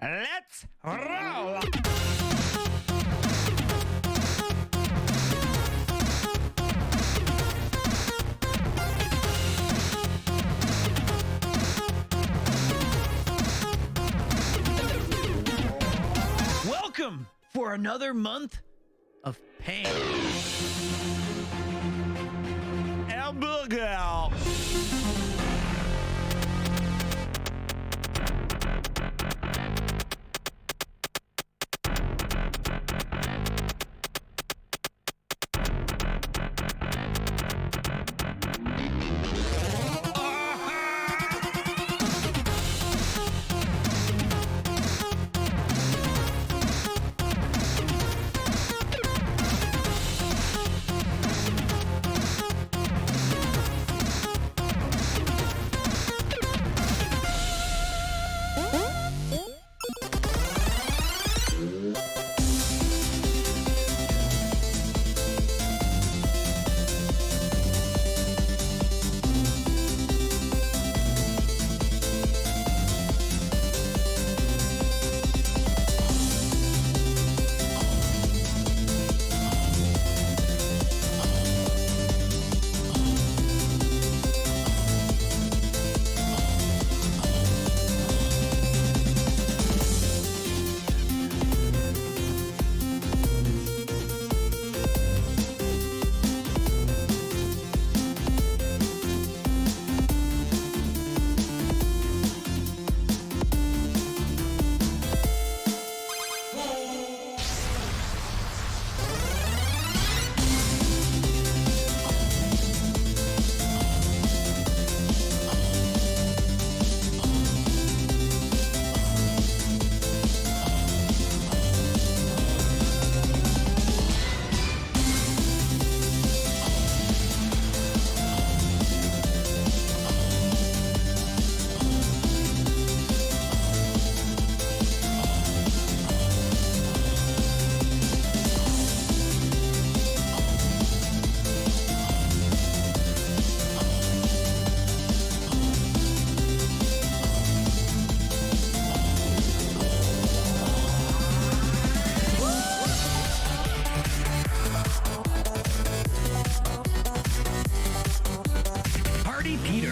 Let's roll! Welcome for another month of pain. Hamburger. Party Peter.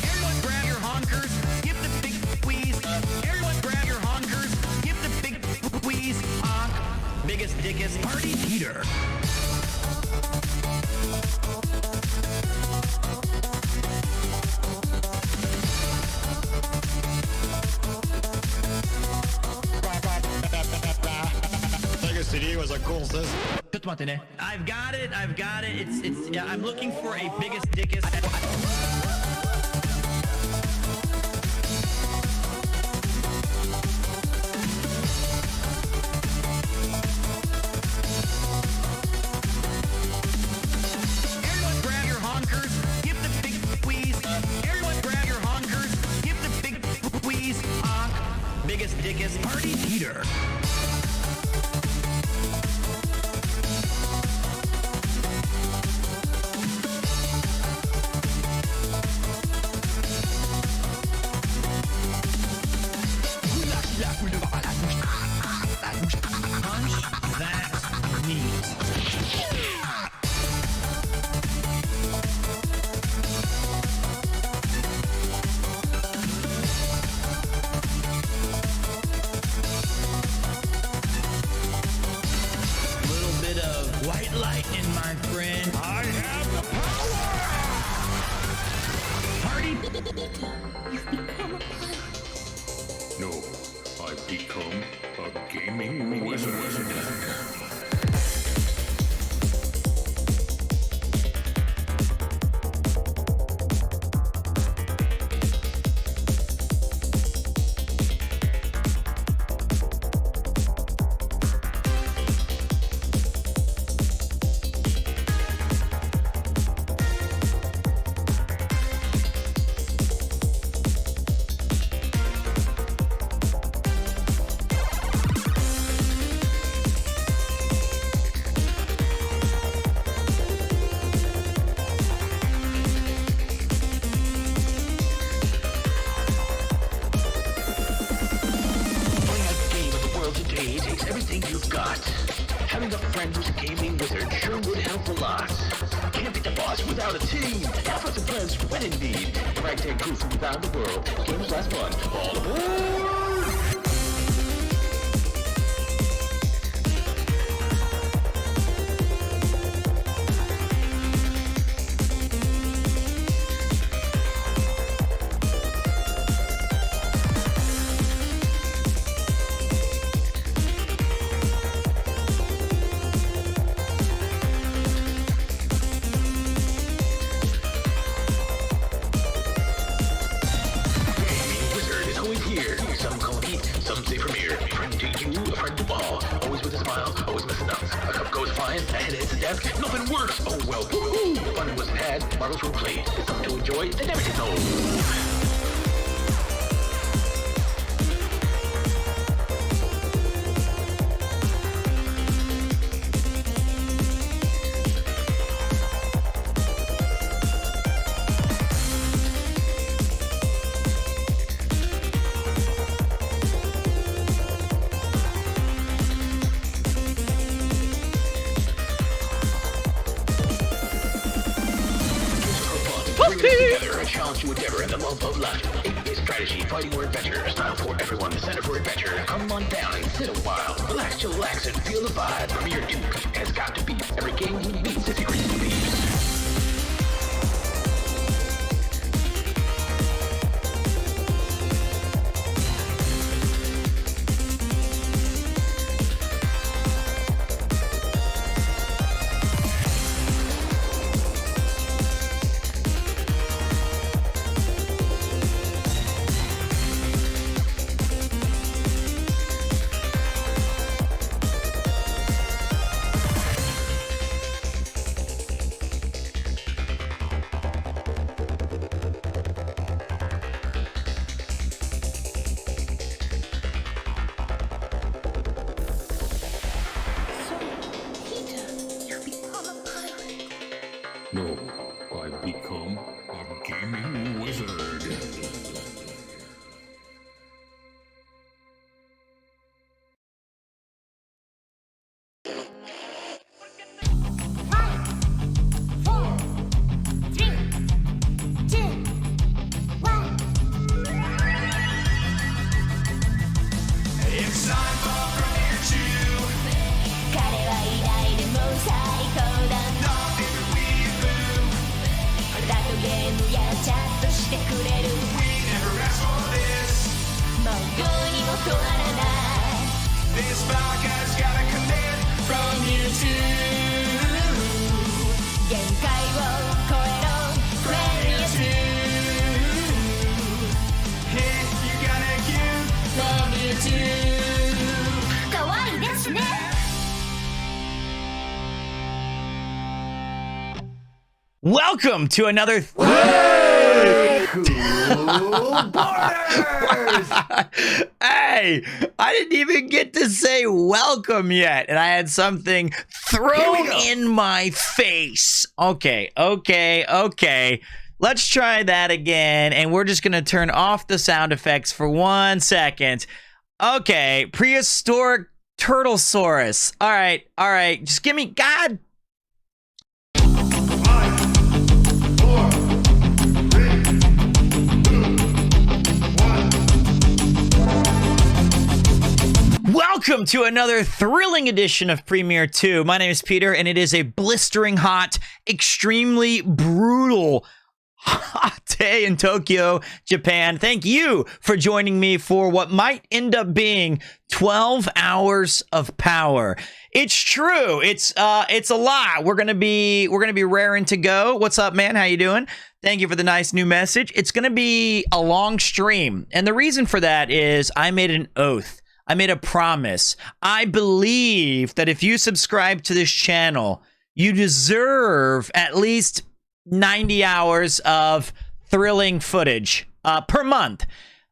Everyone grab your honkers, give the big squeeze. Everyone grab your honkers, give the big squeeze. Honk, biggest dickest Party Peter. CD was a cool system. I've got it. It's yeah, I'm looking for a biggest dickest. Everyone grab your honkers, give the big squeeze. Everyone grab your honkers, give the big squeeze. Honk, biggest dickest Party Peter. friend who's a gaming wizard sure would help a lot. Can't beat the boss without a team. Efforts and plans when in need. The ragtag crew from around the world. Games last fun. All aboard! Some say Premiere, friend to you, a friend to all. Always with a smile, always missing out. A cup goes flying, a head hits the desk, nothing works. Oh well, woohoo! Fun wasn't had, marbles were played. It's something to enjoy, it never gets old. Together, a challenge to endeavor, and the love of life. It's strategy, fighting, or adventure. Style for everyone, the center for adventure. Come on down and sit a while. Relax, chillax, and feel the vibe. Premiere 2 has got to be every game he beats if he reads the beats. No, I've become a gaming wizard. It's time for Premiere 2. 彼はいないでも最高だ No favorite weeboo. だとゲームやチャットしてくれる We never asked for this. もうどうにも変わらない This podcast gotta commit from you too. 限界を超えろ Premiere 2 Hey, you gotta give. Premiere 2かわいいですね Welcome to another. Hey, I didn't even get to say welcome yet, and I had something thrown in my face. Okay. Let's try that again, and we're just gonna turn off the sound effects for 1 second. Okay, prehistoric Turtlesaurus. All right. Just give me God. Welcome to another thrilling edition of Premiere 2. My name is Peter, and it is a blistering hot, extremely brutal hot day in Tokyo, Japan. Thank you for joining me for what might end up being 12 hours of power. It's true. It's a lot. We're gonna be raring to go. What's up, man? How you doing? Thank you for the nice new message. It's gonna be a long stream, and the reason for that is I made an oath. I made a promise. I believe that if you subscribe to this channel, you deserve at least 90 hours of thrilling footage per month.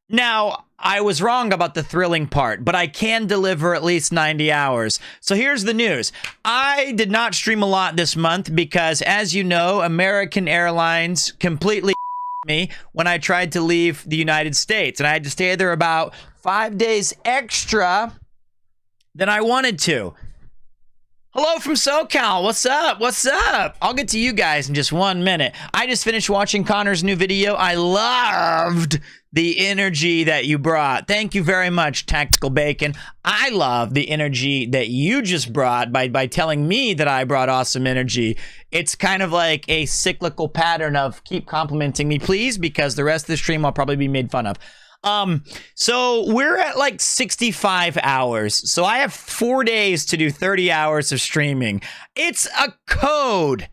Now, I was wrong about the thrilling part, but I can deliver at least 90 hours. So here's the news. I did not stream a lot this month because, as you know, American Airlines completely me when I tried to leave the United States, and I had to stay there about 5 days extra than I wanted to. Hello from SoCal. What's up? What's up? I'll get to you guys in just 1 minute. I just finished watching Connor's new video. I loved the energy that you brought. Thank you very much, Tactical Bacon. I love the energy that you just brought by telling me that I brought awesome energy. It's kind of like a cyclical pattern of keep complimenting me, please, because the rest of the stream I'll probably be made fun of. So we're at like 65 hours. So I have 4 days to do 30 hours of streaming. It's a code.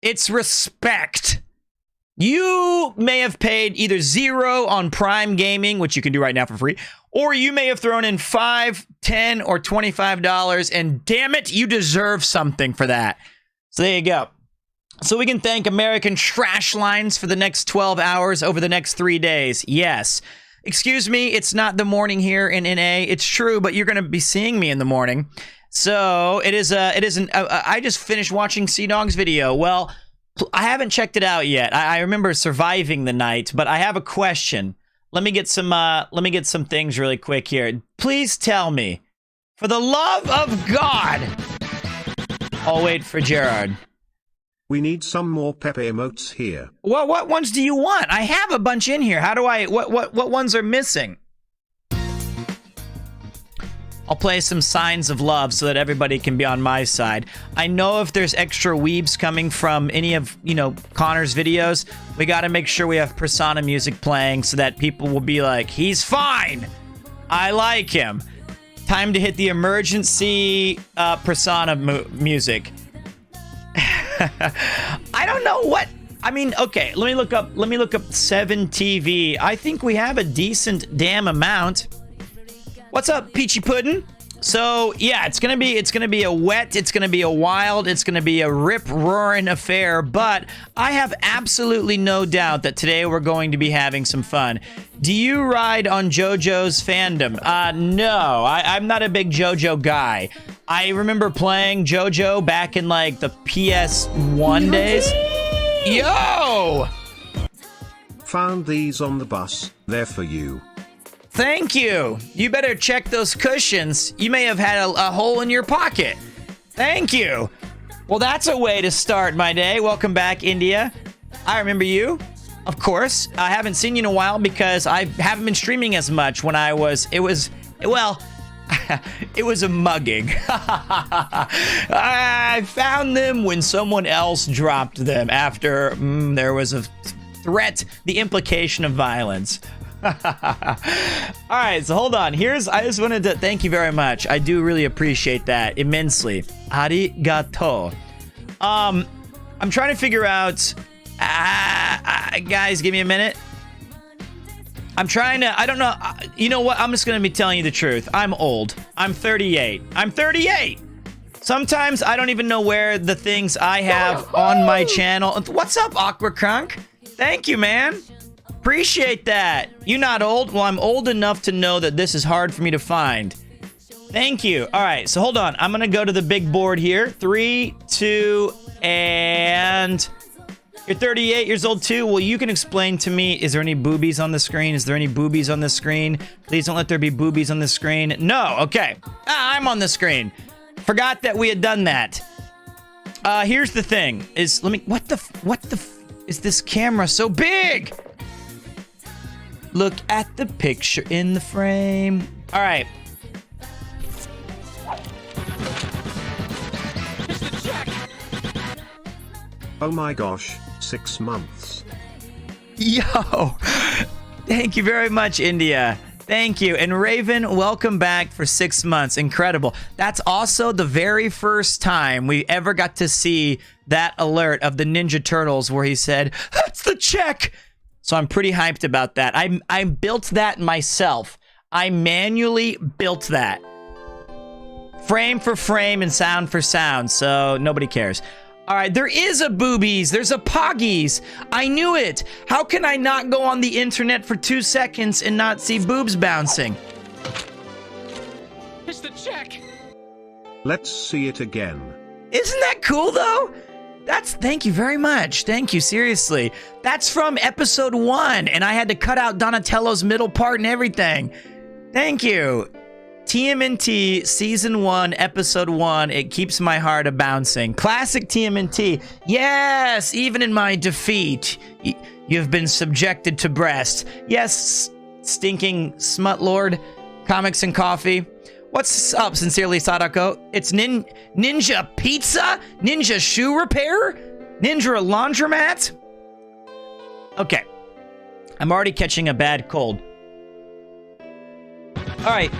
It's respect. You may have paid either 0 on Prime Gaming, which you can do right now for free, or you may have thrown in $5, $10, or $25, and damn it, you deserve something for that. So there you go. So we can thank American Trash Lines for the next 12 hours over the next 3 days. Yes. Excuse me, it's not the morning here in NA. It's true, but you're going to be seeing me in the morning. So it is I just finished watching Sea-Dog's video. Well, I haven't checked it out yet. I remember surviving the night, but I have a question. Let me get some things really quick here. Please tell me, for the love of God. I'll wait for Gerard. We need some more Pepe emotes here. Well, what ones do you want? I have a bunch in here. How do I, what ones are missing? I'll play some Signs of Love so that everybody can be on my side. I know if there's extra weebs coming from any of, Connor's videos, we got to make sure we have Persona music playing so that people will be like, he's fine. I like him. Time to hit the emergency Persona music. I don't know what. I mean, okay, let me look up 7TV. I think we have a decent damn amount. What's up, Peachy Puddin'? So, yeah, it's gonna be a wet, it's gonna be a wild, it's gonna be a rip-roaring affair, but I have absolutely no doubt that today we're going to be having some fun. Do you ride on JoJo's fandom? No, I'm not a big JoJo guy. I remember playing JoJo back in, like, the PS1 days. Yo! Found these on the bus. They're for you. Thank you. You better check those cushions. You may have had a hole in your pocket. Thank you. Well, that's a way to start my day. Welcome back, India. I remember you, of course. I haven't seen you in a while because I haven't been streaming as much when it was a mugging. I found them when someone else dropped them after there was a threat, the implication of violence. All right, so hold on. I just wanted to thank you very much. I do really appreciate that immensely. Arigato. I'm trying to figure out. Guys, give me a minute. I don't know. You know what? I'm just going to be telling you the truth. I'm old. I'm 38. I'm 38. Sometimes I don't even know where the things I have on my channel. What's up, Aqua Crunk? Thank you, man. Appreciate that. You not old? Well, I'm old enough to know that this is hard for me to find. Thank you. All right, so hold on. I'm going to go to the big board here. 3, 2, and... You're 38 years old too? Well, you can explain to me, is there any boobies on the screen? Is there any boobies on the screen? Please don't let there be boobies on the screen. No, okay. I'm on the screen. Forgot that we had done that. Here's the thing. Is this camera so big? Look at the picture in the frame. All right. Oh my gosh, 6 months. Yo, thank you very much, India. Thank you. And Raven, welcome back for 6 months. Incredible. That's also the very first time we ever got to see that alert of the Ninja Turtles where he said, "That's the check." So I'm pretty hyped about that. I built that myself. I manually built that. Frame for frame and sound for sound, so nobody cares. All right, there is a boobies. There's a Poggies. I knew it. How can I not go on the internet for 2 seconds and not see boobs bouncing? It's the check. Let's see it again. Isn't that cool, though? Thank you very much. Thank you, seriously. That's from episode 1, and I had to cut out Donatello's middle part and everything. Thank you. TMNT Season 1, Episode 1, it keeps my heart a-bouncing. Classic TMNT. Yes, even in my defeat, you've been subjected to breast. Yes, stinking smut lord. Comics and coffee. What's up, Sincerely Sadako? It's Ninja Pizza? Ninja Shoe Repair? Ninja Laundromat? Okay. I'm already catching a bad cold. Alright.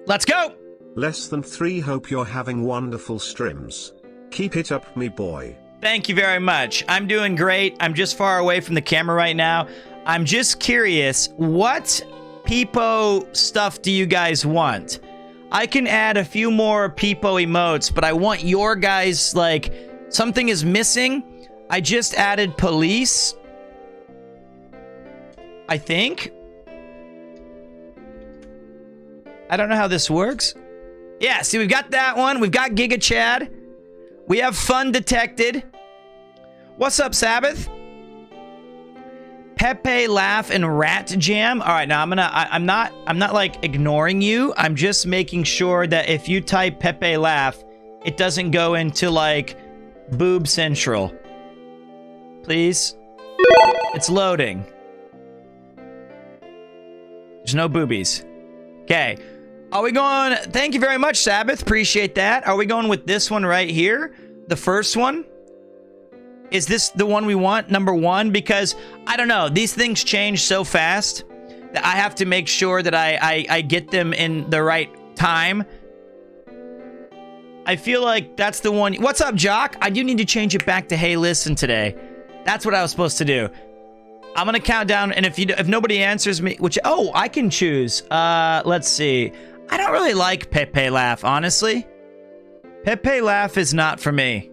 Let's go! Less than 3. Hope you're having wonderful streams. Keep it up, me boy. Thank you very much. I'm doing great. I'm just far away from the camera right now. I'm just curious, what Peepo stuff do you guys want? I can add a few more Peepo emotes, but I want your guys, like, something is missing. I just added police, I think. I don't know how this works. Yeah, see, we've got that one. We've got Giga Chad. We have fun detected. What's up, Sabbath? Pepe Laugh and Rat Jam. All right, now I'm not like ignoring you. I'm just making sure that if you type Pepe Laugh, it doesn't go into like Boob Central. Please. It's loading. There's no boobies. Okay. Are we going? Thank you very much, Sabbath. Appreciate that. Are we going with this one right here? The first one? Is this the one we want? Number 1? Because, I don't know. These things change so fast that I have to make sure that I get them in the right time. I feel like that's the one. What's up, Jock? I do need to change it back to Hey Listen today. That's what I was supposed to do. I'm going to count down, and if nobody answers me, which, oh, I can choose. Let's see. I don't really like Pepe Laugh, honestly. Pepe Laugh is not for me.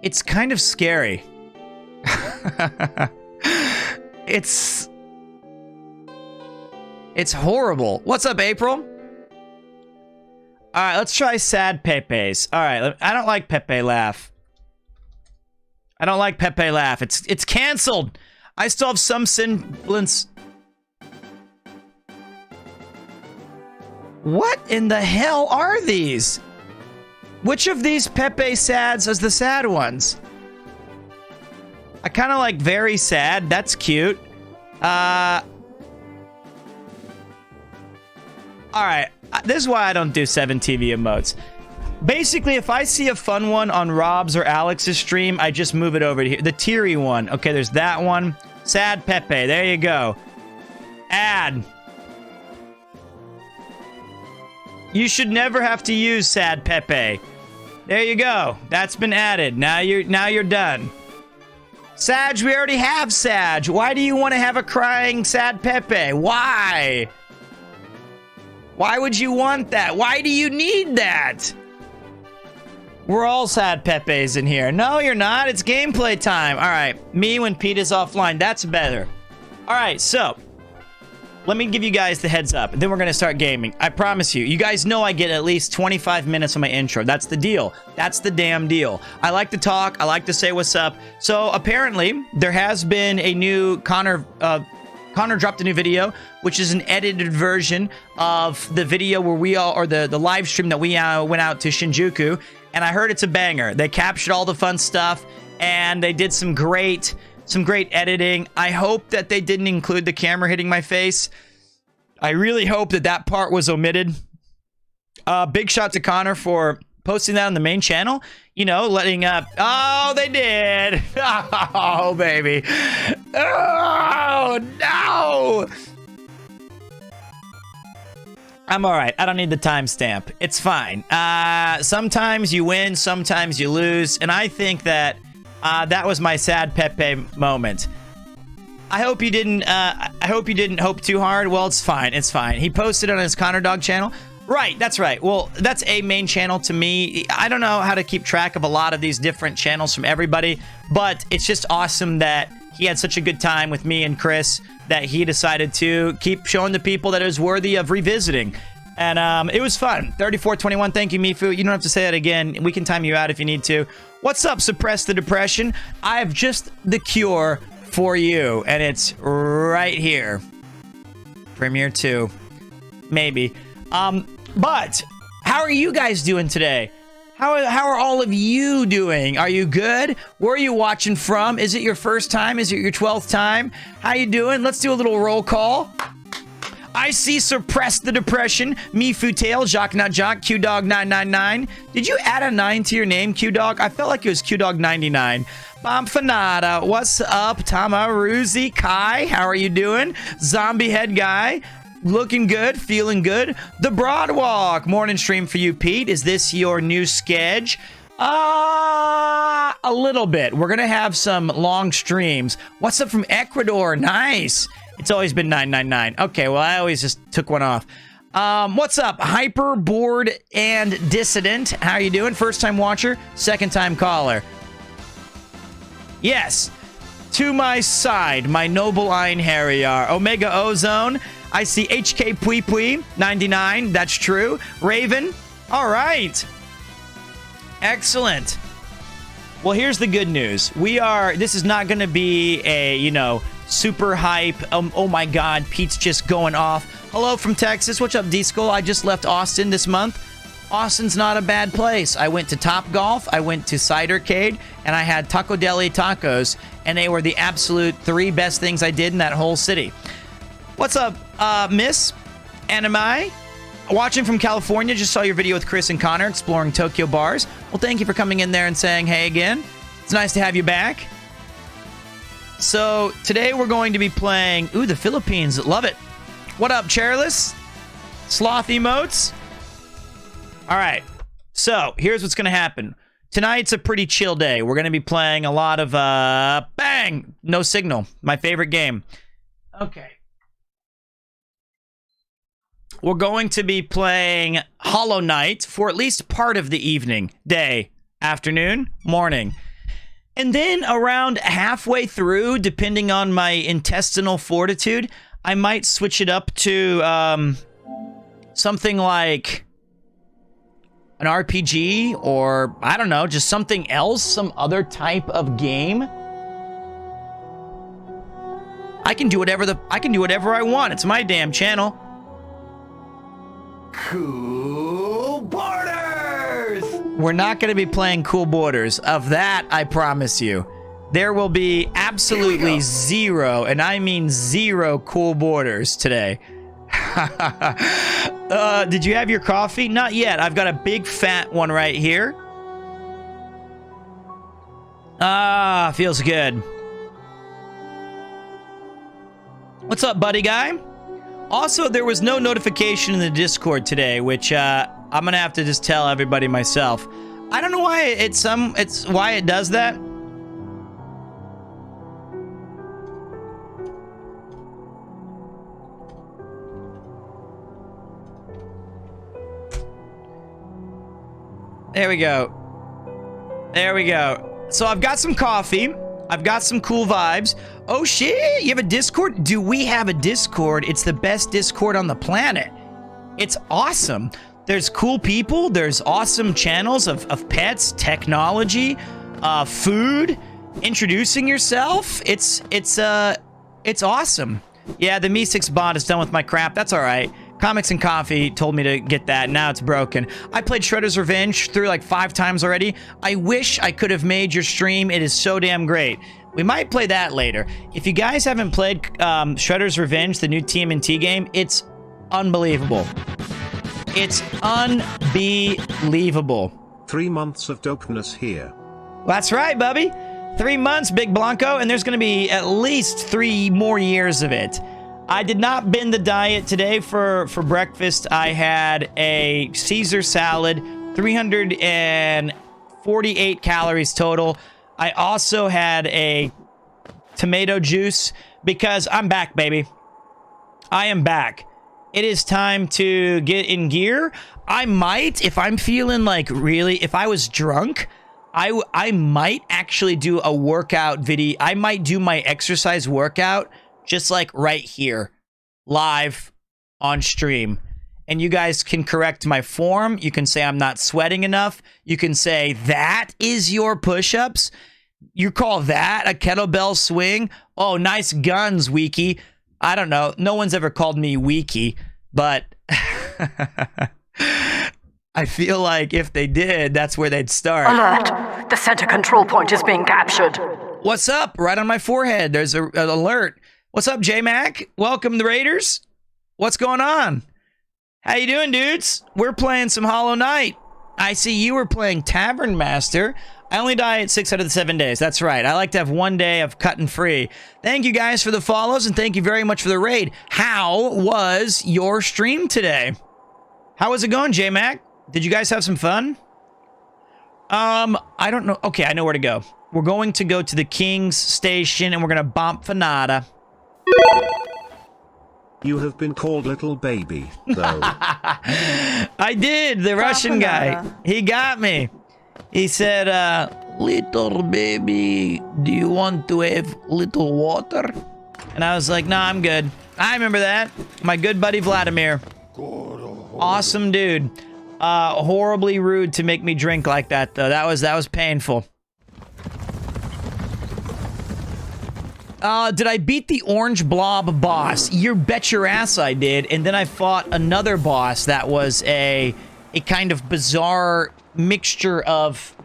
It's kind of scary. It's horrible. What's up, April? All right, let's try Sad Pepe's. All right, I don't like Pepe Laugh. I don't like Pepe Laugh. It's canceled. I still have some semblance. What in the hell are these? Which of these Pepe Sads is the sad ones? I kind of like Very Sad. That's cute. All right. This is why I don't do 7 TV emotes. Basically, if I see a fun one on Rob's or Alex's stream, I just move it over to here. The teary one. Okay, there's that one. Sad Pepe. There you go. Add. You should never have to use Sad Pepe. There you go. That's been added. Now you're done. Sag, we already have Sag. Why do you want to have a crying Sad Pepe? Why? Why would you want that? Why do you need that? We're all Sad Pepes in here. No, you're not. It's gameplay time. All right. Me when Pete is offline. That's better. All right. So, let me give you guys the heads up. Then we're going to start gaming. I promise you. You guys know I get at least 25 minutes on my intro. That's the deal. That's the damn deal. I like to talk. I like to say what's up. So, apparently, there has been a new Connor dropped a new video, which is an edited version of the video where we all, or the live stream that we went out to Shinjuku, and I heard it's a banger. They captured all the fun stuff, and they did some great editing. I hope that they didn't include the camera hitting my face. I really hope that part was omitted. Big shout to Connor for posting that on the main channel. You know, letting up. Oh, they did. Oh, baby. Oh, no. I'm all right. I don't need the timestamp. It's fine. Sometimes you win, sometimes you lose, and I think that that was my Sad Pepe moment. I hope you didn't hope too hard. Well, it's fine. It's fine. He posted on his Connor Dog channel. Right, that's right. Well, that's a main channel to me. I don't know how to keep track of a lot of these different channels from everybody, but it's just awesome that he had such a good time with me and Chris that he decided to keep showing the people that it was worthy of revisiting. And it was fun. 3421, thank you, Mifu. You don't have to say that again. We can time you out if you need to. What's up, Suppress the Depression? I have just the cure for you, and it's right here. Premiere 2. Maybe. But how are you guys doing today? How are all of you doing? Are you good? Where are you watching from? Is it your first time? Is it your 12th time? How you doing? Let's do a little roll call. I see Suppress the Depression, Me Futale, Jock Not Jock, QDog999. Did you add a 9 to your name, QDog? I felt like it was QDog99. Bombfanada, what's up? Tamaruzi, Kai, how are you doing? Zombie Head Guy, looking good, feeling good. The Broadwalk, morning stream for you, Pete. Is this your new sketch? A little bit. We're gonna have some long streams. What's up from Ecuador? Nice. It's always been 999. Okay, well, I always just took one off. What's up? Hyper, Bored, and Dissident. How you doing? First time watcher, second time caller. Yes. To my side, my noble Einherjar. Omega Ozone. I see HK Pui Pui, 99. That's true. Raven. All right. Excellent. Well, here's the good news. This is not going to be a, super hype. Oh my God, Pete's just going off. Hello from Texas. What's up, D-Skull? I just left Austin this month. Austin's not a bad place. I went to Top Golf, I went to Cidercade, and I had Taco Deli tacos, and they were the absolute 3 best things I did in that whole city. What's up, Miss Anime? Watching from California, just saw your video with Chris and Connor exploring Tokyo bars. Well, thank you for coming in there and saying hey again. It's nice to have you back. So, today we're going to be playing... Ooh, the Philippines. Love it. What up, Chairless? Sloth emotes? Alright. So, here's what's going to happen. Tonight's a pretty chill day. We're going to be playing a lot of, Bang! No Signal. My favorite game. Okay. We're going to be playing Hollow Knight for at least part of the evening, day, afternoon, morning. And then around halfway through, depending on my intestinal fortitude, I might switch it up to something like an RPG or, I don't know, just something else, some other type of game. I can do whatever I want. It's my damn channel. Cool Borders! We're not going to be playing Cool Borders. Of that, I promise you. There will be absolutely zero, and I mean zero, Cool Borders today. Did you have your coffee? Not yet. I've got a big fat one right here. Ah, feels good. What's up, buddy guy? Also, there was no notification in the Discord today, which I'm gonna have to just tell everybody myself. I don't know why it's why it does that. There we go. There we go. So I've got some coffee. I've got some cool vibes. Oh shit, you have a Discord? Do we have a Discord? It's the best Discord on the planet. It's awesome. There's cool people. There's awesome channels of pets, technology, food, introducing yourself. It's awesome. Yeah, the Me6 bot is done with my crap. That's all right. Comics and Coffee told me to get that. Now it's broken. I played Shredder's Revenge through like 5 times already. I wish I could have made your stream. It is so damn great. We might play that later. If you guys haven't played Shredder's Revenge, the new TMNT game, it's unbelievable. It's unbelievable. 3 months of dopeness here. That's right, Bubby. 3 months, Big Blanco, and there's going to be at least 3 more years of it. I did not bend the diet today for breakfast. I had a Caesar salad, 348 calories total. I also had a tomato juice because I'm back, baby. I am back. It is time to get in gear. I might, if I'm feeling like really, if I was drunk, I might actually do a workout video. I might do my exercise workout just like right here, live on stream. And you guys can correct my form. You can say I'm not sweating enough. You can say that is your push-ups. You call that a kettlebell swing? Oh, nice guns, Weeky. I don't know. No one's ever called me Weeky, but I feel like if they did, that's where they'd start. Alert! The center control point is being captured. What's up? Right on my forehead. There's an alert. What's up, J-Mac? Welcome, the Raiders. What's going on? How you doing, dudes? We're playing some Hollow Knight. I see you were playing Tavern Master. I only die at 6 out of the 7 days. That's right. I like to have one day of cutting free. Thank you guys for the follows, and thank you very much for the raid. How was your stream today? How was it going, J-Mac? Did you guys have some fun? I don't know. Okay, I know where to go. We're going to go to the King's Station, and we're going to bomb Fanata. You have been called little baby, though. I did. The Russian guy. He got me. He said, little baby, do you want to have little water? And I was like, nah, I'm good. I remember that. My good buddy Vladimir. Awesome dude. Horribly rude to make me drink like that, though. That was painful. Did I beat the orange blob boss? You bet your ass I did. And then I fought another boss that was a kind of bizarre mixture of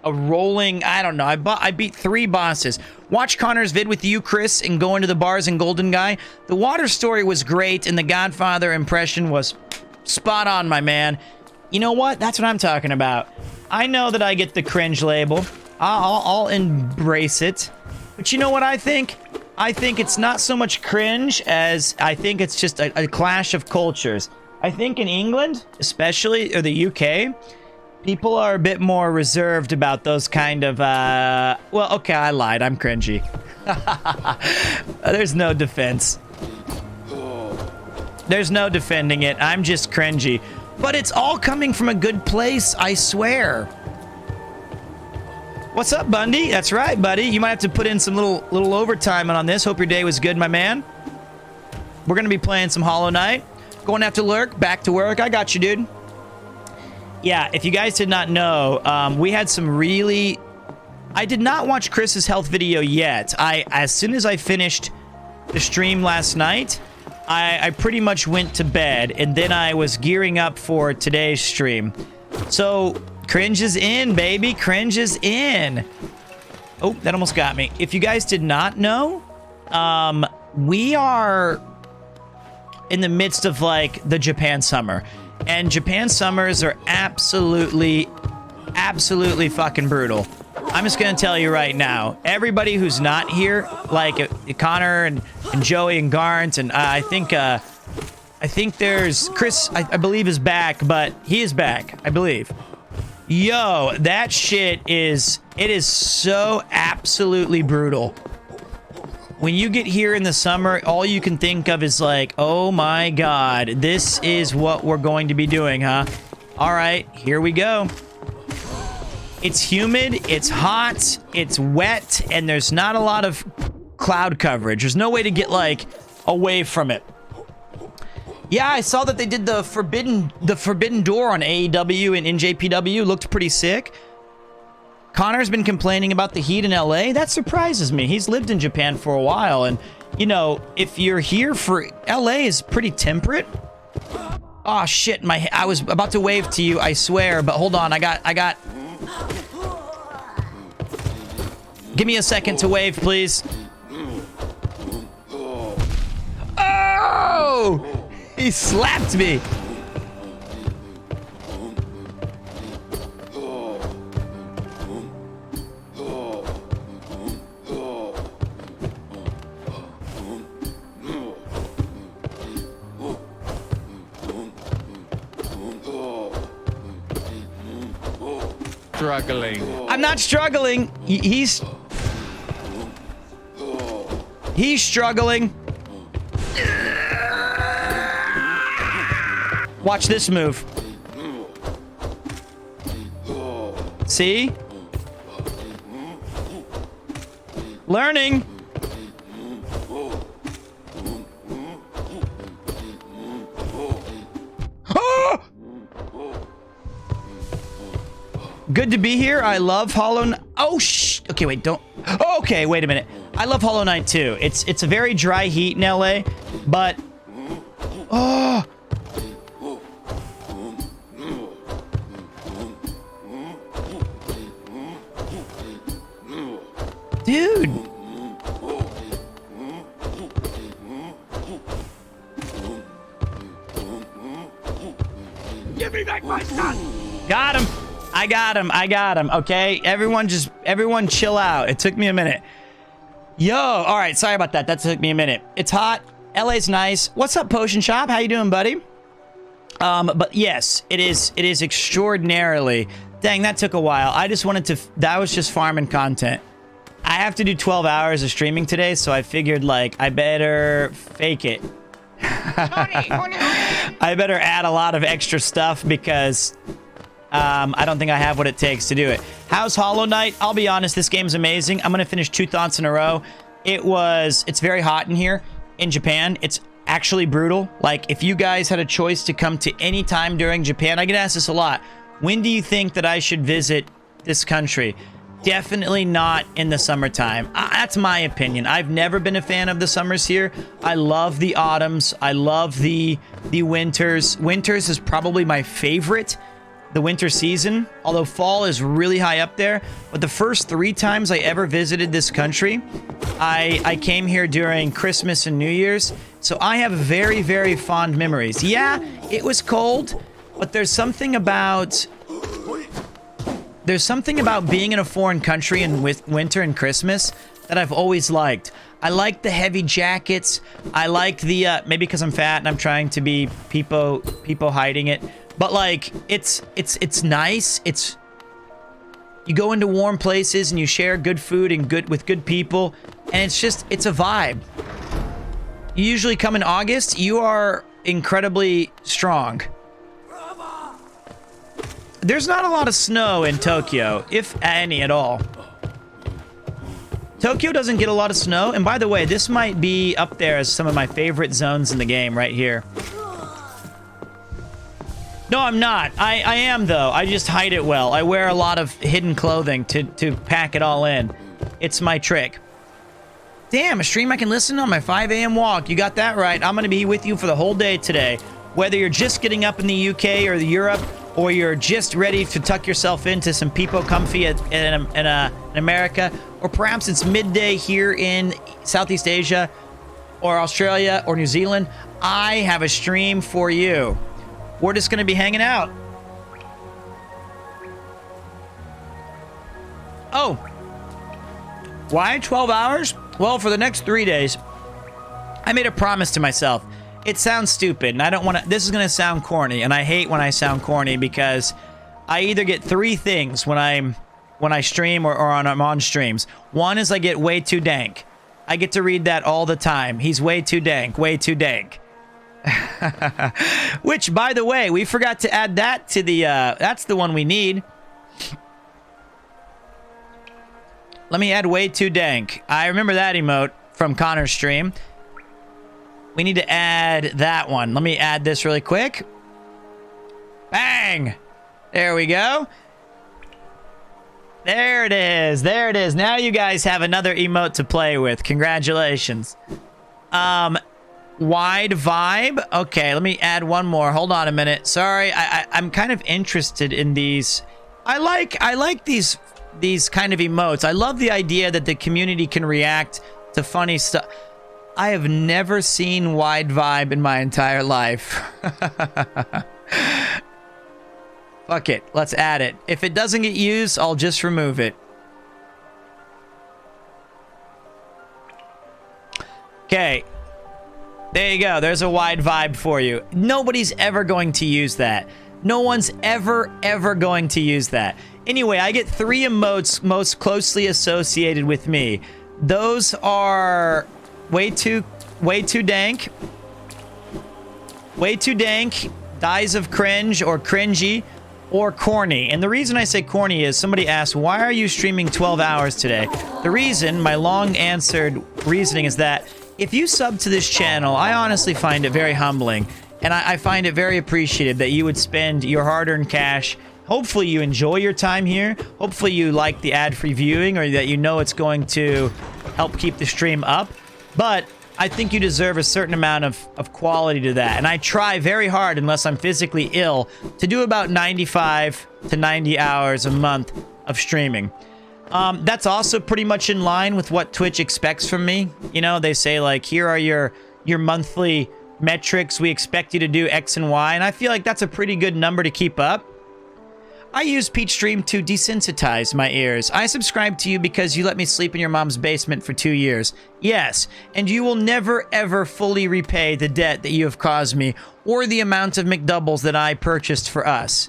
a rolling, I don't know. I beat 3 bosses. Watch Connor's vid with you, Chris, and go into the bars in Golden Guy. The water story was great, and the Godfather impression was spot on, my man. You know what? That's what I'm talking about. I know that I get the cringe label. I'll embrace it. But you know what I think? I think it's not so much cringe as I think it's just a clash of cultures. I think in England, especially, or the UK, people are a bit more reserved about those kind of, well, okay, I lied. I'm cringy. There's no defense. There's no defending it. I'm just cringy. But it's all coming from a good place, I swear. What's up, Bundy? That's right, buddy. You might have to put in some little overtime on this. Hope your day was good, my man. We're going to be playing some Hollow Knight. Going after Lurk, back to work. I got you, dude. Yeah, if you guys did not know, we had some really... I did not watch Chris's health video yet. As soon as I finished the stream last night, I pretty much went to bed, and then I was gearing up for today's stream. So, cringe is in, baby. Cringe is in. Oh, that almost got me. If you guys did not know, we are in the midst of, like, the Japan summer. And Japan summers are absolutely fucking brutal. I'm just gonna tell you right now, everybody who's not here, like Connor and Joey and Garnt, and I think there's Chris, I believe is back, but he is back, I believe. Yo, that shit is so absolutely brutal. When you get here in the summer, all you can think of is like, oh my god, this is what we're going to be doing, huh? All right, here we go. It's humid, it's hot, it's wet, and there's not a lot of cloud coverage. There's no way to get, like, away from it. Yeah, I saw that they did the Forbidden Door on AEW and NJPW. Looked pretty sick. Connor's been complaining about the heat in LA. That surprises me. He's lived in Japan for a while, and, you know, if you're here for... LA is pretty temperate. Oh, shit, I was about to wave to you, I swear, but hold on, I got... Give me a second to wave, please. Oh! He slapped me. Struggling. I'm not struggling. He's struggling. Watch this move. See? Learning. Good to be here. I love Hollow Knight. Oh, Okay, wait, don't... Okay, wait a minute. I love Hollow Knight too. It's a very dry heat in LA, but... Oh! Dude! Give me back my son! Got him. I got him. Okay, everyone chill out. It took me a minute. Yo, all right, sorry about that. That took me a minute. It's hot. LA's nice. What's up, Potion Shop? How you doing, buddy? But yes, it is extraordinarily. Dang, that took a while. I just wanted to, that was just farming content. I have to do 12 hours of streaming today, so I figured, like, I better fake it. I better add a lot of extra stuff because I don't think I have what it takes to do it. How's Hollow Knight? I'll be honest, this game's amazing. I'm gonna finish 2 thoughts in a row. It's very hot in here in Japan. It's actually brutal. Like, if you guys had a choice to come to any time during Japan, I get asked this a lot. When do you think that I should visit this country? Definitely not in the summertime. That's my opinion. I've never been a fan of the summers here. I love the autumns. I love the winters. Winters is probably my favorite, the winter season, although fall is really high up there. But the first 3 times I ever visited this country, I came here during Christmas and New Year's, so I have very, very fond memories. Yeah, it was cold, but there's something about being in a foreign country in winter and Christmas that I've always liked. I like the heavy jackets. I like the maybe because I'm fat and I'm trying to be people hiding it. But like it's nice. You go into warm places and you share good food and with good people, and it's a vibe. You usually come in August. You are incredibly strong. There's not a lot of snow in Tokyo, if any at all. Tokyo doesn't get a lot of snow, and by the way, this might be up there as some of my favorite zones in the game right here. No, I'm not. I am, though. I just hide it well. I wear a lot of hidden clothing to pack it all in. It's my trick. Damn, a stream I can listen on my 5 a.m. walk. You got that right. I'm going to be with you for the whole day today. Whether you're just getting up in the UK or Europe, or you're just ready to tuck yourself into some people comfy in America, or perhaps it's midday here in Southeast Asia, or Australia, or New Zealand, I have a stream for you. We're just going to be hanging out. Oh. Why 12 hours? Well, for the next 3 days, I made a promise to myself. It sounds stupid, and I don't want to... This is going to sound corny, and I hate when I sound corny because I either get 3 things when I stream or I'm on streams. One is I get way too dank. I get to read that all the time. He's way too dank, way too dank. Which, by the way, we forgot to add that to the... that's the one we need. Let me add way too dank. I remember that emote from Connor's stream. We need to add that one. Let me add this really quick. Bang! There we go. There it is. There it is. Now you guys have another emote to play with. Congratulations. Wide vibe. Okay, let me add one more. Hold on a minute. Sorry, I'm kind of interested in these. I like these kind of emotes. I love the idea that the community can react to funny stuff. I have never seen wide vibe in my entire life. Fuck it. Let's add it. If it doesn't get used, I'll just remove it. Okay. There you go. There's a wide vibe for you. Nobody's ever going to use that. No one's ever going to use that. Anyway, I get 3 emotes most closely associated with me. Those are... Way too dank. Way too dank. Dies of cringe or cringy or corny. And the reason I say corny is somebody asked, why are you streaming 12 hours today? The reason, my long answered reasoning is that if you sub to this channel, I honestly find it very humbling. And I find it very appreciative that you would spend your hard-earned cash hopefully you enjoy your time here. Hopefully you like the ad-free viewing, or that you know it's going to help keep the stream up. But I think you deserve a certain amount of quality to that. And I try very hard, unless I'm physically ill, to do about 95 to 90 hours a month of streaming. That's also pretty much in line with what Twitch expects from me. You know, they say, like, here are your monthly metrics. We expect you to do X and Y. And I feel like that's a pretty good number to keep up. I use Peachstream to desensitize my ears. I subscribe to you because you let me sleep in your mom's basement for 2 years. Yes, and you will never ever fully repay the debt that you have caused me, or the amount of McDoubles that I purchased for us.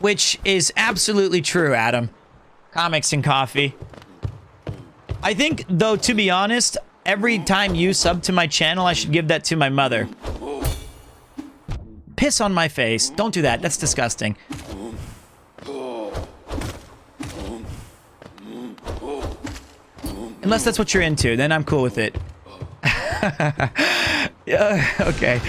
Which is absolutely true, Adam. Comics and coffee. I think, though, to be honest, every time you sub to my channel, I should give that to my mother. Piss on my face. Don't do that. That's disgusting. Unless that's what you're into, then I'm cool with it. Okay.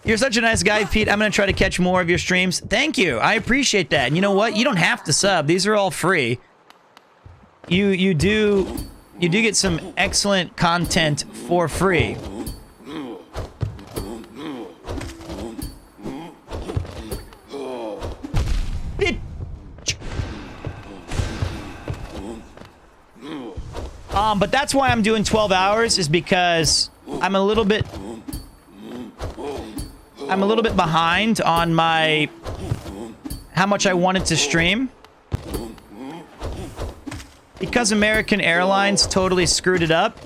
You're such a nice guy, Pete. I'm going to try to catch more of your streams. Thank you. I appreciate that. And you know what? You don't have to sub. These are all free. You do get some excellent content for free. But that's why I'm doing 12 hours, is because I'm a little bit behind on my how much I wanted to stream. Because American Airlines totally screwed it up.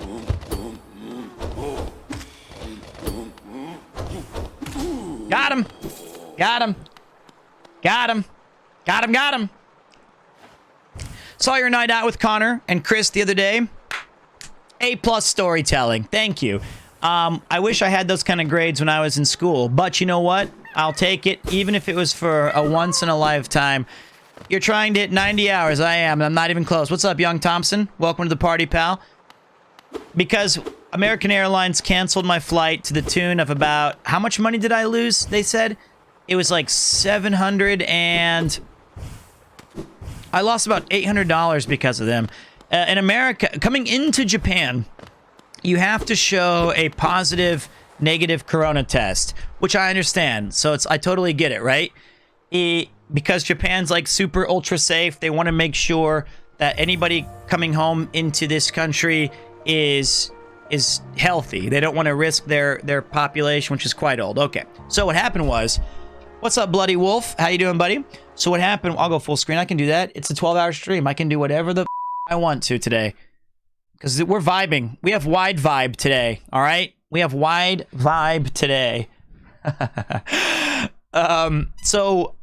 Got him. Got him. Got him. Got him. Got him. Saw your night out with Connor and Chris the other day. A+ storytelling. Thank you. I wish I had those kind of grades when I was in school, but you know what? I'll take it, even if it was for a once in a lifetime. You're trying to hit 90 hours. I am, and I'm not even close. What's up, Young Thompson? Welcome to the party, pal. Because American Airlines canceled my flight to the tune of about... How much money did I lose, they said? It was like 700 and... I lost about $800 because of them. In America, coming into Japan, you have to show a positive, negative corona test, which I understand. So I totally get it, right? Because Japan's like super ultra safe, they want to make sure that anybody coming home into this country is healthy. They don't want to risk their population, which is quite old. Okay, so what happened was, what's up, Bloody Wolf? How you doing, buddy? So what happened? I'll go full screen. I can do that. It's a 12-hour stream. I can do whatever the I want to today, because we're vibing. We have wide vibe today. All right, we have wide vibe today. So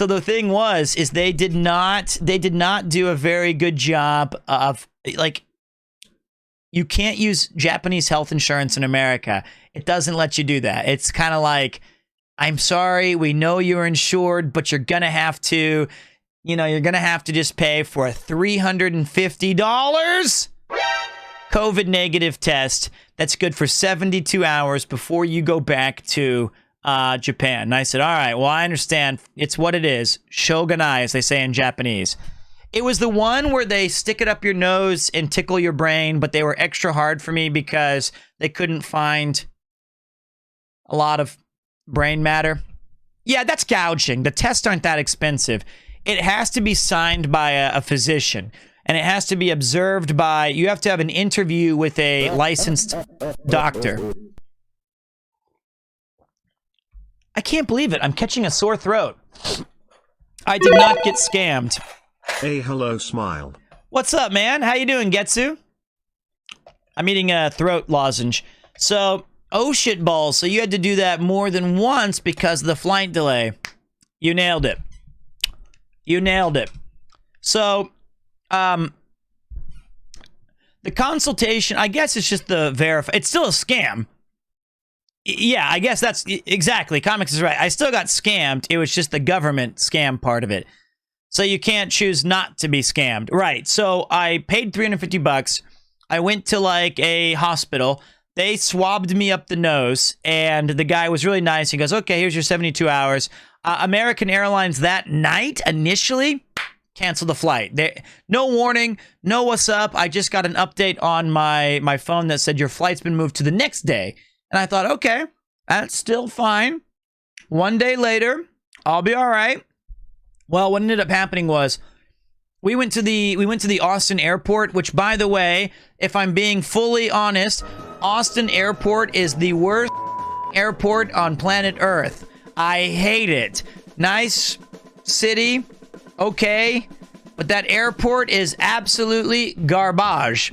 the thing is they did not do a very good job of, like, you can't use Japanese health insurance in America. It doesn't let you do that. It's kind of like, I'm sorry, we know you're insured, but you're gonna have to, you're gonna have to just pay for a $350 COVID negative test that's good for 72 hours before you go back to Japan. And I said, all right, well, I understand. It's what it is. Shogunai, as they say in Japanese. It was the one where they stick it up your nose and tickle your brain, but they were extra hard for me because they couldn't find a lot of brain matter. Yeah, that's gouging. The tests aren't that expensive. It has to be signed by a physician, and it has to be observed by, you have to have an interview with a licensed doctor. I can't believe it. I'm catching a sore throat. I did not get scammed. Hey, hello, Smile. What's up, man? How you doing, Getsu? I'm eating a throat lozenge. So, oh shit balls. So you had to do that more than once because of the flight delay. You nailed it. You nailed it. So, the consultation, I guess it's just the verify. It's still a scam. Yeah, I guess that's exactly. Comics is right. I still got scammed. It was just the government scam part of it. So you can't choose not to be scammed. Right. So I paid $350. I went to like a hospital. They swabbed me up the nose, and the guy was really nice. He goes, okay, here's your 72 hours. American Airlines that night, initially, canceled the flight. No warning, no what's up. I just got an update on my phone that said your flight's been moved to the next day. And I thought, okay, that's still fine. One day later, I'll be all right. Well, what ended up happening was we went to the Austin airport, which, by the way, if I'm being fully honest, Austin airport is the worst airport on planet Earth. I hate it. Nice city, okay, but that airport is absolutely garbage.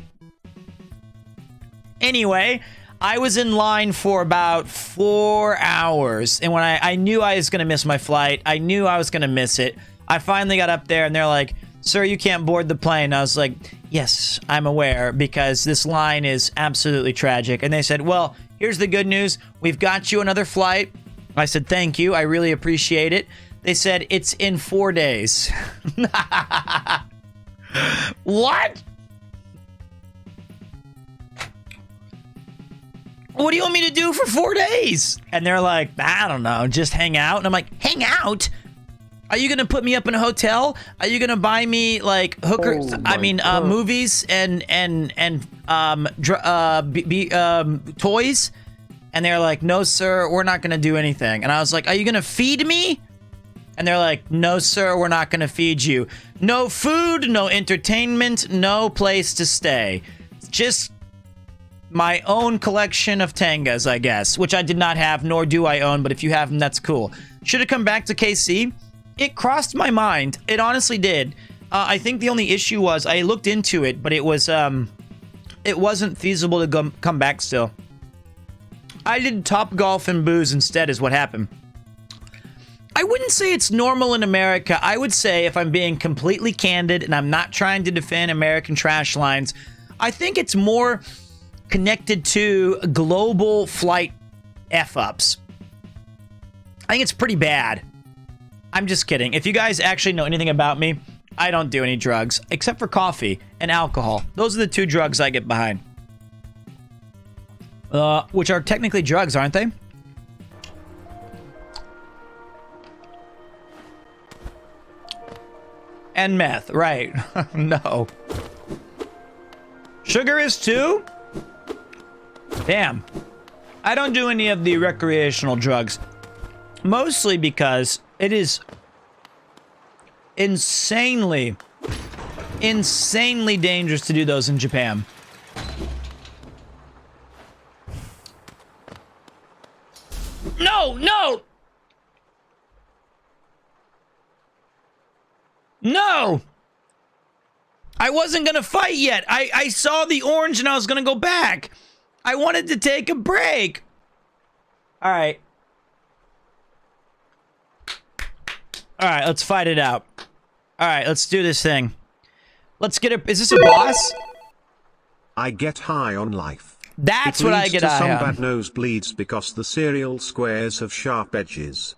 Anyway, I was in line for about 4 hours, and when I knew I was going to miss my flight, I knew I was going to miss it. I finally got up there, and they're like, sir, you can't board the plane. I was like, yes, I'm aware, because this line is absolutely tragic. And they said, well, here's the good news. We've got you another flight. I said, thank you. I really appreciate it. They said, it's in 4 days. What? What do you want me to do for 4 days? And they're like, I don't know, just hang out. And I'm like, hang out? Are you going to put me up in a hotel? Are you going to buy me like hookers? Movies and toys? And they're like, no, sir, we're not going to do anything. And I was like, are you going to feed me? And they're like, no, sir, we're not going to feed you. No food, no entertainment, no place to stay. Just my own collection of Tangas, I guess, which I did not have, nor do I own. But if you have them, that's cool. Should have come back to KC. It crossed my mind. It honestly did. I think the only issue was I looked into it, but it wasn't feasible to come back still. I did Topgolf and booze instead is what happened. I wouldn't say it's normal in America. I would say, if I'm being completely candid and I'm not trying to defend American trash lines, I think it's more connected to global flight F-ups. I think it's pretty bad. I'm just kidding. If you guys actually know anything about me, I don't do any drugs, except for coffee and alcohol. Those are the two drugs I get behind. Which are technically drugs, aren't they? And meth, right. No. Sugar is too? Damn. I don't do any of the recreational drugs. Mostly because it is insanely dangerous to do those in Japan. No, no! No! I wasn't gonna fight yet. I saw the orange and I was gonna go back. I wanted to take a break. All right. All right, let's fight it out. All right, let's do this thing. Let's get a... Is this a boss? I get high on life. That's what I get high on. Some bad nosebleeds because the cereal squares have sharp edges.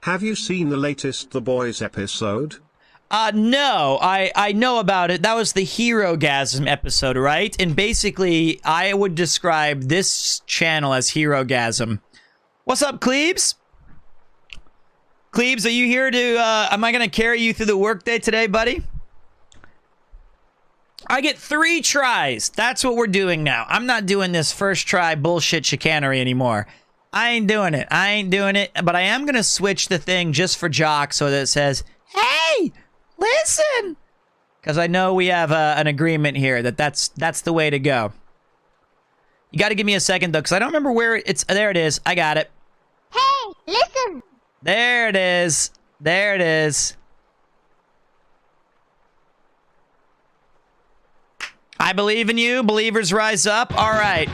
Have you seen the latest The Boys episode? No, I know about it. That was the Hero-gasm episode, right? And basically, I would describe this channel as Hero-gasm. What's up, Cleebs? Cleebs, are you here to, am I going to carry you through the workday today, buddy? I get 3 tries. That's what we're doing now. I'm not doing this first try bullshit chicanery anymore. I ain't doing it. I ain't doing it. But I am going to switch the thing just for Jock so that it says, hey, listen. Because I know we have an agreement here that that's the way to go. You got to give me a second, though, because I don't remember where it's... There it is. I got it. Hey, listen! There it is. There it is. I believe in you. Believers rise up. All right.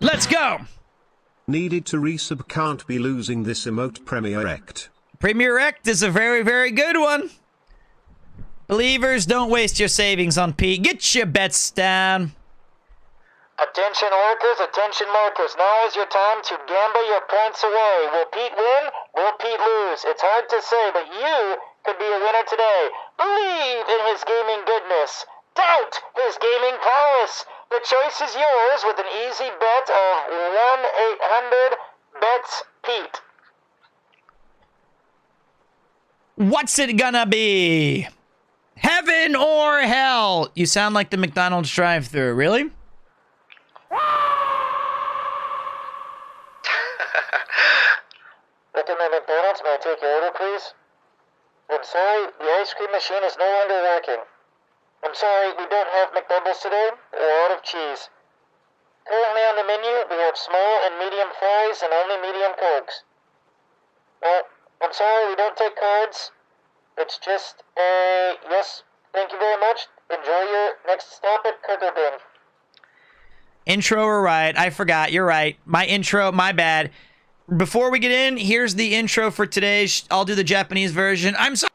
Let's go. Needed to resub, can't be losing this emote. Premier Ect. Premier Ect is a very, very good one. Believers, don't waste your savings on Pete. Get your bets down. Attention lurkers, now is your time to gamble your points away. Will Pete win? Will Pete lose? It's hard to say, but you could be a winner today. Believe in his gaming goodness. doubt his gaming prowess. The choice is yours with an easy bet of 1-800-BETS-PETE. What's it gonna be? Heaven or hell? You sound like the McDonald's drive-thru. Really? Recommend McDonald's. May I take your order, please? I'm sorry, the ice cream machine is no longer working. I'm sorry, we don't have McDoubles today. We're out of cheese. Currently on the menu, we have small and medium fries and only medium cokes. Well, I'm sorry, we don't take cards. It's just, yes, thank you very much. Enjoy your next stop at Kirker Bin. Intro or right? I forgot. You're right. My intro, my bad. Before we get in, here's the intro for today. I'll do the Japanese version. I'm sorry.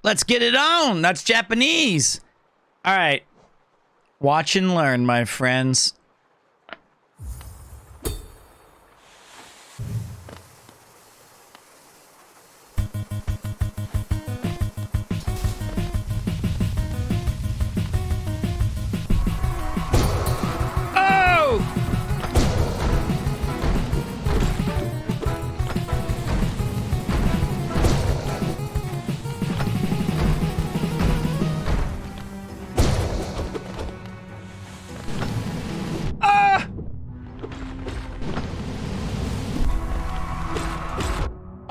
Let's get it on. That's Japanese. All right. Watch and learn, my friends.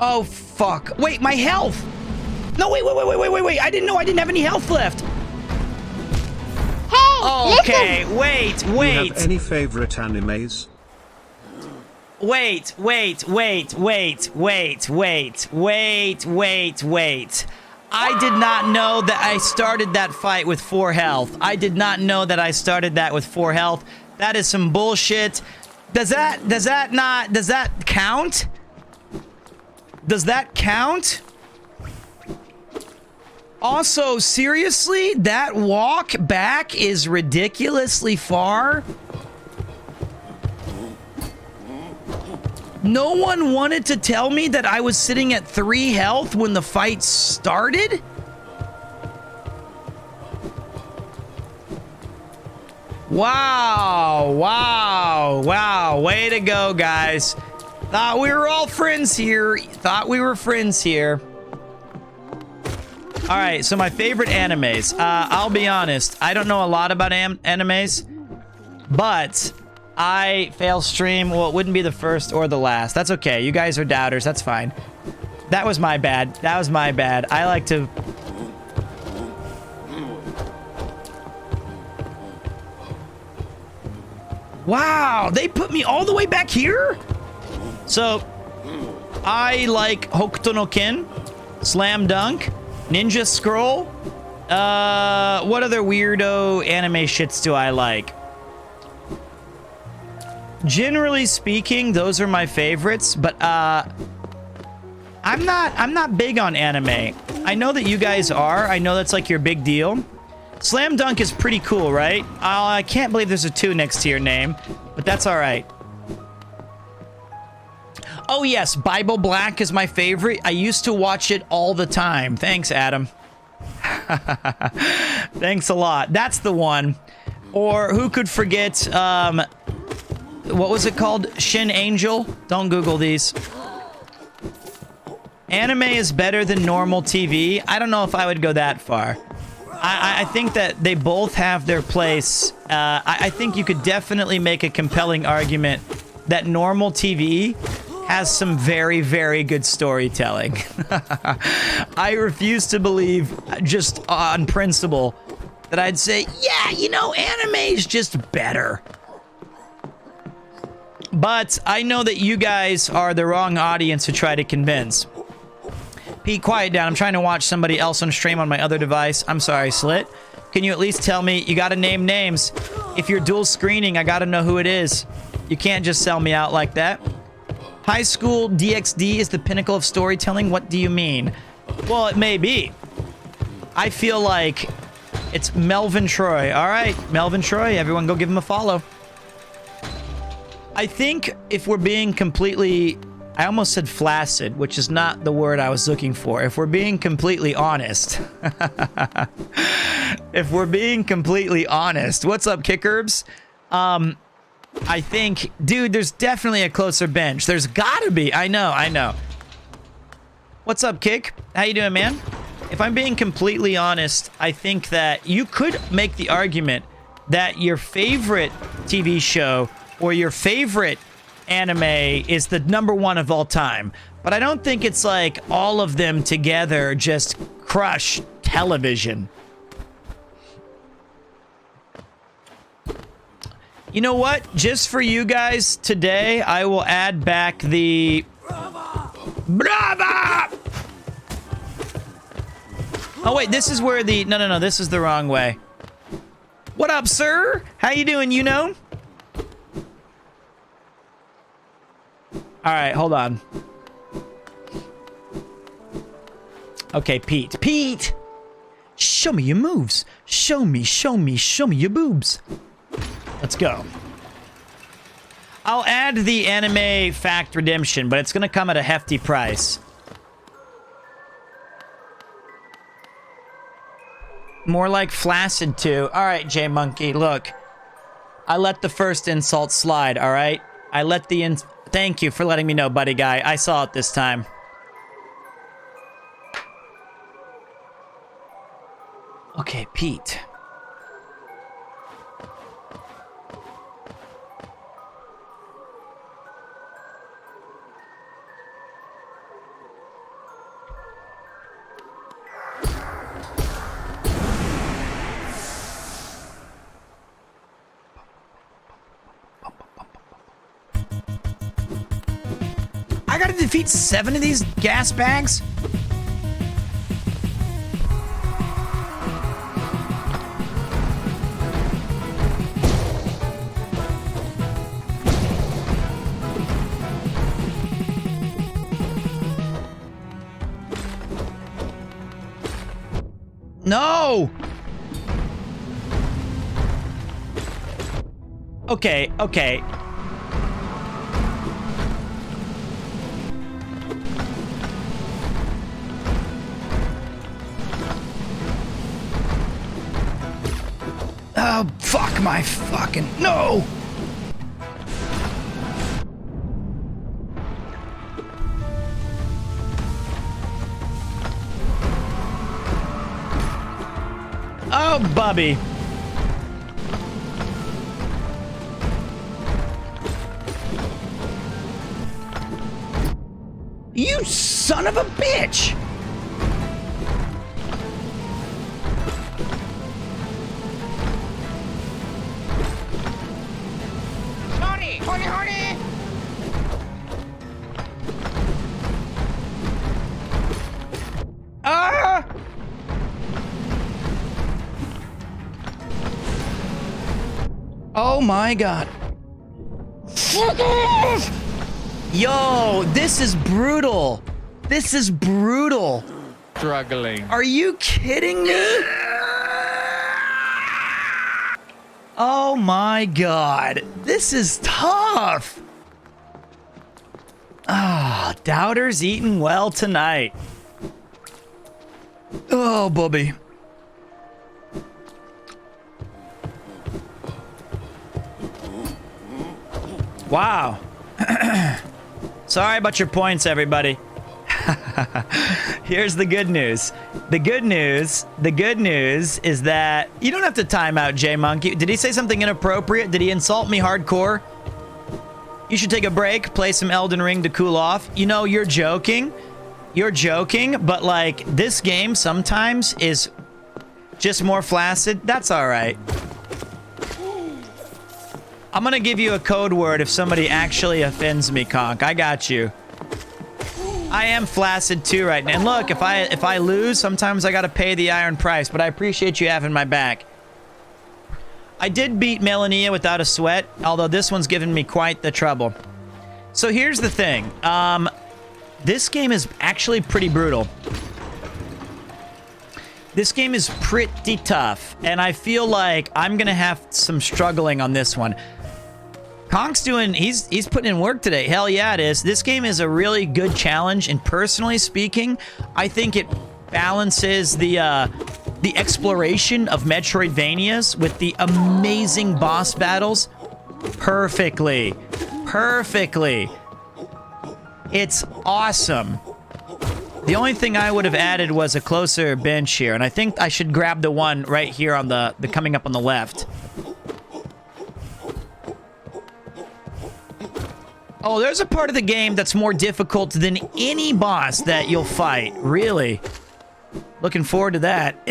Oh, fuck. Wait, my health! No, wait. I didn't know I didn't have any health left. Hey, okay, listen. wait. Do you have any favorite animes? Wait. I did not know that I started that fight with 4 health. I did not know that I started that with 4 health. That is some bullshit. Does that count? Does that count? Also, seriously, that walk back is ridiculously far. No one wanted to tell me that I was sitting at 3 health when the fight started? Wow. Way to go, guys. Thought we were all friends here. Thought we were friends here. All right, so my favorite animes. I'll be honest. I don't know a lot about animes, but I fail stream. Well, it wouldn't be the first or the last. That's okay. You guys are doubters. That's fine. That was my bad. I like to... Wow, they put me all the way back here? So, I like Hokuto no Ken, Slam Dunk, Ninja Scroll. What other weirdo anime shits do I like? Generally speaking, those are my favorites, but I'm not big on anime. I know that you guys are. I know that's like your big deal. Slam Dunk is pretty cool, right? I can't believe there's a 2 next to your name, but that's all right. Oh yes, Bible Black is my favorite. I used to watch it all the time. Thanks, Adam. Thanks a lot. That's the one. Or who could forget, what was it called? Shin Angel? Don't Google these. Anime is better than normal TV. I don't know if I would go that far. I think that they both have their place. I think you could definitely make a compelling argument that normal TV has some very, very good storytelling. I refuse to believe, just on principle, that I'd say, yeah, you know, anime is just better. But I know that you guys are the wrong audience to try to convince. Pete, quiet down. I'm trying to watch somebody else on stream on my other device. I'm sorry, Slit. Can you at least tell me? You gotta name names. If you're dual screening, I gotta know who it is. You can't just sell me out like that. High School DxD is the pinnacle of storytelling. What do you mean? Well, it may be. I feel like it's Melvin Troy. All right, Melvin Troy. Everyone go give him a follow. I think if we're being completely... I almost said flaccid, which is not the word I was looking for. If we're being completely honest. If we're being completely honest. What's up, Kickerbs? I think, dude, there's definitely a closer bench. There's gotta be. I know. What's up, Kick? How you doing, man? If I'm being completely honest, I think that you could make the argument that your favorite TV show or your favorite anime is the #1 of all time. But I don't think it's like all of them together just crush television. You know what? Just for you guys today, I will add back the... Brava! Oh, wait, this is where the... No, this is the wrong way. What up, sir? How you doing, you know? All right, hold on. Okay, Pete. Pete! Show me your moves. Show me your boobs. Let's go. I'll add the anime fact redemption, but it's going to come at a hefty price. More like flaccid too. All right, J Monkey, look. I let the first insult slide, all right? I let the Thank you for letting me know, buddy guy. I saw it this time. Okay, Pete. I gotta defeat 7 of these gas bags? No! Okay. Oh, fuck my fucking... No! Oh, Bubby. You son of a bitch! Horny! Ah! Oh my god. Yo, this is brutal. This is brutal. Struggling. Are you kidding me? Oh my god. This is tough. Ah, Doubter's eating well tonight. Oh, Bubby. Wow. Sorry about your points, everybody. Here's the good news. The good news is that you don't have to time out J Monkey. Did he say something inappropriate? Did he insult me hardcore? You should take a break, play some Elden Ring to cool off. You know, you're joking. You're joking, but like this game sometimes is just more flaccid. That's all right. I'm gonna give you a code word if somebody actually offends me, Conk. I got you. I am flaccid too right now. And look, if I lose, sometimes I gotta pay the iron price, but I appreciate you having my back. I did beat Melania without a sweat, although this one's given me quite the trouble. So here's the thing. This game is actually pretty brutal. This game is pretty tough, and I feel like I'm gonna have some struggling on this one. Conk's doing, he's putting in work today. Hell yeah, it is. This game is a really good challenge, and personally speaking, I think it balances the exploration of Metroidvanias with the amazing boss battles perfectly. Perfectly. It's awesome. The only thing I would have added was a closer bench here, and I think I should grab the one right here on the coming up on the left. Oh, there's a part of the game that's more difficult than any boss that you'll fight. Really. Looking forward to that.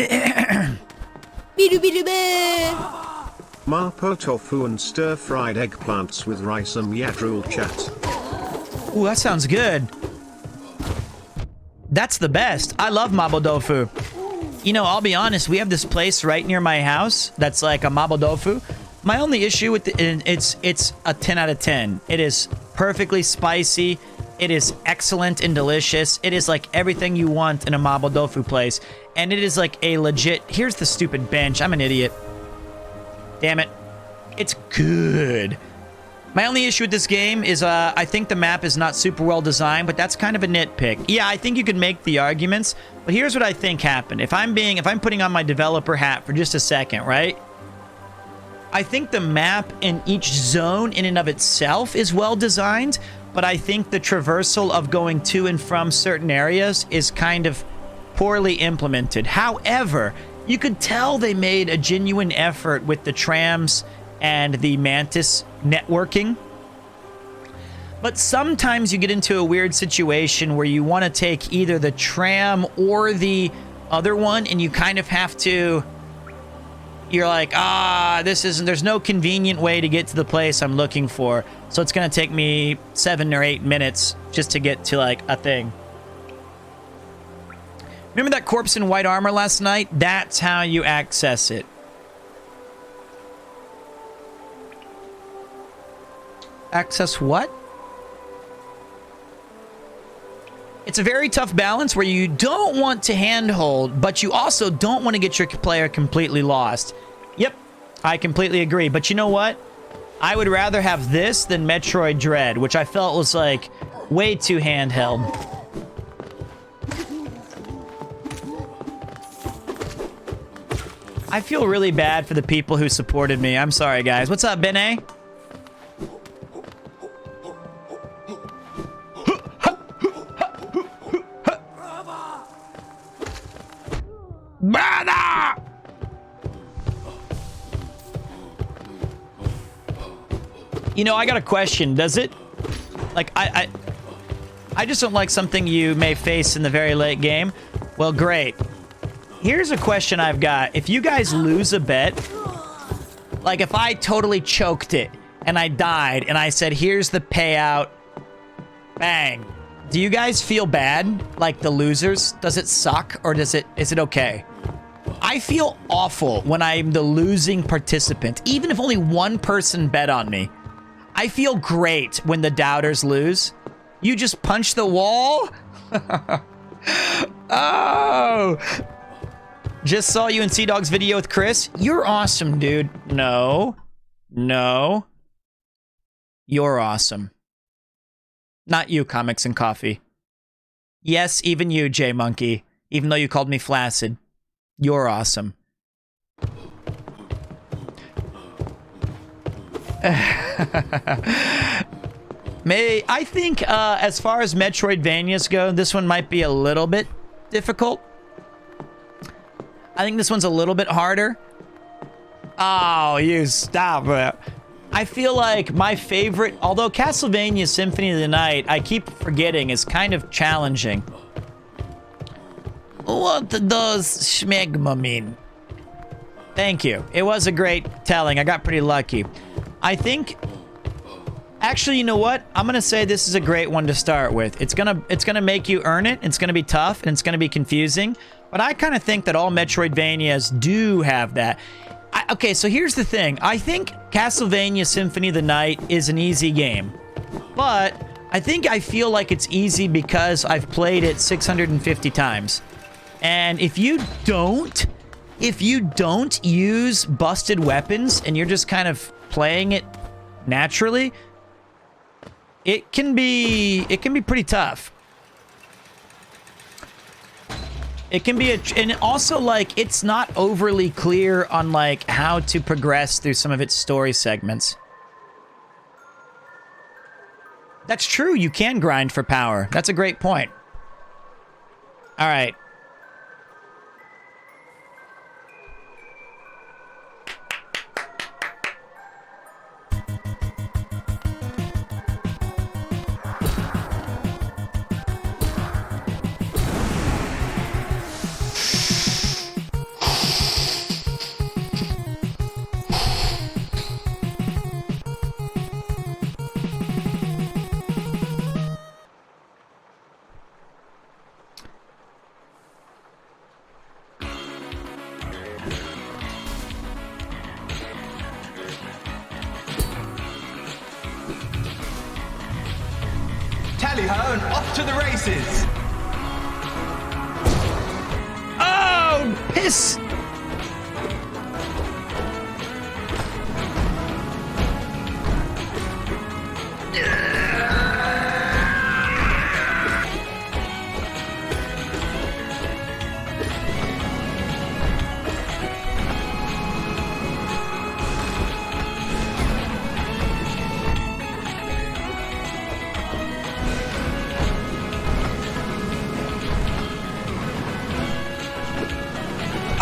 Mapo tofu and stir-fried eggplants with rice and yadrul chat. Ooh, that sounds good. That's the best. I love Mapo tofu. You know, I'll be honest, we have this place right near my house that's like a Mapo tofu. My only issue with it's a 10 out of 10. It is perfectly spicy. It is excellent and delicious. It is like everything you want in a Mapo tofu place. And it is like a legit... Here's the stupid bench. I'm an idiot. Damn it. It's good. My only issue with this game is I think the map is not super well designed, but that's kind of a nitpick. Yeah, I think you could make the arguments, but here's what I think happened. If I'm putting on my developer hat for just a second, right? I think the map in each zone in and of itself is well designed, but I think the traversal of going to and from certain areas is kind of poorly implemented. However, you could tell they made a genuine effort with the trams and the Mantis networking. But sometimes you get into a weird situation where you want to take either the tram or the other one, and you kind of have to... You're like, there's no convenient way to get to the place I'm looking for. So it's going to take me 7 or 8 minutes just to get to, like, a thing. Remember that corpse in white armor last night? That's how you access it. Access what? It's a very tough balance where you don't want to handhold, but you also don't want to get your player completely lost. Yep, I completely agree. But you know what? I would rather have this than Metroid Dread, which I felt was like way too handheld. I feel really bad for the people who supported me. I'm sorry, guys. What's up, Bene? Brother! You know, I got a question. Does it... Like, I just don't like something you may face in the very late game. Well, great. Here's a question I've got. If you guys lose a bet, like if I totally choked it and I died and I said, here's the payout, bang. Do you guys feel bad, like the losers? Does it suck or is it okay? I feel awful when I'm the losing participant, even if only one person bet on me. I feel great when the doubters lose. You just punch the wall? Oh! Just saw you in Sea Dog's video with Chris. You're awesome, dude. No. No. You're awesome. Not you, Comics and Coffee. Yes, even you, J Monkey. Even though you called me flaccid. You're awesome. I think as far as Metroidvanias go, this one might be a little bit difficult. I think this one's a little bit harder. Oh, you stop it. I feel like my favorite, although Castlevania Symphony of the Night, I keep forgetting, is kind of challenging. What does schmegma mean? Thank you. It was a great telling. I got pretty lucky. I think... Actually, you know what? I'm gonna say this is a great one to start with. It's gonna make you earn it. It's gonna be tough, and it's gonna be confusing. But I kind of think that all Metroidvanias do have that. Okay, so here's the thing. I think Castlevania Symphony of the Night is an easy game. But I feel like it's easy because I've played it 650 times. And if you don't use busted weapons and you're just kind of playing it naturally, it can be pretty tough. It can be and also, like, it's not overly clear on, like, how to progress through some of its story segments. That's true, you can grind for power. That's a great point. All right. Tally-ho and off to the races! Oh, piss!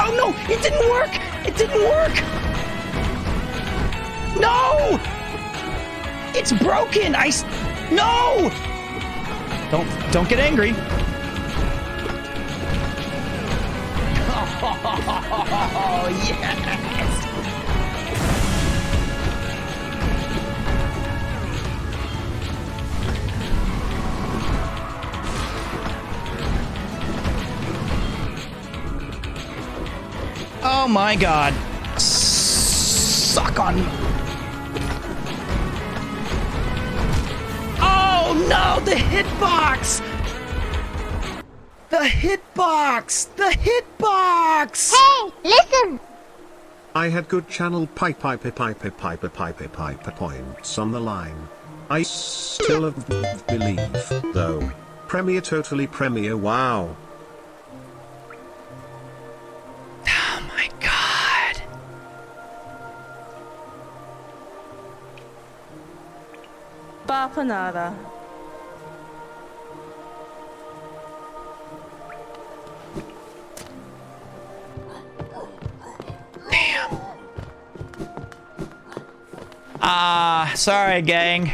Oh no, it didn't work! It didn't work! No! It's broken! No! Don't get angry. Oh, yes! Oh my god. Suck on me. Oh no, the hitbox! The hitbox! The hitbox! Hey, listen! I had good channel pipe points on the line. I still believe, though. Premiere totally premiere, wow. Oh my god. Bapanada. Damn. Sorry, gang.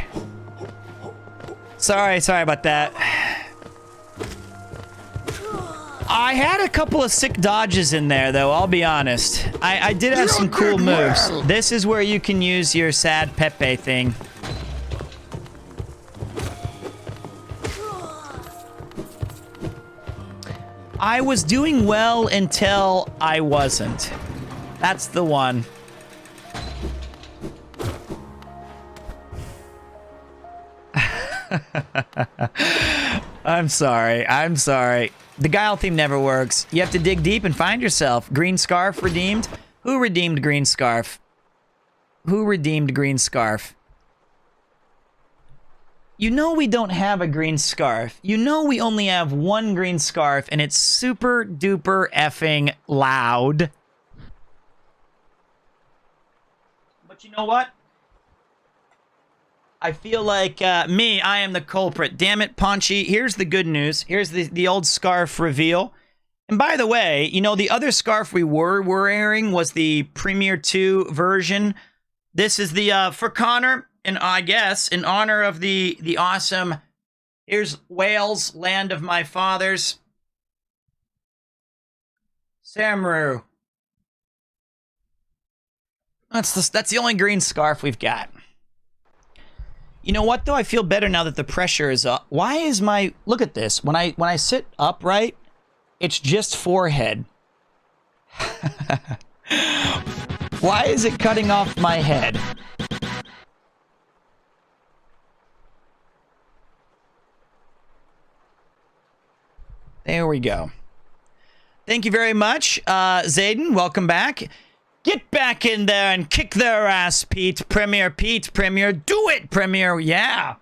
Sorry about that. I had a couple of sick dodges in there, though, I'll be honest. I did have some cool moves. This is where you can use your sad Pepe thing. I was doing well until I wasn't. That's the one. I'm sorry. The Guile theme never works. You have to dig deep and find yourself. Green Scarf redeemed? Who redeemed Green Scarf? Who redeemed Green Scarf? You know we don't have a green scarf. You know we only have one green scarf, and it's super duper effing loud. But you know what? I feel like I am the culprit. Damn it, Paunchy. Here's the good news. Here's the old scarf reveal. And by the way, you know, the other scarf we were wearing was the Premiere 2 version. This is the for Connor, and I guess in honor of the awesome. Here's Wales, land of my fathers. Samru. That's the only green scarf we've got. You know what though? I feel better now that the pressure is up. Why is my look at this? When I sit upright, it's just forehead. Why is it cutting off my head? There we go. Thank you very much, Zayden. Welcome back. Get back in there and kick their ass, Pete. Premier, do it, Premier. Yeah.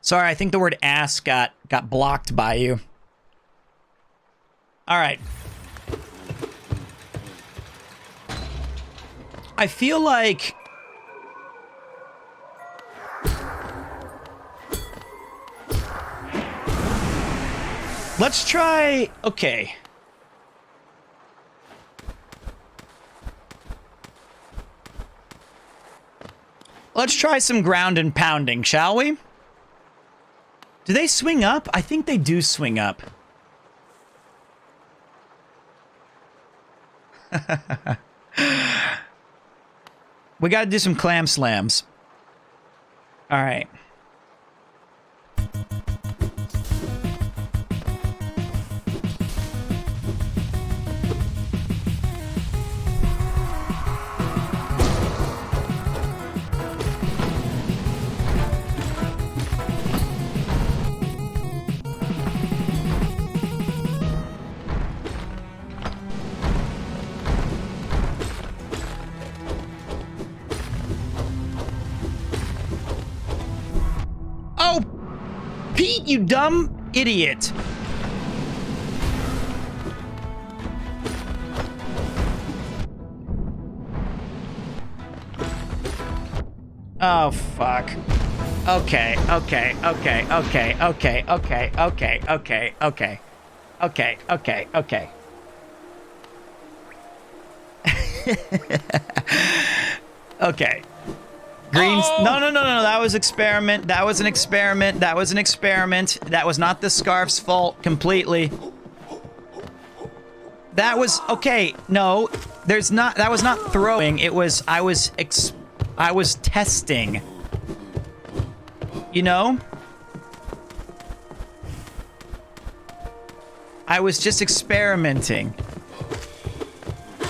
Sorry, I think the word ass got blocked by you. All right. I feel like let's try. Okay. Let's try some ground and pounding, shall we? Do they swing up? I think they do swing up. We got to do some clam slams. All right. Oh, Pete, you dumb idiot. Oh, fuck. Okay. Okay. Greens. No. That was experiment. That was an experiment. That was not the scarf's fault completely. That was okay. No, there's not. That was not throwing. It was. I was testing. You know. I was just experimenting.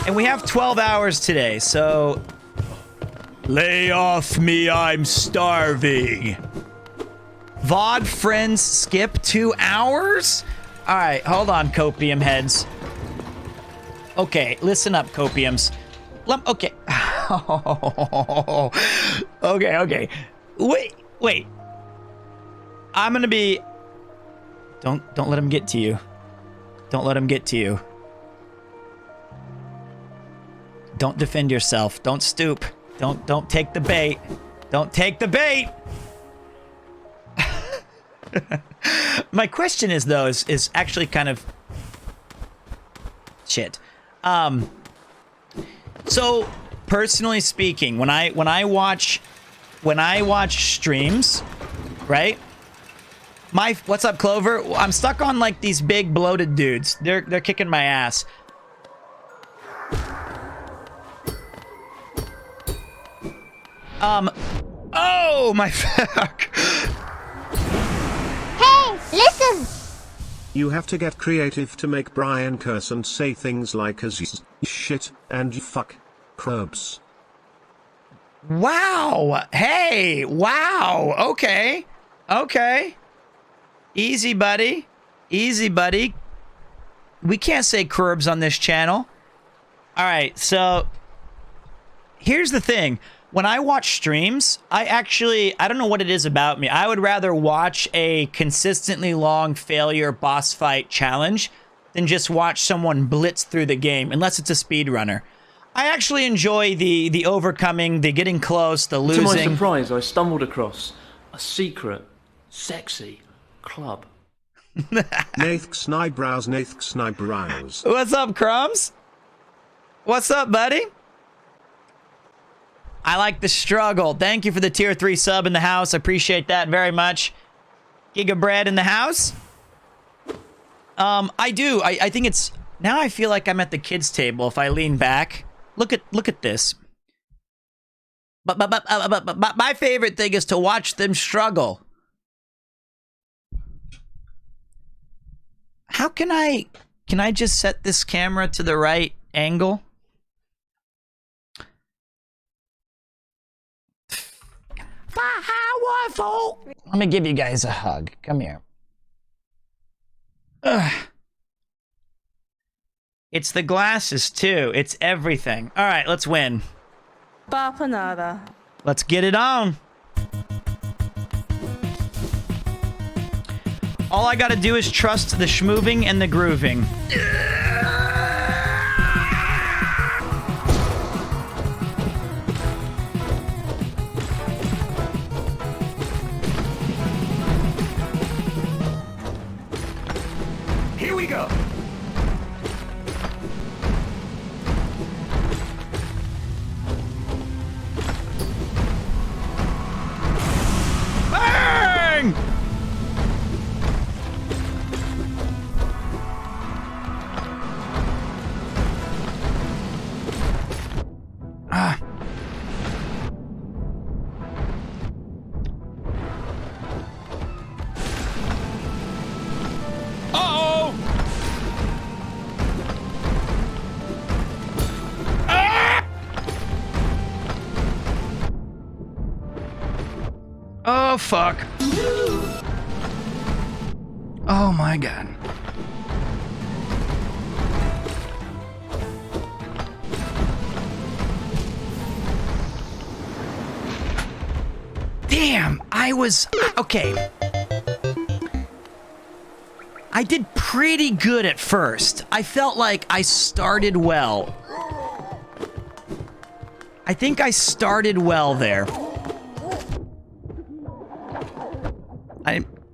And we have 12 hours today, so. Lay off me, I'm starving. VOD friends skip 2 hours? Alright, hold on, copium heads. Okay, listen up, copiums. Okay. Okay. Wait. I'm gonna be... Don't let him get to you. Don't let him get to you. Don't defend yourself. Don't stoop. Don't take the bait. Don't take the bait. My question is though is actually kind of shit. So personally speaking, when I watch streams, right? What's up, Clover? I'm stuck on like these big bloated dudes. They're kicking my ass. Oh my fuck. Hey, listen! You have to get creative to make Brian curse and say things like as shit and fuck crabs. Wow. Hey, wow. Okay. Easy, buddy. We can't say curbs on this channel. All right, so here's the thing. When I watch streams, I don't know what it is about me. I would rather watch a consistently long failure boss fight challenge than just watch someone blitz through the game, unless it's a speedrunner. I actually enjoy the overcoming, the getting close, the losing. To my surprise, I stumbled across a secret, sexy club. Nath's eyebrows. What's up, Crumbs? What's up, buddy? I like the struggle. Thank you for the tier 3 sub in the house. I appreciate that very much. Giga Bread in the house. I do. I think it's... Now I feel like I'm at the kids' table if I lean back. Look at this. But my favorite thing is to watch them struggle. How can I just set this camera to the right angle? Powerful. Let me give you guys a hug. Come here. Ugh. It's the glasses too. It's everything. All right, let's win. Bapanada. Let's get it on. All I gotta do is trust the schmoving and the grooving. Here we go. Bang! Ah. Uh-oh! Ah! Oh, fuck. Oh, my God. Damn, I was... Okay. I did pretty good at first. I felt like I started well. I think I started well there.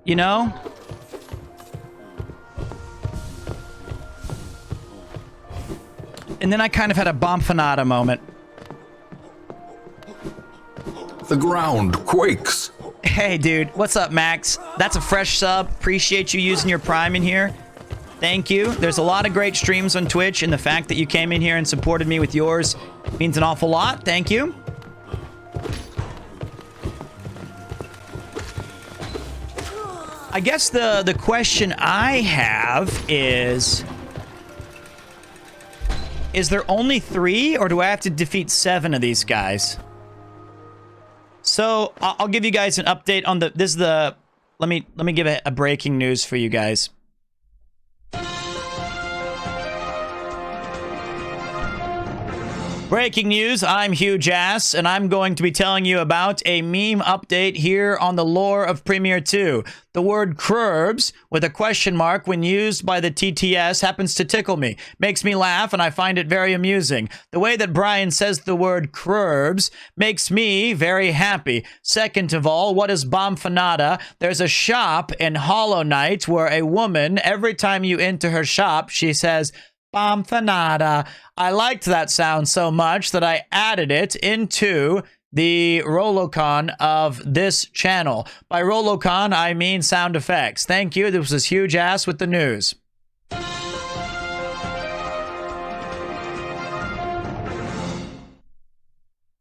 You know? And then I kind of had a Bomphanada moment. The ground quakes. Hey, dude. What's up, Max? That's a fresh sub. Appreciate you using your Prime in here. Thank you. There's a lot of great streams on Twitch, and the fact that you came in here and supported me with yours means an awful lot. Thank you. I guess the question I have is there only 3, or do I have to defeat 7 of these guys? So I'll give you guys an update on let me give a breaking news for you guys. Breaking news, I'm Huge Ass, and I'm going to be telling you about a meme update here on the lore of Premiere 2. The word Krurbs, with a question mark when used by the TTS, happens to tickle me. Makes me laugh, and I find it very amusing. The way that Brian says the word Krurbs makes me very happy. Second of all, what is Bomphanada? There's a shop in Hollow Knight where a woman, every time you enter her shop, she says, Bomphanada. I liked that sound so much that I added it into the Rolocon of this channel. By Rolocon, I mean sound effects. Thank you. This was Huge Ass with the news.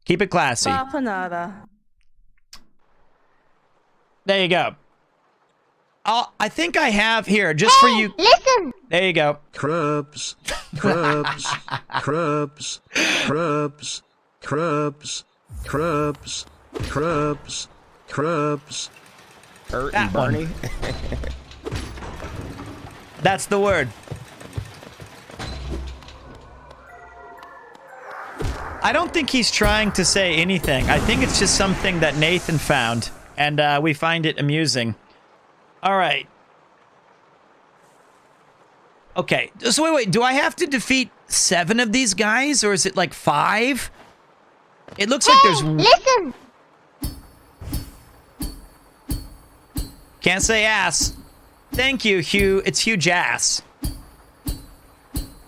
Keep it classy. Bapanada. There you go. I think I have here, just for you. Listen! There you go. Krurbs, Krurbs, Krurbs, Krurbs, Krurbs, Krurbs, Krurbs, Krurbs. Bert That and Barney. That's the word. I don't think he's trying to say anything. I think it's just something that Nathan found, and we find it amusing. All right. Okay, so wait, do I have to defeat 7 of these guys, or is it like 5? It looks like there's... Listen! Can't say ass. Thank you, Hugh. It's Huge Ass.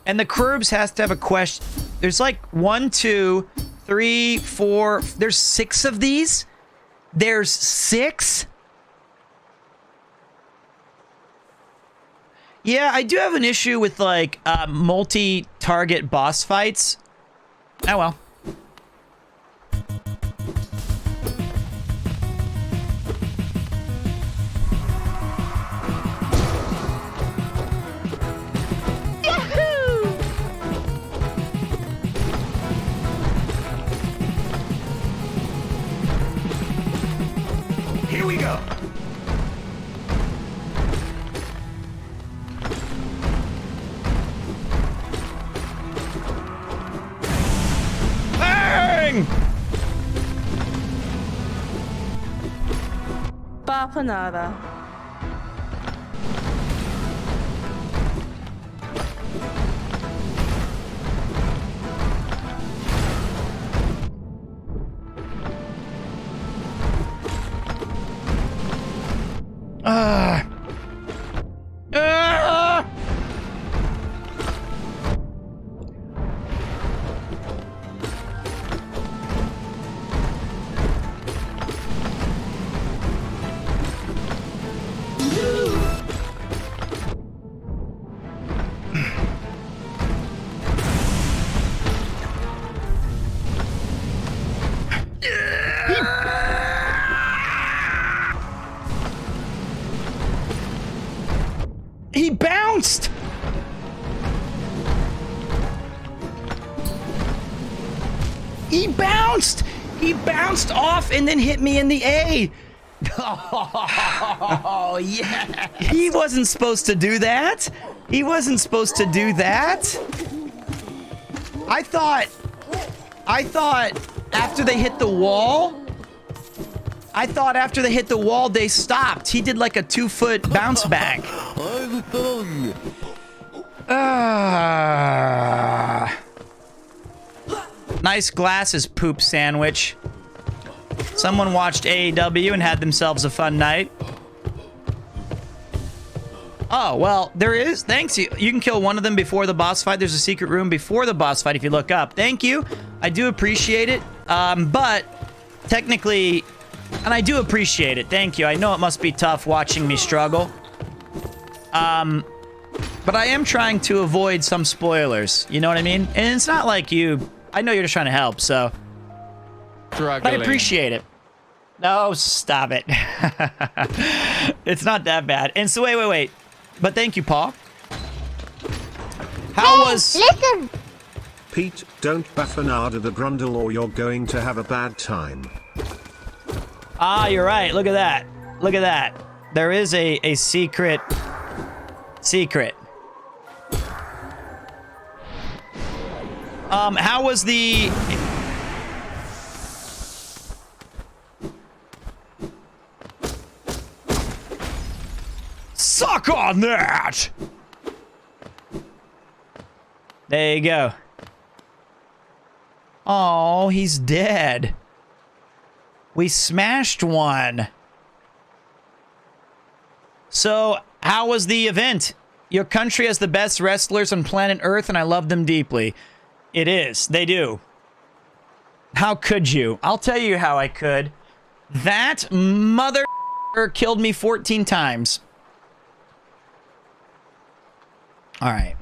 And the Krurbs has to have a question. There's like 1, 2, 3, 4. There's 6 of these? There's 6? Yeah, I do have an issue with, like, multi-target boss fights. Oh, well. Here we go. Bang! Bapanada. He bounced! He bounced! He bounced off and then hit me in the A! Oh, yeah! He wasn't supposed to do that! He wasn't supposed to do that! I thought after they hit the wall... they stopped. He did like a 2-foot bounce back. Nice glasses, poop sandwich. Someone watched AEW and had themselves a fun night. Oh, well, there is. Thanks. You can kill one of them before the boss fight. There's a secret room before the boss fight if you look up. Thank you. I do appreciate it. But technically... And I do appreciate it. Thank you. I know it must be tough watching me struggle. But I am trying to avoid some spoilers. You know what I mean? And it's not like you... I know you're just trying to help, so... But I appreciate it. No, stop it. It's not that bad. And so, wait. But thank you, Paul. How was... Listen! Pete, don't bafanada the grundle or you're going to have a bad time. Ah, you're right. Look at that. Look at that. There is a secret. How was the... Suck on that! There you go. Oh, he's dead. We smashed one. So, how was the event? Your country has the best wrestlers on planet Earth, and I love them deeply. It is. They do. How could you? I'll tell you how I could. That mother killed me 14 times. All right.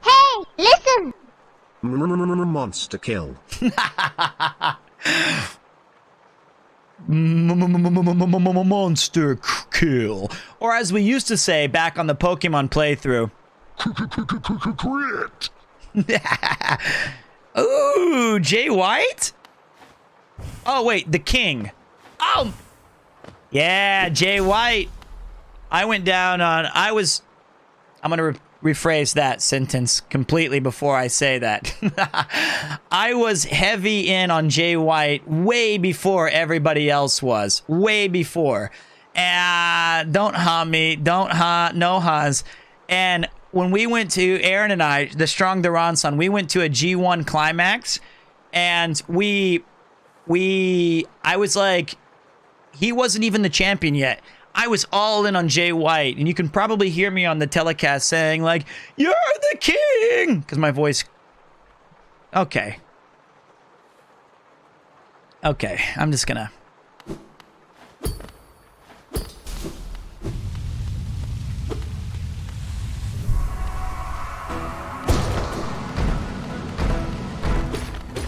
Hey, listen! Monster kill. Monster kill. Or as we used to say back on the Pokemon playthrough. Ooh, Jay White? Oh, wait, the king. Oh! Yeah, Jay White. I went down on... I'm going to rephrase that sentence completely before I say that. I was heavy in on Jay White way before everybody else was. Way before. Don't ha me. Don't ha. No has. And when we went to, Aaron and I, the Strong Duranson, we went to a G1 climax. And I was like, he wasn't even the champion yet. I was all in on Jay White, and you can probably hear me on the telecast saying, like, "You're the king!" Because my voice... Okay. Okay, I'm just gonna...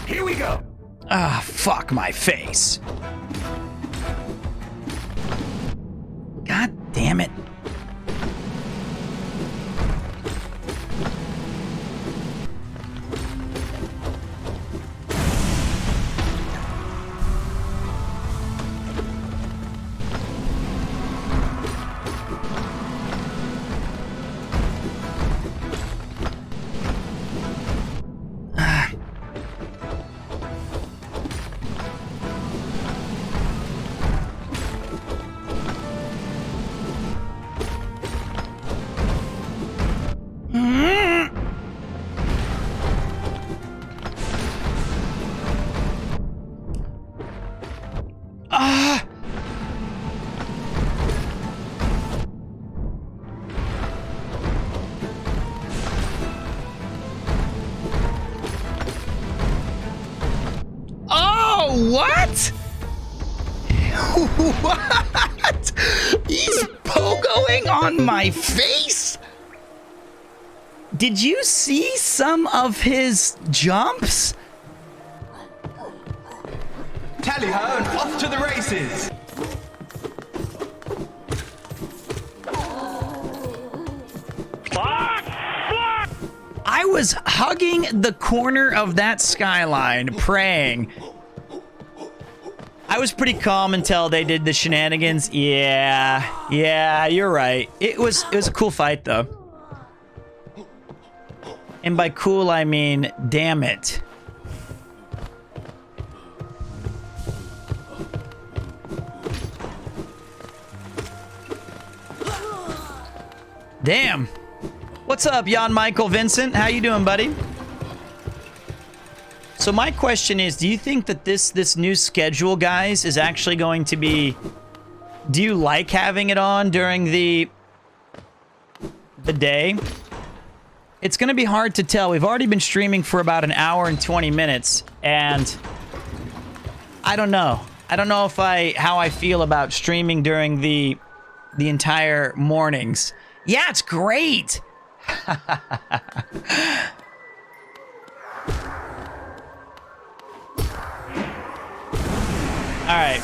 Here we go. Ah, fuck my face. God damn it. Oh, what? What? He's pogoing on my face? Did you see some of his jumps? Tally ho and off to the races. I was hugging the corner of that skyline, praying. I was pretty calm until they did the shenanigans. Yeah, you're right. It was a cool fight, though. And by cool, I mean, damn it. Damn. What's up, Jan Michael Vincent? How you doing, buddy? So my question is, do you think that this new schedule, guys, is actually going to be... Do you like having it on during the day? It's going to be hard to tell. We've already been streaming for about an hour and 20 minutes, and I don't know. I don't know how I feel about streaming during the entire mornings. Yeah, it's great. All right.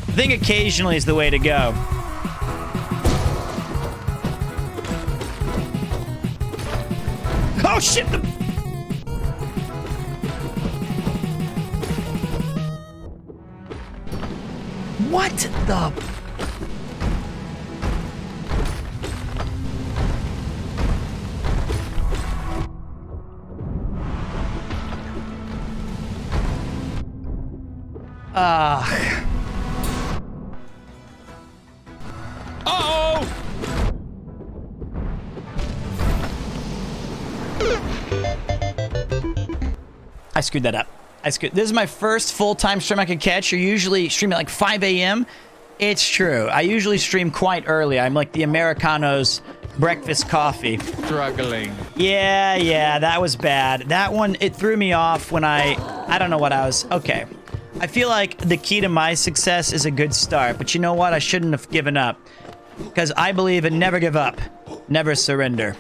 I think occasionally is the way to go. Oh shit! What the? Uh-oh! I screwed that up. This is my first full-time stream I could catch. You usually stream at like 5 a.m. It's true. I usually stream quite early. I'm like the Americano's breakfast coffee. Struggling. Yeah, that was bad. That one, it threw me off when I don't know what I was... Okay. I feel like the key to my success is a good start, but you know what? I shouldn't have given up. Because I believe in never give up, never surrender.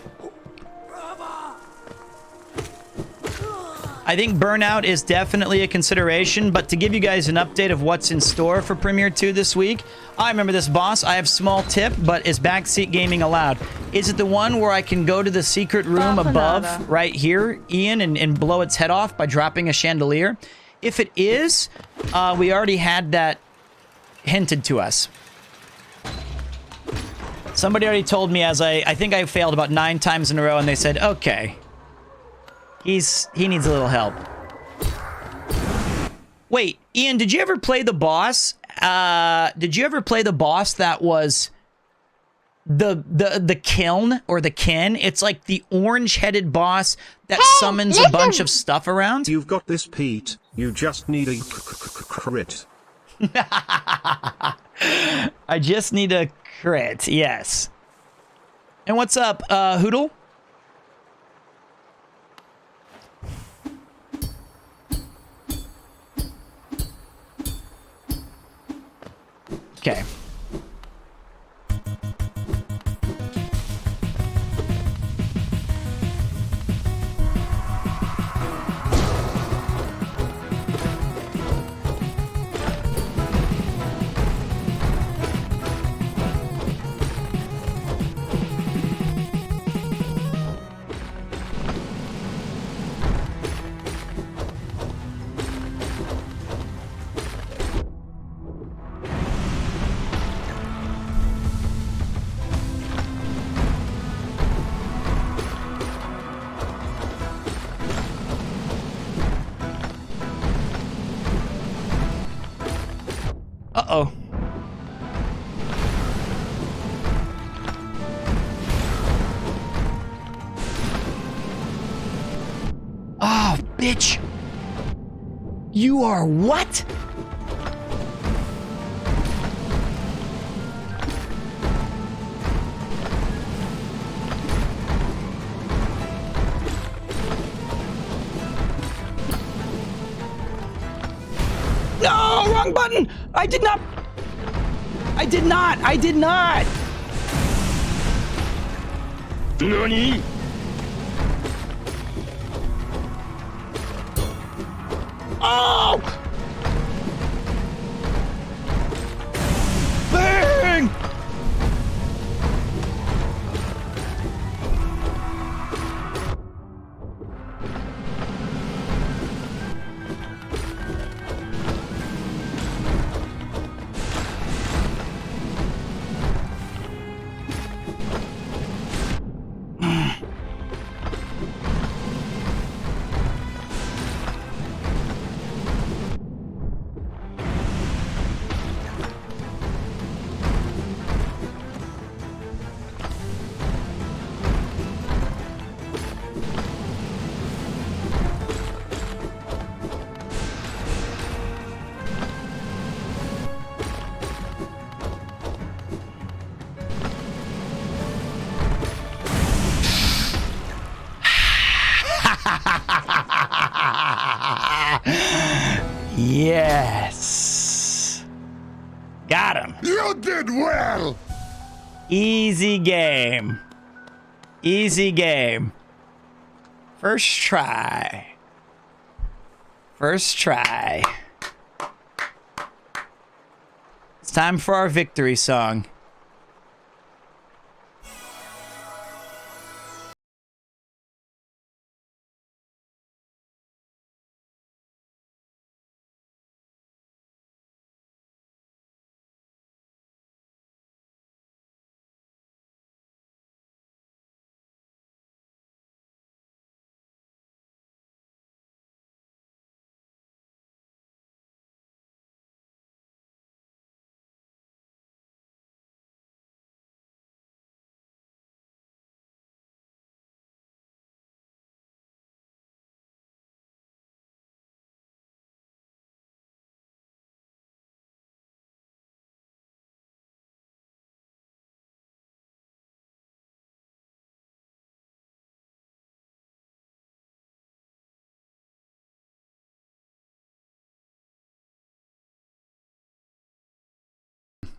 I think burnout is definitely a consideration, but to give you guys an update of what's in store for Premiere 2 this week, I remember this, boss. I have small tip, but is backseat gaming allowed? Is it the one where I can go to the secret room above, right here, Ian, and blow its head off by dropping a chandelier? If it is, we already had that hinted to us. Somebody already told me as I think I failed about 9 times in a row, and they said, okay. He needs a little help. Wait, Ian, did you ever play the boss? Did you ever play the boss that was the kiln or the kin? It's like the orange-headed boss that summons a bunch of stuff around. You've got this, Pete. You just need a crit. I just need a crit, yes. And what's up, Hoodle? Okay. Uh-oh. Oh, bitch. You are what? No, wrong button. I did not. I did not. I did not. NANI?! Oh! Bang! Yes. Got him. You did well! Easy game. Easy game. First try. First try. It's time for our victory song.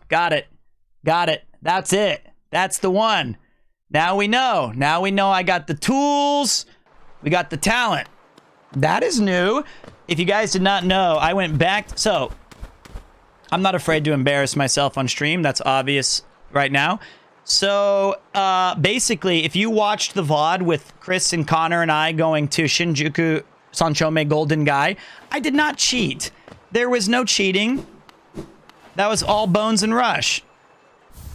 Got it. Got it. That's it. That's the one. Now we know. Now we know I got the tools. We got the talent. That is new. If you guys did not know, I went back. So, I'm not afraid to embarrass myself on stream. That's obvious right now. So, basically, if you watched the VOD with Chris and Connor and I going to Shinjuku Sanchome Golden Gai, I did not cheat. There was no cheating. That was all Bones and Rush.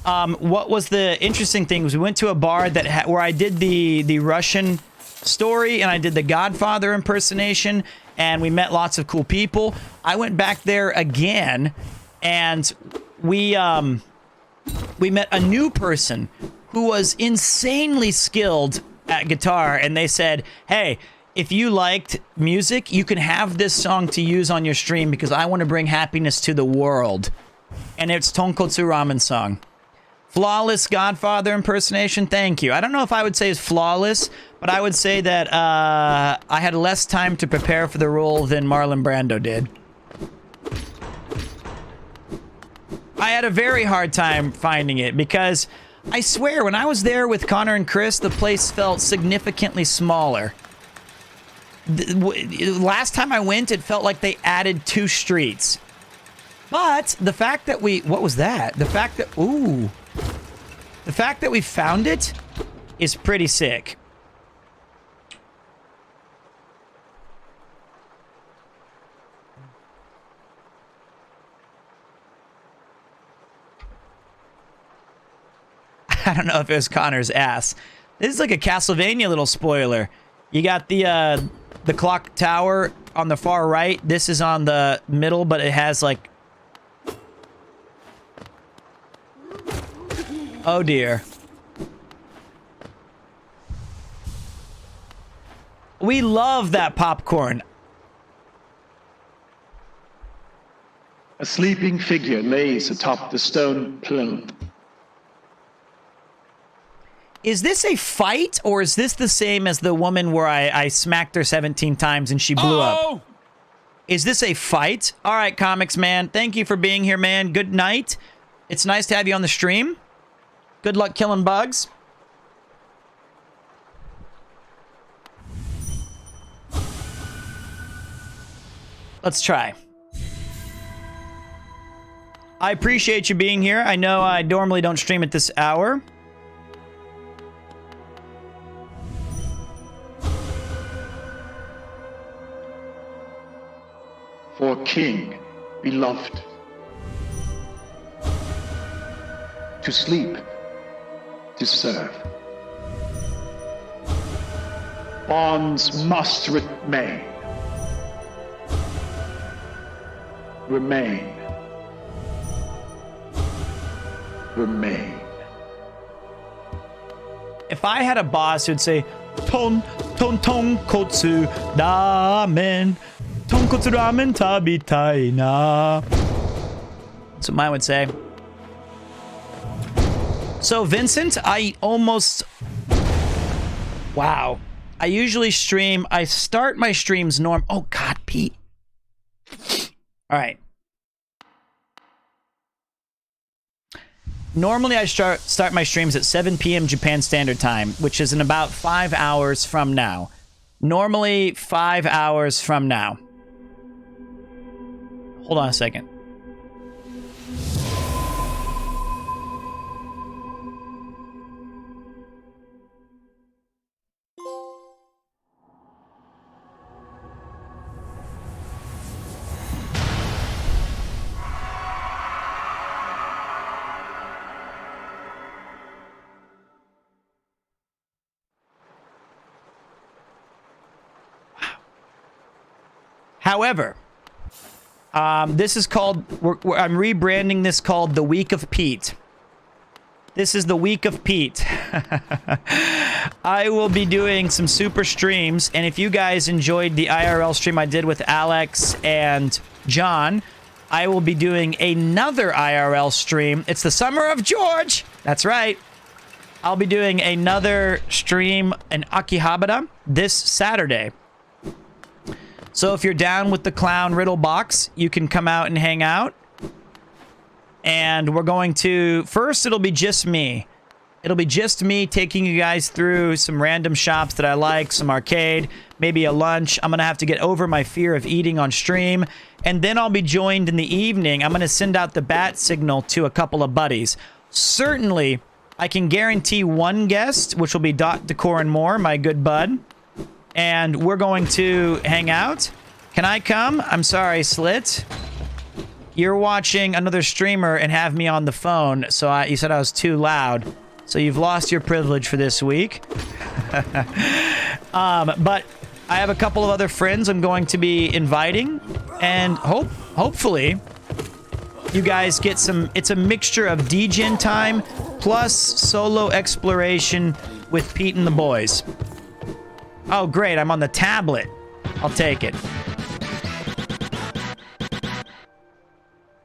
What was the interesting thing was we went to a bar that where I did the Russian story and I did the Godfather impersonation and we met lots of cool people. I went back there again and we met a new person who was insanely skilled at guitar and they said, "Hey, if you liked music, you can have this song to use on your stream because I want to bring happiness to the world." And it's Tonkotsu Ramen song. Flawless Godfather impersonation, thank you. I don't know if I would say it's flawless, but I would say that I had less time to prepare for the role than Marlon Brando did. I had a very hard time finding it because I swear when I was there with Connor and Chris, the place felt significantly smaller. Last time I went, it felt like they added 2 streets. But the fact that what was that? The fact that we found it is pretty sick. I don't know if it was Connor's ass. This is like a Castlevania little spoiler. You got the clock tower on the far right. This is on the middle, but it has like... Oh dear. We love that popcorn. A sleeping figure lays atop the stone pillar. Is this a fight, or is this the same as the woman where I smacked her 17 times and she blew up? Is this a fight? All right, Comics Man. Thank you for being here, man. Good night. It's nice to have you on the stream. Good luck killing bugs. Let's try. I appreciate you being here. I know I normally don't stream at this hour. For King, beloved. To sleep, to serve. Bonds must remain. Remain. Remain. If I had a boss who'd say, Ton, ton, ton, kotsu, ramen, tonkotsu ramen tabitai na. That's what mine would say. So, Vincent, wow. I usually stream, I start my streams oh God, Pete. All right. Normally, I start my streams at 7 p.m. Japan Standard Time, which is in about 5 hours from now. Normally, 5 hours from now. Hold on a second. However, this is called, I'm rebranding this called the Week of Pete. This is the Week of Pete. I will be doing some super streams, and if you guys enjoyed the IRL stream I did with Alex and John, I will be doing another IRL stream. It's the Summer of George. That's right. I'll be doing another stream in Akihabara this Saturday. So if you're down with the clown riddle box, you can come out and hang out. And we're going to... First, it'll be just me. It'll be just me taking you guys through some random shops that I like, some arcade, maybe a lunch. I'm going to have to get over my fear of eating on stream. And then I'll be joined in the evening. I'm going to send out the bat signal to a couple of buddies. Certainly, I can guarantee one guest, which will be Dot Decor and More, my good bud. And we're going to hang out. Can I come? I'm sorry, Slit. You're watching another streamer and have me on the phone, so you said I was too loud. So you've lost your privilege for this week. But I have a couple of other friends I'm going to be inviting. And hopefully, you guys get some... It's a mixture of DGen time plus solo exploration with Pete and the boys. Oh, great. I'm on the tablet. I'll take it.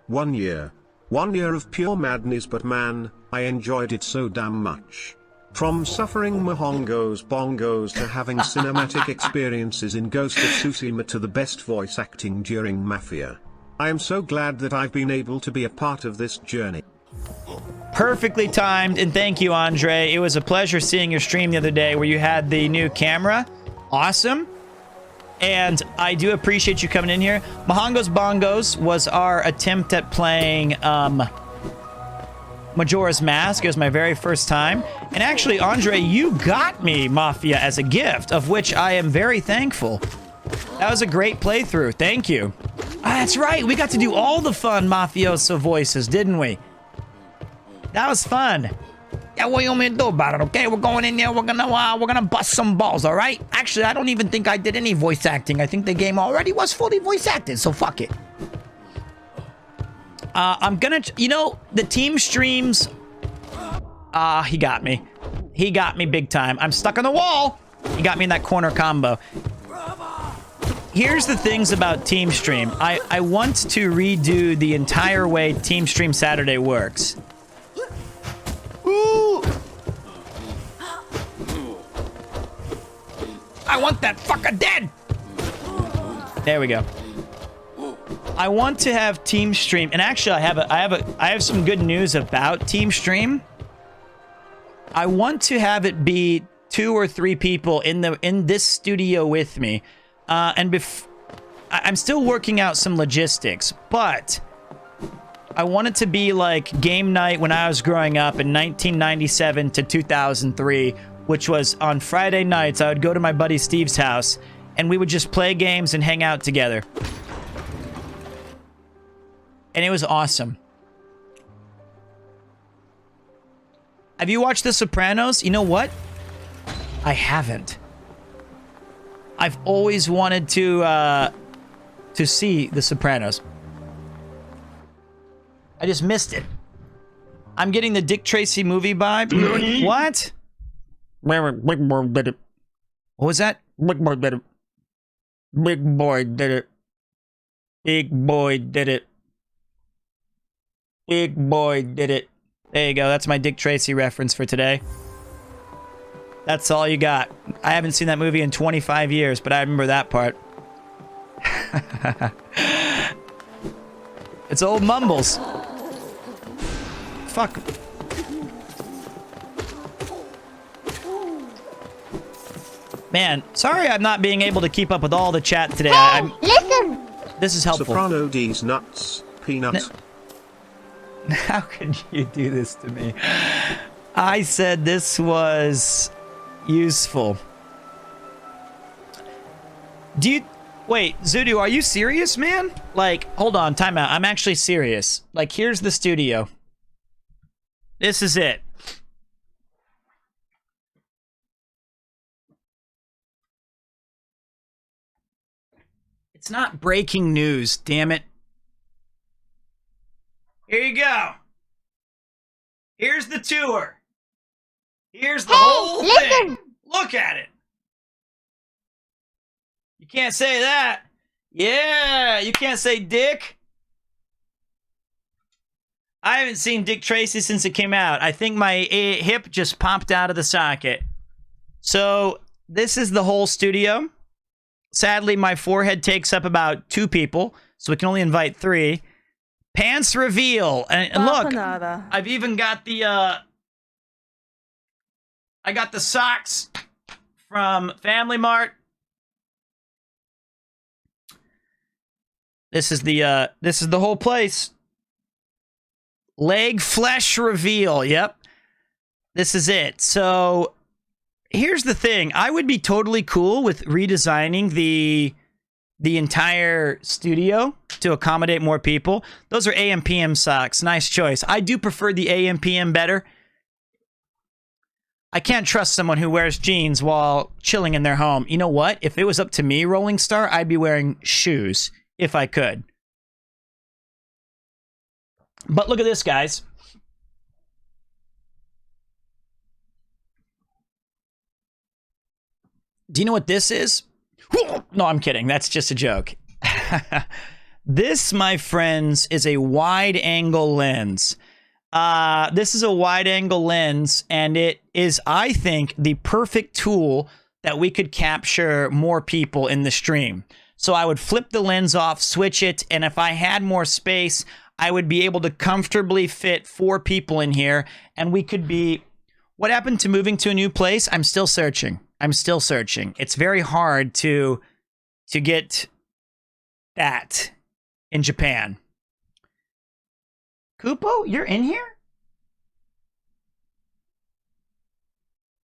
1 year. 1 year of pure madness, but man, I enjoyed it so damn much. From suffering Mahongos bongos to having cinematic experiences in Ghost of Tsushima to the best voice acting during Mafia. I am so glad that I've been able to be a part of this journey. Perfectly timed, and thank you, Andre. It was a pleasure seeing your stream the other day where you had the new camera. Awesome. And I do appreciate you coming in here. Mahongo's Bongos was our attempt at playing Majora's Mask. It was my very first time. And actually, Andre, you got me Mafia as a gift, of which I am very thankful. That was a great playthrough. Thank you. Ah, that's right. We got to do all the fun Mafioso voices, didn't we? That was fun. Yeah, what you want me to do about it, okay? We're going in there. We're gonna bust some balls, all right? Actually, I don't even think I did any voice acting. I think the game already was fully voice acted, so fuck it. I'm gonna, you know, the team streams. He got me. He got me big time. I'm stuck on the wall. He got me in that corner combo. Here's the things about Team Stream. I want to redo the entire way Team Stream Saturday works. Ooh. I want that fucker dead. There we go. I want to have Team Stream, and actually I have some good news about Team Stream. I want to have it be 2 or 3 people in this studio with me. I'm still working out some logistics, but I want it to be like game night when I was growing up in 1997 to 2003, which was on Friday nights. I would go to my buddy Steve's house and we would just play games and hang out together. And it was awesome. Have you watched The Sopranos? You know what? I haven't. I've always wanted to see The Sopranos. I just missed it. I'm getting the Dick Tracy movie vibe. What? What was that? Big boy did it. Big boy did it. Big boy did it. Big boy did it. There you go. That's my Dick Tracy reference for today. That's all you got. I haven't seen that movie in 25 years, but I remember that part. It's old mumbles. Fuck. Man, sorry I'm not being able to keep up with all the chat today. Listen! This is helpful. Soprano D's nuts, peanut. How could you do this to me? I said this was useful. Do you... Wait, Zudu, are you serious, man? Like, hold on, time out. I'm actually serious. Like, here's the studio. This is it. It's not breaking news, damn it. Here you go. Here's the tour. Here's the whole thing. Look at it. You can't say that. Yeah, you can't say Dick. I haven't seen Dick Tracy since it came out. I think my hip just popped out of the socket. So this is the whole studio. Sadly, my forehead takes up about 2 people, so we can only invite 3. Pants reveal. And look, I've even got the, I got the socks from Family Mart. This is the whole place. Leg flesh reveal. Yep. This is it. So here's the thing. I would be totally cool with redesigning the entire studio to accommodate more people. Those are AM/PM socks. Nice choice. I do prefer the AM/PM better. I can't trust someone who wears jeans while chilling in their home. You know what? If it was up to me, Rolling Star, I'd be wearing shoes if I could. But look at this, guys. Do you know what this is? No, I'm kidding. That's just a joke. This, my friends, is a wide-angle lens. This is a wide-angle lens, and it is, I think, the perfect tool that we could capture more people in the stream. So I would flip the lens off, switch it, and if I had more space, I would be able to comfortably fit 4 people in here, and we could be... What happened to moving to a new place? I'm still searching. It's very hard to get that in Japan. Kupo, you're in here?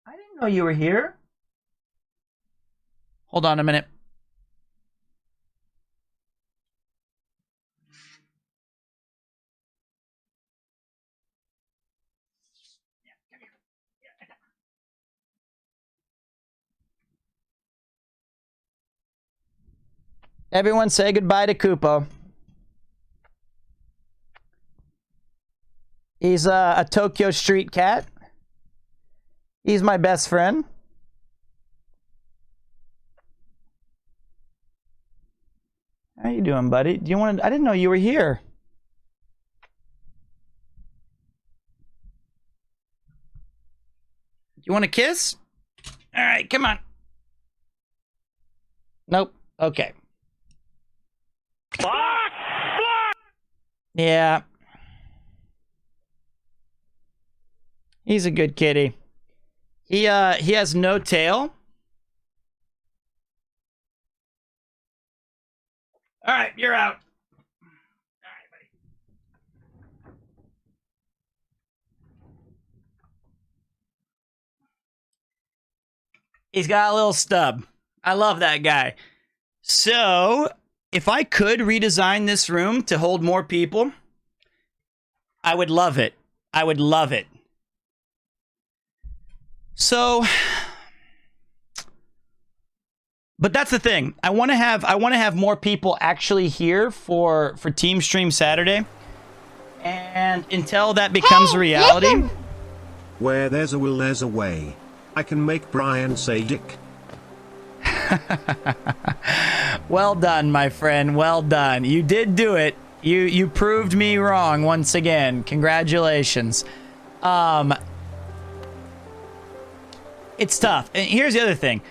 I didn't know you were here. Hold on a minute. Everyone say goodbye to Kupo. He's a Tokyo street cat. He's my best friend. How you doing, buddy? Do you want to... I didn't know you were here. You want a kiss? All right, come on. Nope. Okay. Fuck! Yeah. He's a good kitty. He has no tail. All right, you're out. All right, buddy. He's got a little stub. I love that guy. So, if I could redesign this room to hold more people, I would love it. I would love it. So, but that's the thing. I want to have more people actually here for Team Stream Saturday. And until that becomes a reality, where there's a will, there's a way. I can make Brian say dick. Well done, my friend. Well done. You did do it. You proved me wrong once again. Congratulations. It's tough. And here's the other thing.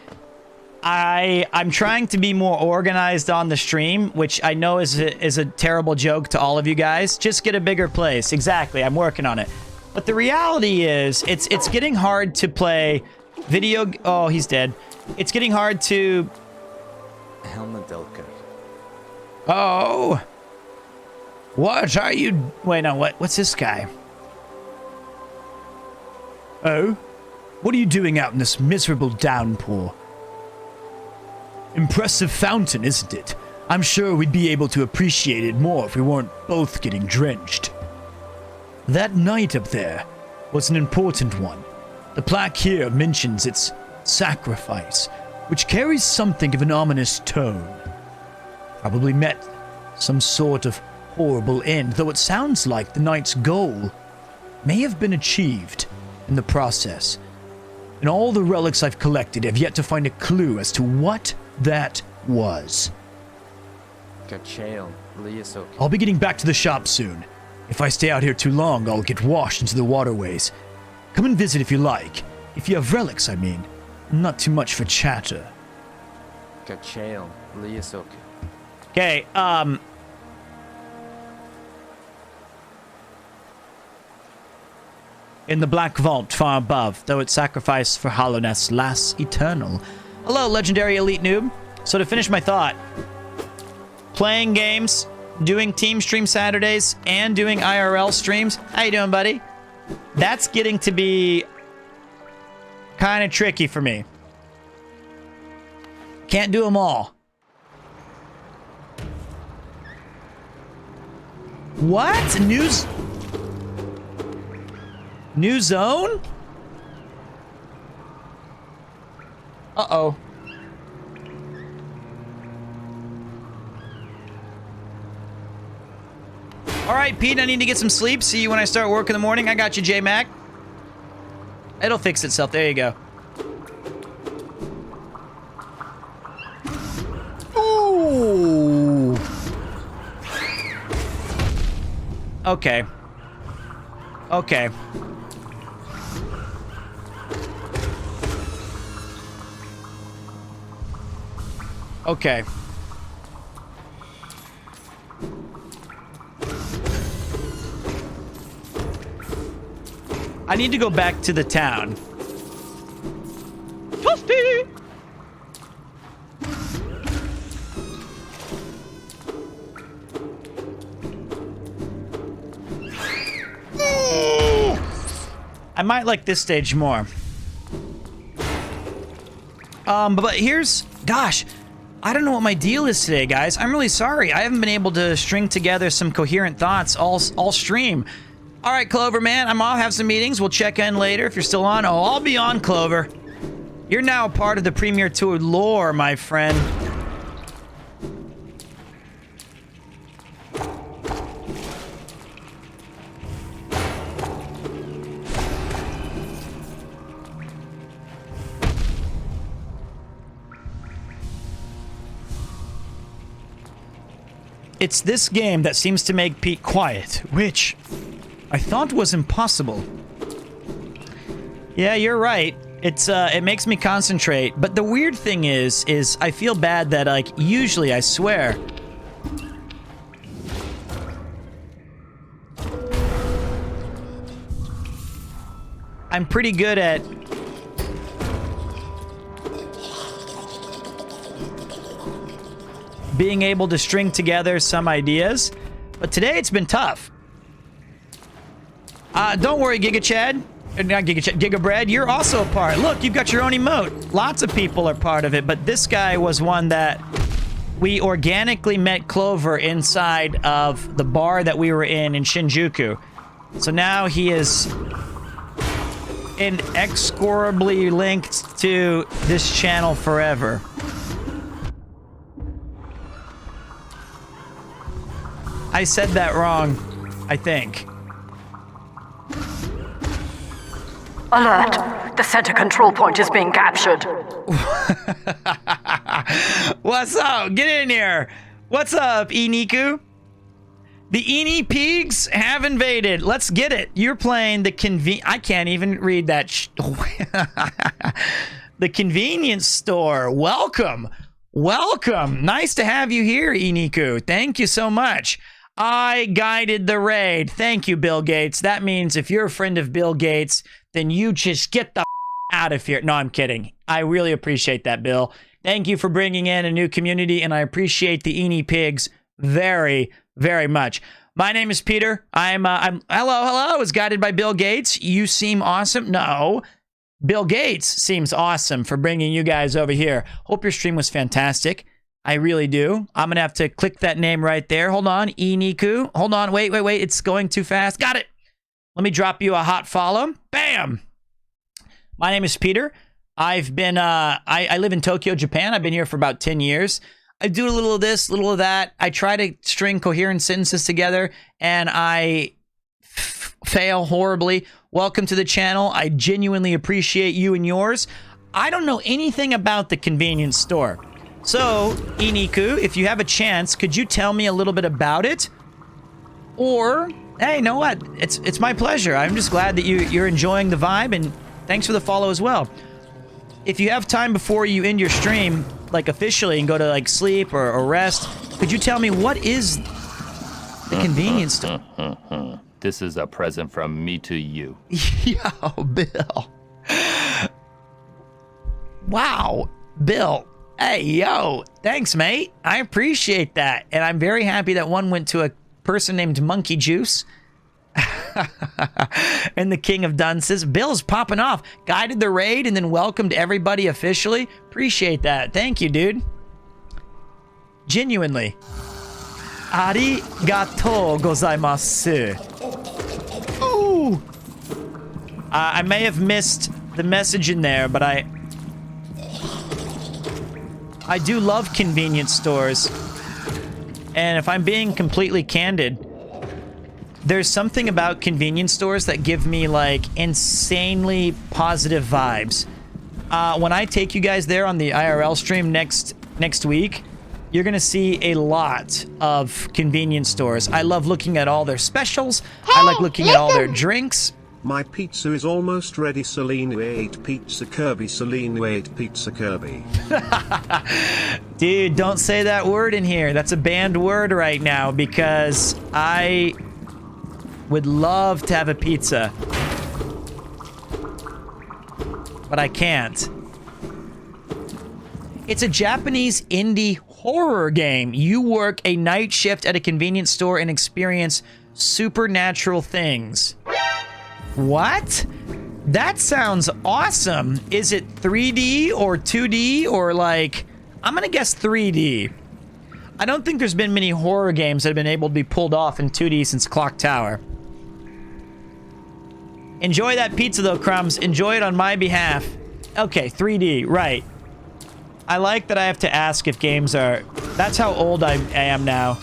I'm trying to be more organized on the stream, which I know is a terrible joke to all of you guys. Just get a bigger place. Exactly. I'm working on it. But the reality is, it's getting hard to play video... Oh, he's dead. It's getting hard to... Helma Delker. Oh. What are you... Wait, no, what's this guy? Oh? What are you doing out in this miserable downpour? Impressive fountain, isn't it? I'm sure we'd be able to appreciate it more if we weren't both getting drenched. That night up there was an important one. The plaque here mentions its sacrifice, which carries something of an ominous tone. Probably met some sort of horrible end, though it sounds like the knight's goal may have been achieved in the process. And all the relics I've collected have yet to find a clue as to what that was. I'll be getting back to the shop soon. If I stay out here too long, I'll get washed into the waterways. Come and visit if you like. If you have relics, I mean. Not too much for chatter. Okay, in the black vault far above, though its sacrifice for hollowness lasts eternal. Hello, legendary elite noob. So to finish my thought, playing games, doing Team Stream Saturdays, and doing IRL streams. How you doing, buddy? That's getting to be kind of tricky for me. Can't do them all. What? New zone? Uh-oh. All right, Pete, I need to get some sleep. See you when I start work in the morning. I got you, J-Mac. It'll fix itself. There you go. Ooh. Okay. Okay. Okay. I need to go back to the town. Toasty! I might like this stage more. But here's... Gosh, I don't know what my deal is today, guys. I'm really sorry. I haven't been able to string together some coherent thoughts all stream. All right, Clover, man. I'll have some meetings. We'll check in later if you're still on. Oh, I'll be on, Clover. You're now a part of the Premier 2 lore, my friend. It's this game that seems to make Pete quiet, which I thought was impossible. Yeah, you're right. It makes me concentrate, but the weird thing is I feel bad that, like, usually, I swear, I'm pretty good at being able to string together some ideas, but today it's been tough. Don't worry, Giga Chad. Not Giga Chad, Giga Bread, you're also a part. Look, you've got your own emote. Lots of people are part of it, but this guy was one that we organically met Clover inside of the bar that we were in Shinjuku. So now he is inexorably linked to this channel forever. I said that wrong, I think. Alert! The center control point is being captured. What's up? Get in here. What's up, Iniku? The Eni Pigs have invaded. Let's get it. You're playing the I can't even read that. The convenience store. Welcome. Welcome. Nice to have you here, Iniku. Thank you so much. I guided the raid. Thank you, Bill Gates. That means if you're a friend of Bill Gates, then you just get the out of here. No, I'm kidding. I really appreciate that, Bill. Thank you for bringing in a new community, and I appreciate the Eni Pigs very, very much. My name is Peter. I'm hello. I was guided by Bill Gates. You seem awesome. No, Bill Gates seems awesome for bringing you guys over here. Hope your stream was fantastic. I really do. I'm going to have to click that name right there. Hold on. Iniku. Hold on. Wait. It's going too fast. Got it. Let me drop you a hot follow. Bam. My name is Peter. I've been, I live in Tokyo, Japan. I've been here for about 10 years. I do a little of this, a little of that. I try to string coherent sentences together, and I fail horribly. Welcome to the channel. I genuinely appreciate you and yours. I don't know anything about the convenience store. So, Iniku, if you have a chance, could you tell me a little bit about it? Or, hey, you know what? It's my pleasure. I'm just glad that you're enjoying the vibe, and thanks for the follow as well. If you have time before you end your stream, like officially, and go to like sleep or rest, could you tell me what is the convenience store? This is a present from me to you. Yo, Bill. Wow, Bill. Hey, yo, thanks, mate. I appreciate that. And I'm very happy that one went to a person named Monkey Juice. And the King of Dunces. Bill's popping off. Guided the raid and then welcomed everybody officially. Appreciate that. Thank you, dude. Genuinely. Arigatou gozaimasu. Ooh. I may have missed the message in there, but I do love convenience stores. And if I'm being completely candid, there's something about convenience stores that give me, like, insanely positive vibes. When I take you guys there on the IRL stream next week, you're gonna see a lot of convenience stores. I love looking at all their specials. I like looking at all their drinks. My pizza is almost ready. Celine ate pizza Kirby. Celine ate pizza Kirby. Dude, don't say that word in here. That's a banned word right now because I would love to have a pizza. but I can't. It's a Japanese indie horror game. You work a night shift at a convenience store and experience supernatural things. What? That sounds awesome. Is it 3D or 2D or like... I'm gonna guess 3D. I don't think there's been many horror games that have been able to be pulled off in 2D since Clock Tower. Enjoy that pizza though, Crumbs. Enjoy it on my behalf. Okay, 3D, right. I like that I have to ask if games are... That's how old I am now.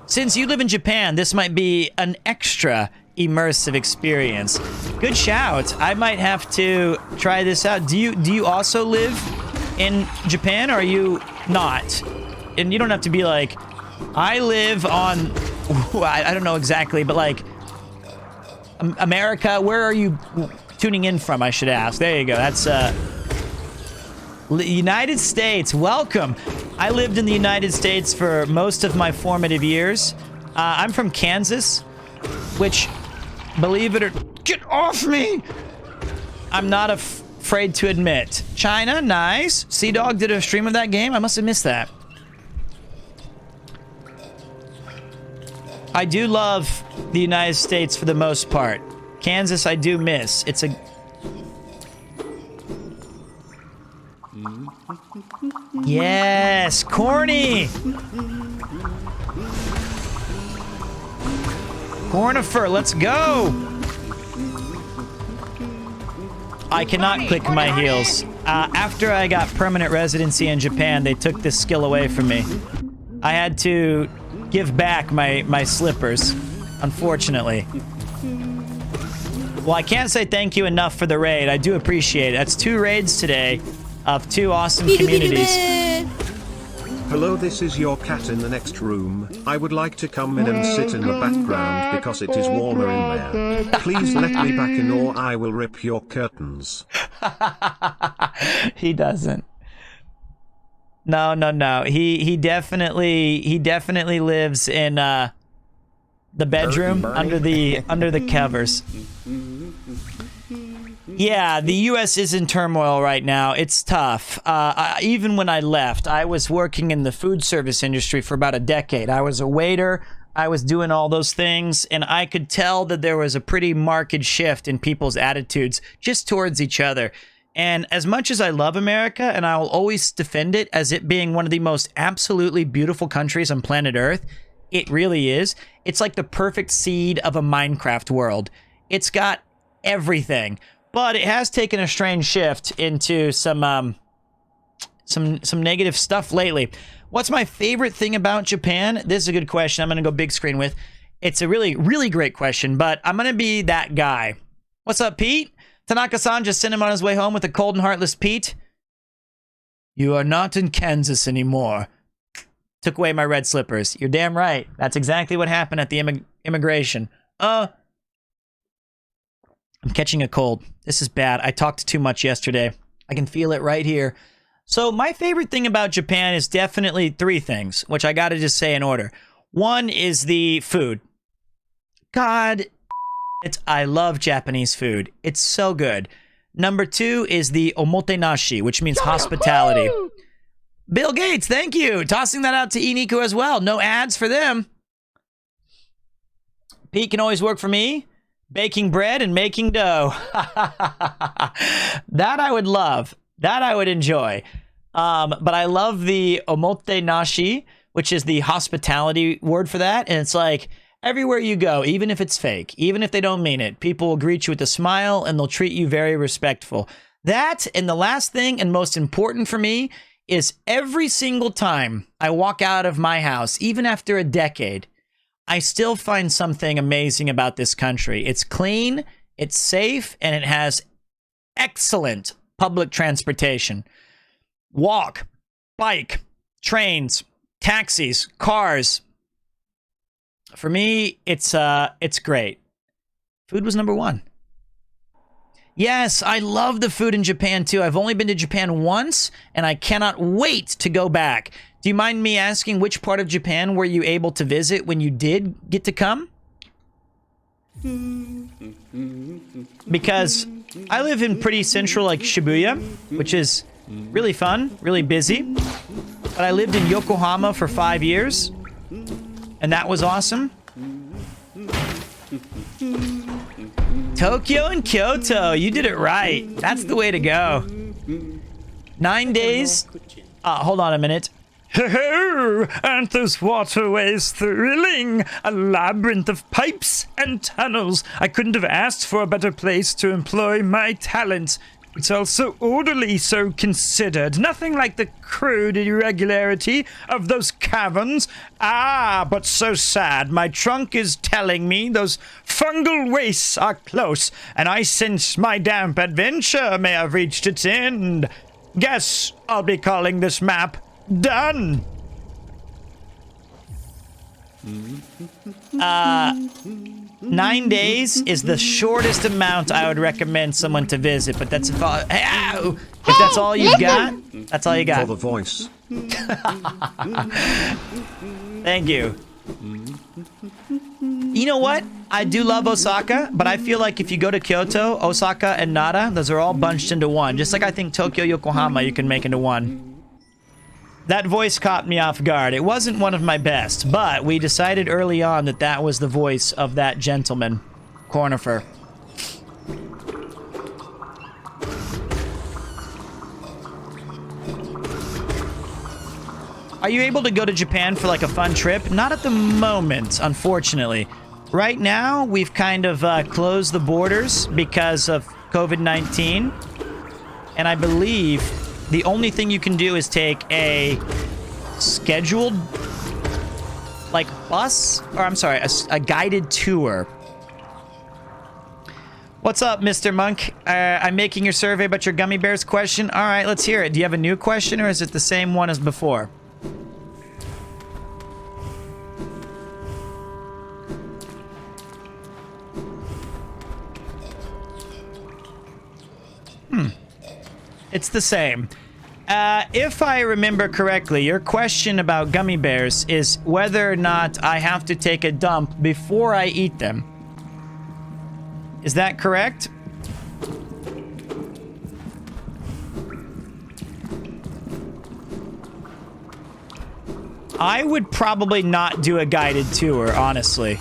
Since you live in Japan, this might be an extra immersive experience. Good shout. I might have to try this out. Do you also live in Japan, or are you not? And you don't have to be like, I live on... I don't know exactly, but like... America, where are you tuning in from, I should ask. There you go. That's United States. Welcome. I lived in the United States for most of my formative years. I'm from Kansas, which, believe it or... Get off me! I'm not afraid to admit. China, nice. Sea-Dog did a stream of that game. I must have missed that. I do love the United States for the most part. Kansas, I do miss. It's a... Yes, corny! Cornifer, let's go! I cannot click my heels. After I got permanent residency in Japan, they took this skill away from me. I had to give back my slippers, unfortunately. Well, I can't say thank you enough for the raid. I do appreciate it. That's 2 raids today of 2 awesome communities. Hello, this is your cat in the next room. I would like to come in and sit in the background because it is warmer in there. Please let me back in or I will rip your curtains. He doesn't. No. He definitely lives in the bedroom under the covers. Yeah, the U.S. is in turmoil right now. It's tough. Even when I left, I was working in the food service industry for about a decade. I was a waiter. I was doing all those things, and I could tell that there was a pretty marked shift in people's attitudes just towards each other. And as much as I love America, and I will always defend it as it being one of the most absolutely beautiful countries on planet Earth, it really is. It's like the perfect seed of a Minecraft world. It's got everything. But it has taken a strange shift into some negative stuff lately. What's my favorite thing about Japan? This is a good question. I'm going to go big screen with. It's a really, really great question, but I'm going to be that guy. What's up, Pete? Tanaka-san just sent him on his way home with a cold and heartless Pete. You are not in Kansas anymore. Took away my red slippers. You're damn right. That's exactly what happened at the immigration. I'm catching a cold. This is bad. I talked too much yesterday. I can feel it right here. So my favorite thing about Japan is definitely 3 things, which I gotta just say in order. 1 is the food. God, I love Japanese food. It's so good. Number 2 is the omotenashi, which means hospitality. Bill Gates, thank you. Tossing that out to Iniku as well. No ads for them. Pete can always work for me. Baking bread and making dough. That I would love. That I would enjoy. But I love the omotenashi, which is the hospitality word for that. And it's like, everywhere you go, even if it's fake, even if they don't mean it, people will greet you with a smile and they'll treat you very respectful. That, and the last thing and most important for me, is every single time I walk out of my house, even after a decade, I still find something amazing about this country. It's clean, it's safe, and it has excellent public transportation. Walk, bike, trains, taxis, cars. For me, it's great. Food was number 1. Yes, I love the food in Japan too. I've only been to Japan once, and I cannot wait to go back. Do you mind me asking which part of Japan were you able to visit when you did get to come? because I live in pretty central, like Shibuya, which is really fun, really busy. But I lived in Yokohama for 5 years, and that was awesome. Tokyo and Kyoto, you did it right. That's the way to go. 9 days. Hold on a minute. Ho-ho! Aren't those waterways thrilling? A labyrinth of pipes and tunnels. I couldn't have asked for a better place to employ my talent. It's all so orderly, so considered. Nothing like the crude irregularity of those caverns. Ah, but so sad. My trunk is telling me those fungal wastes are close, and I sense my damp adventure may have reached its end. Guess I'll be calling this map done. 9 days is the shortest amount I would recommend someone to visit, but that's if that's all you got, that's all you got. For the voice. Thank you. You know what? I do love Osaka, but I feel like if you go to Kyoto, Osaka, and Nara, those are all bunched into one. Just like I think Tokyo, Yokohama, you can make into one. That voice caught me off guard. It wasn't one of my best, but we decided early on that that was the voice of that gentleman, Cornifer. Are you able to go to Japan for like a fun trip? Not at the moment, unfortunately. Right now, we've kind of closed the borders because of COVID-19. And I believe the only thing you can do is take a scheduled, like, bus, or I'm sorry, a guided tour. What's up, Mr. Monk? I'm making your survey about your gummy bears question. All right, let's hear it. Do you have a new question, or is it the same one as before? It's the same. If I remember correctly, your question about gummy bears is whether or not I have to take a dump before I eat them. Is that correct? I would probably not do a guided tour, honestly.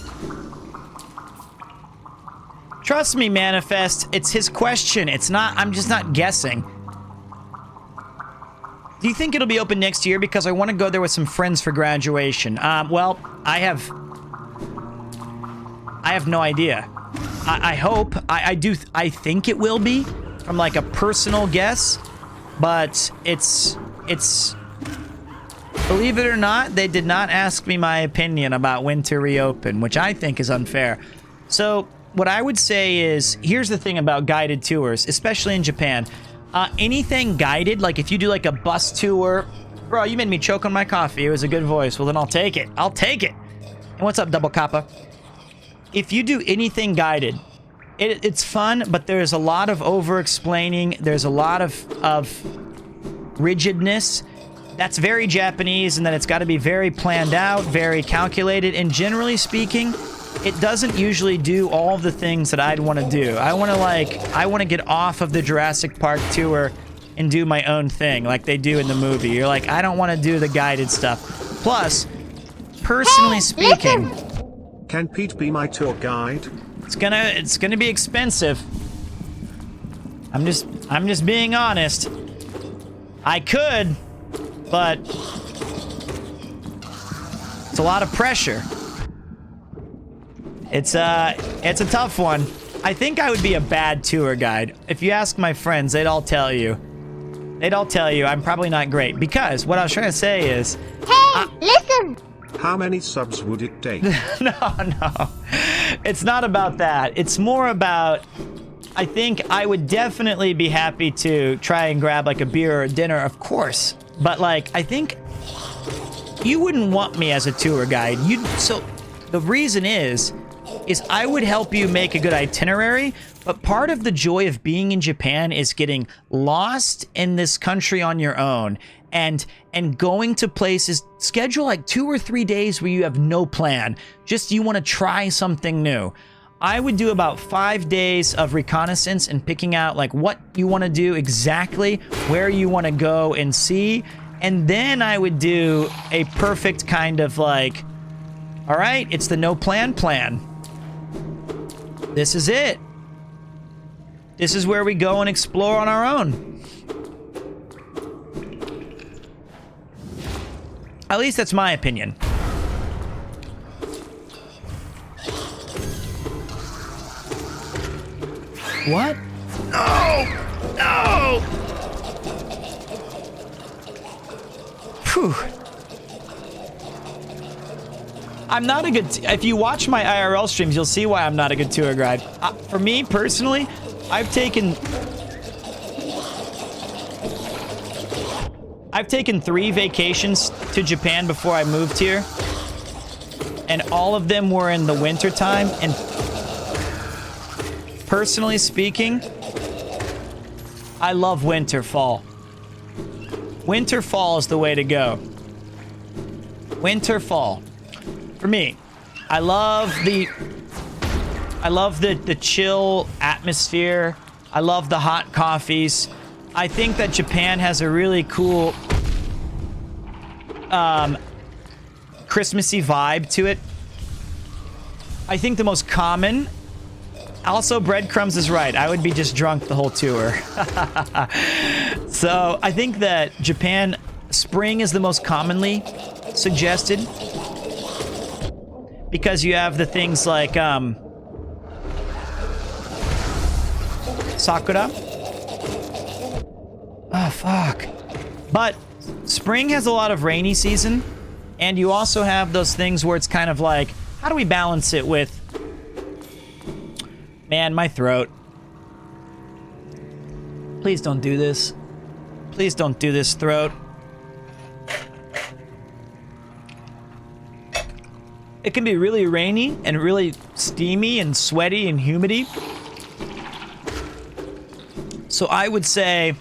Trust me, Manifest, it's his question. It's not, I'm just not guessing. Do you think it'll be open next year? Because I want to go there with some friends for graduation. Well, I have no idea. I hope. I think it will be, from like a personal guess. But it's... Believe it or not, they did not ask me my opinion about when to reopen, which I think is unfair. So, what I would say is, here's the thing about guided tours, especially in Japan. Anything guided, like if you do like a bus tour... Bro, you made me choke on my coffee. It was a good voice. Well, then I'll take it. I'll take it. And what's up, Double Kappa? If you do anything guided, it's fun, but there's a lot of over-explaining. There's a lot of rigidness. That's very Japanese, and then it's got to be very planned out, very calculated, and generally speaking, it doesn't usually do all of the things that I'd want to do. I want to get off of the Jurassic Park tour and do my own thing like they do in the movie. You're like, I don't want to do the guided stuff. Plus, personally speaking... Can Pete be my tour guide? It's gonna be expensive. I'm just being honest. I could, but it's a lot of pressure. It's a tough one. I think I would be a bad tour guide. If you ask my friends, they'd all tell you. I'm probably not great. Because what I was trying to say is... Hey, listen! How many subs would it take? No. It's not about that. It's more about... I think I would definitely be happy to try and grab like a beer or a dinner, of course. But like, I think you wouldn't want me as a tour guide. So the reason is I would help you make a good itinerary, but part of the joy of being in Japan is getting lost in this country on your own and going to places. Schedule like 2 or 3 days where you have no plan. Just you want to try something new. I would do about 5 days of reconnaissance and picking out like what you want to do exactly, where you want to go and see. And then I would do a perfect kind of like, all right, it's the no plan plan. This is it. This is where we go and explore on our own. At least that's my opinion. What? No! No! Phew. I'm not a good... If you watch my IRL streams, you'll see why I'm not a good tour guide. For me, personally, I've taken 3 vacations to Japan before I moved here. And all of them were in the winter time. And personally speaking, I love winter fall. Winter fall is the way to go. Winter fall. For me, I love the chill atmosphere. I love the hot coffees. I think that Japan has a really cool Christmassy vibe to it. I think the most common... Also, Breadcrumbs is right. I would be just drunk the whole tour. So, I think that Japan, spring is the most commonly suggested. Because you have the things like, Sakura. Oh, fuck. But spring has a lot of rainy season. And you also have those things where it's kind of like, how do we balance it with... Man, my throat. Please don't do this. Please don't do this, throat. It can be really rainy and really steamy and sweaty and humidity. So I would say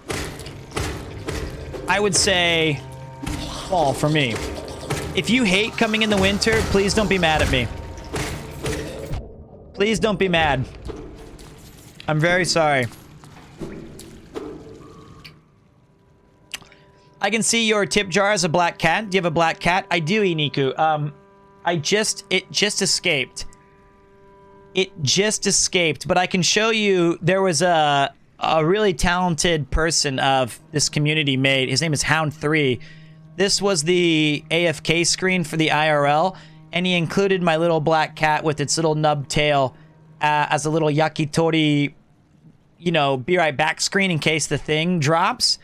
fall for me. If you hate coming in the winter, please don't be mad at me. Please don't be mad. I'm very sorry. I can see your tip jar as a black cat. Do you have a black cat? I do, Iniku. It just escaped. It just escaped, but I can show you there was a really talented person of this community made. His name is Hound3. This was the AFK screen for the IRL, and he included my little black cat with its little nub tail as a little yakitori, you know, be right back screen in case the thing drops.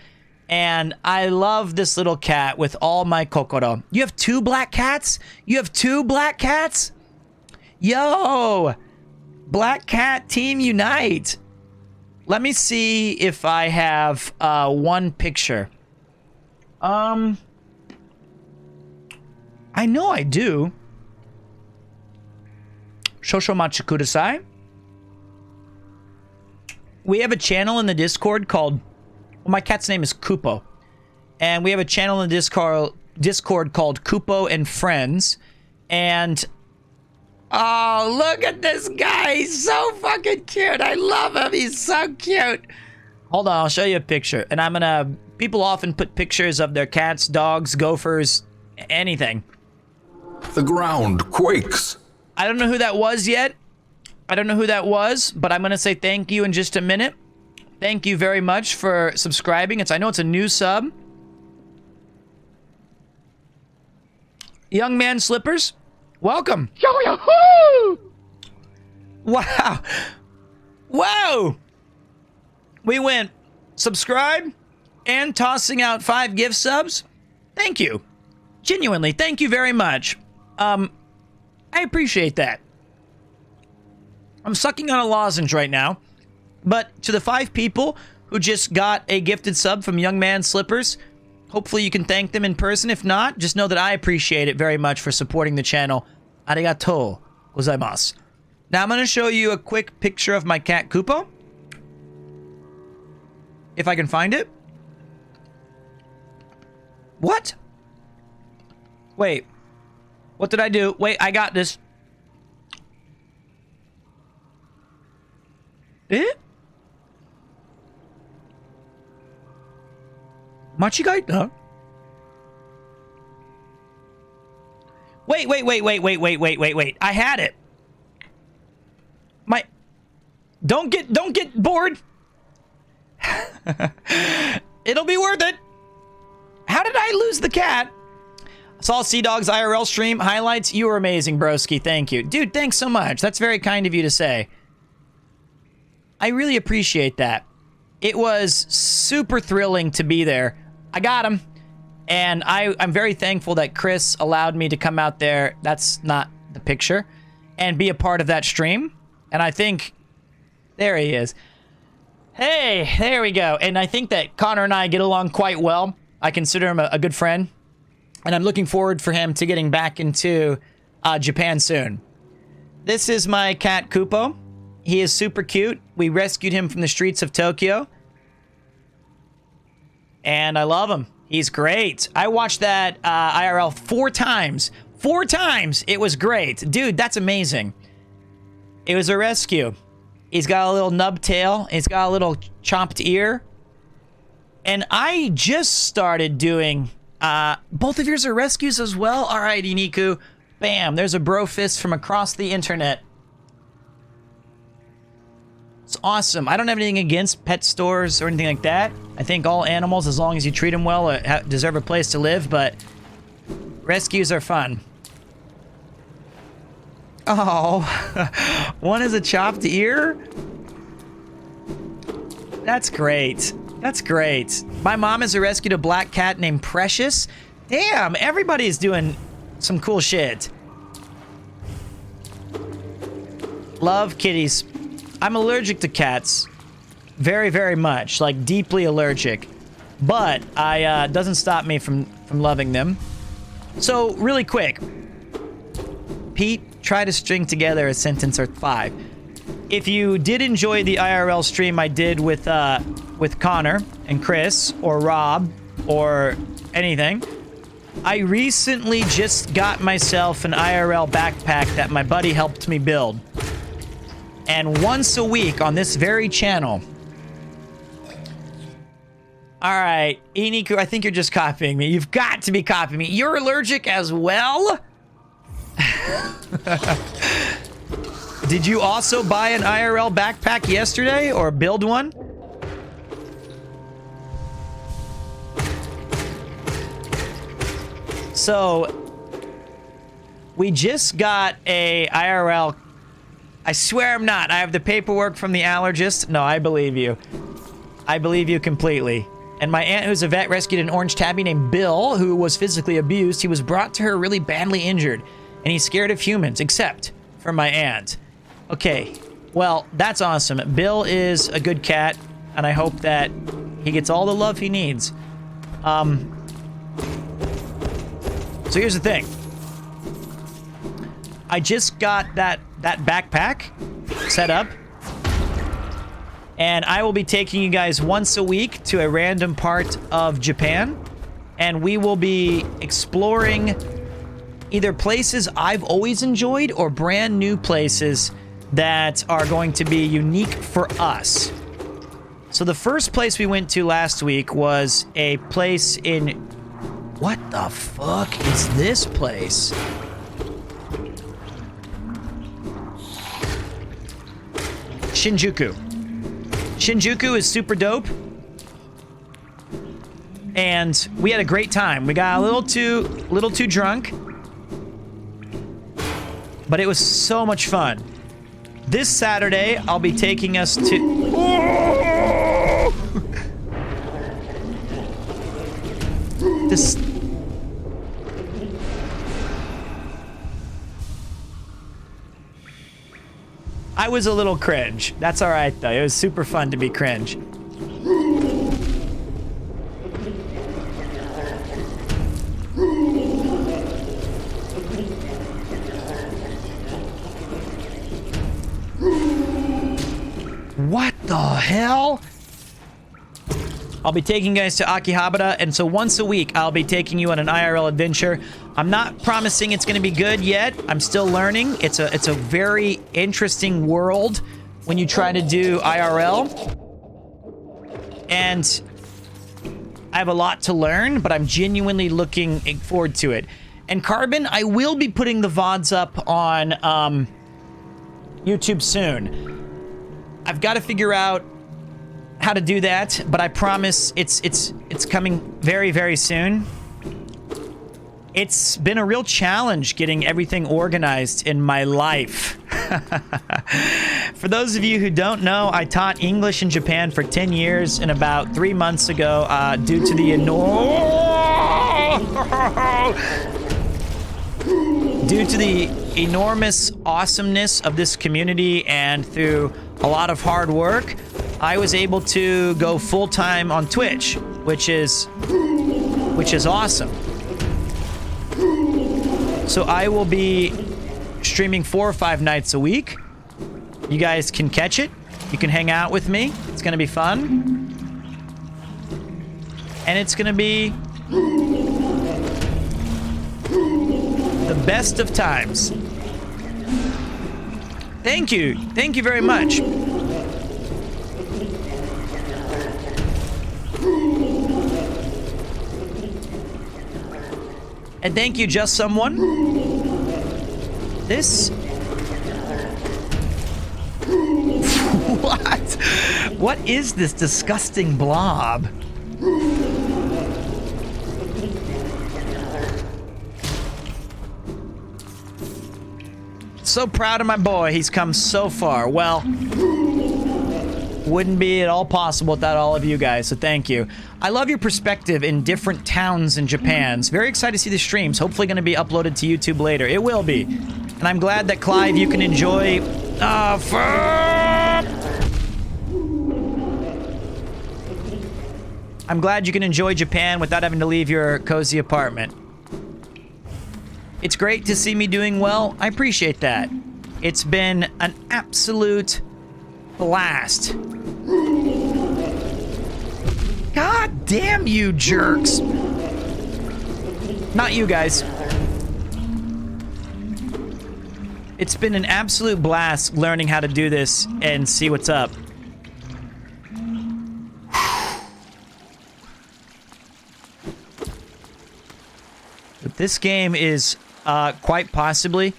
And I love this little cat with all my kokoro. You have 2 black cats? You have 2 black cats? Yo! Black cat team unite. Let me see if I have one picture. I know I do. Shoshomachi kudasai. We have a channel in the Discord called... Well, my cat's name is Kupo. And we have a channel in the Discord called Kupo and Friends. And... Oh, look at this guy. He's so fucking cute. I love him. He's so cute. Hold on, I'll show you a picture. And I'm gonna... People often put pictures of their cats, dogs, gophers, anything. The ground quakes. I don't know who that was yet. I don't know who that was, but I'm gonna say thank you in just a minute. Thank you very much for subscribing. I know it's a new sub. Young Man Slippers, welcome. Yo-yo-hoo! Wow. Whoa! We went subscribe and tossing out 5 gift subs. Thank you. Genuinely, thank you very much. I appreciate that. I'm sucking on a lozenge right now. But to the 5 people who just got a gifted sub from Young Man Slippers, hopefully you can thank them in person. If not, just know that I appreciate it very much for supporting the channel. Arigatou gozaimasu. Now I'm going to show you a quick picture of my cat Kupo. If I can find it. What? Wait. What did I do? Wait, I got this. Machigai? Huh? Wait. I had it. Don't get bored. It'll be worth it. How did I lose the cat? Saw Sea Dog's IRL stream highlights. You were amazing, broski. Thank you. Dude, thanks so much. That's very kind of you to say. I really appreciate that. It was super thrilling to be there. I got him. And I'm very thankful that Chris allowed me to come out there. That's not the picture. And be a part of that stream. And I think... There he is. Hey, there we go. And I think that Connor and I get along quite well. I consider him a good friend. And I'm looking forward for him to getting back into Japan soon. This is my cat, Kupo. He is super cute. We rescued him from the streets of Tokyo. And I love him. He's great. I watched that IRL 4 times. 4 times! It was great. Dude, that's amazing. It was a rescue. He's got a little nub tail. He's got a little chopped ear. And I just started doing... both of yours are rescues as well? Alrighty, Niku. Bam, there's a bro fist from across the internet. It's awesome. I don't have anything against pet stores or anything like that. I think all animals, as long as you treat them well, deserve a place to live, but rescues are fun. Oh, one is a chopped ear? That's great. That's great. My mom has rescued a black cat named Precious. Damn, everybody's doing some cool shit. Love kitties. I'm allergic to cats. Very, very much. Like, deeply allergic. But doesn't stop me from loving them. So, really quick. Pete, try to string together a sentence or 5. If you did enjoy the IRL stream I did with Connor and Chris or Rob or anything, I recently just got myself an IRL backpack that my buddy helped me build. And once a week on this very channel... Alright, Iniku, I think you're just copying me. You've got to be copying me. You're allergic as well? Did you also buy an IRL backpack yesterday or build one? So, we just got a IRL... I swear I'm not. I have the paperwork from the allergist. No, I believe you. I believe you completely. And my aunt, who's a vet, rescued an orange tabby named Bill, who was physically abused. He was brought to her really badly injured, and he's scared of humans, except for my aunt. Okay, well, that's awesome. Bill is a good cat, and I hope that he gets all the love he needs. So here's the thing. I just got that backpack set up, and I will be taking you guys once a week to a random part of Japan, and we will be exploring either places I've always enjoyed or brand new places that are going to be unique for us. So the first place we went to last week was a place in... What the fuck is this place? Shinjuku. Shinjuku is super dope. And we had a great time. We got a little too drunk. But it was so much fun. This Saturday, I'll be taking us to... This... I was a little cringe. That's all right, though. It was super fun to be cringe. What the hell? I'll be taking you guys to Akihabara, and so once a week, I'll be taking you on an IRL adventure. I'm not promising it's going to be good yet. I'm still learning. It's a very interesting world when you try to do IRL. And I have a lot to learn, but I'm genuinely looking forward to it. And Carbon, I will be putting the VODs up on YouTube soon. I've got to figure out how to do that, but I promise it's coming very, very soon. It's been a real challenge getting everything organized in my life. For those of you who don't know, I taught English in Japan for 10 years, and about 3 months ago, due to the enormous awesomeness of this community and through a lot of hard work, I was able to go full-time on Twitch, which is awesome. So I will be streaming 4 or 5 nights a week. You guys can catch it. You can hang out with me. It's going to be fun. And it's going to be the best of times. Thank you. Thank you very much. And thank you, Just Someone. This... What? What is this disgusting blob? So proud of my boy. He's come so far. Well, wouldn't be at all possible without all of you guys, so thank you. I love your perspective in different towns in Japan. It's very excited to see the streams. Hopefully going to be uploaded to YouTube later. It will be. And I'm glad that, Clive, you can enjoy... I'm glad you can enjoy Japan without having to leave your cozy apartment. It's great to see me doing well. I appreciate that. It's been an absolute blast. God damn you jerks. Not you guys. It's been an absolute blast learning how to do this and see what's up. But this game is quite possibly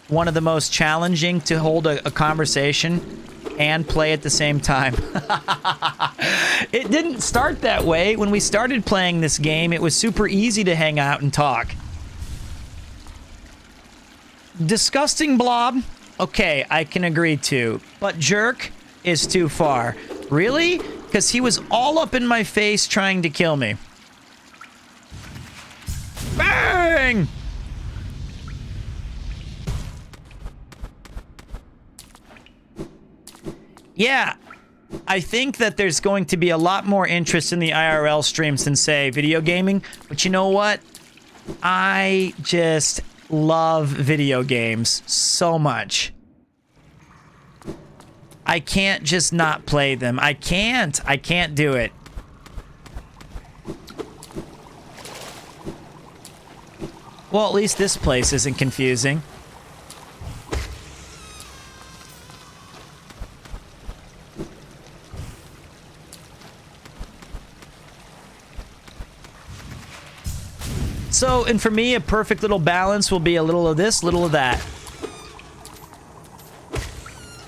one of the most challenging to hold a conversation and play at the same time. It didn't start that way. When we started playing this game, it was super easy to hang out and talk. Disgusting blob? Okay, I can agree to. But jerk is too far. Really? Because he was all up in my face trying to kill me. Bang! Yeah, I think that there's going to be a lot more interest in the IRL streams than, say, video gaming. But you know what? I just love video games so much. I can't just not play them. I can't do it. Well, at least this place isn't confusing. So, and for me, a perfect little balance will be a little of this, little of that.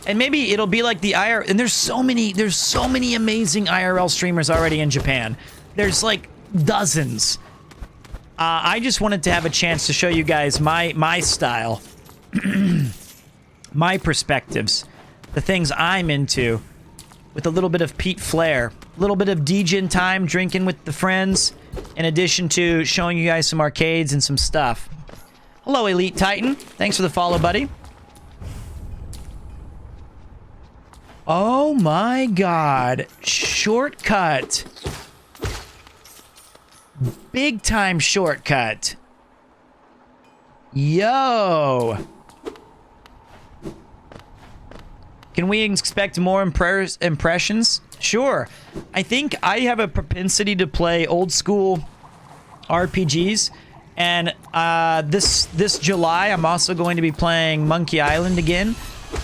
And maybe it'll be like the IRL, and there's so many amazing IRL streamers already in Japan. There's like dozens. I just wanted to have a chance to show you guys my style, my perspectives, the things I'm into, with a little bit of Pete flair, a little bit of DJing time, drinking with the friends, in addition to showing you guys some arcades and some stuff. Hello, Elite Titan. Thanks for the follow, buddy. Oh my god. Shortcut. Big time shortcut. Yo. Can we expect more impressions? Sure. I think I have a propensity to play old school RPGs. And this July, I'm also going to be playing Monkey Island again.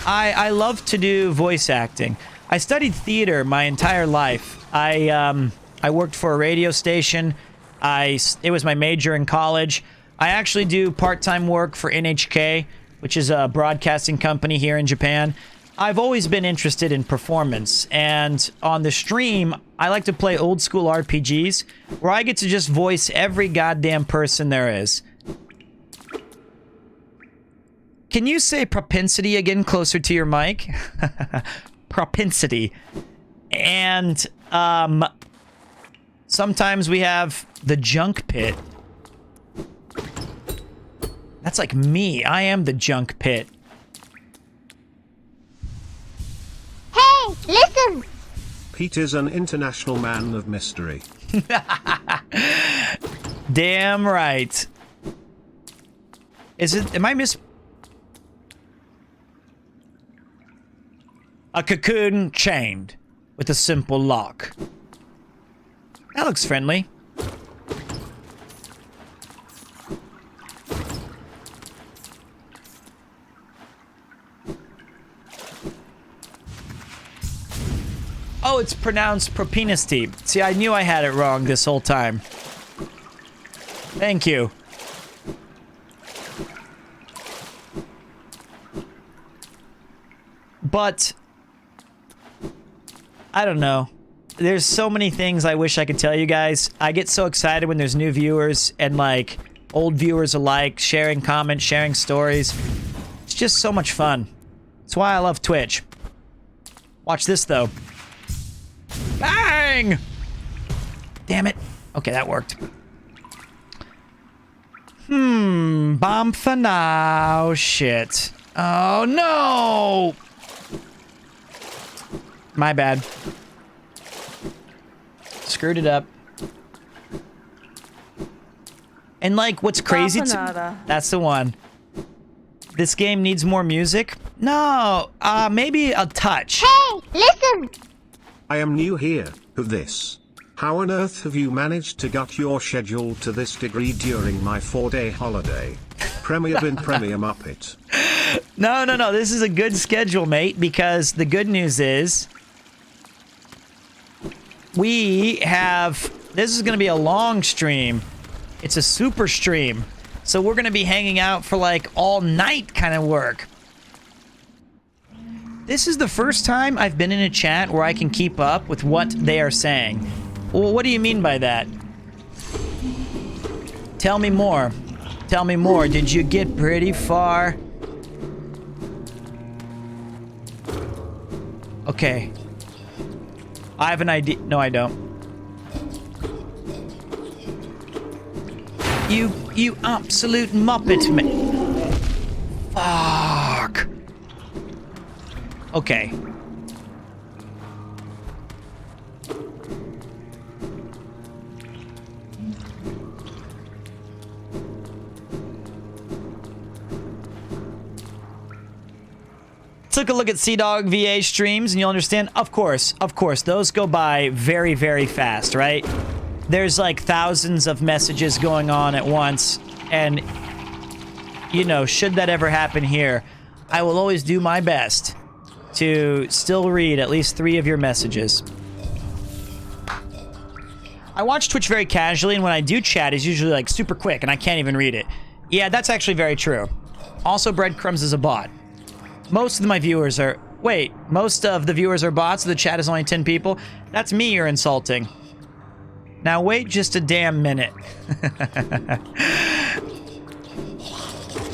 I love to do voice acting. I studied theater my entire life. I worked for a radio station. It was my major in college. I actually do part-time work for NHK, which is a broadcasting company here in Japan. I've always been interested in performance, and on the stream, I like to play old school RPGs where I get to just voice every goddamn person there is. Can you say propensity again closer to your mic? Propensity. And sometimes we have the junk pit. That's like me. I am the junk pit. Hey, listen! Pete is an international man of mystery. Damn right. Am I a cocoon chained with a simple lock. That looks friendly. Oh, it's pronounced propensity. See, I knew I had it wrong this whole time. Thank you. But I don't know. There's so many things I wish I could tell you guys. I get so excited when there's new viewers and like old viewers alike, sharing comments, sharing stories. It's just so much fun. That's why I love Twitch. Watch this though. Bang! Damn it. Okay, that worked. Bomb for now. Shit. Oh no! My bad. Screwed it up. And like, what's crazy to... That's the one. This game needs more music? No, maybe a touch. Hey, listen! I am new here. This. How on earth have you managed to gut your schedule to this degree during my 4-day holiday? Premier bin Premier Muppet. No. This is a good schedule, mate, because the good news is... This is going to be a long stream. It's a super stream. So we're going to be hanging out for like all night kind of work. This is the first time I've been in a chat where I can keep up with what they are saying. Well, what do you mean by that? Tell me more. Tell me more. Did you get pretty far? Okay. I have an idea. No, I don't. You absolute muppet man. Fuck. Okay. Took a look at Sea-Dog VA streams and you'll understand, of course, those go by very, very fast, right? There's like thousands of messages going on at once, and, you know, should that ever happen here, I will always do my best to still read at least 3 of your messages. I watch Twitch very casually, and when I do chat, it's usually like super quick, and I can't even read it. Yeah, that's actually very true. Also, Breadcrumbs is a bot. Most of my viewers are... Wait, most of the viewers are bots, so the chat is only 10 people? That's me you're insulting. Now wait just a damn minute.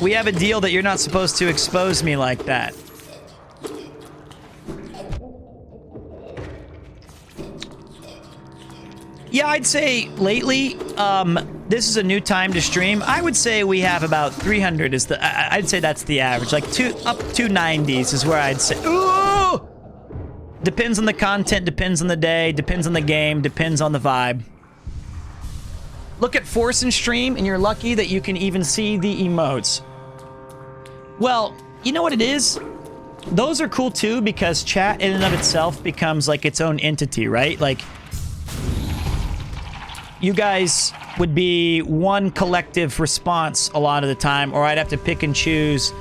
We have a deal that you're not supposed to expose me like that. Yeah, I'd say lately, this is a new time to stream. I would say we have about 300 is the... I'd say that's the average. Like up to 90s is where I'd say... Ooh! Depends on the content, depends on the day, depends on the game, depends on the vibe. Look at Force and stream, and you're lucky that you can even see the emotes. Well, you know what it is? Those are cool too, because chat in and of itself becomes like its own entity, right? Like... You guys would be one collective response a lot of the time, or I'd have to pick and choose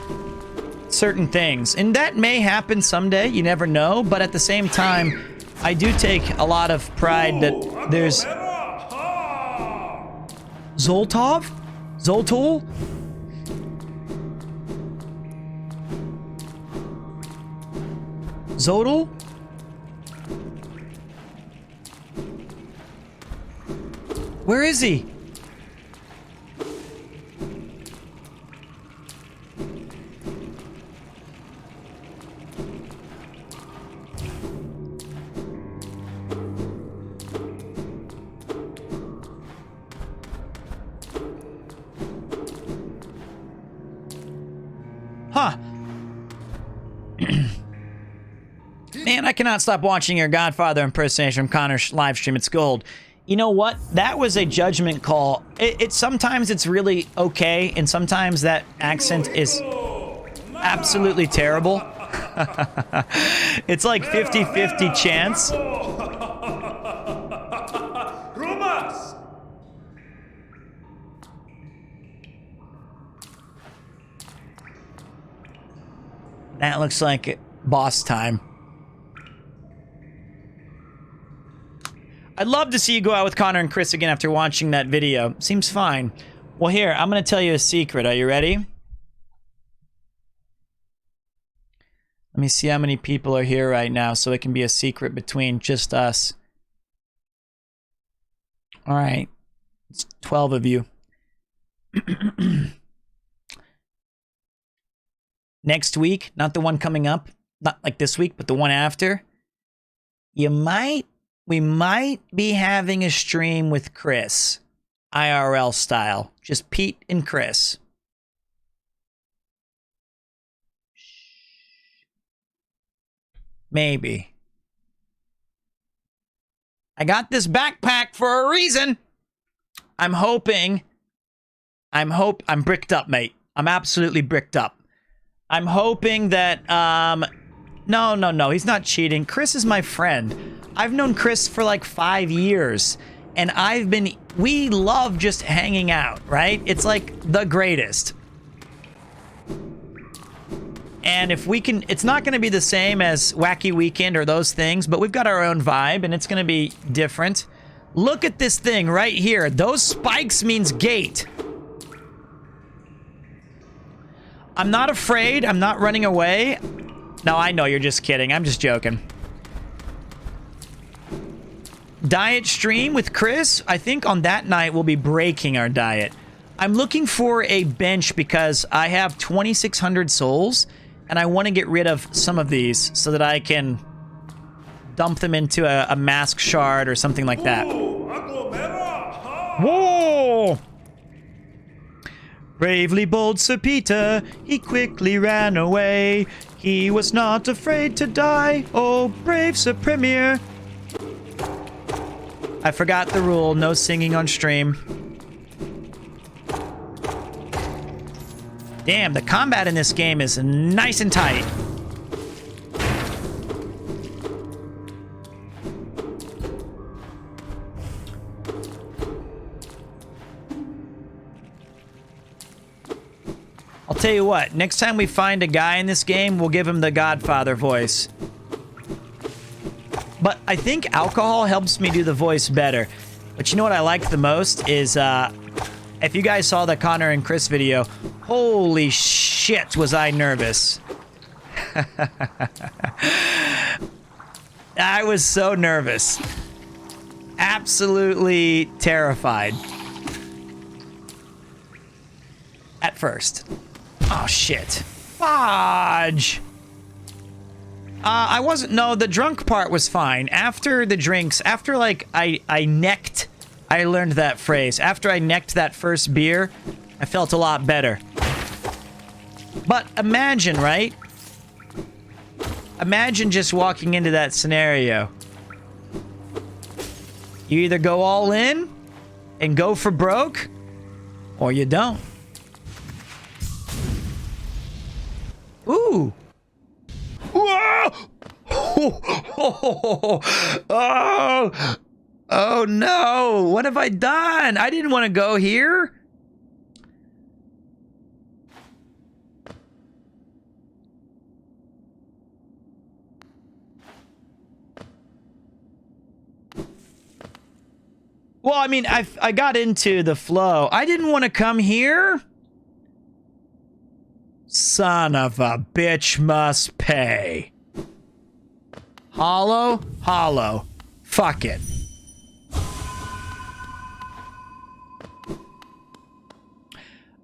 certain things. And that may happen someday, you never know. But at the same time, I do take a lot of pride that there's... Zoltov? Zoltul? Zodal? Where is he? Huh. Man, I cannot stop watching your Godfather impersonation from Connor's live stream. It's gold. You know what? That was a judgment call. Sometimes it's really okay, and sometimes that accent is absolutely terrible. It's like 50-50 chance. That looks like boss time. I'd love to see you go out with Connor and Chris again after watching that video. Seems fine. Well, here, I'm going to tell you a secret. Are you ready? Let me see how many people are here right now so it can be a secret between just us. All right. It's 12 of you. Next week, not the one coming up, not like this week, but the one after, we might be having a stream with Chris, IRL style, just Pete and Chris. Maybe. I got this backpack for a reason. I'm bricked up, mate. I'm absolutely bricked up. I'm hoping that, no, he's not cheating. Chris is my friend. I've known Chris for like 5 years, and we love just hanging out, right? It's like the greatest. And if we can, it's not going to be the same as Wacky Weekend or those things, but we've got our own vibe, and it's going to be different. Look at this thing right here. Those spikes means gate. I'm not afraid. I'm not running away. No, I know you're just kidding. I'm just joking. Diet stream with Chris. I think on that night we'll be breaking our diet. I'm looking for a bench because I have 2,600 souls and I want to get rid of some of these so that I can dump them into a mask shard or something like that. Whoa! Bravely bold Sir Peter, he quickly ran away. He was not afraid to die, oh brave Sir Premier. I forgot the rule, no singing on stream. Damn, the combat in this game is nice and tight. I'll tell you what, next time we find a guy in this game, we'll give him the Godfather voice. But I think alcohol helps me do the voice better. But you know what I like the most is, if you guys saw the Connor and Chris video, holy shit was I nervous. I was so nervous. Absolutely terrified. At first. Oh, shit. Fudge! I wasn't... No, the drunk part was fine. After the drinks, after, like, I necked... I learned that phrase. After I necked that first beer, I felt a lot better. But imagine, right? Imagine just walking into that scenario. You either go all in and go for broke, or you don't. Ooh. Whoa! Oh no! What have I done? I didn't want to go here. Well, I mean, I got into the flow. I didn't want to come here. Son of a bitch must pay. Hollow? Hollow. Fuck it.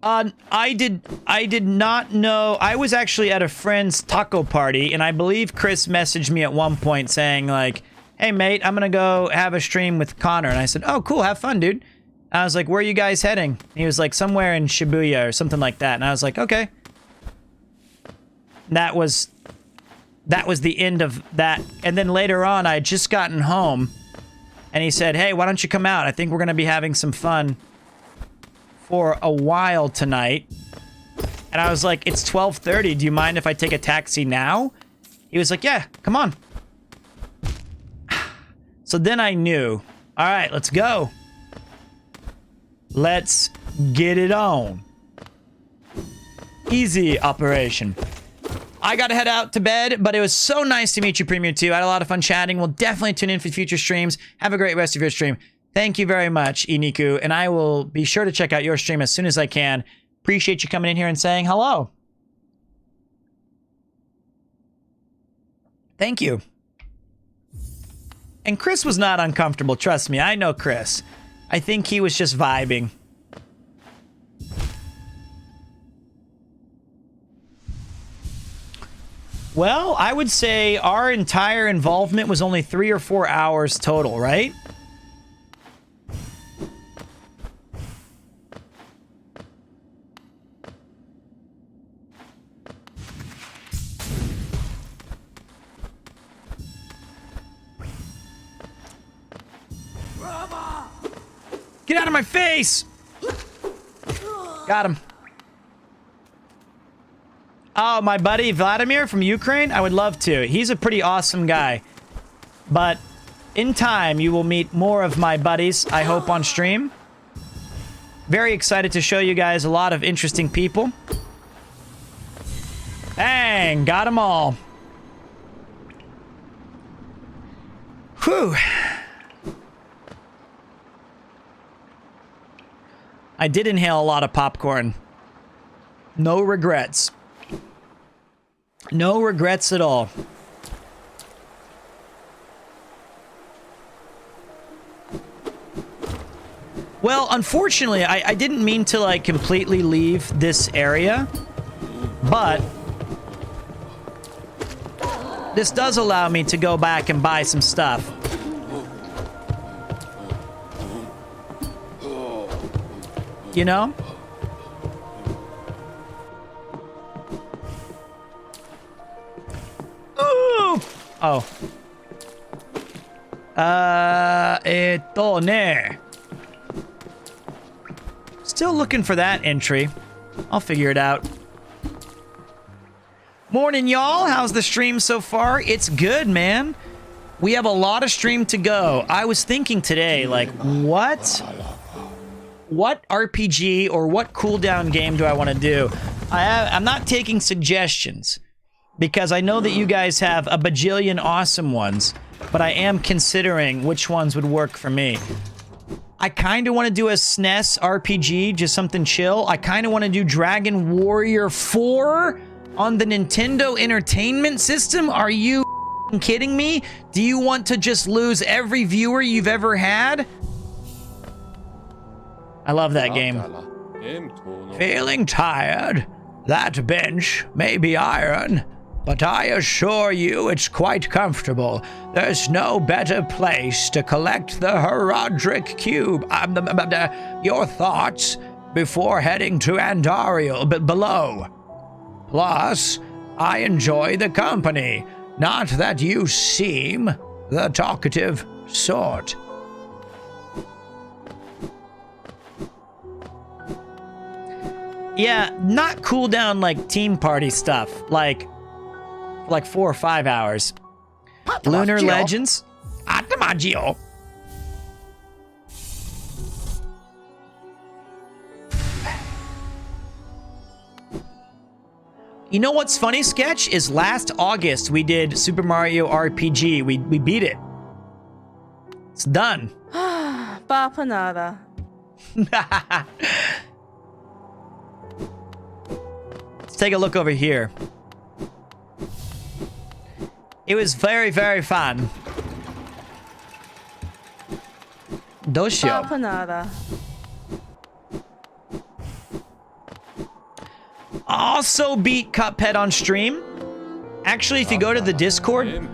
I did not know. I was actually at a friend's taco party, and I believe Chris messaged me at one point saying, like, hey, mate, I'm gonna go have a stream with Connor. And I said, oh, cool, have fun, dude. I was like, where are you guys heading? And he was like, somewhere in Shibuya or something like that. And I was like, okay. That was the end of that. And then later on, I had just gotten home, and he said, hey, why don't you come out? I think we're gonna be having some fun for a while tonight. And I was like, it's 12:30. Do you mind if I take a taxi now? He was like, yeah, come on. So then I knew, all right, let's go. Let's get it on. Easy operation. I got to head out to bed, but it was so nice to meet you, Premier 2. I had a lot of fun chatting. We'll definitely tune in for future streams. Have a great rest of your stream. Thank you very much, Iniku, and I will be sure to check out your stream as soon as I can. Appreciate you coming in here and saying hello. Thank you. And Chris was not uncomfortable, trust me. I know Chris. I think he was just vibing. Well, I would say our entire involvement was only 3 or 4 hours total, right? Get out of my face! Got him. Oh, my buddy Vladimir from Ukraine? I would love to. He's a pretty awesome guy. But in time, you will meet more of my buddies, I hope, on stream. Very excited to show you guys a lot of interesting people. Bang! Got them all. Whew. I did inhale a lot of popcorn. No regrets. No regrets at all. Well, unfortunately, I didn't mean to, like, completely leave this area, but this does allow me to go back and buy some stuff. You know? Ooh! Oh. Ne. Still looking for that entry. I'll figure it out. Morning, y'all. How's the stream so far? It's good, man. We have a lot of stream to go. I was thinking today, like, what RPG or what cooldown game do I want to do? I'm not taking suggestions because I know that you guys have a bajillion awesome ones, but I am considering which ones would work for me. I kind of want to do a SNES RPG, just something chill. I kind of want to do Dragon Warrior 4 on the Nintendo Entertainment System. Are you kidding me? Do you want to just lose every viewer you've ever had? I love that game. Feeling tired? That bench may be iron, but I assure you it's quite comfortable. There's no better place to collect the Herodric Cube. Your thoughts before heading to Andariel, but below. Plus, I enjoy the company. Not that you seem the talkative sort. Yeah, not cool down like team party stuff, like 4 or 5 hours. Lunar Legends. Atamaggio. You know what's funny, Sketch? Is last August we did Super Mario RPG. We beat it. It's done. Bapanada. Let's take a look over here. It was very, very fun. Doshio. Bapanada. Also beat Cuphead on stream. Actually, if you go to the Discord,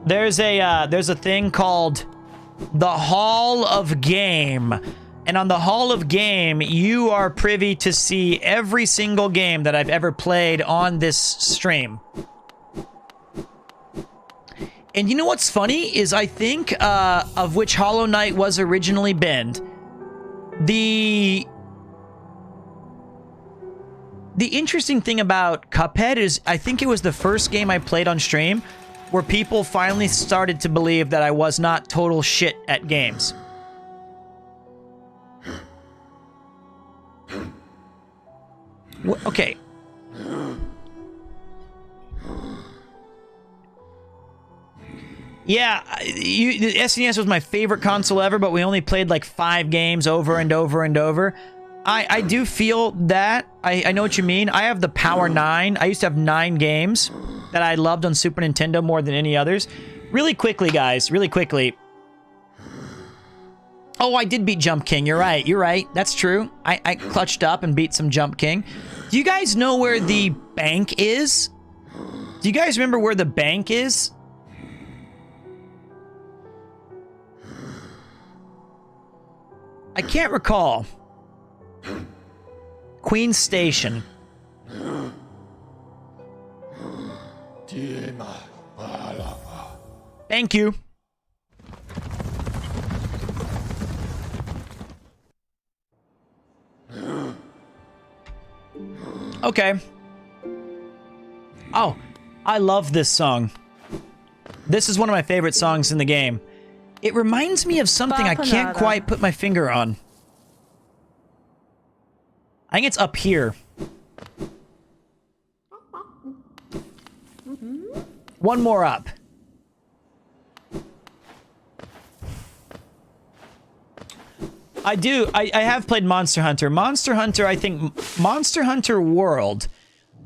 there's a thing called the Hall of Game. And on the Hall of Game, you are privy to see every single game that I've ever played on this stream. And you know what's funny is I think of which Hollow Knight was originally banned. The interesting thing about Cuphead is I think it was the first game I played on stream where people finally started to believe that I was not total shit at games. Okay. Yeah, the SNES was my favorite console ever, but we only played like 5 games over and over and over. I do feel that. I know what you mean. I have the Power 9. I used to have 9 games that I loved on Super Nintendo more than any others. Really quickly, guys. Really quickly. Oh, I did beat Jump King. You're right. You're right. That's true. I clutched up and beat some Jump King. Do you guys know where the bank is? Do you guys remember where the bank is? I can't recall. Queen Station. Thank you. Okay. Oh, I love this song. This is one of my favorite songs in the game. It reminds me of something I can't quite put my finger on. I think it's up here. One more up. I do. I have played Monster Hunter. Monster Hunter, I think... Monster Hunter World,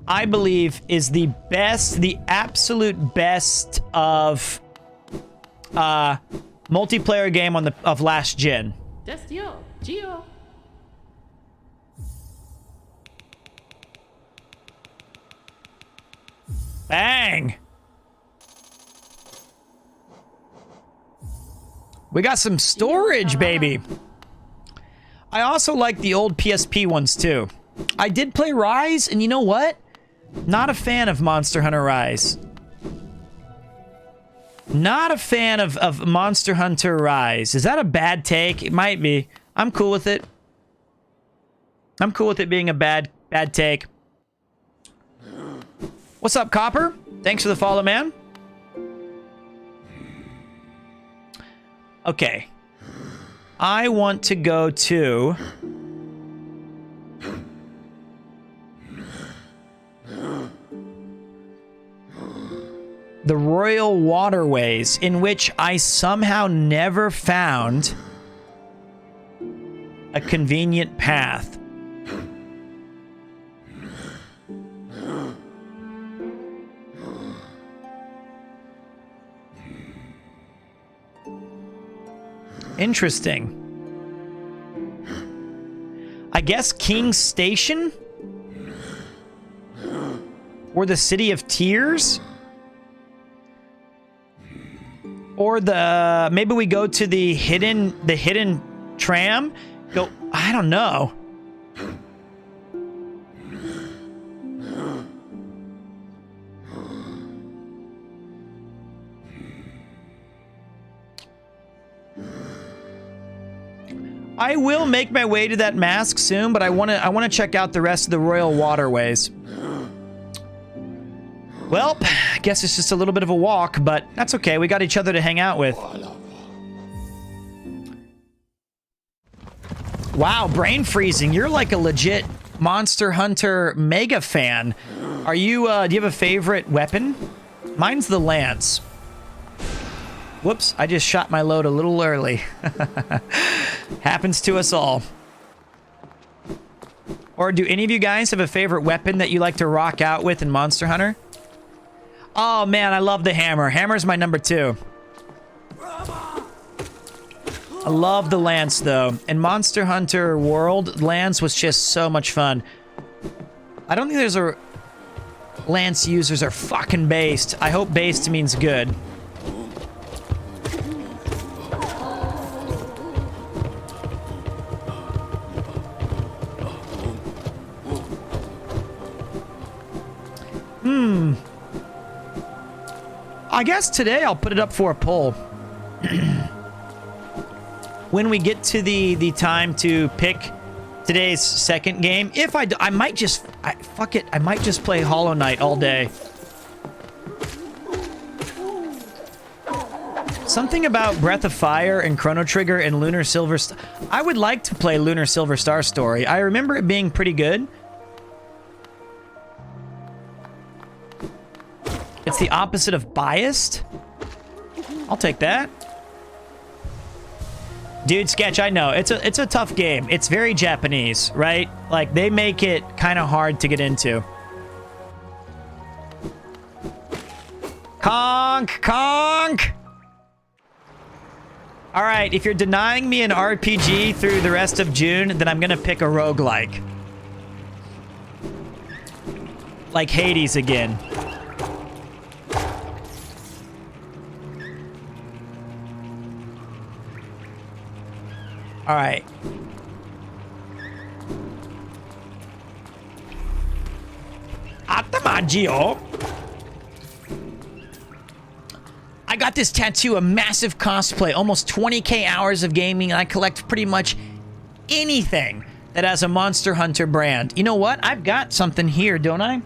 I believe, is the best, the absolute best of... multiplayer game on the of last gen. Geo. Bang! We got some storage, baby. I also like the old PSP ones too. I did play Rise, and you know what? Not a fan of Monster Hunter Rise. Not a fan of Monster Hunter Rise. Is that a bad take? It might be. I'm cool with it. I'm cool with it being a bad take. What's up, Copper? Thanks for the follow, man. Okay. I want to go to... the Royal Waterways, in which I somehow never found a convenient path. Interesting. I guess King's Station? Or the City of Tears? Or the... maybe we go to the hidden tram? Go... I don't know. I will make my way to that mask soon, but I want to check out the rest of the Royal Waterways. Well, I guess it's just a little bit of a walk, but that's okay. We got each other to hang out with. Wow, brain freezing. You're like a legit Monster Hunter mega fan. Are you, do you have a favorite weapon? Mine's the lance. Whoops, I just shot my load a little early. Happens to us all. Or do any of you guys have a favorite weapon that you like to rock out with in Monster Hunter? Oh man, I love the hammer. Hammer's my number 2. I love the lance though. In Monster Hunter World, lance was just so much fun. I don't think there's a... Lance users are fucking based. I hope based means good. I guess today I'll put it up for a poll. When we get to the time to pick today's second game, if I might just... fuck it. I might just play Hollow Knight all day. Something about Breath of Fire and Chrono Trigger and Lunar Silver... I would like to play Lunar Silver Star Story. I remember it being pretty good. It's the opposite of biased. I'll take that. Dude, Sketch, I know. It's a tough game. It's very Japanese, right? Like, they make it kind of hard to get into. Conk! Conk! Alright, if you're denying me an RPG through the rest of June, then I'm gonna pick a roguelike. Like Hades again. All right. Atamaggio. I got this tattoo, a massive cosplay, almost 20k hours of gaming, and I collect pretty much anything that has a Monster Hunter brand. You know what? I've got something here, don't I?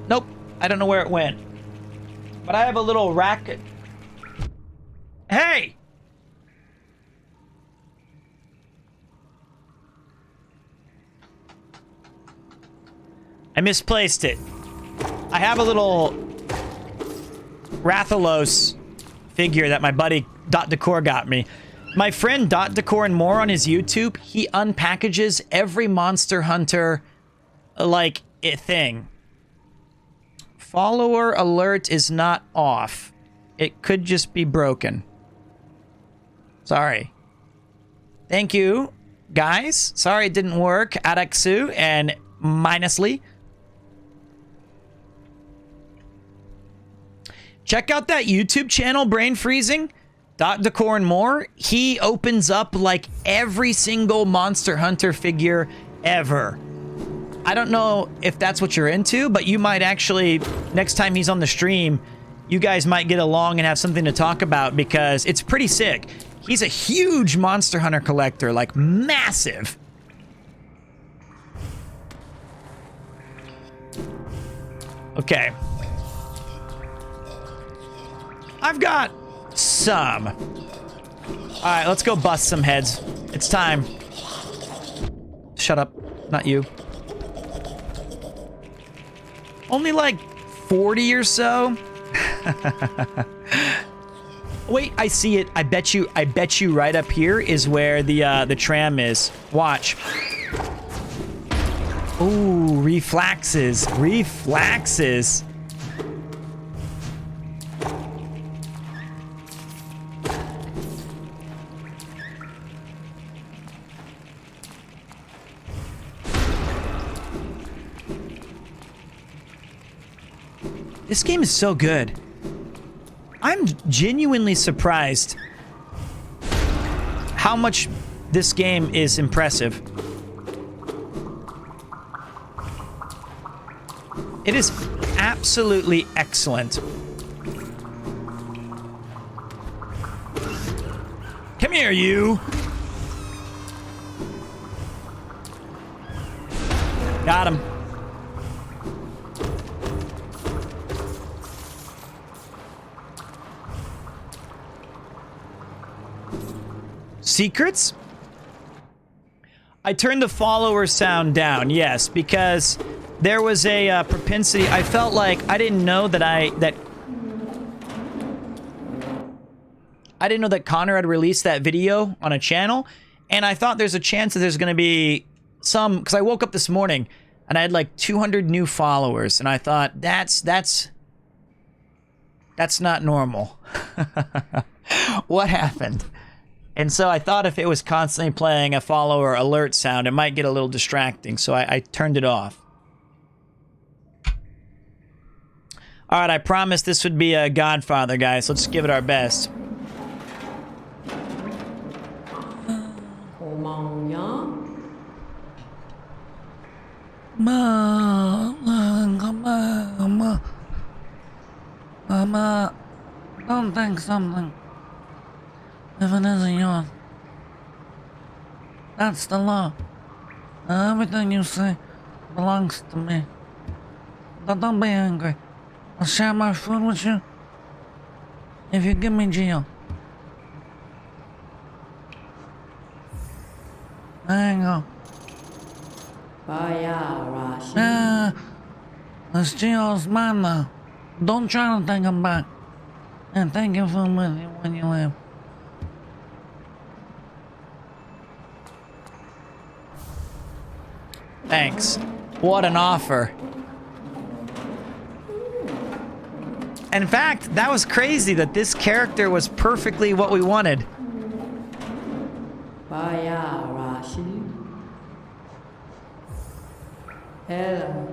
Nope. I don't know where it went. But I have a little racket. Hey! I misplaced it. I have a little Rathalos figure that my buddy Dot Decor got me. My friend Dot Decor and More on his YouTube, he unpackages every Monster Hunter, like, thing. Follower alert is not off. It could just be broken. Sorry. Thank you, guys. Sorry it didn't work. Araksu and Minusly. Check out that YouTube channel, Brain Freezing. Dot Decor and More. He opens up like every single Monster Hunter figure ever. I don't know if that's what you're into, but you might actually, next time he's on the stream, you guys might get along and have something to talk about because it's pretty sick. He's a huge Monster Hunter collector, like massive. Okay. I've got some. All right, let's go bust some heads. It's time. Shut up. Not you. Only like 40 or so. Wait, I see it. I bet you right up here is where the tram is. Watch. Ooh, reflexes. Reflexes. This game is so good. I'm genuinely surprised how much this game is impressive. It is absolutely excellent. Come here, you. Got him. Secrets? I turned the follower sound down, yes, because there was a propensity. I felt like I didn't know that I didn't know that Connor had released that video on a channel, and I thought there's a chance that there's going to be some, because I woke up this morning and I had like 200 new followers, and I thought that's not normal. What happened? And so I thought if it was constantly playing a follower alert sound, it might get a little distracting, so I turned it off. All right, I promised this would be a Godfather, guys. Let's give it our best. Mama, don't think something. If it isn't yours. That's the law. Everything you say belongs to me. But don't be angry. I'll share my food with you if you give me Gio. There you go. This Gio's mine now. Don't try to take him back. And take your food with you when you leave. Thanks. What an offer. In fact, that was crazy that this character was perfectly what we wanted.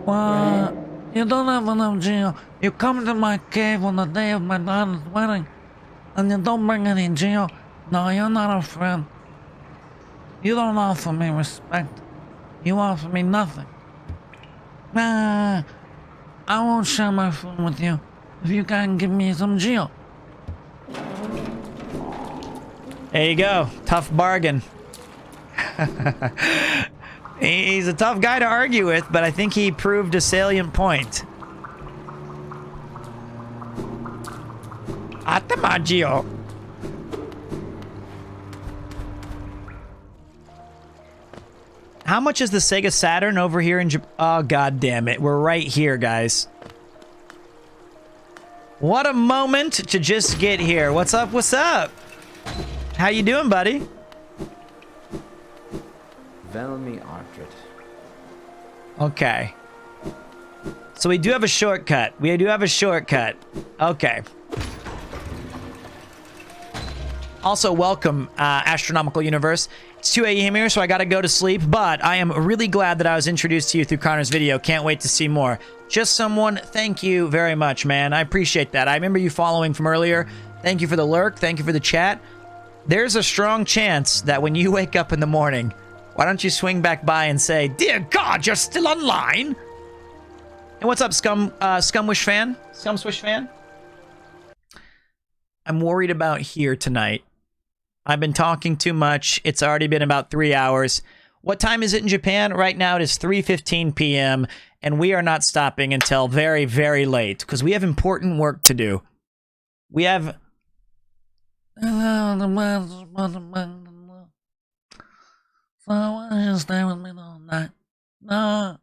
Well, you don't have enough Gio. You come to my cave on the day of my daughter's wedding, and you don't bring any Gio. No, you're not a friend. You don't offer me respect. You offer me nothing. Nah, I won't share my food with you if you can't give me some Gio. There you go. Tough bargain. He's a tough guy to argue with, but I think he proved a salient point. Atama Gio. How much is the Sega Saturn over here in Japan? Oh, god damn it. We're right here, guys. What a moment to just get here. What's up? What's up? How you doing, buddy? Velmi Artred. Okay. So we do have a shortcut. We do have a shortcut. Okay. Also, welcome, Astronomical Universe. It's 2 a.m. here, so I gotta go to sleep, but I am really glad that I was introduced to you through Connor's video. Can't wait to see more. Just someone, thank you very much, man. I appreciate that. I remember you following from earlier. Thank you for the lurk. Thank you for the chat. There's a strong chance that when you wake up in the morning, why don't you swing back by and say, "Dear God, you're still online?" And what's up, Scumwish fan? Scumswish fan? I'm worried about here tonight. I've been talking too much. It's already been about 3 hours. What time is it in Japan? Right now it is 3:15 p.m. and we are not stopping until very, very late because we have important work to do. We have... So why don't you stay with me all night? No.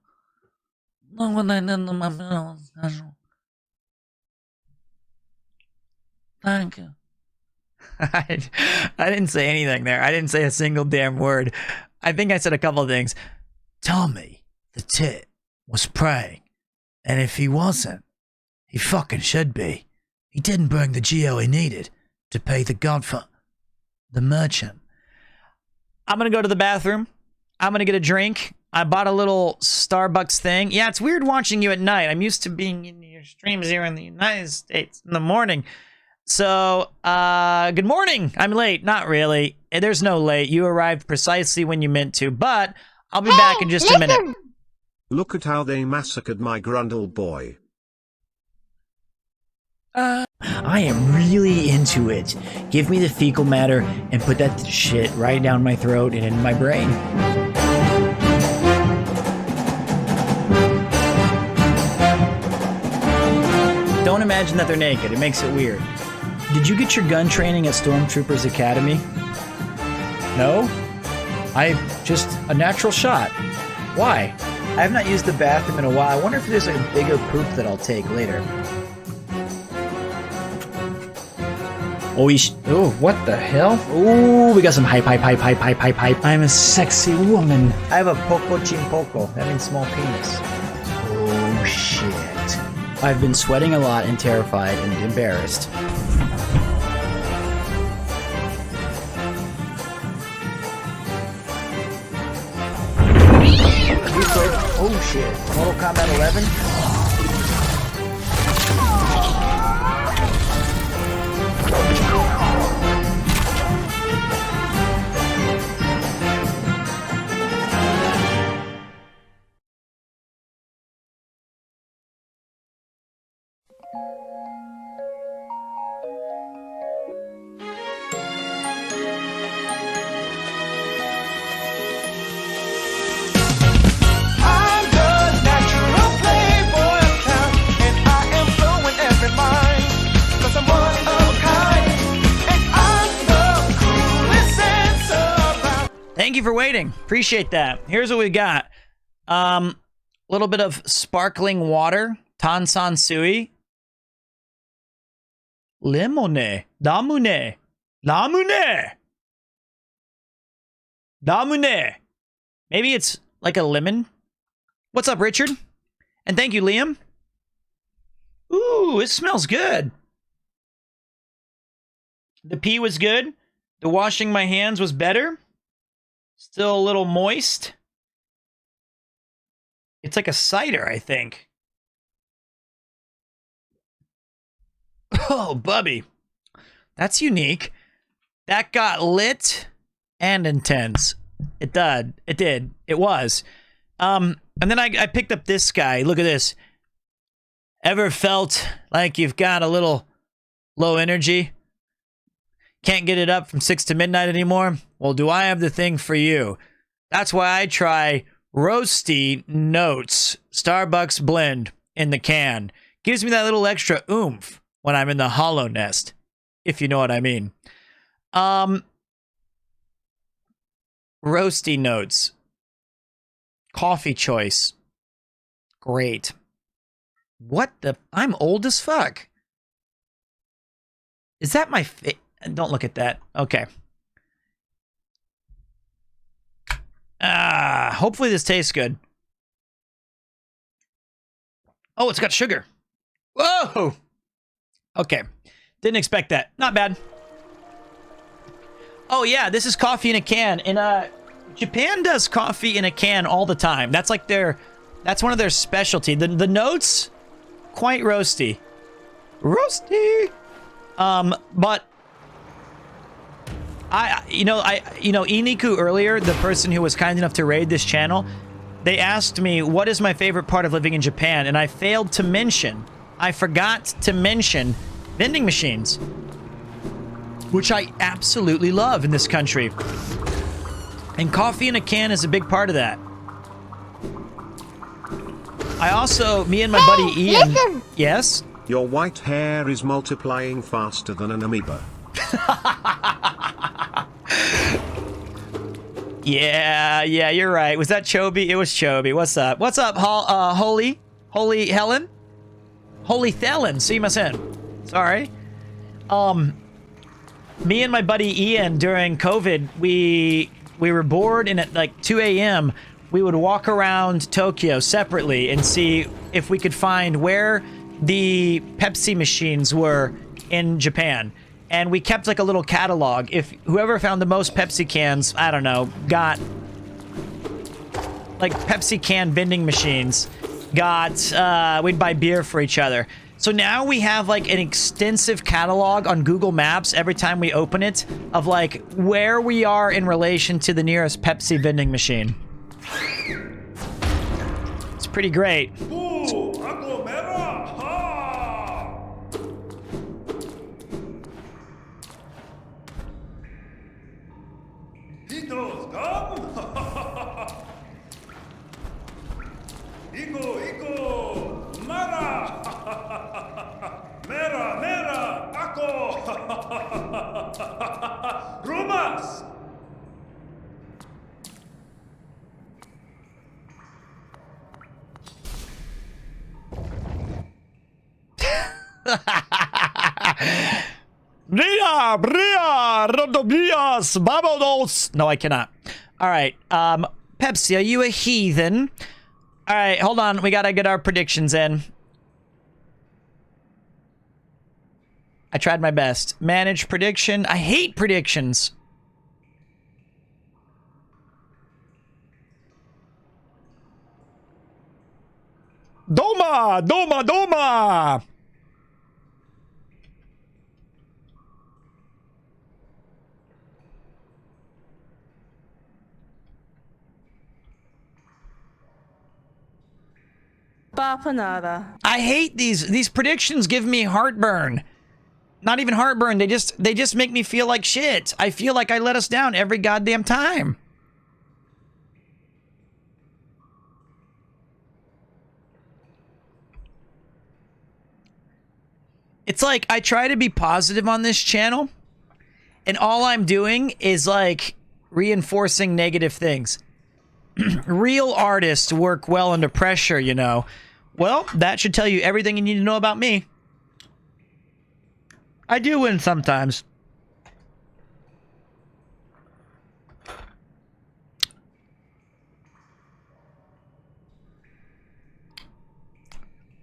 Look what I did to my funeral schedule. Thank you. I didn't say anything there. I didn't say a single damn word. I think I said a couple of things. Tommy, the tit, was praying. And if he wasn't, he fucking should be. He didn't bring the Gio he needed to pay the godfather, the merchant. I'm going to go to the bathroom. I'm going to get a drink. I bought a little Starbucks thing. Yeah, it's weird watching you at night. I'm used to being in your streams here in the United States in the morning. So, good morning. I'm late. Not really. There's no late. You arrived precisely when you meant to, but I'll be back in just a minute. Look at how they massacred my Grundle boy. I am really into it. Give me the fecal matter and put that shit right down my throat and in my brain. Don't imagine that they're naked. It makes it weird. Did you get your gun training at Stormtroopers Academy? No? Just a natural shot. Why? I have not used the bathroom in a while. I wonder if there's a bigger poop that I'll take later. Oh, what the hell? Oh, we got some hype. I'm a sexy woman. I have a poco chimpoco. That means small penis. Oh, shit. I've been sweating a lot and terrified and embarrassed. Oh, shit. Mortal Kombat 11? Thank you for waiting. Appreciate that. Here's what we got. A little bit of sparkling water. Tansan sui. Lemone. Damune. Damune. Damune. Maybe it's like a lemon. What's up, Richard? And thank you, Liam. Ooh, it smells good. The pee was good. The washing my hands was better. Still a little moist. It's like a cider, I think. Oh, Bubby. That's unique. That got lit and intense. It did. It did. It was. And then I picked up this guy. Look at this. Ever felt like you've got a little low energy? Can't get it up from 6 to midnight anymore? Well, do I have the thing for you? That's why I try Roasty Notes Starbucks blend in the can. Gives me that little extra oomph when I'm in the hollow nest, if you know what I mean. Roasty Notes. Coffee choice. Great. What the? I'm old as fuck. Is that my don't look at that. Okay. Hopefully this tastes good. Oh, it's got sugar. Whoa! Okay. Didn't expect that. Not bad. Oh, yeah, this is coffee in a can. And Japan does coffee in a can all the time. That's like that's one of their specialty. The notes, quite roasty. Roasty! But Iniku earlier, the person who was kind enough to raid this channel, they asked me, what is my favorite part of living in Japan? And I failed to mention, I forgot to mention vending machines, which I absolutely love in this country. And coffee in a can is a big part of that. I also, me and my buddy Ian. Listen. Yes? Your white hair is multiplying faster than an amoeba. Yeah, you're right. Was that Chobi? It was Chobi. What's up? What's up, Holy Helen? Holy Thelen, sumimasen. Sorry. Me and my buddy Ian during COVID, we were bored, and at like 2 a.m. we would walk around Tokyo separately and see if we could find where the Pepsi machines were in Japan. And we kept like a little catalog. If whoever found the most Pepsi cans, I don't know, got like Pepsi can vending machines, we'd buy beer for each other. So now we have like an extensive catalog on Google Maps every time we open it of like where we are in relation to the nearest Pepsi vending machine. It's pretty great. Rumas! Bria, bria, rodobias, babodos. No, I cannot. All right. Pepsi, are you a heathen? All right, hold on. We got to get our predictions in. I tried my best. Manage prediction. I hate predictions. Doma, Doma, Doma. Bapanada. I hate these predictions. Give me heartburn. Not even heartburn. They just make me feel like shit. I feel like I let us down every goddamn time. It's like I try to be positive on this channel, and all I'm doing is like reinforcing negative things. Real artists work well under pressure, you know. Well, that should tell you everything you need to know about me. I do win sometimes.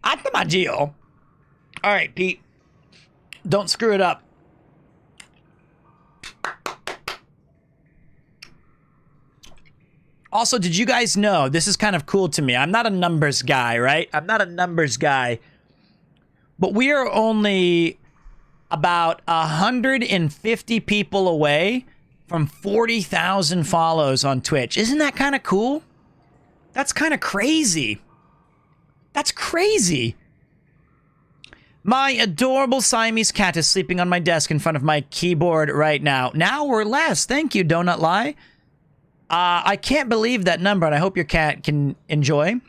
Atamaggio. All right, Pete. Don't screw it up. Also, did you guys know, this is kind of cool to me. I'm not a numbers guy, right? I'm not a numbers guy. But we are only about 150 people away from 40,000 follows on Twitch. Isn't that kind of cool? That's kind of crazy. That's crazy. My adorable Siamese cat is sleeping on my desk in front of my keyboard right now. Now or less. Thank you, Donut Lie. I can't believe that number, and I hope your cat can enjoy.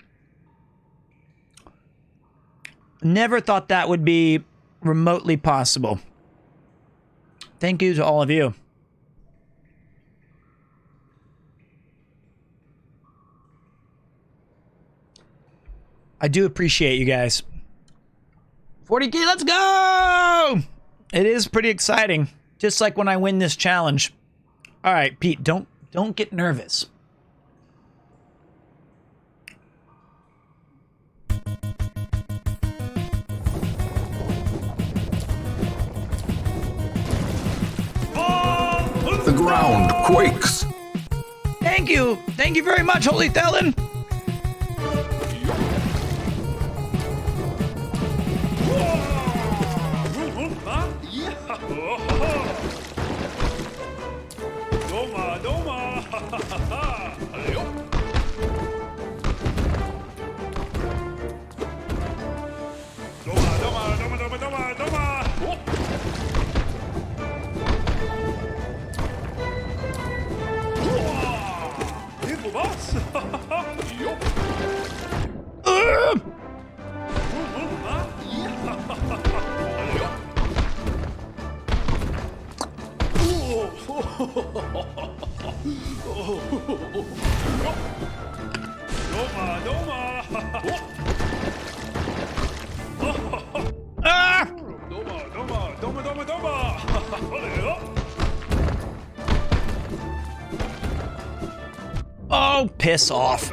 Never thought that would be remotely possible. Thank you to all of you. I do appreciate you guys. 40K, let's go! It is pretty exciting. Just like when I win this challenge. All right, Pete, don't get nervous. The ground quakes. Thank you. Thank you very much, Holy Thelen. Doma, Doma. Oh, piss off.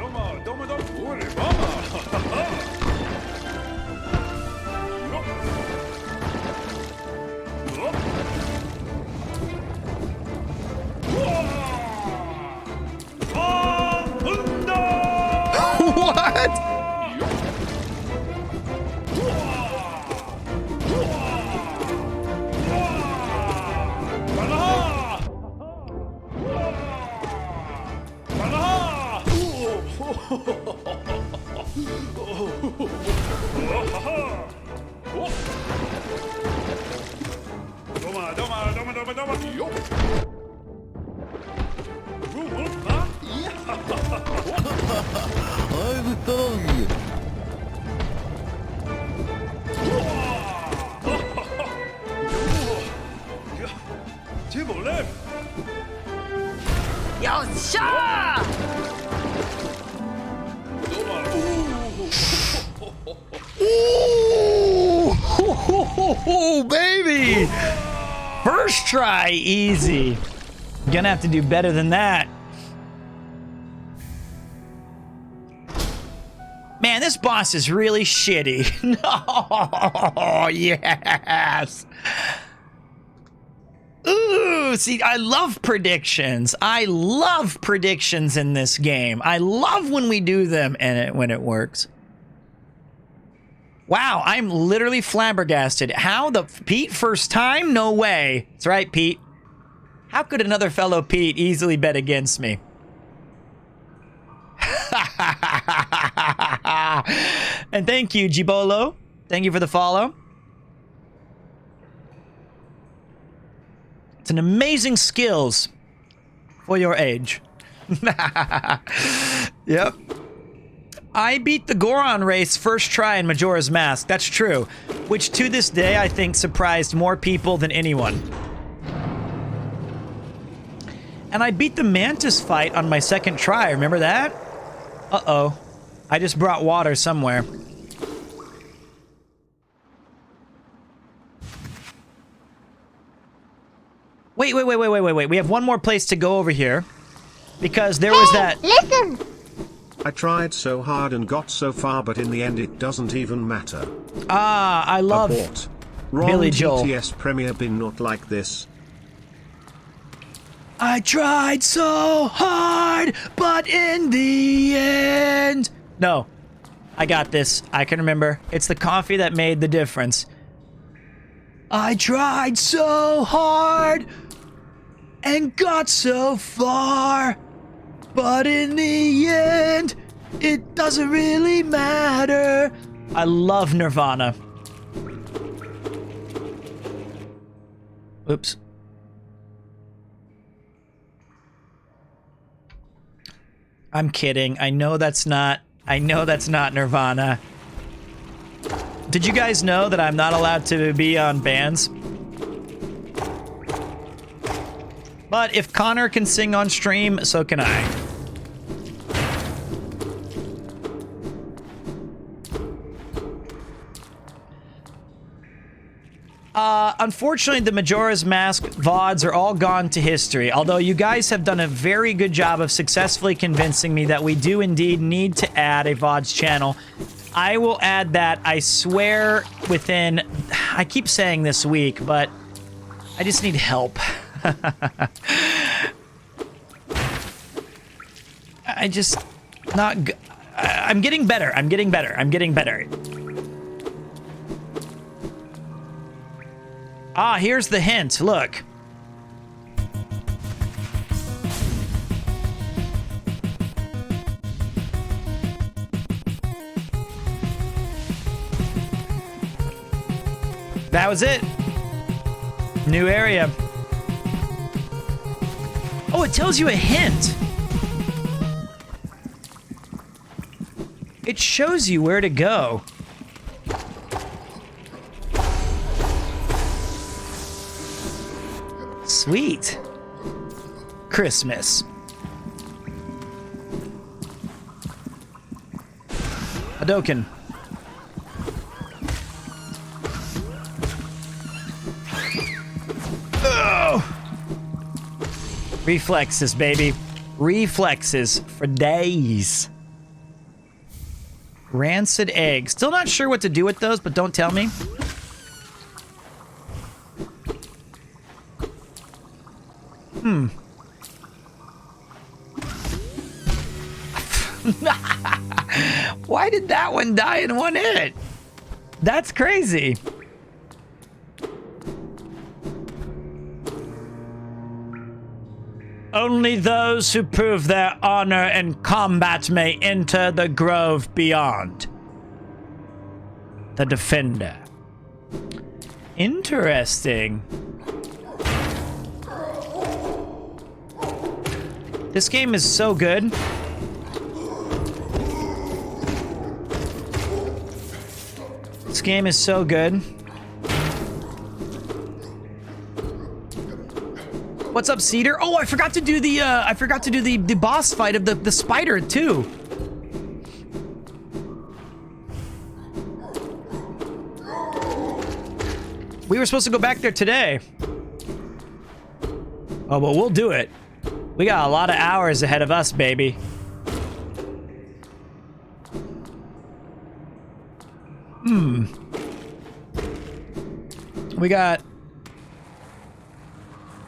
Ooh, baby! First try, easy. Gonna have to do better than that. Man, this boss is really shitty. No, yes. Ooh, see, I love predictions. I love predictions in this game. I love when we do them and when it works. Wow, I'm literally flabbergasted. How the Pete first time? No way. That's right, Pete. How could another fellow Pete easily bet against me? And thank you, Gibolo. Thank you for the follow. It's an amazing skills for your age. Yep. I beat the Goron race first try in Majora's Mask. That's true. Which to this day, I think surprised more people than anyone. And I beat the Mantis fight on my second try. Remember that? Uh-oh. I just brought water somewhere. Wait. We have one more place to go over here. Because there was that... Listen! I tried so hard and got so far, but in the end it doesn't even matter. Ah, I love Abort. Wrong Billy Joel. TTS Premier bin not like this. I tried so hard, but in the end... No. I got this. I can remember. It's the coffee that made the difference. I tried so hard and got so far, but in the end, it doesn't really matter. I love Nirvana. Oops. I'm kidding. I know that's not Nirvana. Did you guys know that I'm not allowed to be on bands? But if Connor can sing on stream, so can I. Unfortunately, the Majora's Mask VODs are all gone to history, although you guys have done a very good job of successfully convincing me that we do indeed need to add a VODs channel. I will add that, I swear, within... I keep saying this week, but I just need help. I just... not... I'm getting better. I'm getting better. I'm getting better. Ah, here's the hint. Look. That was it. New area. Oh, it tells you a hint. It shows you where to go. Sweet. Christmas. Hadouken. Oh! Reflexes, baby. Reflexes for days. Rancid egg. Still not sure what to do with those, but don't tell me. Why did that one die in one hit? That's crazy. Only those who prove their honor in combat may enter the grove beyond. The Defender. Interesting. This game is so good. This game is so good. What's up, Cedar? Oh, I forgot to do the boss fight of the spider too. We were supposed to go back there today. Oh, but we'll do it. We got a lot of hours ahead of us, baby.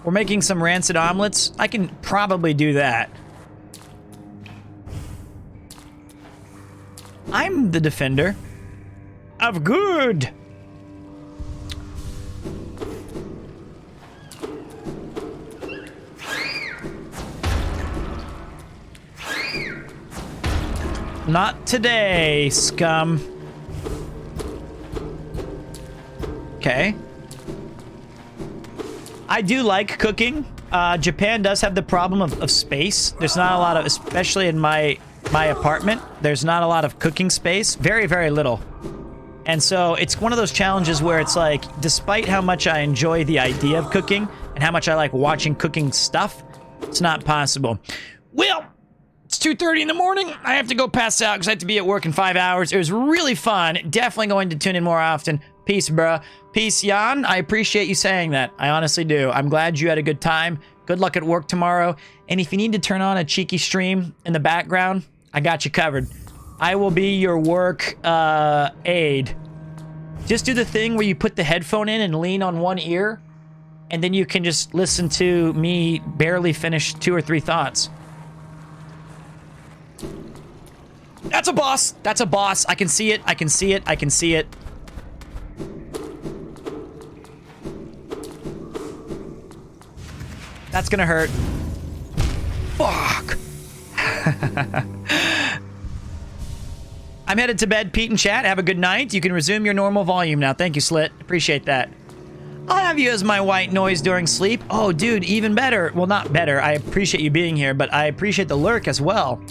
We're making some rancid omelets. I can probably do that. I'm the defender of good. Not today, scum. Okay. I do like cooking. Japan does have the problem of space. There's not a lot of, especially in my apartment, there's not a lot of cooking space. Very, very little. And so it's one of those challenges where it's like, despite how much I enjoy the idea of cooking and how much I like watching cooking stuff, it's not possible. Well, it's 2:30 in the morning. I have to go pass out because I have to be at work in 5 hours. It was really fun. Definitely going to tune in more often. Peace, bruh. Peace, Jan. I appreciate you saying that. I honestly do. I'm glad you had a good time. Good luck at work tomorrow. And if you need to turn on a cheeky stream in the background, I got you covered. I will be your work aide. Just do the thing where you put the headphone in and lean on one ear, and then you can just listen to me barely finish 2 or 3 thoughts. That's a boss. That's a boss. I can see it. I can see it. I can see it. That's gonna hurt. Fuck. I'm headed to bed, Pete and chat. Have a good night. You can resume your normal volume now. Thank you, Slit. Appreciate that. I'll have you as my white noise during sleep. Oh, dude, even better. Well, not better. I appreciate you being here, but I appreciate the lurk as well.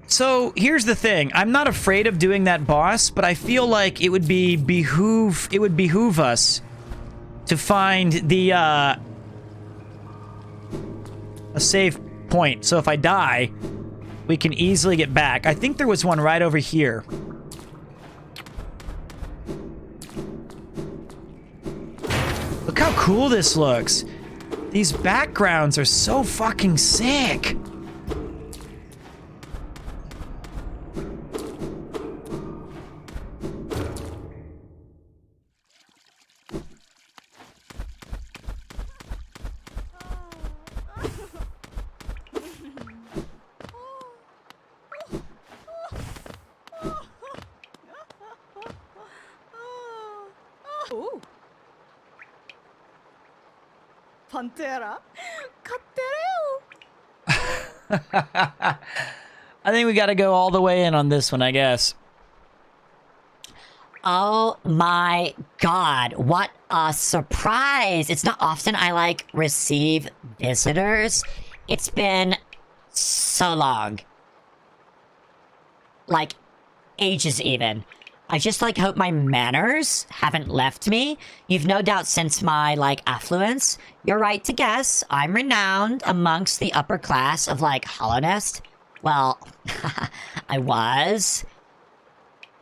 So here's the thing. I'm not afraid of doing that boss, but I feel like it would behoove us to find the a save point. So if I die, we can easily get back. I think there was one right over here. Look how cool this looks. These backgrounds are so fucking sick. Ooh. Pantera. I think we gotta go all the way in on this one, I guess. Oh my god, what a surprise! It's not often I, receive visitors. It's been so long. Ages even. I just, hope my manners haven't left me. You've no doubt sensed my, affluence. You're right to guess. I'm renowned amongst the upper class of, Hollownest. Well, I was.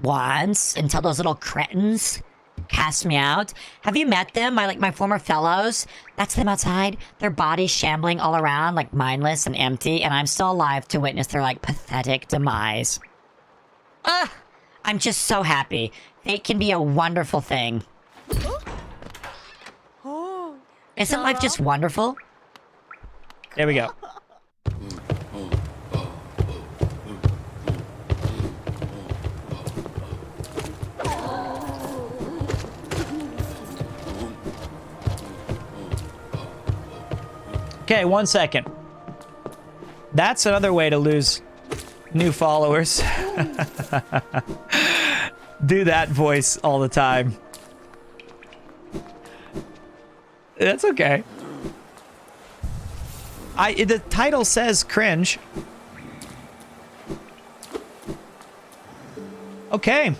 Once, until those little cretins cast me out. Have you met them, my former fellows? That's them outside. Their bodies shambling all around, mindless and empty, and I'm still alive to witness their, pathetic demise. I'm just so happy. Fate can be a wonderful thing. Isn't life just wonderful? There we go. Okay, 1 second. That's another way to lose new followers. Do that voice all the time. That's okay. The title says cringe. Okay.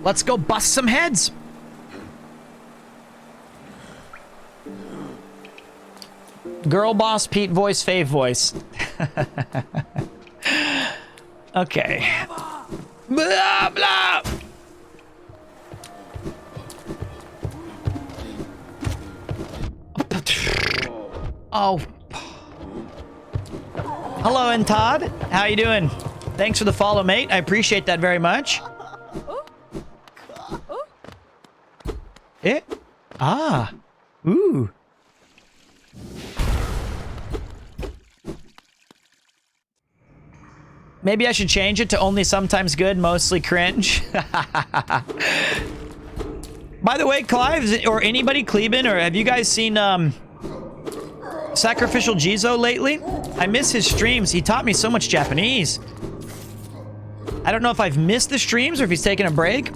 Let's go bust some heads. Girl boss, Pete voice, fave voice. Okay. Blah, blah. Oh. Hello, and Todd. How you doing? Thanks for the follow, mate. I appreciate that very much. Ah. Ooh. Maybe I should change it to only sometimes good, mostly cringe. By the way, Clive, or anybody, Cleban, or have you guys seen Sacrificial Jizo lately? I miss his streams. He taught me so much Japanese. I don't know if I've missed the streams or if he's taking a break.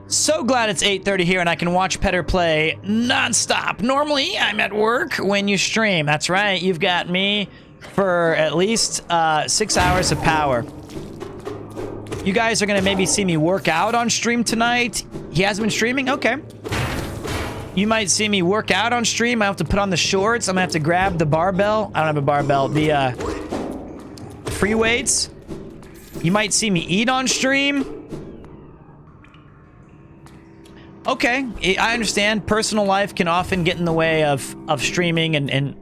So glad it's 8:30 here and I can watch Petter play non-stop. Normally, I'm at work when you stream. That's right. You've got me for at least 6 hours of power. You guys are going to maybe see me work out on stream tonight. He hasn't been streaming? Okay. You might see me work out on stream. I have to put on the shorts. I'm going to have to grab the barbell. I don't have a barbell. The free weights. You might see me eat on stream. Okay, I understand. Personal life can often get in the way of streaming and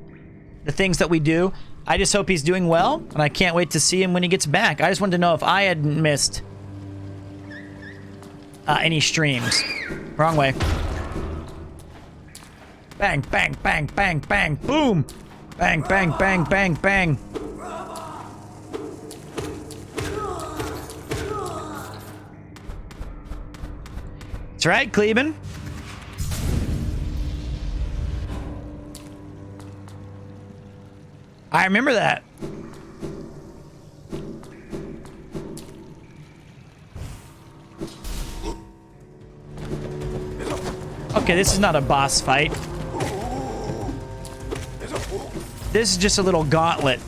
the things that we do. I just hope he's doing well, and I can't wait to see him when he gets back. I just wanted to know if I had missed any streams. Wrong way. Bang, bang, bang, bang, bang, boom! Bang, bang, bang, bang, bang. That's right, Cleban. I remember that. Okay, this is not a boss fight. This is just a little gauntlet.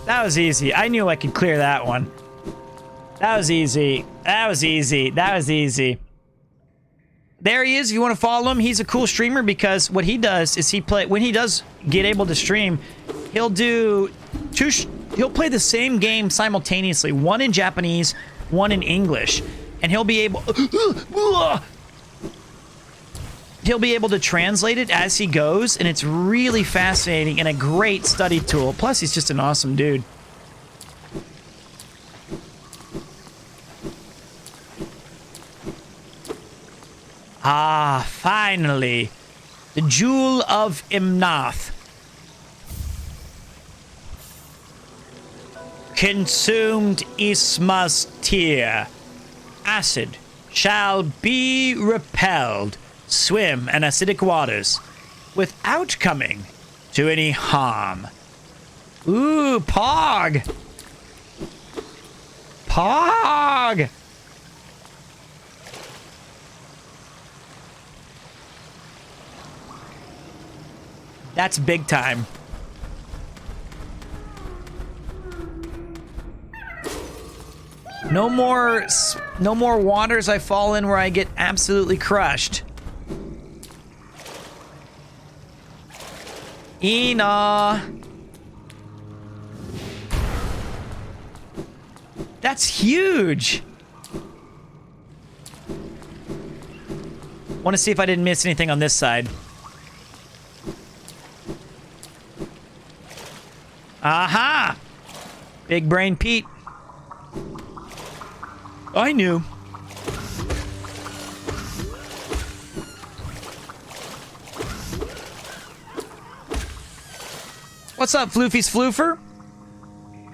That was easy. I knew I could clear that one. That was easy. That was easy. That was easy. There he is. If you want to follow him, he's a cool streamer because what he does is when he does get able to stream, he'll do he'll play the same game simultaneously, one in Japanese, one in English, and he'll be able to translate it as he goes, and it's really fascinating and a great study tool. Plus, he's just an awesome dude. Ah, finally. The Jewel of Imnath. Consumed Isma's tear. Acid shall be repelled. Swim in acidic waters without coming to any harm. Ooh, Pog! Pog! That's big time. No more waters I fall in where I get absolutely crushed. Ina. That's huge. Want to see if I didn't miss anything on this side. Aha! Big Brain Pete. I knew. What's up, Floofy's Floofer?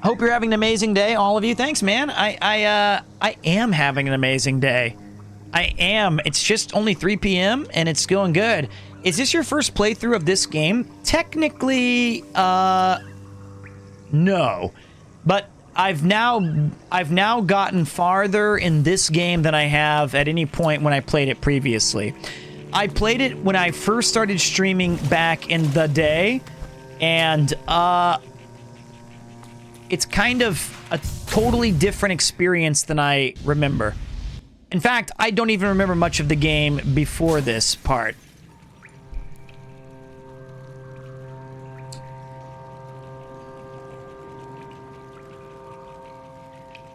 Hope you're having an amazing day, all of you. Thanks, man. I am having an amazing day. I am. It's just only 3 p.m. and it's going good. Is this your first playthrough of this game? Technically, no. But I've now gotten farther in this game than I have at any point when I played it previously. I played it when I first started streaming back in the day, and it's kind of a totally different experience than I remember. In fact, I don't even remember much of the game before this part.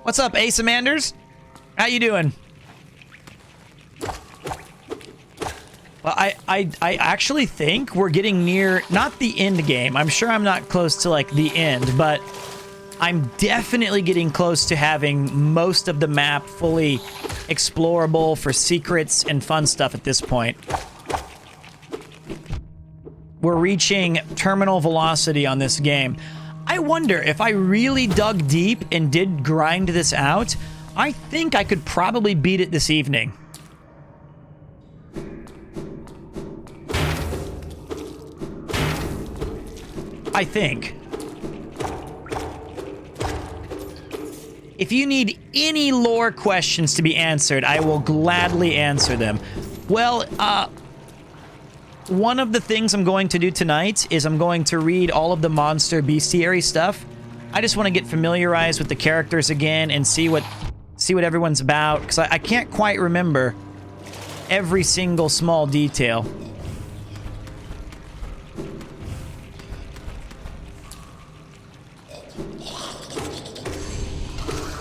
What's up, Ace Amanders? How you doing? Well, I actually think we're getting near, not the end game. I'm sure I'm not close to, like, the end, but I'm definitely getting close to having most of the map fully explorable for secrets and fun stuff at this point. We're reaching terminal velocity on this game. I wonder if I really dug deep and did grind this out, I think I could probably beat it this evening. I think. If you need any lore questions to be answered, I will gladly answer them. Well, one of the things I'm going to do tonight is I'm going to read all of the monster bestiary stuff. I just want to get familiarized with the characters again and see what everyone's about, because I can't quite remember every single small detail.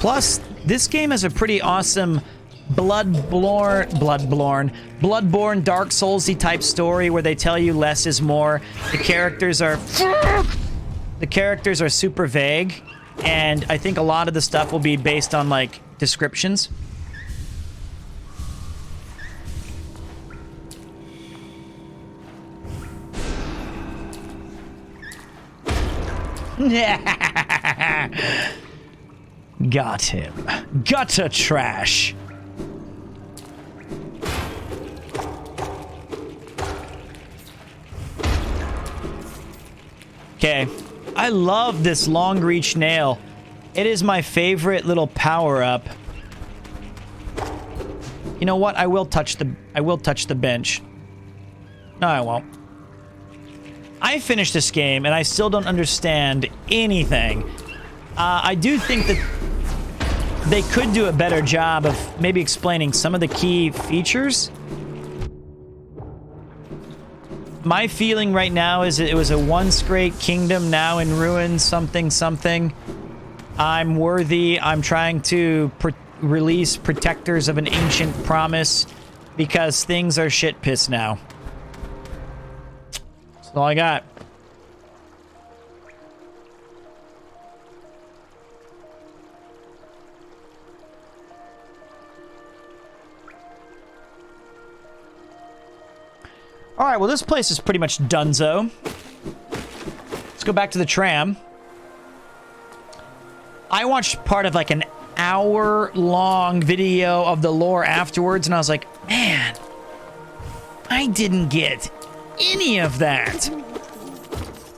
Plus, this game has a pretty awesome Bloodborne Dark Souls-y type story where they tell you less is more. The characters are super vague, and I think a lot of the stuff will be based on, like, descriptions. Got him. Gutter trash. Okay. I love this long reach nail. It is my favorite little power-up. You know what? I will touch the bench. No, I won't. I finished this game and I still don't understand anything. I do think that they could do a better job of maybe explaining some of the key features. My feeling right now is that it was a once great kingdom, now in ruins, something, something. I'm worthy. I'm trying to release protectors of an ancient promise because things are shit piss now. That's all I got. All right, well, this place is pretty much donezo. Let's go back to the tram. I watched part of like an hour-long video of the lore afterwards, and I was like, man, I didn't get any of that.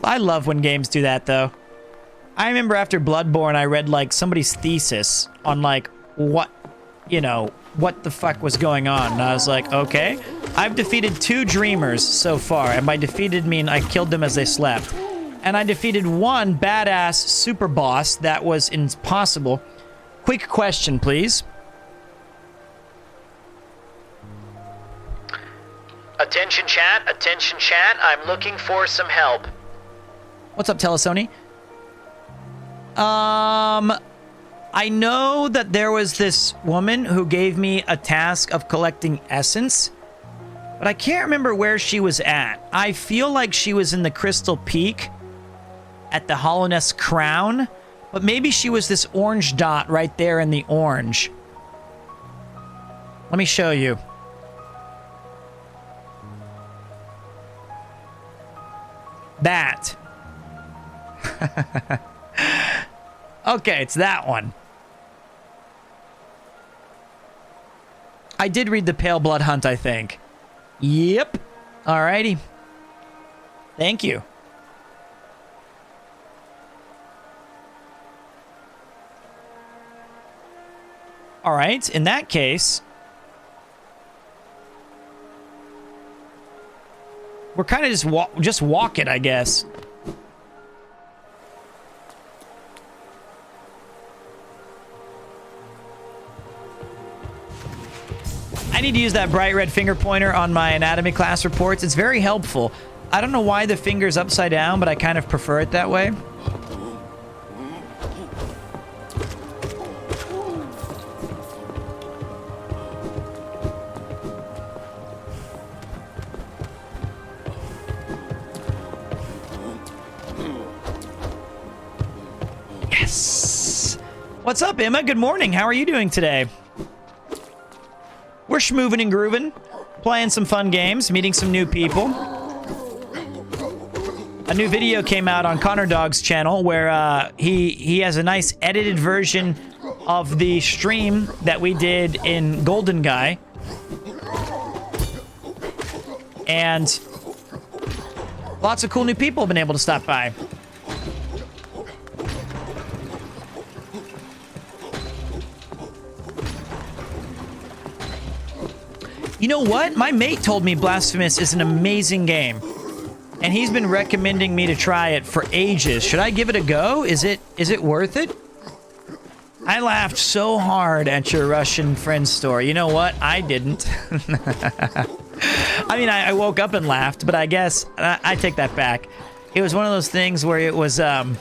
I love when games do that, though. I remember after Bloodborne, I read like somebody's thesis on like what the fuck was going on. And I was like, okay, I've defeated 2 dreamers so far. And by defeated mean I killed them as they slept. And I defeated 1 badass super boss that was impossible. Quick question, please. Attention chat, I'm looking for some help. What's up, Telesony? I know that there was this woman who gave me a task of collecting essence, but I can't remember where she was at. I feel like she was in the Crystal Peak at the Hallownest Crown, but maybe she was this orange dot right there in the orange. Let me show you. That. Okay, it's that one. I did read the Pale Blood Hunt, I think. Yep. Alrighty. Thank you. Alright, in that case, we're kind of just walk it, I guess. I need to use that bright red finger pointer on my anatomy class reports. It's very helpful. I don't know why the finger's upside down, but I kind of prefer it that way. What's up, Emma? Good morning. How are you doing today? We're schmoovin' and groovin', playing some fun games, meeting some new people. A new video came out on Connor Dog's channel where he has a nice edited version of the stream that we did in Golden Guy. And lots of cool new people have been able to stop by. You know what? My mate told me Blasphemous is an amazing game. And he's been recommending me to try it for ages. Should I give it a go? Is it worth it? I laughed so hard at your Russian friend's story. You know what? I didn't. I mean, I woke up and laughed, but I guess I take that back. It was one of those things where it was one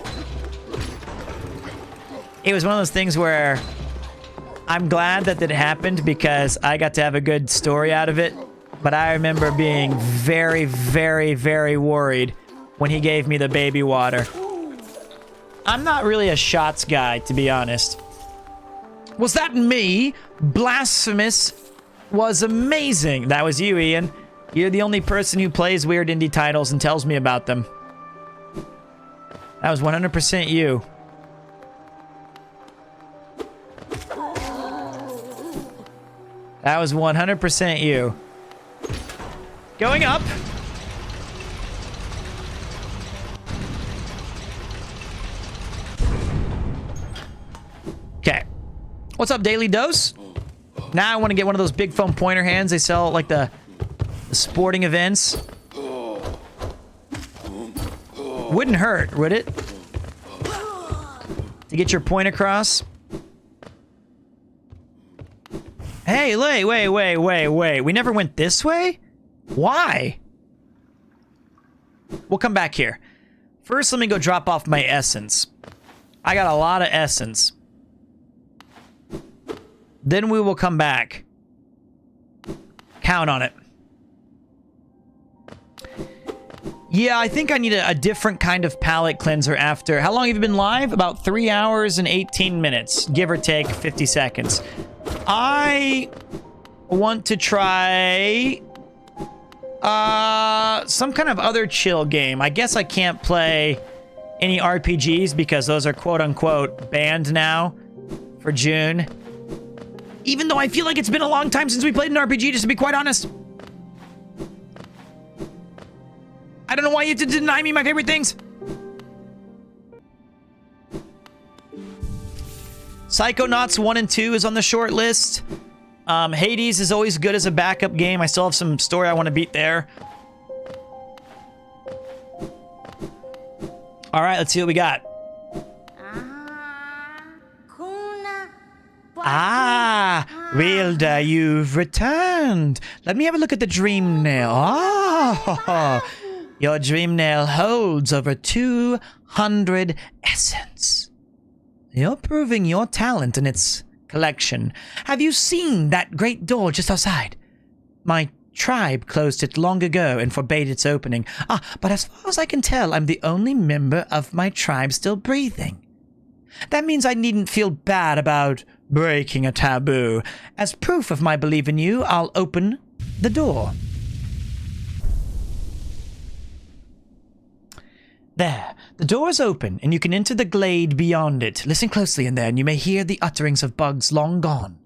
of those things where I'm glad that it happened because I got to have a good story out of it. But I remember being very, very, very worried when he gave me the baby water. I'm not really a shots guy, to be honest. Was that me? Blasphemous was amazing. That was you, Ian. You're the only person who plays weird indie titles and tells me about them. That was 100% you. That was 100% you. Going up. Okay. What's up, Daily Dose? Now I want to get one of those big foam pointer hands they sell at like the sporting events. Wouldn't hurt, would it? To get your point across. Hey, wait. We never went this way? Why? We'll come back here. First, let me go drop off my essence. I got a lot of essence. Then we will come back. Count on it. Yeah, I think I need a different kind of palate cleanser after. How long have you been live? About 3 hours and 18 minutes, give or take 50 seconds. I want to try some kind of other chill game. I guess I can't play any RPGs because those are quote-unquote banned now for June. Even though I feel like it's been a long time since we played an RPG, just to be quite honest. I don't know why you have to deny me my favorite things. Psychonauts 1 and 2 is on the short list. Hades is always good as a backup game. I still have some story I want to beat there. All right, let's see what we got. Ah, Wilda, you've returned. Let me have a look at the dream nail. Oh, your dream nail holds over 200 essence. You're proving your talent in its collection. Have you seen that great door just outside? My tribe closed it long ago and forbade its opening. But as far as I can tell, I'm the only member of my tribe still breathing. That means I needn't feel bad about breaking a taboo. As proof of my belief in you, I'll open the door. There, the door is open, and you can enter the glade beyond it. Listen closely in there, and you may hear the utterings of bugs long gone.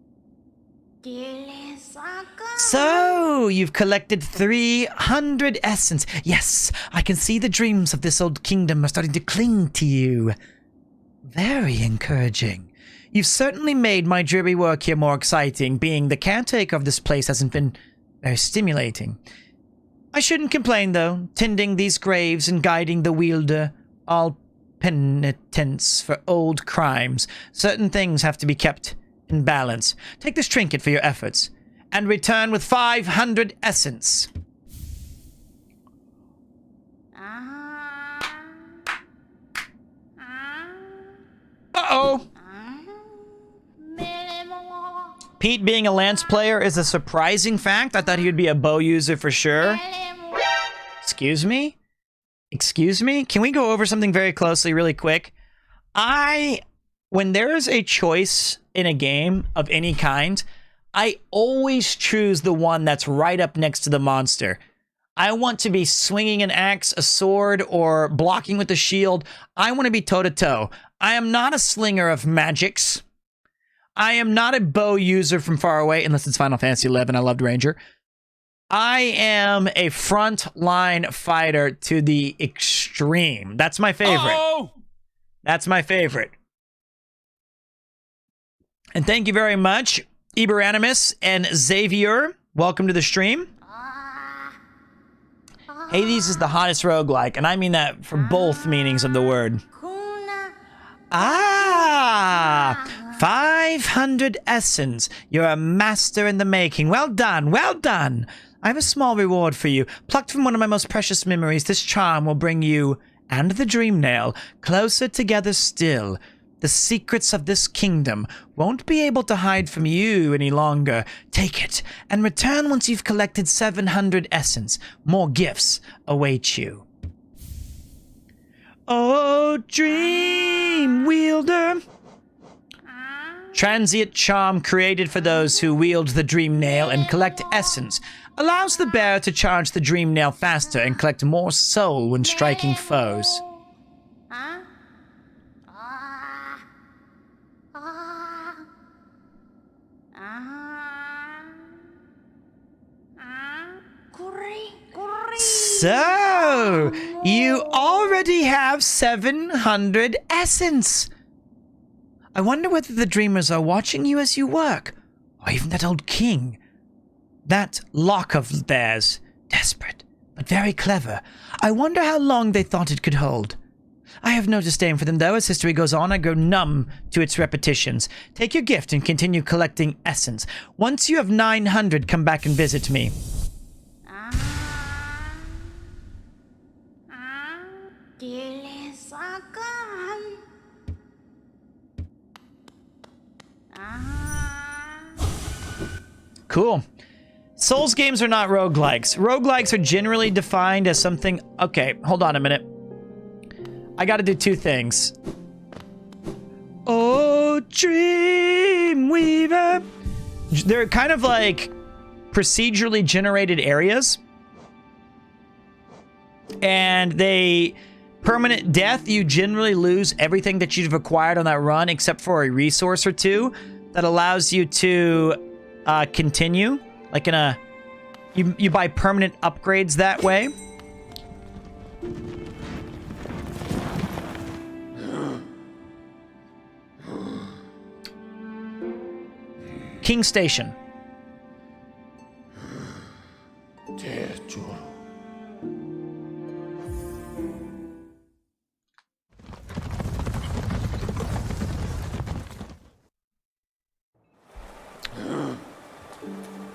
So, you've collected 300 essence. Yes, I can see the dreams of this old kingdom are starting to cling to you. Very encouraging. You've certainly made my dreary work here more exciting. Being the caretaker of this place hasn't been very stimulating. I shouldn't complain, though. Tending these graves and guiding the wielder, all penitence for old crimes. Certain things have to be kept in balance. Take this trinket for your efforts, and return with 500 essence. Uh-oh. Pete being a lance player is a surprising fact. I thought he would be a bow user for sure. Excuse me? Excuse me? Can we go over something very closely really quick? I when there is a choice in a game of any kind, I always choose the one that's right up next to the monster. I want to be swinging an axe, a sword, or blocking with a shield. I want to be toe-to-toe. I am not a slinger of magics. I am not a bow user from far away, unless it's Final Fantasy XI. I loved Ranger. I am a front-line fighter to the extreme. That's my favorite. Oh! That's my favorite. And thank you very much, Iberanimus and Xavier. Welcome to the stream. Hades is the hottest roguelike, and I mean that for both meanings of the word. 500 essence. You're a master in the making. Well done, well done. I have a small reward for you. Plucked from one of my most precious memories, this charm will bring you and the dream nail closer together still. The secrets of this kingdom won't be able to hide from you any longer. Take it and return once you've collected 700 essence. More gifts await you. Oh, dream wielder. Transient charm created for those who wield the dream nail and collect essence. Allows the bearer to charge the dream nail faster and collect more soul when striking foes. So, you already have 700 essence. I wonder whether the dreamers are watching you as you work, or even that old king. That lock of theirs, desperate, but very clever. I wonder how long they thought it could hold. I have no disdain for them, though. As history goes on, I grow numb to its repetitions. Take your gift and continue collecting essence. Once you have 900, come back and visit me. Cool. Souls games are not roguelikes. Roguelikes are generally defined as something... Okay, hold on a minute. I gotta do two things. Oh, Dreamweaver. They're kind of like procedurally generated areas. And they... Permanent death, you generally lose everything that you've acquired on that run except for a resource or two that allows you to continue. Like in a... You buy permanent upgrades that way. King Station.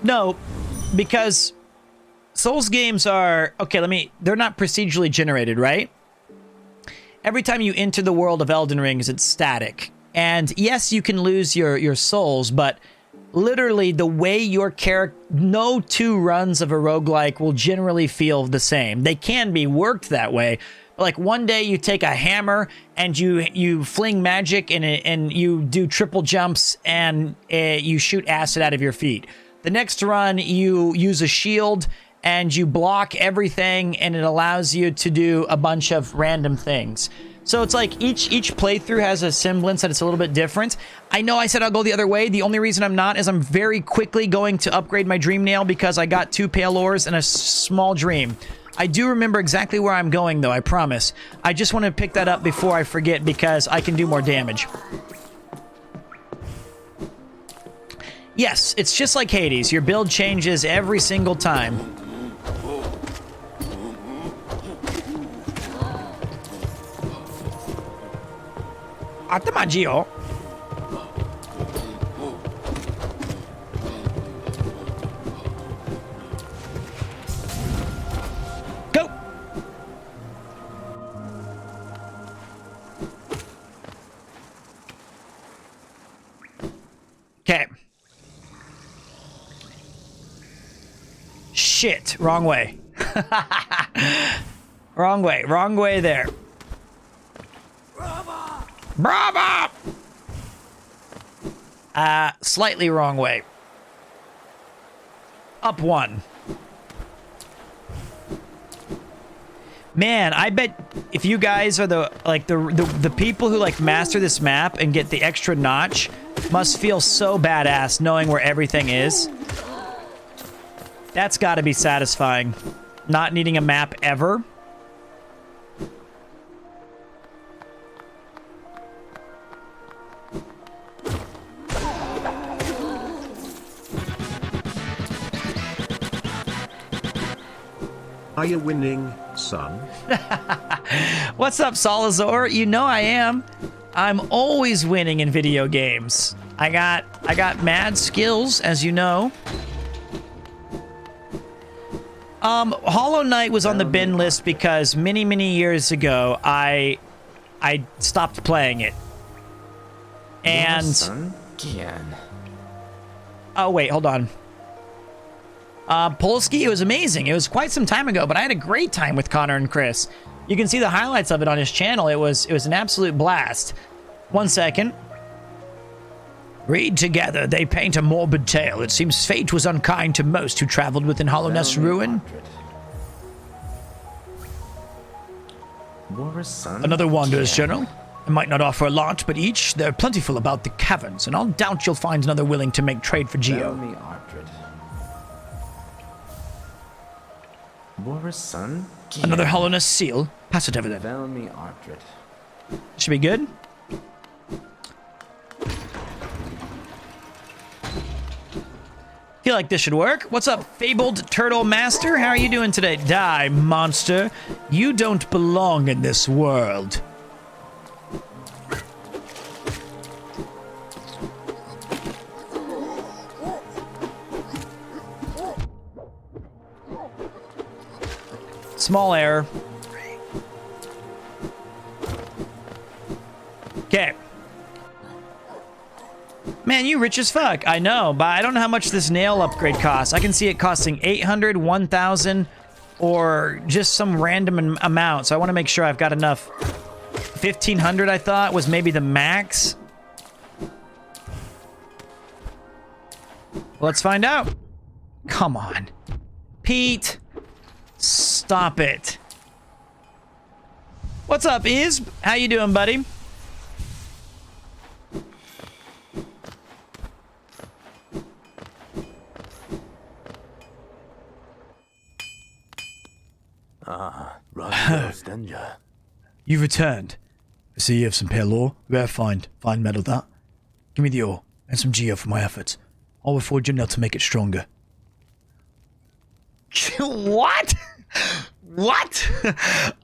No, because Souls games are... Okay, they're not procedurally generated, right? Every time you enter the world of Elden Rings, it's static. And yes, you can lose your souls, but literally the way your character... No two runs of a roguelike will generally feel the same. They can be worked that way. Like one day you take a hammer and you fling magic and you do triple jumps and you shoot acid out of your feet. The next run, you use a shield and you block everything and it allows you to do a bunch of random things. So it's like each playthrough has a semblance that it's a little bit different. I know I said I'll go the other way. The only reason I'm not is I'm very quickly going to upgrade my dream nail because I got 2 pale ores and a small dream. I do remember exactly where I'm going though, I promise. I just want to pick that up before I forget because I can do more damage. Yes, it's just like Hades. Your build changes every single time. Atamaggio. Go. Okay. Shit, wrong way. Wrong way there. Brava! Slightly wrong way. Up 1. Man, I bet if you guys are the people who like master this map and get the extra notch must feel so badass knowing where everything is. That's got to be satisfying. Not needing a map ever. Are you winning, son? What's up, Salazar? You know I am. I'm always winning in video games. I got mad skills, as you know. Hollow Knight was on the bin list because many years ago I stopped playing it. And oh wait, hold on. Polsky, it was amazing. It was quite some time ago, but I had a great time with Connor and Chris. You can see the highlights of it on his channel. It was an absolute blast. 1 second. Read together, they paint a morbid tale. It seems fate was unkind to most who traveled within Hollowness ruin. Another Wanderer's Journal. I might not offer a lot, but each, they're plentiful about the caverns, and I'll doubt you'll find another willing to make trade for Geo. Another Hollowness seal. Pass it over then. Should be good. Feel like this should work. What's up, Fabled Turtle Master? How are you doing today? Die, monster. You don't belong in this world. Small error. Okay. Man, you rich as fuck. I know, but I don't know how much this nail upgrade costs. I can see it costing 800, 1,000, or just some random amount. So I want to make sure I've got enough. 1,500, I thought, was maybe the max. Let's find out. Come on. Pete. Stop it. What's up, Iz? How you doing, buddy? You've returned. I see you have some pale ore. Rare find. Fine metal that. Give me the ore and some geo for my efforts. I'll reforge your nail to make it stronger. What? What?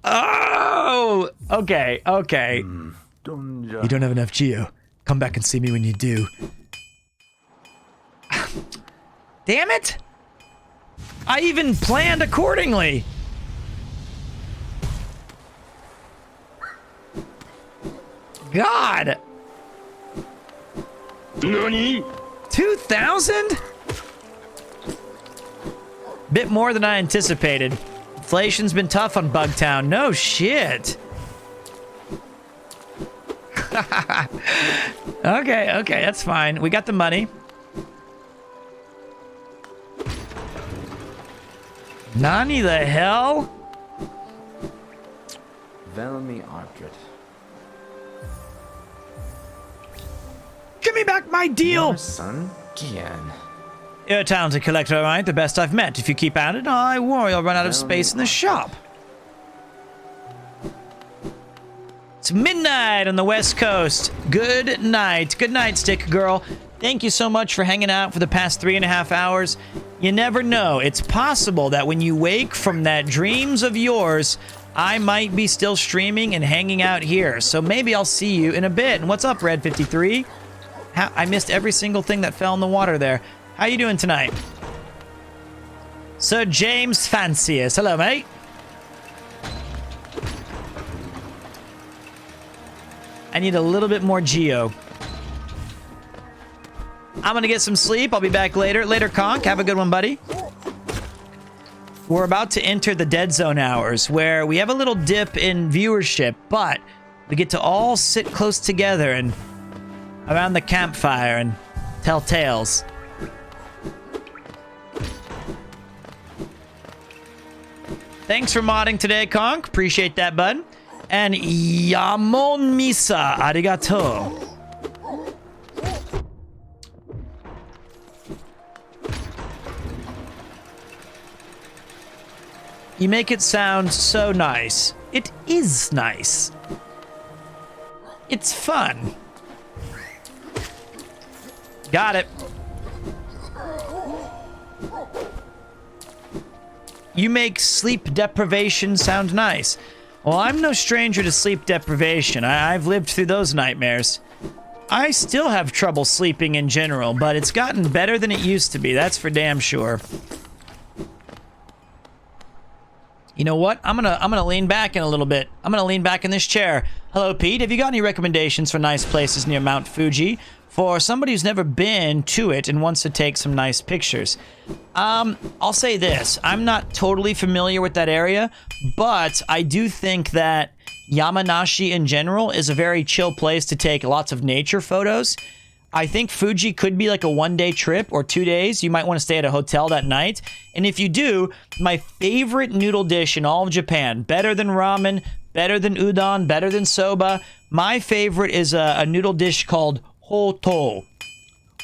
Oh! Okay, okay. You don't have enough geo. Come back and see me when you do. Damn it! I even planned accordingly! God! NANI? 2,000? Bit more than I anticipated. Inflation's been tough on Bugtown. No shit. Okay, that's fine. We got the money. Nani the hell? Velmi Ardred. Give me back my deal! Son, Gian. You're a talented collector, all right? The best I've met. If you keep at it, I worry I'll run out of space in the shop. It's midnight on the West Coast. Good night. Good night, Stick Girl. Thank you so much for hanging out for the past 3.5 hours. You never know. It's possible that when you wake from that dreams of yours, I might be still streaming and hanging out here. So maybe I'll see you in a bit. And what's up, Red53? I missed every single thing that fell in the water there. How you doing tonight? Sir James Fancius. Hello, mate. I need a little bit more geo. I'm gonna get some sleep. I'll be back later. Later, Conk. Have a good one, buddy. We're about to enter the dead zone hours, where we have a little dip in viewership, but we get to all sit close together and around the campfire and tell tales. Thanks for modding today, Conk. Appreciate that, bud. And Yamon Misa, arigato. You make it sound so nice. It is nice. It's fun. Got it. You make sleep deprivation sound nice. Well, I'm no stranger to sleep deprivation. I've lived through those nightmares. I still have trouble sleeping in general, but it's gotten better than it used to be. That's for damn sure. You know what? I'm gonna lean back in a little bit. I'm gonna lean back in this chair. Hello, Pete. Have you got any recommendations for nice places near Mount Fuji for somebody who's never been to it and wants to take some nice pictures? I'll say this. I'm not totally familiar with that area, but I do think that Yamanashi in general is a very chill place to take lots of nature photos. I think Fuji could be like a one-day trip or 2 days. You might want to stay at a hotel that night. And if you do, my favorite noodle dish in all of Japan, better than ramen, better than udon, better than soba, my favorite is a noodle dish called hoto.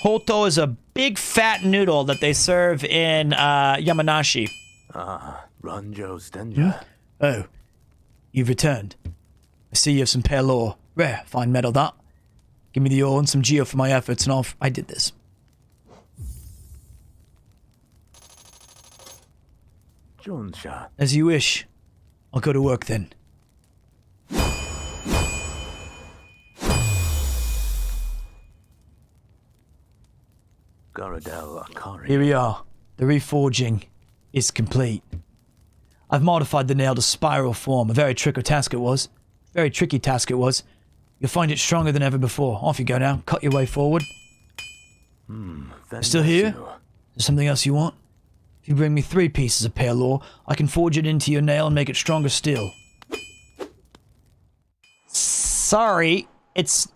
Hoto is a big fat noodle that they serve in Yamanashi. Ranjo Stenja. Oh, you've returned. I see you have some pale ore. Rare, fine metal that. Give me the ore and some geo for my efforts, and I did this. Jonsha. As you wish. I'll go to work then. Garadel Akari. Here we are. The reforging is complete. I've modified the nail to spiral form. A very tricky task it was. Very tricky task it was. You'll find it stronger than ever before. Off you go now. Cut your way forward. Still here? Is there something else you want? If you bring me 3 pieces of pale ore, I can forge it into your nail and make it stronger still. Sorry, it's...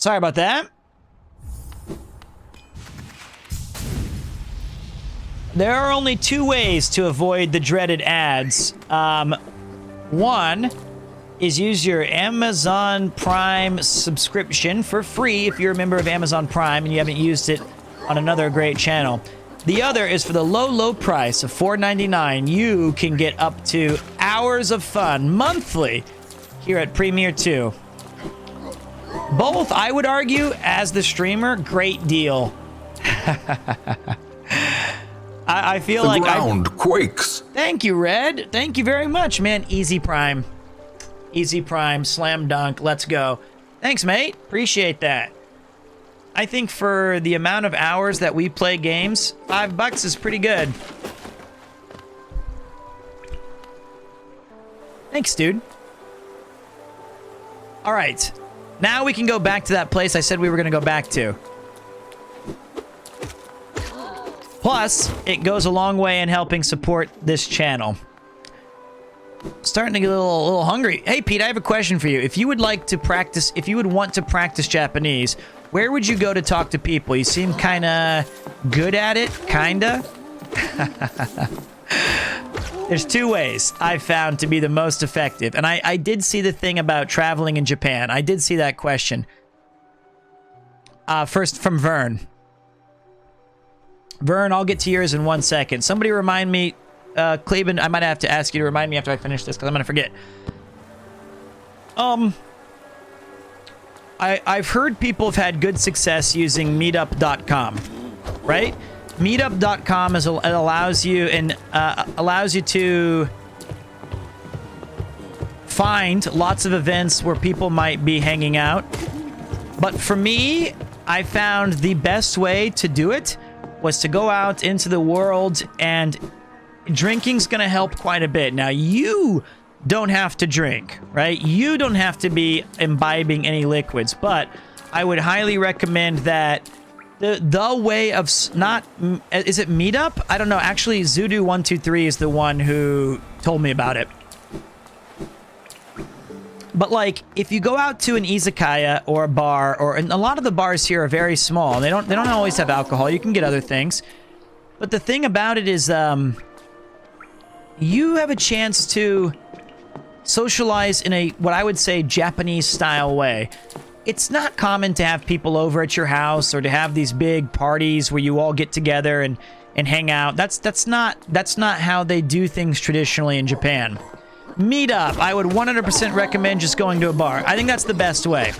Sorry about that. There are only 2 ways to avoid the dreaded ads. One is use your Amazon Prime subscription for free if you're a member of Amazon Prime and you haven't used it on another great channel. The other is for the low price of $4.99. You can get up to hours of fun monthly here at Premiere 2. Both, I would argue, as the streamer, great deal. I feel like the ground quakes. Thank you, Red. Thank you very much, man. Easy Prime. Easy Prime. Slam dunk. Let's go. Thanks, mate. Appreciate that. I think for the amount of hours that we play games, $5 is pretty good. Thanks, dude. All right. Now we can go back to that place I said we were going to go back to. Plus, it goes a long way in helping support this channel. Starting to get a little hungry. Hey, Pete, I have a question for you. If you would like to practice, if you would want to practice Japanese, where would you go to talk to people? You seem kind of good at it, kinda. There's 2 ways I've found to be the most effective. And I did see the thing about traveling in Japan. I did see that question. First from Vern. Vern, I'll get to yours in 1 second. Somebody remind me, Cleveland, I might have to ask you to remind me after I finish this because I'm going to forget. I've heard people have had good success using meetup.com, right? Meetup.com allows you to find lots of events where people might be hanging out. But for me, I found the best way to do it was to go out into the world, and drinking's gonna help quite a bit. Now, you don't have to drink, right? You don't have to be imbibing any liquids, but I would highly recommend that the way of not, is it Meetup? I don't know. Actually, Zudu123 is the one who told me about it. But like, if you go out to an izakaya or a bar, and a lot of the bars here are very small. They don't always have alcohol. You can get other things. But the thing about it is, you have a chance to socialize in a, what I would say, Japanese style way. It's not common to have people over at your house or to have these big parties where you all get together and hang out. That's not how they do things traditionally in Japan. Meetup, I would 100% recommend just going to a bar. I think that's the best way.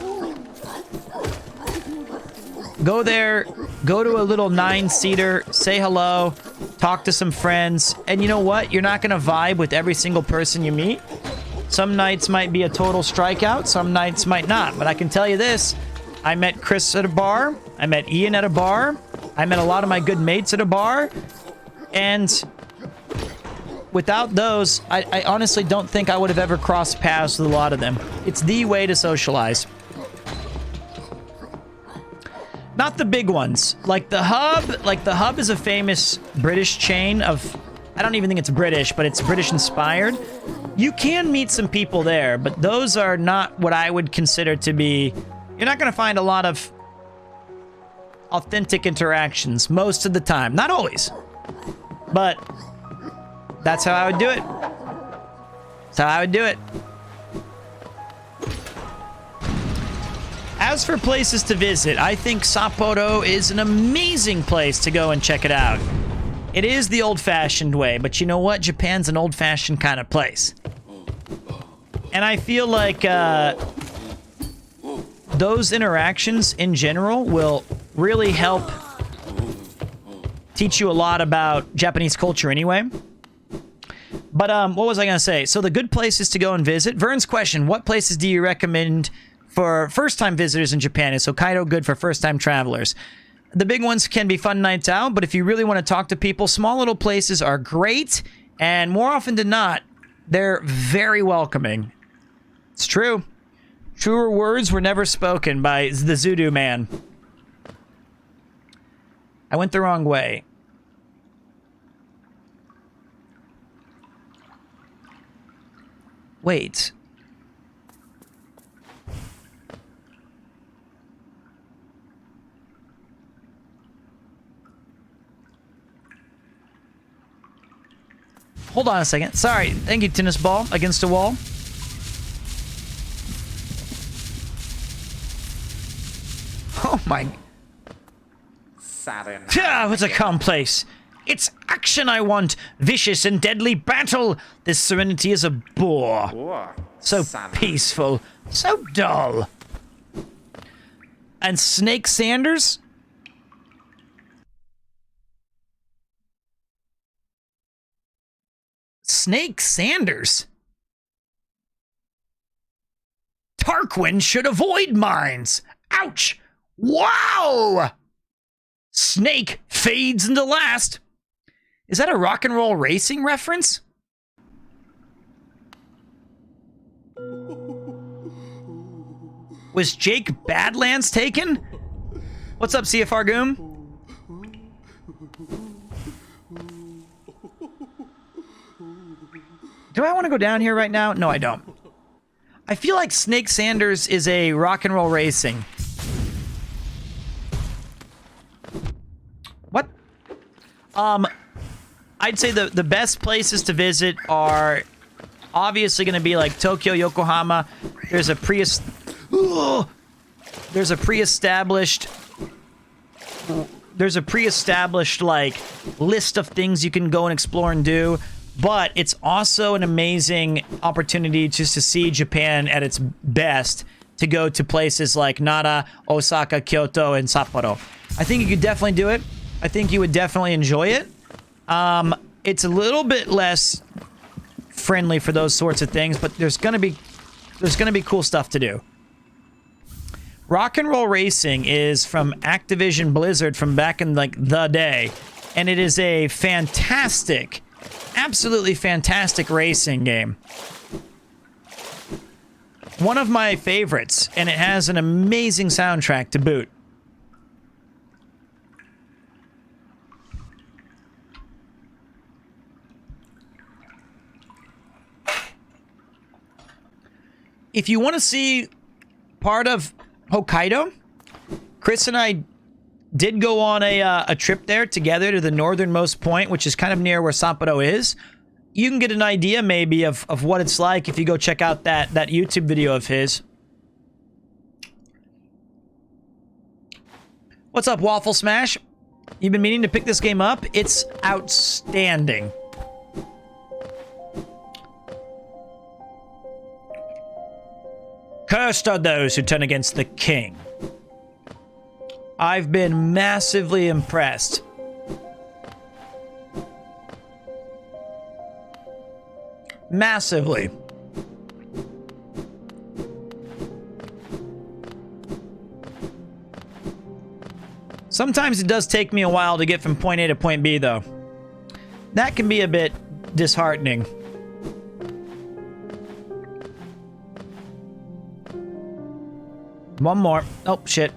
Go there, go to a little 9-seater, say hello, talk to some friends, and you know what? You're not going to vibe with every single person you meet. Some nights might be a total strikeout, some nights might not. But I can tell you this, I met Chris at a bar, I met Ian at a bar, I met a lot of my good mates at a bar, and without those, I honestly don't think I would have ever crossed paths with a lot of them. It's the way to socialize. Not the big ones. Like the Hub is a famous British chain of, I don't even think it's British, but it's British inspired. You can meet some people there, but those are not what I would consider to be, you're not going to find a lot of authentic interactions most of the time. Not always, but that's how I would do it. That's how I would do it. As for places to visit, I think Sapporo is an amazing place to go and check it out. It is the old-fashioned way, but you know what? Japan's an old-fashioned kind of place. And I feel like those interactions in general will really help teach you a lot about Japanese culture anyway. But what was I going to say? So the good places to go and visit. Vern's question, what places do you recommend for first-time visitors in Japan? Is Hokkaido good for first-time travelers? The big ones can be fun nights out, but if you really want to talk to people, small little places are great, and more often than not, they're very welcoming. It's true. Truer words were never spoken by the Zudu man. I went the wrong way. Wait. Hold on a second. Sorry. Thank you, tennis ball against a wall. Oh my. What's a commonplace? It's action I want. Vicious and deadly battle. This serenity is a bore. So peaceful. So dull. And Snake Sanders? Snake Sanders? Tarquin should avoid mines. Ouch! Wow! Snake fades into last. Is that a rock and roll racing reference? Was Jake Badlands taken? What's up, CFR Goom? Do I want to go down here right now? No, I don't. I feel like Snake Sanders is a rock and roll racing. What? I'd say the best places to visit are obviously going to be like Tokyo, Yokohama. There's a pre-established like list of things you can go and explore and do. But it's also an amazing opportunity just to see Japan at its best, to go to places like Nara, Osaka, Kyoto, and Sapporo. I think you could definitely do it. I think you would definitely enjoy it. It's a little bit less friendly for those sorts of things, but there's gonna be cool stuff to do. Rock and Roll Racing is from Activision Blizzard from back in like the day, and it is a fantastic, absolutely fantastic racing game. One of my favorites, and it has an amazing soundtrack to boot. If you want to see part of Hokkaido, Chris and I did go on a trip there together to the northernmost point, which is kind of near where Sapporo is. You can get an idea maybe of what it's like if you go check out that YouTube video of his. What's up, Waffle Smash? You've been meaning to pick this game up? It's outstanding. Cursed are those who turn against the king. I've been massively impressed. Massively. Sometimes it does take me a while to get from point A to point B, though. That can be a bit disheartening. One more. Oh, shit.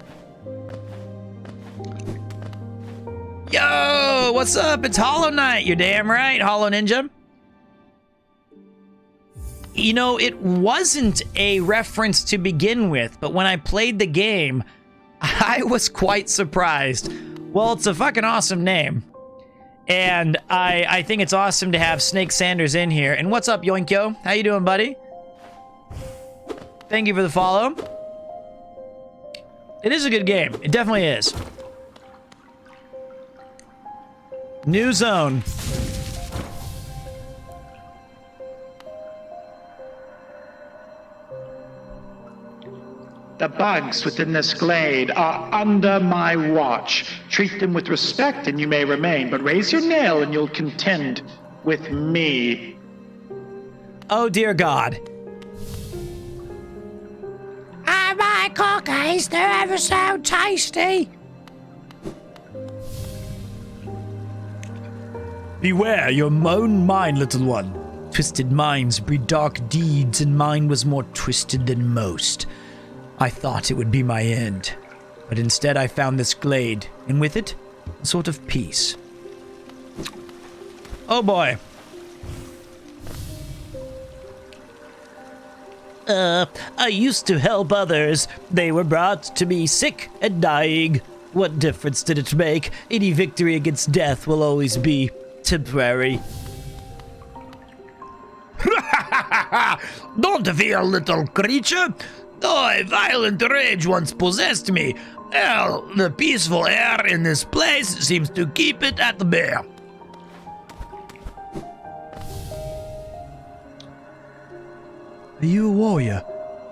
Yo, what's up? It's Hollow Knight. You're damn right, Hollow Ninja. You know, it wasn't a reference to begin with, but when I played the game, I was quite surprised. Well, it's a fucking awesome name. And I think it's awesome to have Snake Sanders in here. And what's up, Yoinkyo? How you doing, buddy? Thank you for the follow. It is a good game. It definitely is. New zone. The bugs within this glade are under my watch. Treat them with respect and you may remain, but raise your nail and you'll contend with me. Oh, dear God. Oh my cookies, they're ever so tasty. Beware your own mind, little one. Twisted minds breed dark deeds, and mine was more twisted than most. I thought it would be my end, but instead I found this glade, and with it, a sort of peace. Oh boy. I used to help others. They were brought to me sick and dying. What difference did it make? Any victory against death will always be temporary. Don't fear, little creature. Though a violent rage once possessed me, well, the peaceful air in this place seems to keep it at bay. Are you a warrior,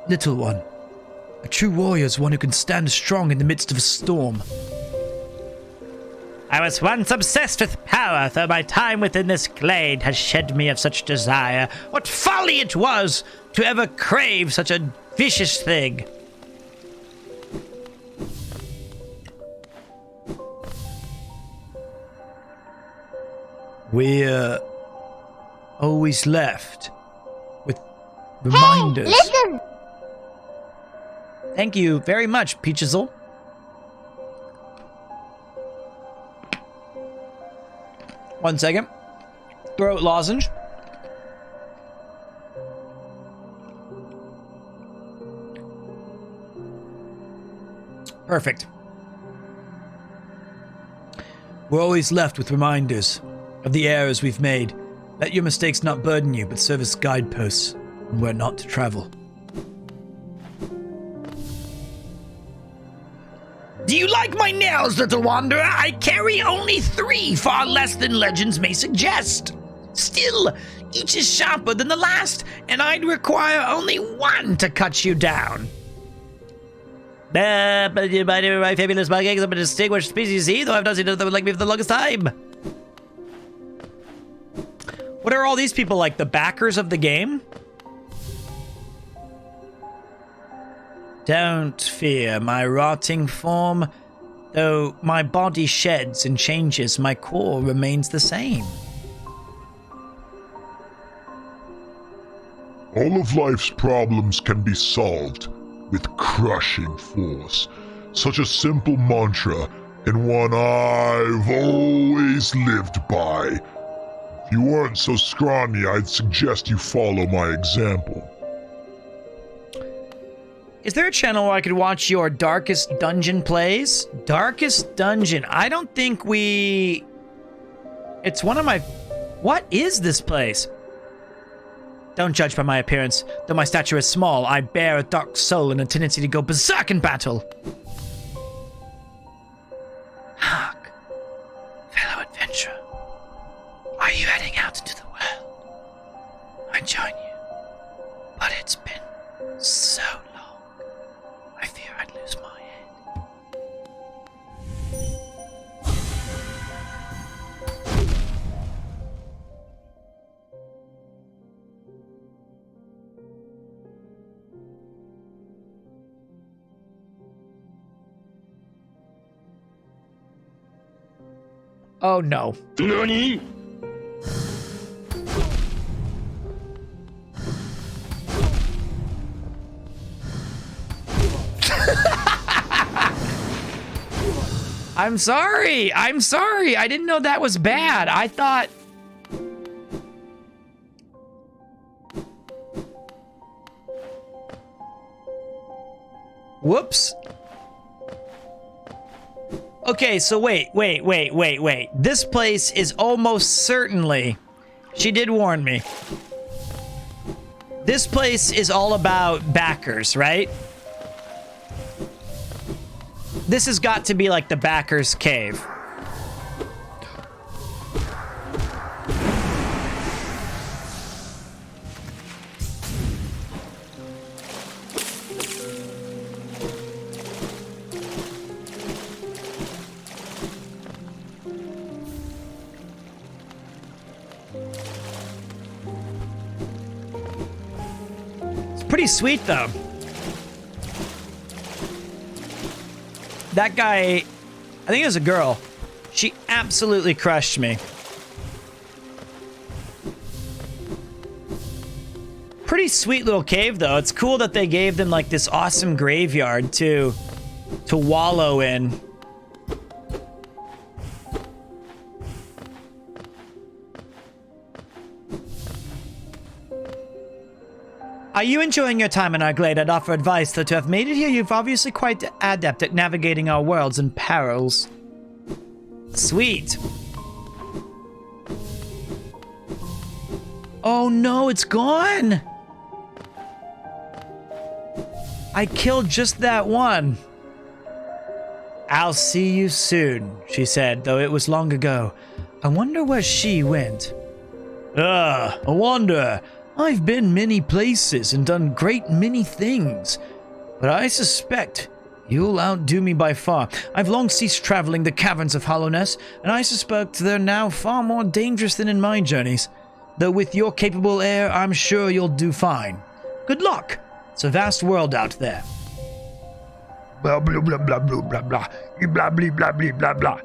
little one? A true warrior is one who can stand strong in the midst of a storm. I was once obsessed with power, though my time within this glade has shed me of such desire. What folly it was to ever crave such a vicious thing. We're always left with reminders. Hey, listen! Thank you very much, Peachizzle. One second. Throat lozenge. Perfect. We're always left with reminders of the errors we've made. Let your mistakes not burden you, but serve as guideposts on where not to travel. Do you like my nails, little wanderer? I carry only 3, far less than legends may suggest. Still, each is sharper than the last, and I'd require only 1 to cut you down. But my fabulous bug eggs of a distinguished species, though I've not seen another like me for the longest time. What are all these people like, the backers of the game? Don't fear my rotting form. Though my body sheds and changes, my core remains the same. All of life's problems can be solved with crushing force. Such a simple mantra, and one I've always lived by. If you weren't so scrawny, I'd suggest you follow my example. Is there a channel where I could watch your Darkest Dungeon plays? Darkest Dungeon. I don't think we... It's one of my... What is this place? Don't judge by my appearance. Though my stature is small, I bear a dark soul and a tendency to go berserk in battle. Hark, fellow adventurer. Are you heading out into the world? I join you. But it's been so long. I fear I'd lose my head. Oh no. NANI? I'm sorry. I'm sorry. I didn't know that was bad. I thought... Whoops. Okay, so wait. This place is almost certainly... She did warn me. This place is all about backers, right? This has got to be like the Backer's Cave. It's pretty sweet, though. That guy, I think it was a girl. She absolutely crushed me. Pretty sweet little cave, though. It's cool that they gave them like this awesome graveyard to wallow in. Are you enjoying your time in our glade? I'd offer advice, though to have made it here, you've obviously quite adept at navigating our worlds and perils. Sweet. Oh no, it's gone! I killed just that one. I'll see you soon, she said, though it was long ago. I wonder where she went. I wonder. I've been many places and done great many things, but I suspect you'll outdo me by far. I've long ceased traveling the caverns of Hollowness, and I suspect they're now far more dangerous than in my journeys. Though with your capable air, I'm sure you'll do fine. Good luck. It's a vast world out there. Blah, blah, blah, blah, blah, blah, blah. Blah, blah, blah, blah, blah, blah.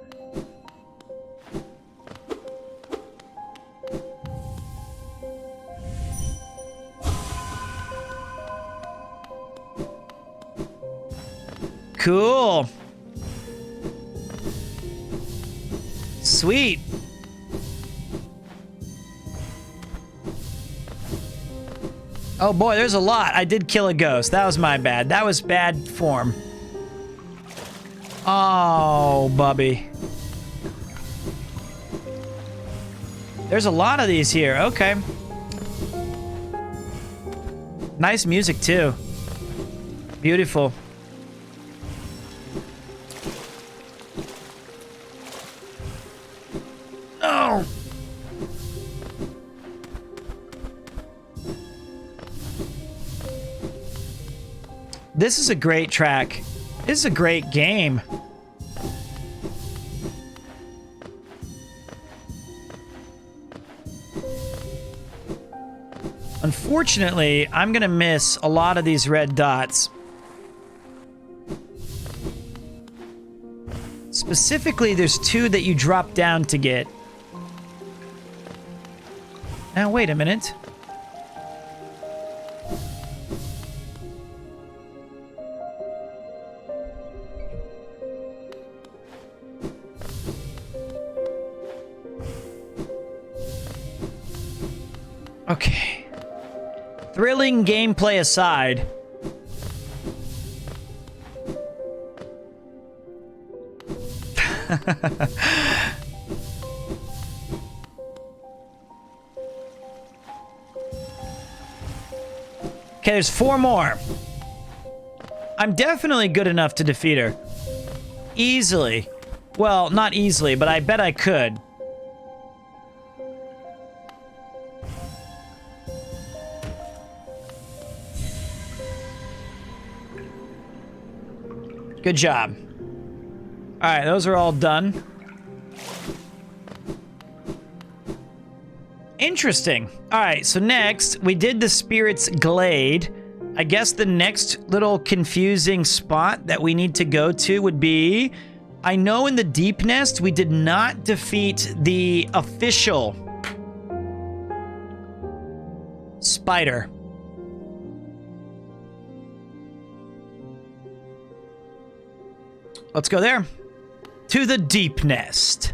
Cool. Sweet. Oh boy, there's a lot. I did kill a ghost. That was my bad. That was bad form. Oh, Bubby. There's a lot of these here. Okay. Nice music too. Beautiful. Oh. This is a great track. This is a great game. Unfortunately, I'm gonna miss a lot of these red dots. Specifically, there's two that you drop down to get. Now, wait a minute. Okay. Thrilling gameplay aside. Okay, there's 4 more. I'm definitely good enough to defeat her. Easily. Well, not easily, but I bet I could. Good job. Alright, those are all done. Interesting. Alright, so next, we did the Spirit's Glade. I guess the next little confusing spot that we need to go to would be... I know in the Deep Nest, we did not defeat the official spider. Let's go there. To the Deep Nest.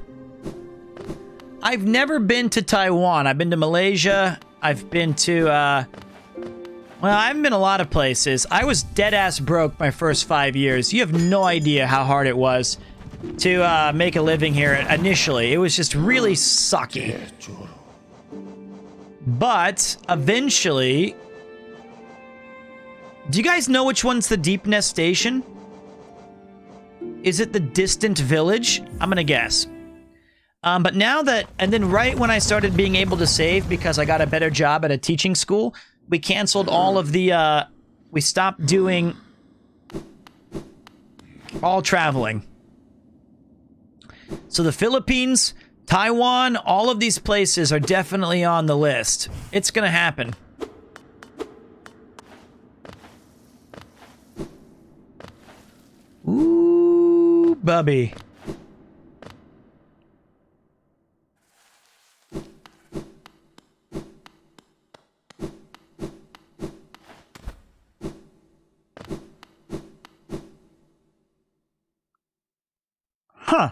I've never been to Taiwan. I've been to Malaysia. I've been to, well, I haven't been a lot of places. I was dead-ass broke my first 5 years. You have no idea how hard it was to make a living here initially. It was just really sucky. But eventually... Do you guys know which one's the Deep Nest Station? Is it the Distant Village? I'm gonna guess. But now that... And then right when I started being able to save because I got a better job at a teaching school, we canceled all of the... we stopped doing... all traveling. So the Philippines, Taiwan, all of these places are definitely on the list. It's gonna happen. Ooh, bubby. Huh.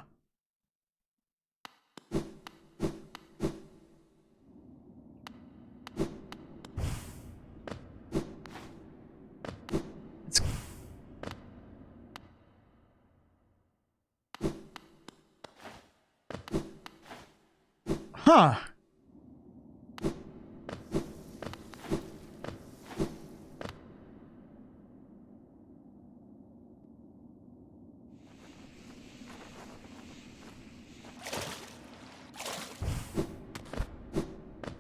Huh.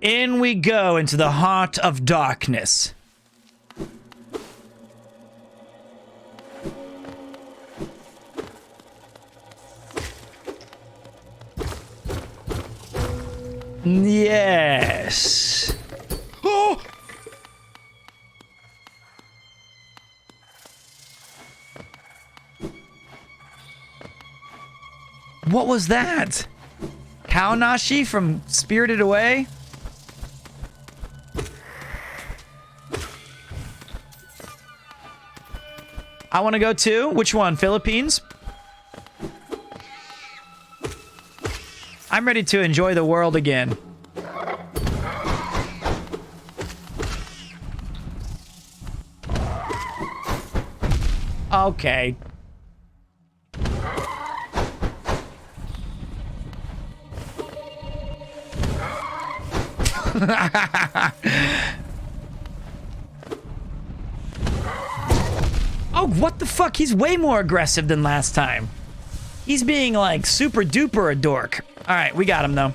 In we go into the heart of darkness. Yes. Oh! What was that? Kaonashi from Spirited Away? I want to go to which one? Philippines? I'm ready to enjoy the world again. Okay. Oh, what the fuck? He's way more aggressive than last time. He's being like super duper a dork. All right, we got him though.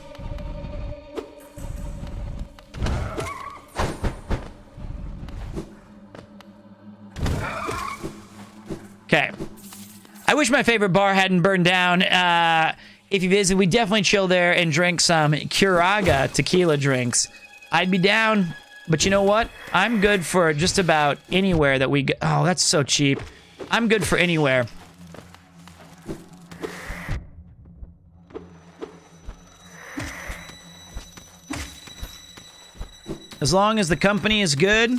Okay. I wish my favorite bar hadn't burned down. If you visit, we definitely chill there and drink some Curaga tequila drinks. I'd be down, but you know what? I'm good for just about anywhere that we go. Oh, that's so cheap. I'm good for anywhere. As long as the company is good,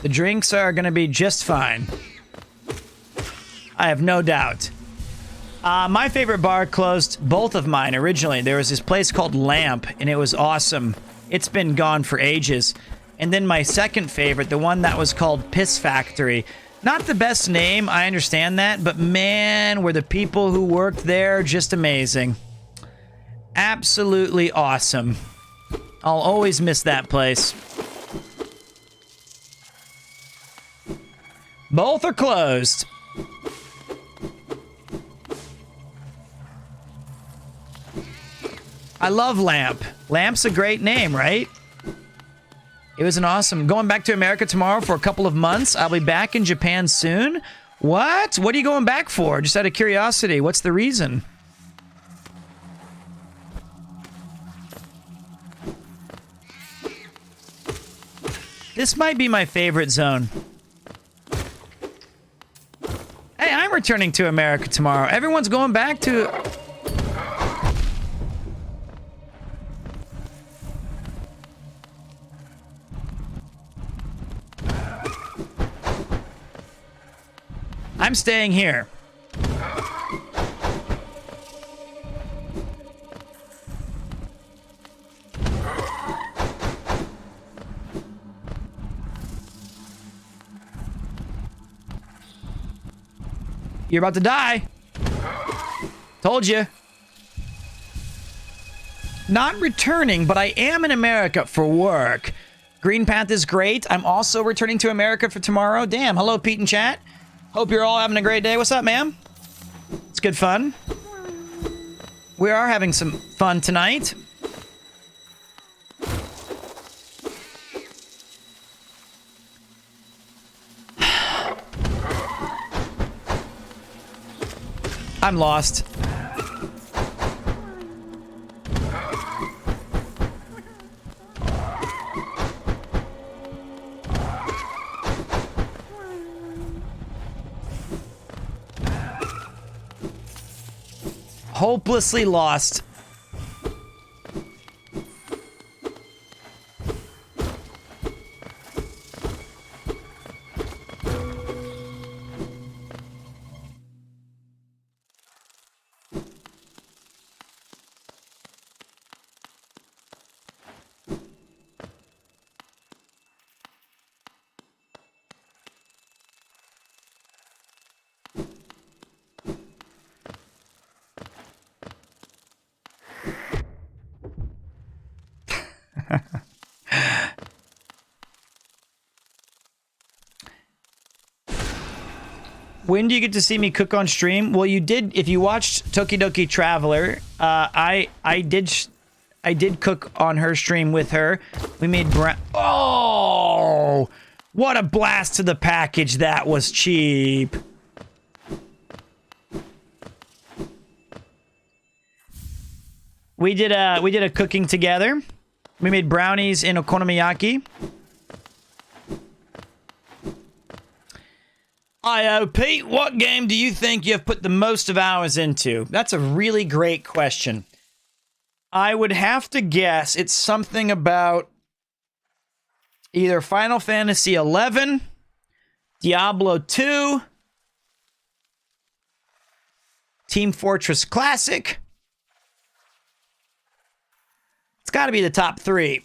the drinks are going to be just fine. I have no doubt. My favorite bar closed both of mine originally. There was this place called Lamp, and it was awesome. It's been gone for ages. And then my second favorite, the one that was called Piss Factory. Not the best name, I understand that, but man, were the people who worked there just amazing. Absolutely awesome. I'll always miss that place. Both are closed. I love Lamp. Lamp's a great name, right? It was an awesome... Going back to America tomorrow for a couple of months. I'll be back in Japan soon. What? What are you going back for? Just out of curiosity. What's the reason? This might be my favorite zone. Hey, I'm returning to America tomorrow. Everyone's going back to... I'm staying here. You're about to die. Told you. Not returning, but I am in America for work. Green Path is great. I'm also returning to America for tomorrow. Damn. Hello, Pete and chat. Hope you're all having a great day. What's up, ma'am? It's good fun. We are having some fun tonight. I'm lost. Hopelessly lost. When do you get to see me cook on stream? Well, you did if you watched Tokidoki Traveler. I did cook on her stream with her. We made oh, what a blast to the package! That was cheap. We did a cooking together. We made brownies in okonomiyaki. Pete, what game do you think you've put the most of hours into? That's a really great question. I would have to guess it's something about either Final Fantasy XI, Diablo 2, Team Fortress Classic. It's got to be the top three.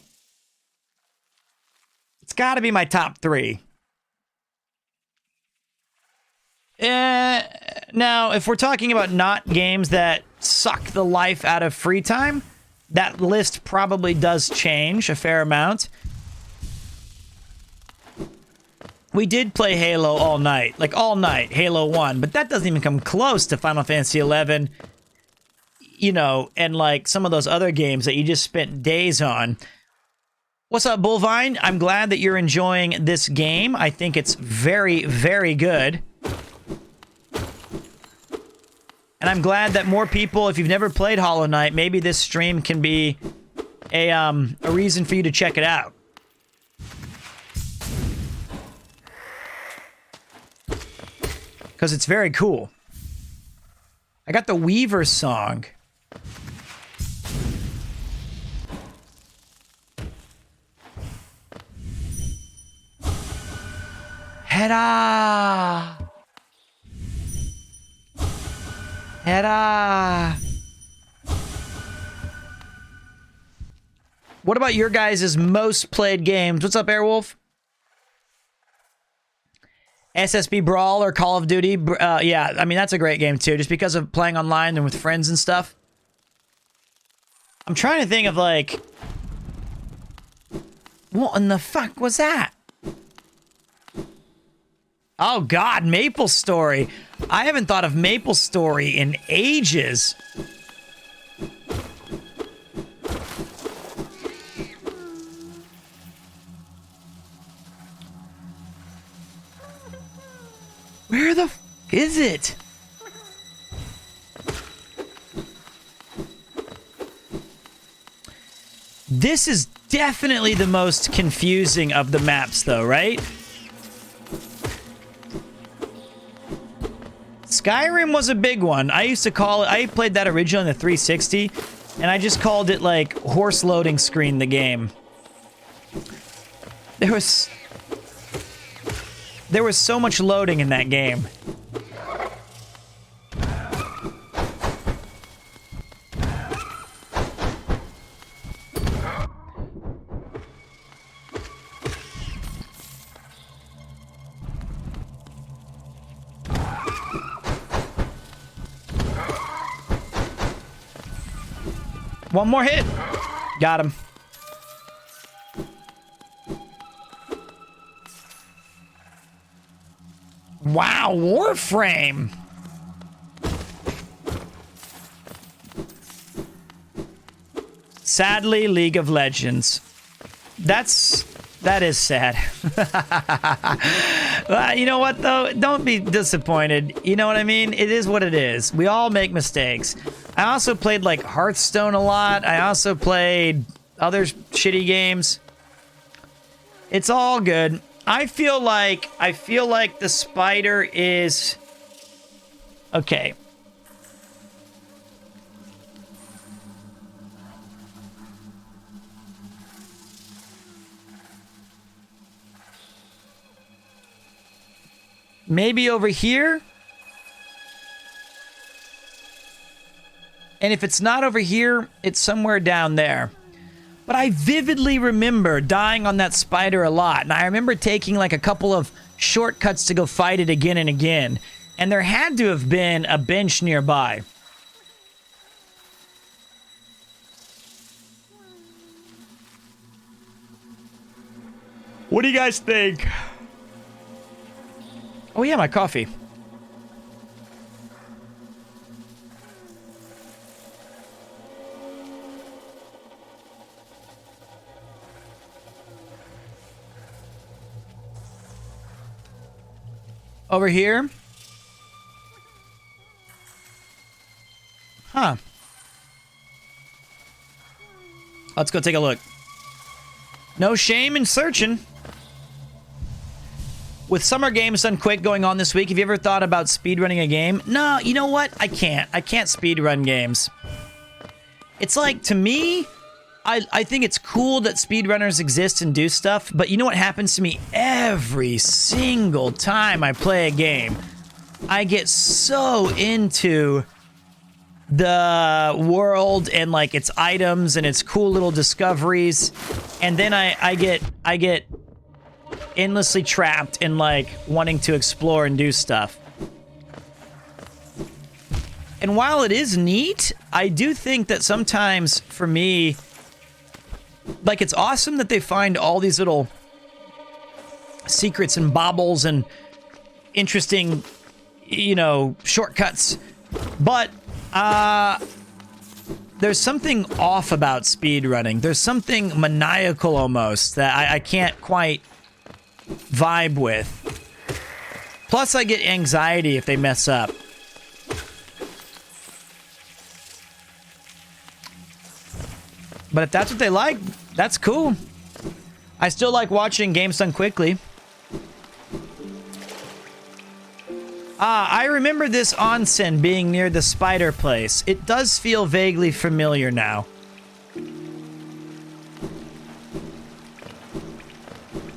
It's got to be my top three. Now, if we're talking about not games that suck the life out of free time, that list probably does change a fair amount. We did play Halo all night. Like, all night. Halo 1. But that doesn't even come close to Final Fantasy XI. You know, and like some of those other games that you just spent days on. What's up, Bullvine? I'm glad that you're enjoying this game. I think it's very, very good. And I'm glad that more people, if you've never played Hollow Knight, maybe this stream can be a reason for you to check it out. Because it's very cool. I got the Weaver song. Hera! Hera! What about your guys' most played games? What's up, Airwolf? SSB Brawl or Call of Duty? Yeah, I mean, that's a great game too, just because of playing online and with friends and stuff. I'm trying to think of, like... What in the fuck was that? Oh god, Maple Story. I haven't thought of Maple Story in ages. Where the f is it? This is definitely the most confusing of the maps, though, right? Skyrim was a big one. I used to call it... I played that originally on the 360, and I just called it, like, horse loading screen the game. There was so much loading in that game. One more hit. Got him. Wow, Warframe. Sadly, League of Legends. That is sad. You know what, though? Don't be disappointed. You know what I mean? It is what it is. We all make mistakes. I also played, like, Hearthstone a lot. I also played other shitty games. It's all good. I feel like the spider is... Okay. Maybe over here? And if it's not over here, it's somewhere down there. But I vividly remember dying on that spider a lot. And I remember taking like a couple of shortcuts to go fight it again and again. And there had to have been a bench nearby. What do you guys think? Oh yeah, my coffee. Over here? Huh. Let's go take a look. No shame in searching. With Summer Games Done Quick going on this week, have you ever thought about speedrunning a game? No, you know what? I can't. I can't speedrun games. It's like, to me, I think it's cool that speedrunners exist and do stuff, but you know what happens to me every single time I play a game? I get so into the world and like its items and its cool little discoveries, and then I get endlessly trapped in like wanting to explore and do stuff. And while it is neat, I do think that sometimes for me, like, it's awesome that they find all these little secrets and baubles and interesting, you know, shortcuts. But there's something off about speedrunning. There's something maniacal almost that I can't quite vibe with. Plus, I get anxiety if they mess up. But if that's what they like, that's cool. I still like watching games done quickly. I remember this onsen being near the spider place. It does feel vaguely familiar now.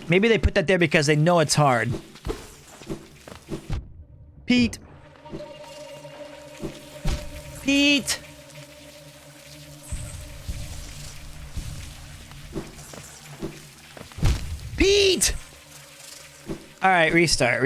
Maybe they put that there because they know it's hard. Pete. Pete. All right, restart.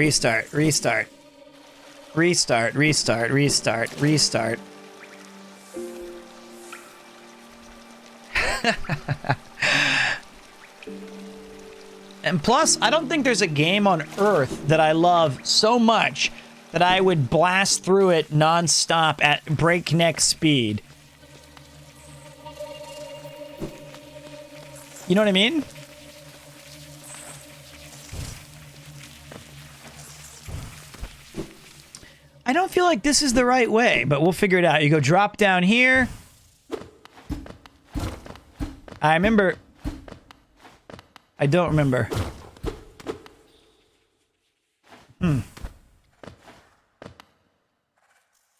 And plus, I don't think there's a game on Earth that I love so much that I would blast through it non-stop at breakneck speed. You know what I mean? I don't feel like this is the right way, but we'll figure it out. You go drop down here. I remember... I don't remember.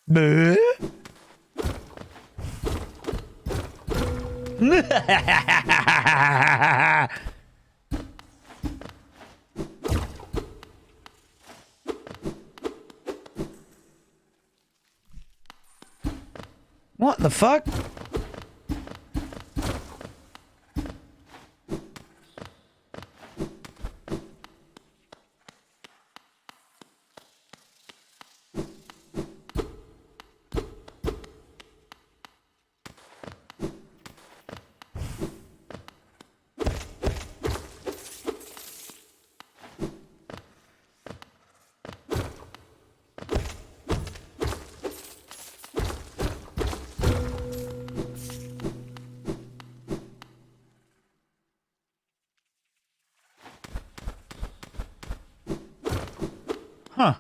Buh? What the fuck? Huh.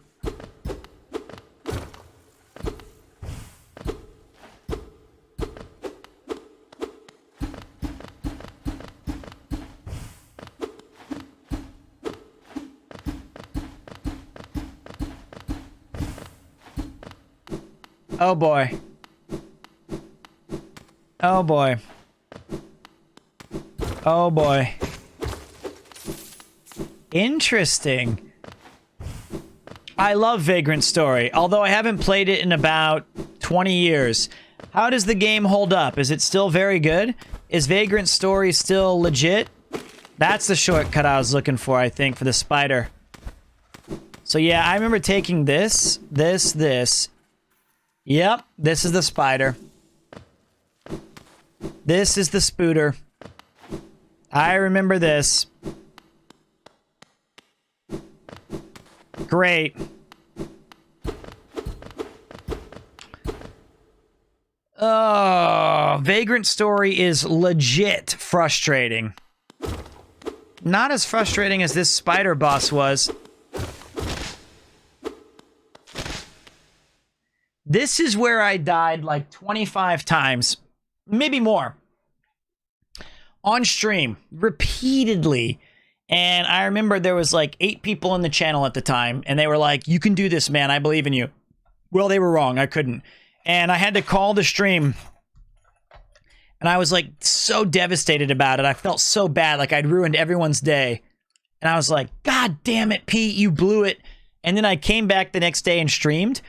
Oh boy. Oh boy. Oh boy. Interesting. I love Vagrant Story, although I haven't played it in about 20 years. How does the game hold up? Is it still very good? Is Vagrant Story still legit? That's the shortcut I was looking for, I think, for the spider. So yeah, I remember taking this. Yep, this is the spider. This is the spooter. I remember this. Great. Oh, Vagrant Story is legit frustrating. Not as frustrating as this spider boss was. This is where I died like 25 times, maybe more, on stream, repeatedly. And I remember there was like 8 people in the channel at the time, and they were like, "You can do this, man. I believe in you." Well, they were wrong. I couldn't. And I had to call the stream. And I was like so devastated about it. I felt so bad, like I'd ruined everyone's day. And I was like, "God damn it, Pete, you blew it." And then I came back the next day and streamed.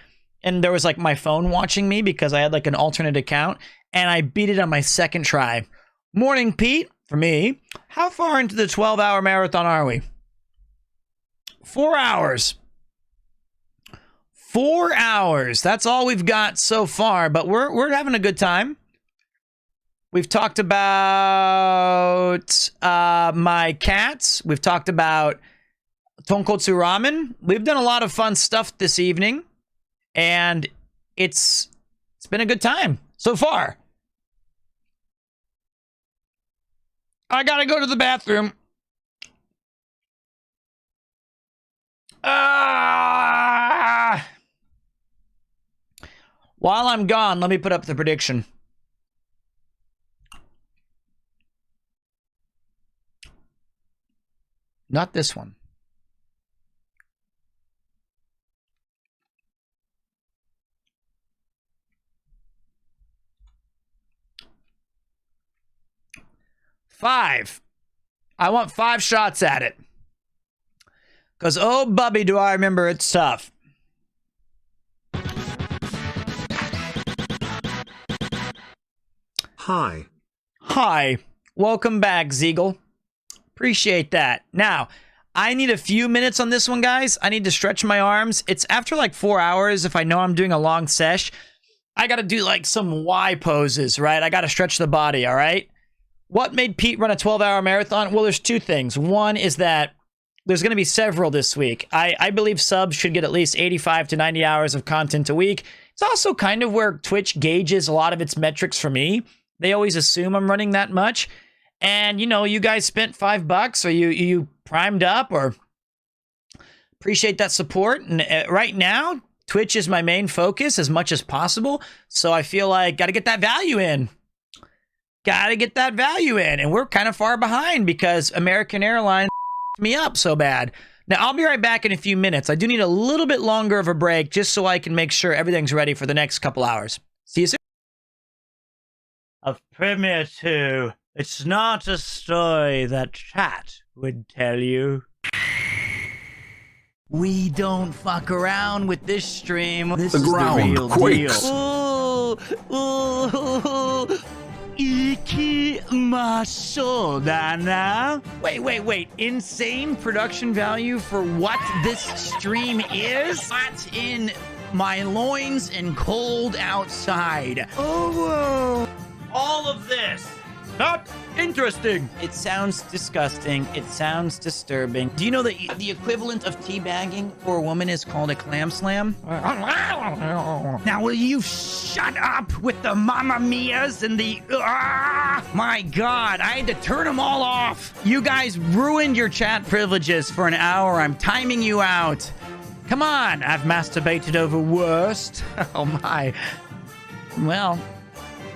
And there was like my phone watching me because I had like an alternate account. And I beat it on my second try. Morning, Pete. For me, how far into the 12-hour marathon are we? 4 hours. 4 hours. That's all we've got so far, but we're having a good time. We've talked about my cats. We've talked about tonkotsu ramen. We've done a lot of fun stuff this evening, and it's been a good time so far. I gotta go to the bathroom. While I'm gone, let me put up the prediction. Not this one. Five. I want 5 shots at it. Because, oh, Bubby, do I remember it's tough. Hi. Hi. Welcome back, Zeagle. Appreciate that. Now, I need a few minutes on this one, guys. I need to stretch my arms. It's after like 4 hours. If I know I'm doing a long sesh, I got to do like some Y poses, right? I got to stretch the body, all right? What made Pete run a 12-hour marathon? Well, there's two things. One is that there's going to be several this week. I believe subs should get at least 85 to 90 hours of content a week. It's also kind of where Twitch gauges a lot of its metrics for me. They always assume I'm running that much. And, you know, you guys spent $5 or you primed up or appreciate that support. And right now, Twitch is my main focus as much as possible. So I feel like got to get that value in. Got to get that value in. And we're kind of far behind because American Airlines me up so bad. Now, I'll be right back in a few minutes. I do need a little bit longer of a break just so I can make sure everything's ready for the next couple hours. See you soon. Of Premiere 2. It's not a story that chat would tell you. We don't fuck around with this stream. This The is ground the real quakes. deal. Ooh, Wait. Insane production value for what this stream is? Hot in my loins and cold outside. Oh, all of this. Not interesting. It sounds disgusting. It sounds disturbing. Do you know that the equivalent of teabagging for a woman is called a clam slam? Now, will you shut up with the Mamma Mias and the... my God, I had to turn them all off. You guys ruined your chat privileges for an hour. I'm timing you out. Come on, I've masturbated over worst. Oh, my. Well...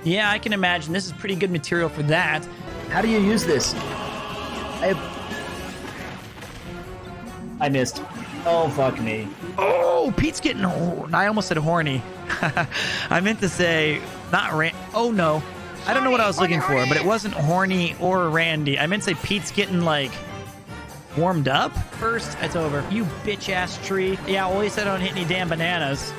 yeah, I can imagine. This is pretty good material for that. How do you use this? I missed. Oh, fuck me. Oh, Pete's getting... I almost said horny. I meant to say... not oh, no. I don't know what I was looking for, but it wasn't horny or Randy. I meant to say Pete's getting, like... warmed up? First, it's over. You bitch-ass tree. Yeah, well, at least I don't hit any damn bananas.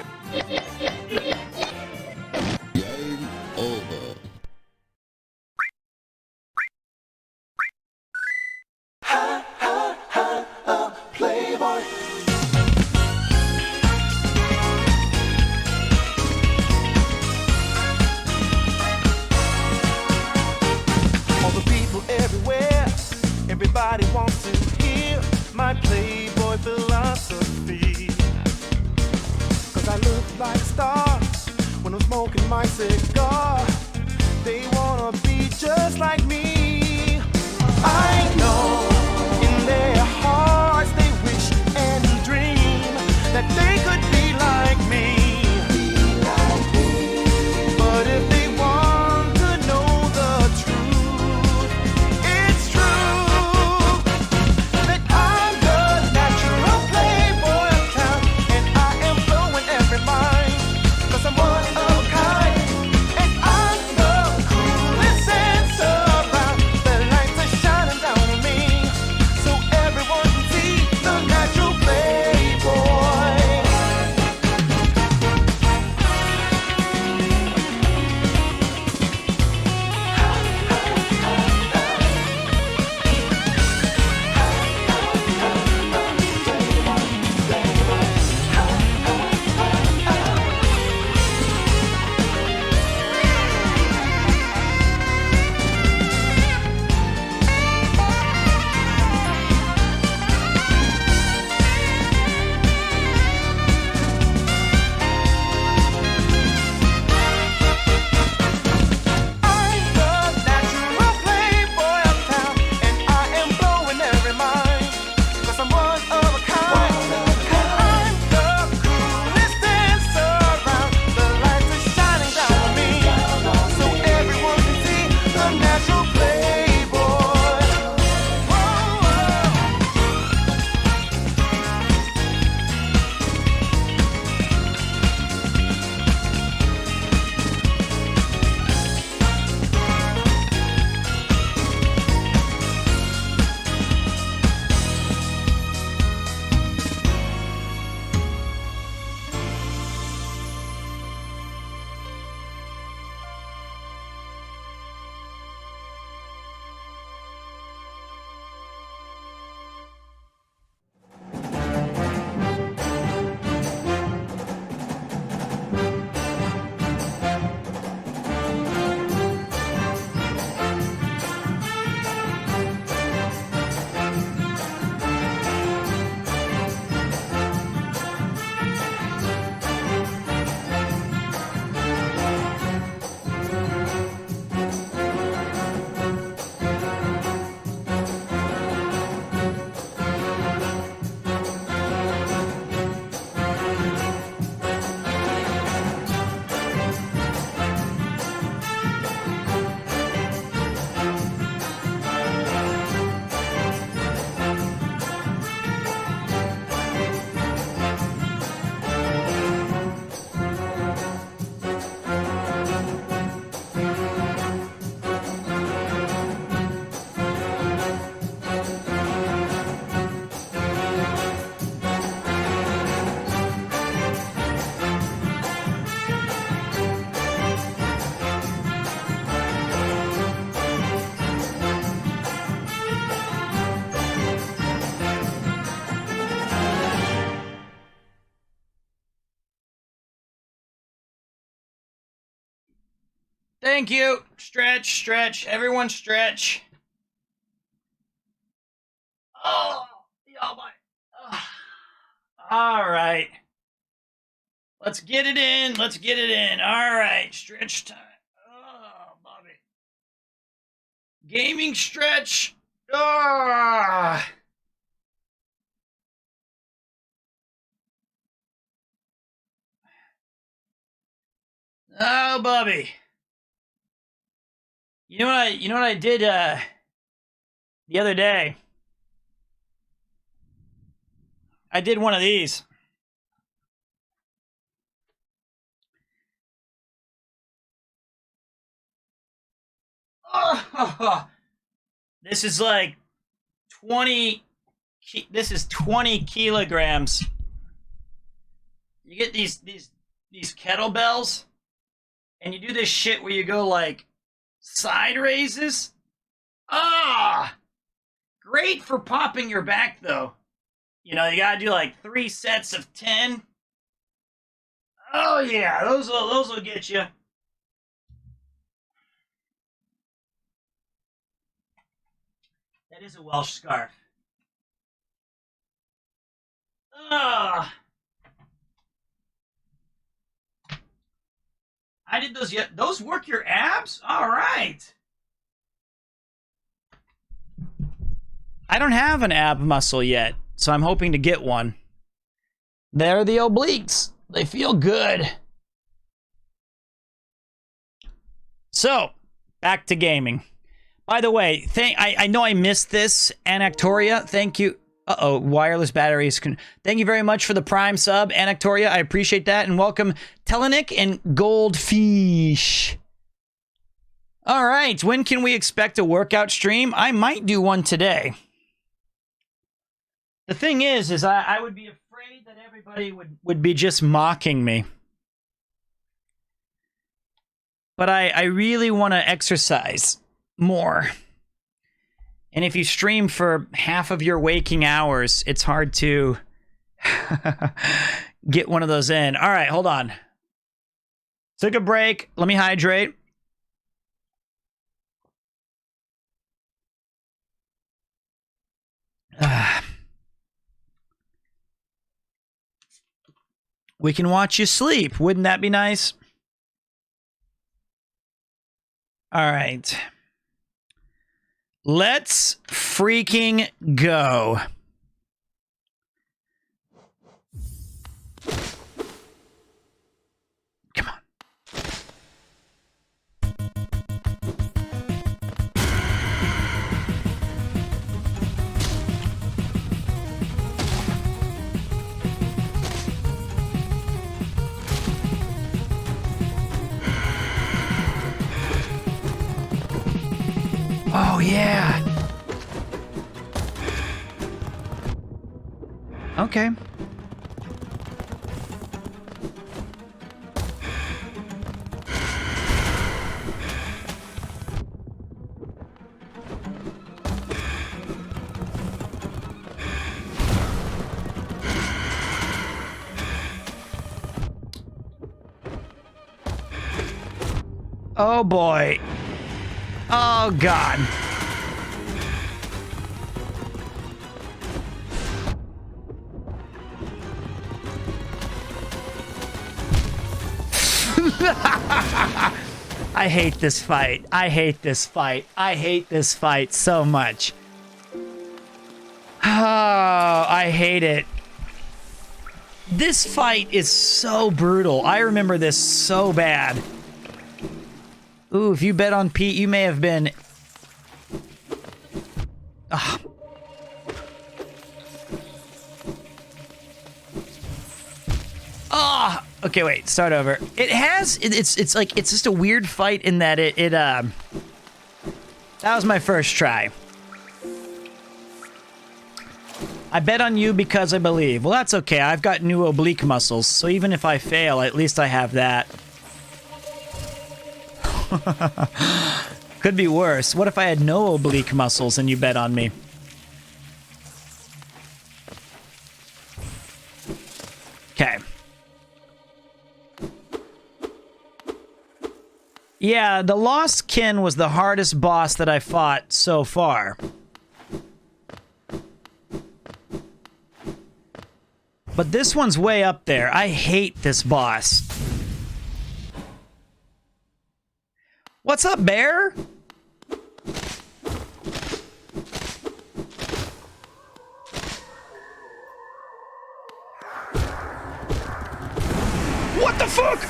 Everybody wants to hear my Playboy philosophy. 'Cause I look like a star. Thank you. Stretch, stretch. Everyone stretch. Oh, my. All right. Let's get it in. Let's get it in. All right. Stretch time. Oh, Bobby. Gaming stretch. Ah. Oh, Bobby. You know what I did the other day? I did one of these. Oh, this is like 20. This is 20 kilograms. You get these kettlebells, and you do this shit where you go like side raises. Ah, great for popping your back though. You know, you gotta do like 3 sets of 10. Oh yeah, those will get you. That is a Welsh scarf. Ah. I did those yet. Those work your abs? All right. I don't have an ab muscle yet, so I'm hoping to get one. They're the obliques. They feel good. So, back to gaming. By the way, I know I missed this, Anactoria. Thank you. Uh-oh, wireless batteries. Thank you very much for the Prime sub, Anactoria. I appreciate that. And welcome, Telenik and Goldfish. All right, when can we expect a workout stream? I might do one today. The thing is I would be afraid that everybody would be just mocking me. But I really want to exercise more. And if you stream for half of your waking hours, it's hard to get one of those in. All right, hold on. Took a break. Let me hydrate. We can watch you sleep. Wouldn't that be nice? All right. Let's freaking go. Come on. Oh, yeah. Okay. Oh, boy. Oh, God. I hate this fight. I hate this fight. I hate this fight so much. Oh, I hate it. This fight is so brutal. I remember this so bad. Ooh, if you bet on Pete, you may have been... Ugh. Ah! Okay, wait, start over. It's like, it's just a weird fight in that that was my first try. I bet on you because I believe. Well, that's okay. I've got new oblique muscles, so even if I fail, at least I have that. Could be worse. What if I had no oblique muscles and you bet on me? Okay. Yeah, the Lost Kin was the hardest boss that I fought so far. But this one's way up there. I hate this boss. What's up, bear? What the fuck?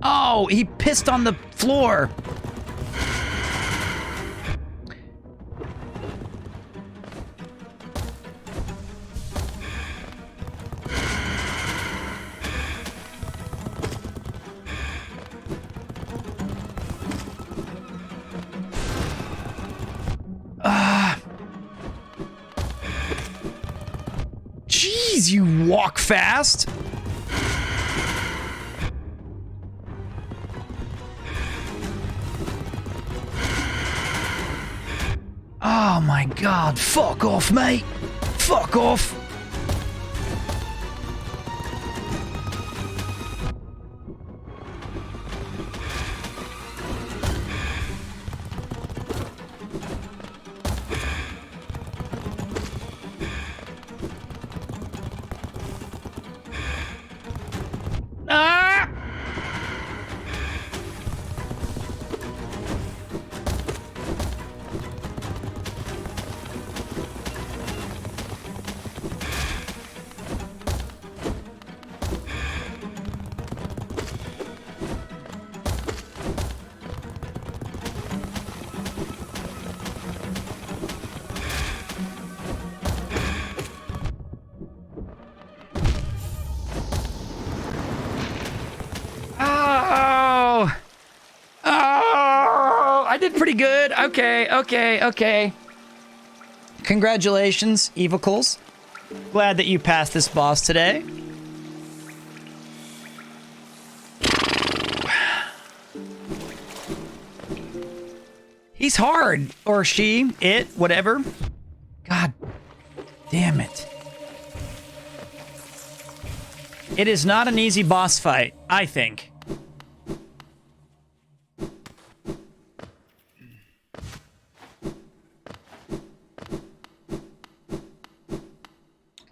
Oh, he pissed on the floor. Jeez, you walk fast. Oh my god, fuck off, mate. Fuck off. Ah! Oh! Oh! I did pretty good. Okay. Congratulations, Evicles. Glad that you passed this boss today. He's hard. Or she, it, whatever. God damn it. It is not an easy boss fight, I think.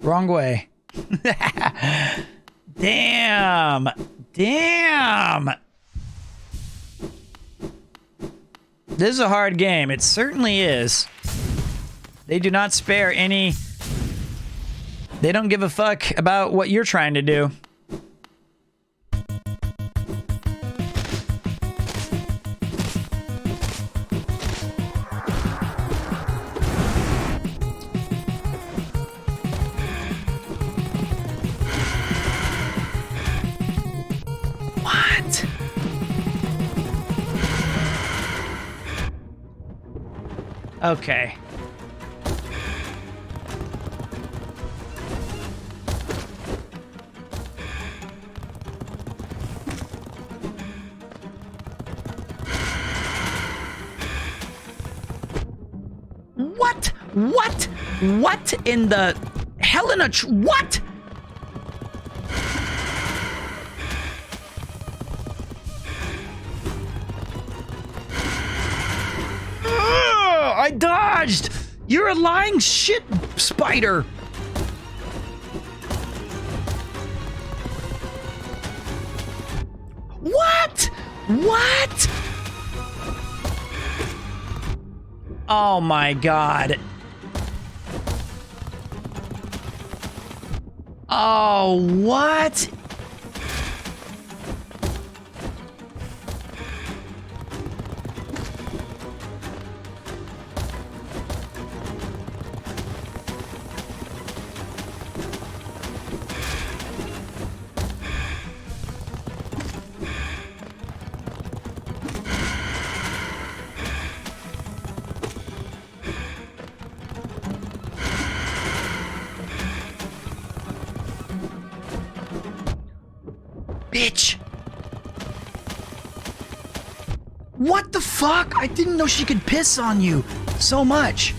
Wrong way. Damn. This is a hard game. It certainly is. They do not spare any... They don't give a fuck about what you're trying to do. What? Okay. What in the hell in a what? I dodged! You're a lying shit spider! What? Oh my god. Oh, what? Bitch! What the fuck? I didn't know she could piss on you so much.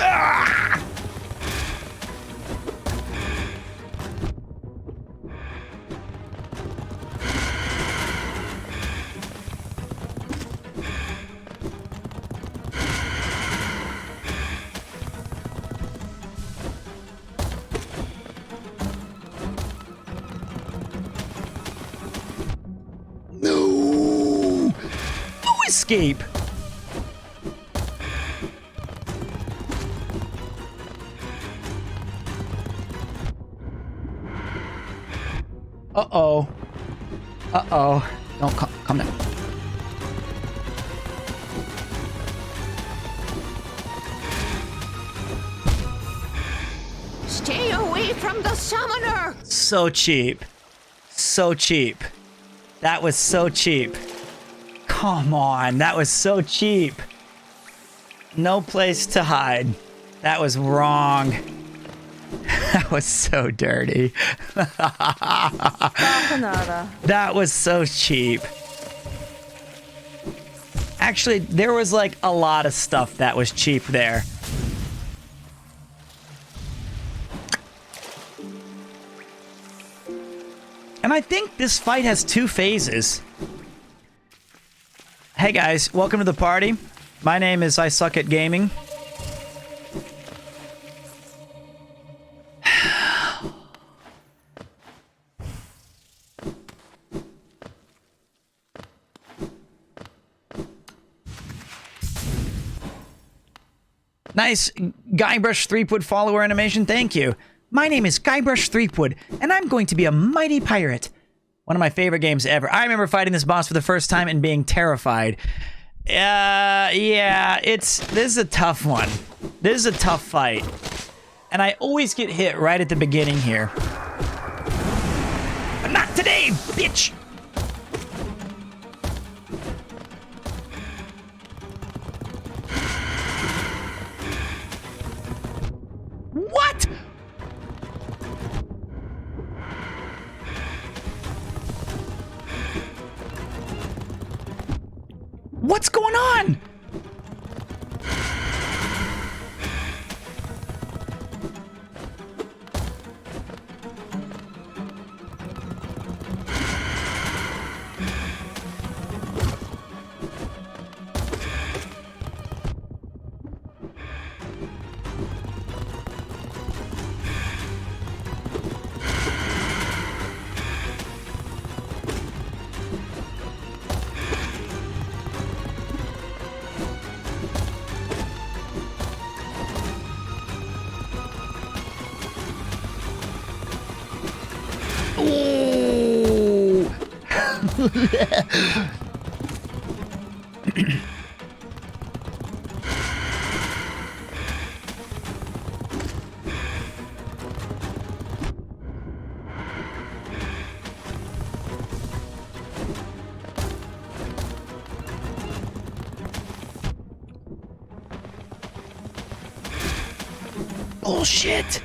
Ah! No! No escape! Uh-oh. Uh-oh. Don't come down. Stay away from the summoner! So cheap. So cheap. That was so cheap. Come on, that was so cheap. No place to hide. That was wrong. That was so dirty. That was so cheap. Actually, there was like a lot of stuff that was cheap there. And I think this fight has 2 phases. Hey guys, welcome to the party. My name is I Suck at Gaming. Nice Guybrush Threepwood follower animation, thank you. My name is Guybrush Threepwood, and I'm going to be a mighty pirate. One of my favorite games ever. I remember fighting this boss for the first time and being terrified. Yeah, this is a tough one. This is a tough fight. And I always get hit right at the beginning here. But not today, bitch! What? What's going on? Bullshit.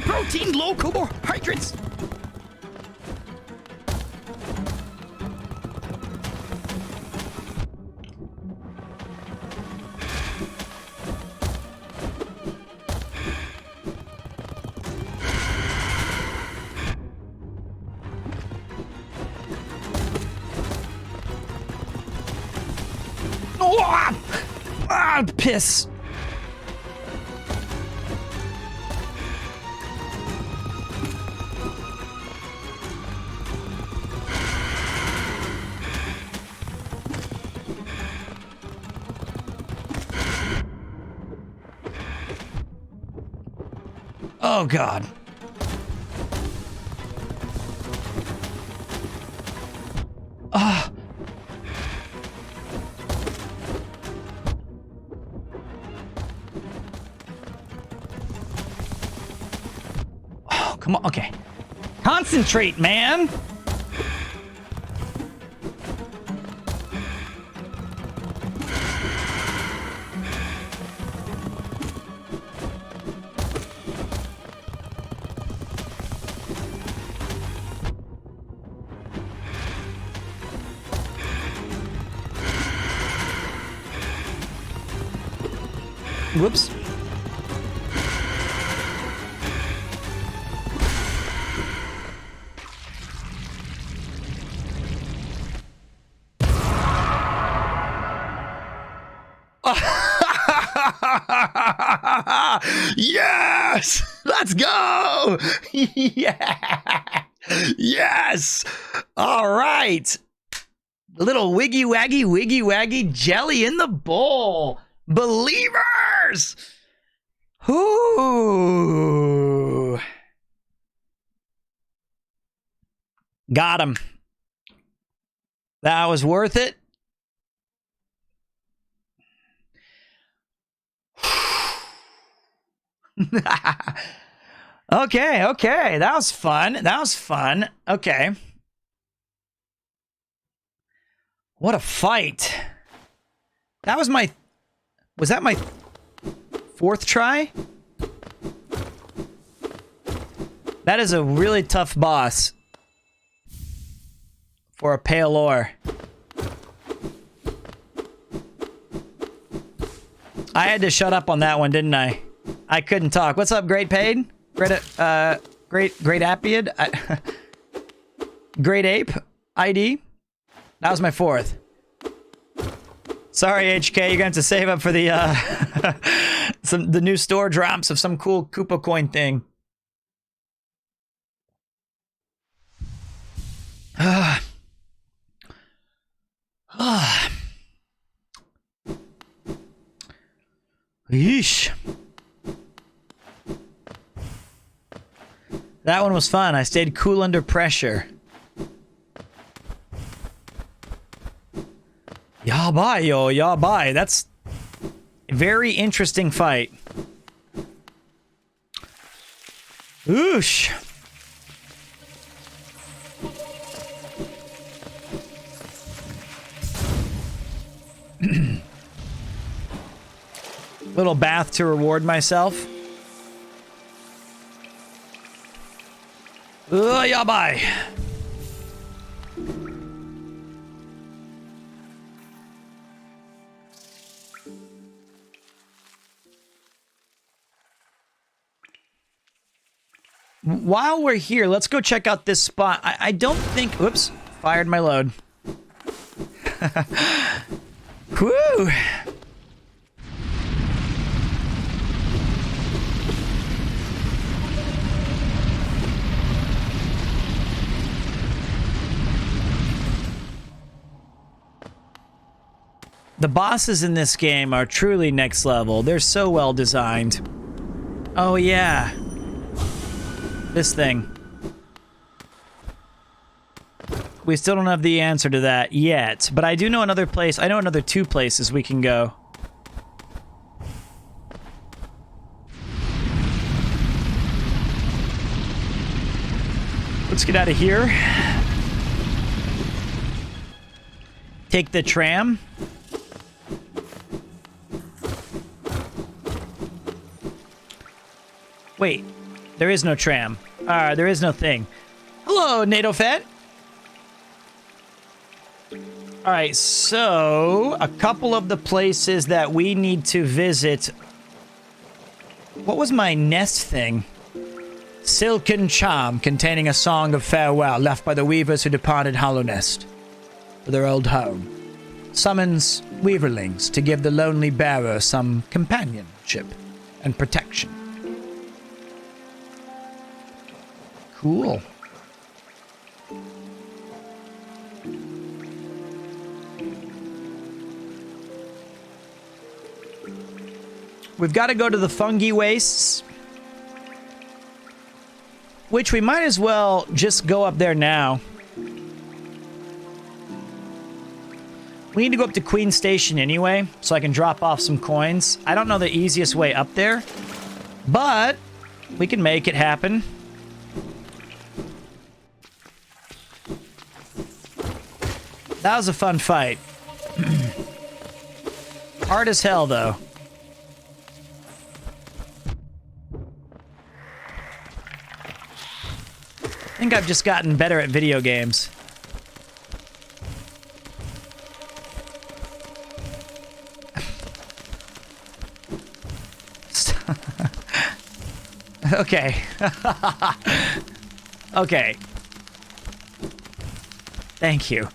Protein, low carbohydrates. Oh, piss. Oh, God. Ah. Oh, come on. Okay. Concentrate, man. Whoops. Yes! Let's go! Yeah! Yes! All right. Little wiggy waggy jelly in the bowl. Believers! Ooh. Got him. That was worth it. Okay. That was fun. Okay. What a fight. Was that my 4th try? That is a really tough boss for a pale ore. I had to shut up on that one, didn't I? I couldn't talk. What's up, Great Paid? Great Apiad? Great Ape ID? That was my 4th. Sorry, HK, you're gonna have to save up for the the new store drops of some cool Koopa coin thing. Yeesh. That one was fun. I stayed cool under pressure. Yabai, yo, yabai. That's a very interesting fight. Oosh. Little bath to reward myself. Yabai. While we're here, let's go check out this spot. I don't think... Whoops. Fired my load. Whew. The bosses in this game are truly next level. They're so well designed. Oh, yeah. This thing. We still don't have the answer to that yet, but I do know another place. I know another 2 places we can go. Let's get out of here. Take the tram. Wait, there is no tram. There is no thing. Hello, NATO Fett. All right, so a couple of the places that we need to visit. What was my nest thing? Silken charm containing a song of farewell left by the weavers who departed Hollow Nest for their old home. Summons weaverlings to give the lonely bearer some companionship and protection. Cool. We've got to go to the fungi wastes. Which we might as well just go up there now. We need to go up to Queen Station anyway, so I can drop off some coins. I don't know the easiest way up there, but we can make it happen. That was a fun fight. Hard as hell, though. I think I've just gotten better at video games. Okay. Okay. Thank you.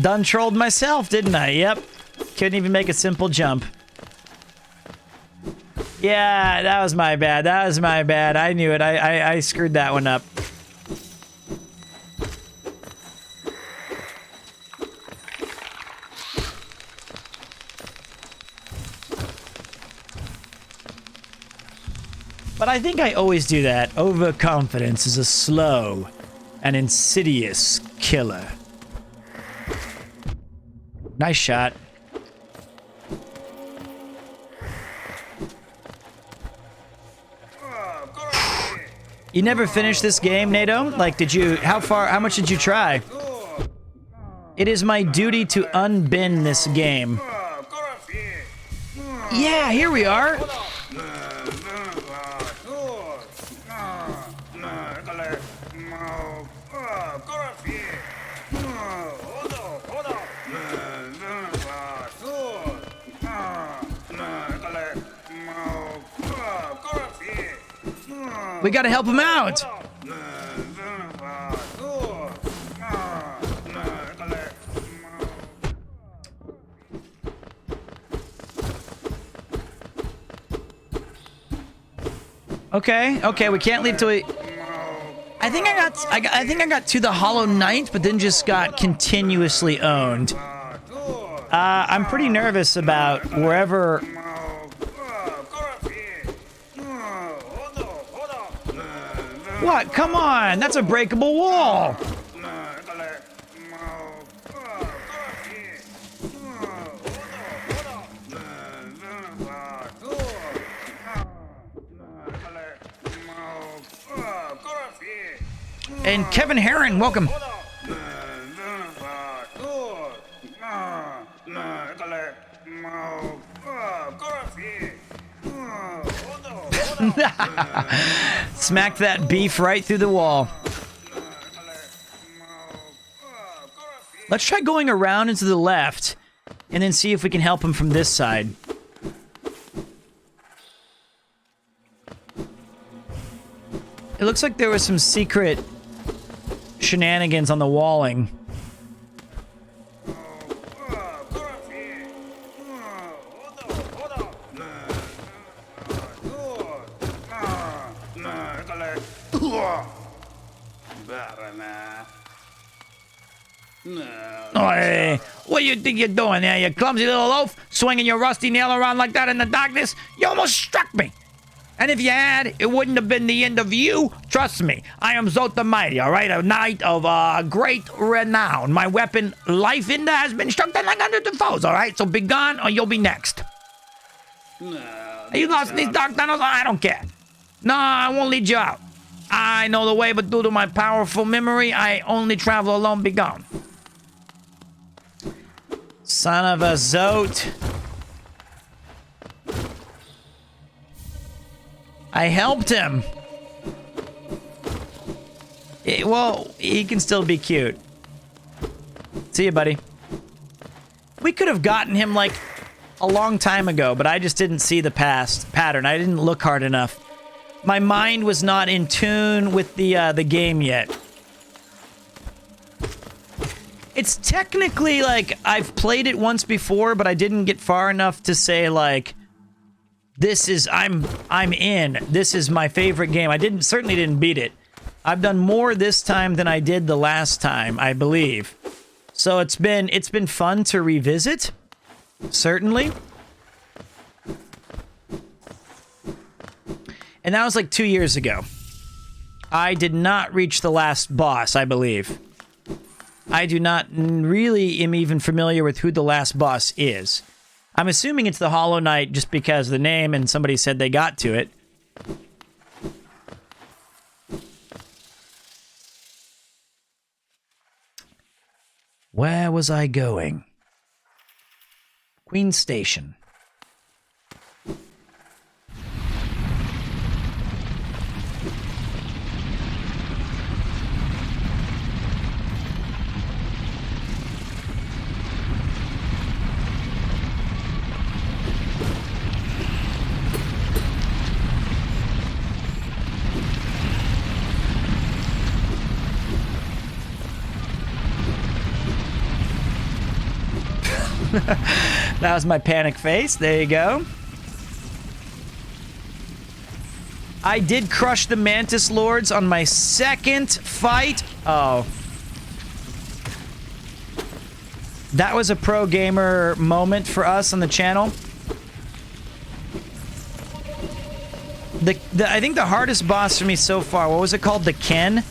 Done trolled myself, didn't I? Yep. Couldn't even make a simple jump. Yeah, that was my bad. That was my bad. I knew it. I screwed that one up. But I think I always do that. Overconfidence is a slow and insidious killer. Nice shot. You never finished this game, NATO? Like, did you, how much did you try? It is my duty to unbin this game. Yeah, here we are. We gotta help him out! Okay, we can't leave till we... I think I got to the Hollow Knight, but then just got continuously owned. I'm pretty nervous about wherever... What? Come on! That's a breakable wall! And Kevin Heron, welcome. Smack that beef right through the wall. Let's try going around into the left and then see if we can help him from this side. It looks like there was some secret shenanigans on the walling. Hey, what do you think you're doing there, you clumsy little loaf? Swinging your rusty nail around like that in the darkness? You almost struck me. And if you had, it wouldn't have been the end of you. Trust me, I am Zot the Mighty, all right? A knight of great renown. My weapon, Life Ender, has been struck down like hundreds of foes, all right? So be gone or you'll be next. Are you lost in these dark tunnels? I don't care. No, I won't lead you out. I know the way, but due to my powerful memory, I only travel alone. Be gone. Son of a Zot. I helped him. Well, he can still be cute. See you, buddy. We could have gotten him, like, a long time ago, but I just didn't see the pattern. I didn't look hard enough. My mind was not in tune with the game yet. It's technically, like, I've played it once before, but I didn't get far enough to say, like, this is, I'm in. This is my favorite game. I certainly didn't beat it. I've done more this time than I did the last time, I believe. So it's been fun to revisit. Certainly. And that was like 2 years ago. I did not reach the last boss, I believe. I do not really am even familiar with who the last boss is. I'm assuming it's the Hollow Knight just because of the name and somebody said they got to it. Where was I going? Queen Station. That was my panic face. There you go. I did crush the Mantis Lords on my second fight. Oh. That was a pro gamer moment for us on the channel. I think the hardest boss for me so far, what was it called? The Ken?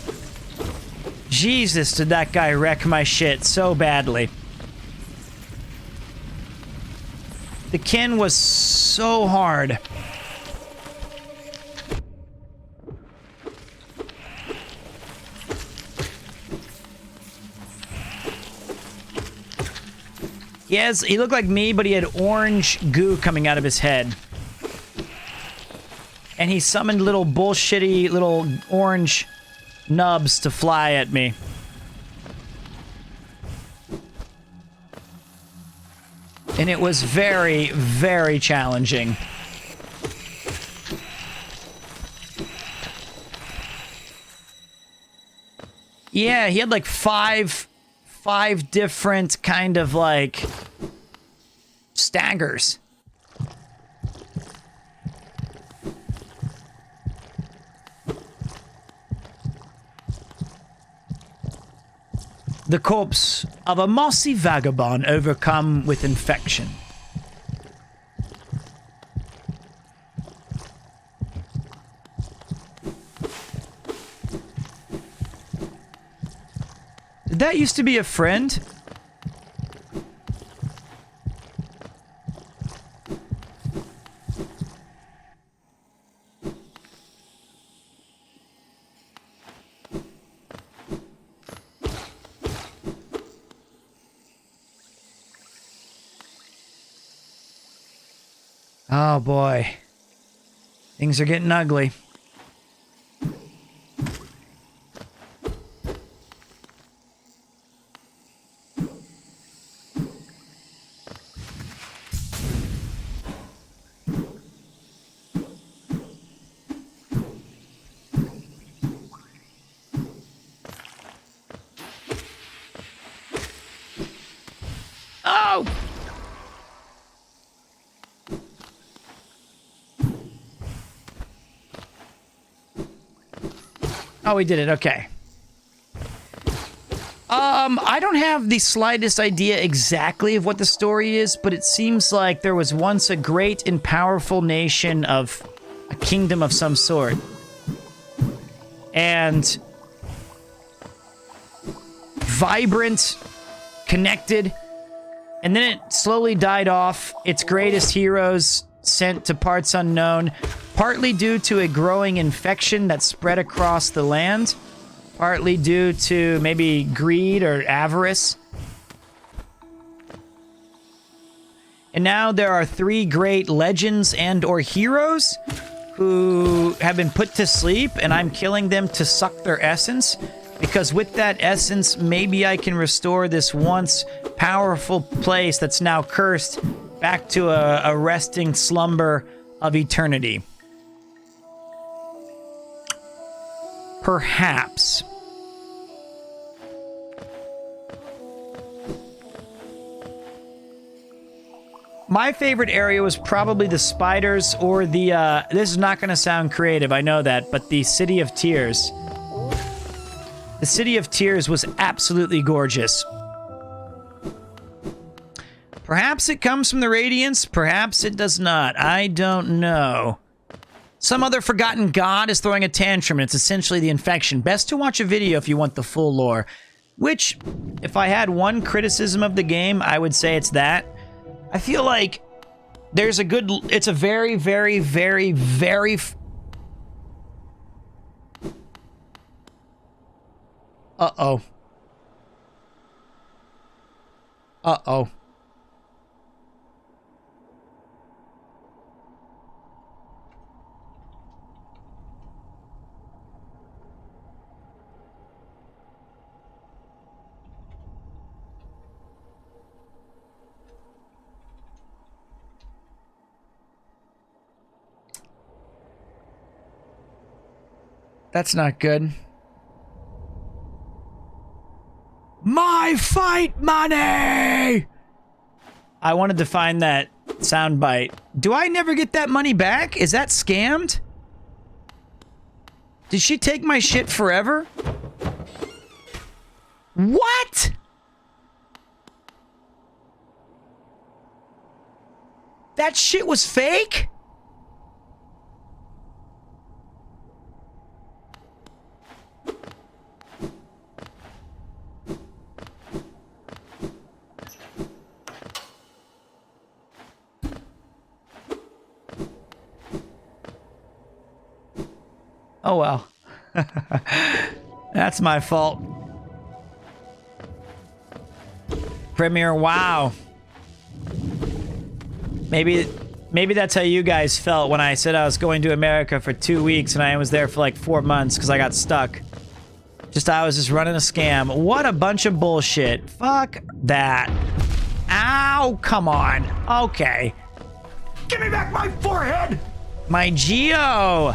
Jesus, did that guy wreck my shit so badly. The Ken was so hard. He looked like me, but he had orange goo coming out of his head. And he summoned little bullshitty little orange nubs to fly at me. And it was very, very challenging. Yeah, he had like five different kind of like staggers. The corpse of a mossy vagabond overcome with infection. Did that used to be a friend? Oh boy. Things are getting ugly. Oh! Oh, we did it. Okay. I don't have the slightest idea exactly of what the story is, but it seems like there was once a great and powerful nation of a kingdom of some sort. And vibrant, connected, and then it slowly died off. Its greatest heroes sent to parts unknown, partly due to a growing infection that spread across the land, partly due to maybe greed or avarice. And now there are 3 great legends and or heroes who have been put to sleep, and I'm killing them to suck their essence, because with that essence, maybe I can restore this once powerful place that's now cursed back to a resting slumber of eternity. Perhaps. My favorite area was probably the spiders or the, this is not going to sound creative, I know that, but the City of Tears. The City of Tears was absolutely gorgeous. Perhaps it comes from the Radiance, perhaps it does not. I don't know. Some other forgotten god is throwing a tantrum, and it's essentially the infection. Best to watch a video if you want the full lore. Which, if I had one criticism of the game, I would say it's that. I feel like there's a good... It's a very, very, very, very... Uh-oh. Uh-oh. That's not good. My fight money! I wanted to find that soundbite. Do I never get that money back? Is that scammed? Did she take my shit forever? What? That shit was fake? Oh well. That's my fault. Premiere, wow. Maybe that's how you guys felt when I said I was going to America for 2 weeks and I was there for like 4 months because I got stuck. I was just running a scam. What a bunch of bullshit. Fuck that. Ow, come on. Okay. Give me back my forehead! My Geo!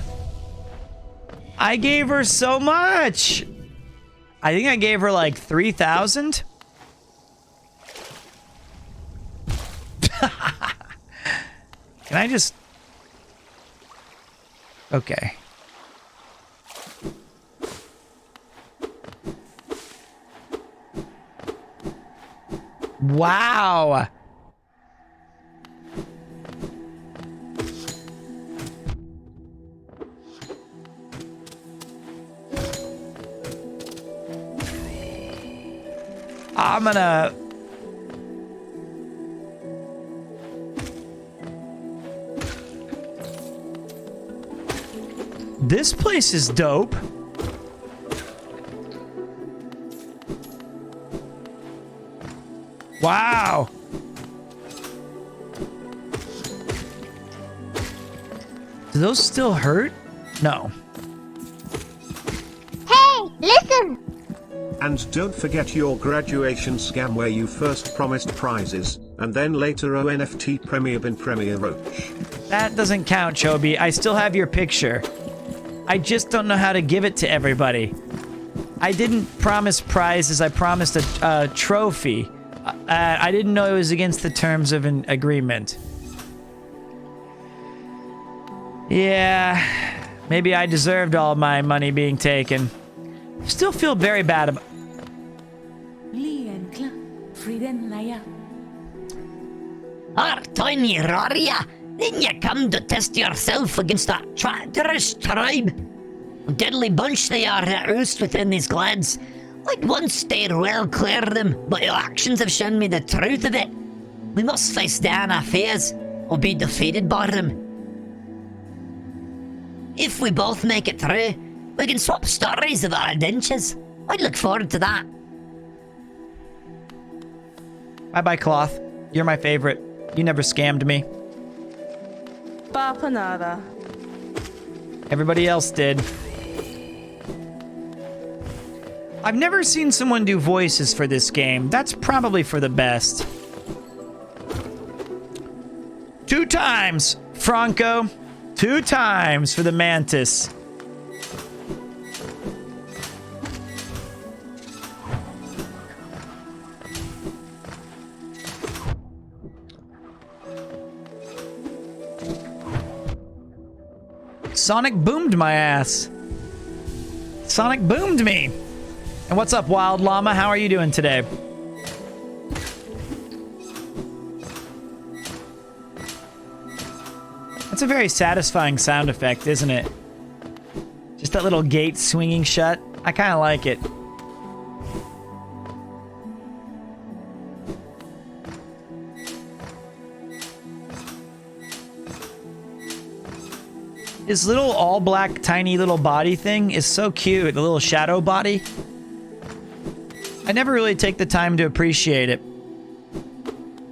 I gave her so much. I think I gave her like 3,000. Can I just... Okay. Wow. I'm gonna... This place is dope. Wow. Do those still hurt? No. Hey, listen! And don't forget your graduation scam where you first promised prizes, and then later ONFT Premier bin Premier Roach. That doesn't count, Chobi. I still have your picture. I just don't know how to give it to everybody. I didn't promise prizes, I promised a trophy. I didn't know it was against the terms of an agreement. Yeah, maybe I deserved all my money being taken. Still feel very bad about... Tiny Raria, didn't you come to test yourself against that traitorous tribe? A deadly bunch they are that roost within these glades. I'd once stayed well clear of them, but your actions have shown me the truth of it. We must face down our fears, or be defeated by them. If we both make it through, we can swap stories of our adventures. I'd look forward to that. Bye-bye, Cloth. You're my favorite. You never scammed me. Bapanada. Everybody else did. I've never seen someone do voices for this game. That's probably for the best. 2 times, Franco. 2 times for the Mantis. Sonic boomed my ass. Sonic boomed me. And what's up, Wild Llama? How are you doing today? That's a very satisfying sound effect, isn't it? Just that little gate swinging shut. I kind of like it. His little all-black, tiny little body thing is so cute. The little shadow body. I never really take the time to appreciate it.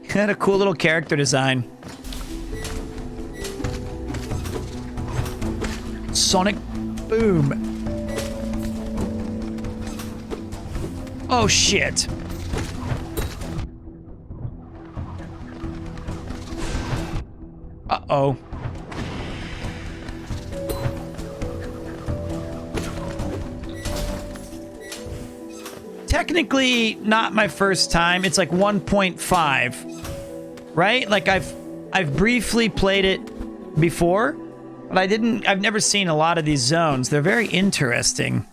Had a cool little character design. Sonic boom. Oh shit. Uh-oh. Technically not my first time. It's like 1.5, right? Like I've briefly played it before, but I've never seen a lot of these zones. They're very interesting.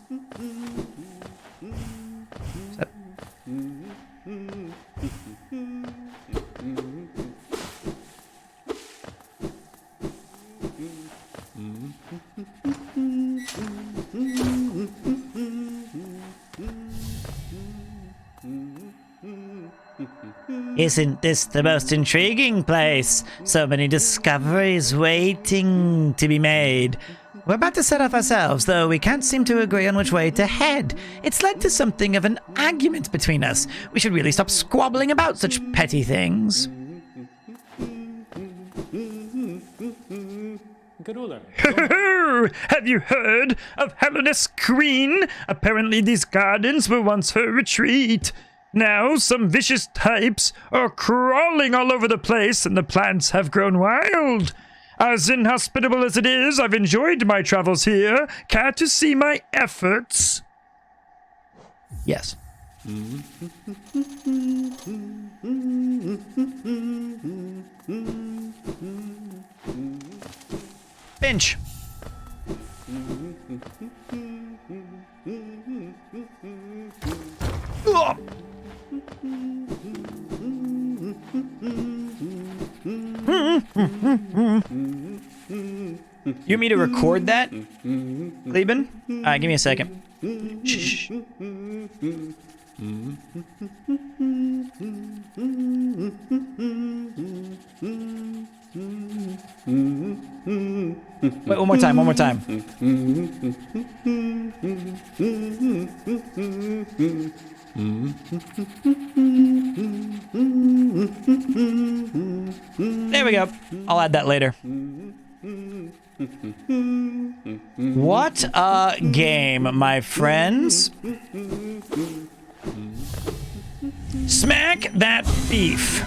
Isn't this the most intriguing place? So many discoveries waiting to be made. We're about to set off ourselves, though we can't seem to agree on which way to head. It's led to something of an argument between us. We should really stop squabbling about such petty things. Have you heard of Hellenus Queen? Apparently these gardens were once her retreat. Now some vicious types are crawling all over the place and the plants have grown wild. As inhospitable as it is, I've enjoyed my travels here. Care to see my efforts? Yes. Finch. Oh. You want me to record that, Gleben? Alright, give me a second. Shh. Wait, one more time. There we go. I'll add that later. What a game, my friends. Smack that beef.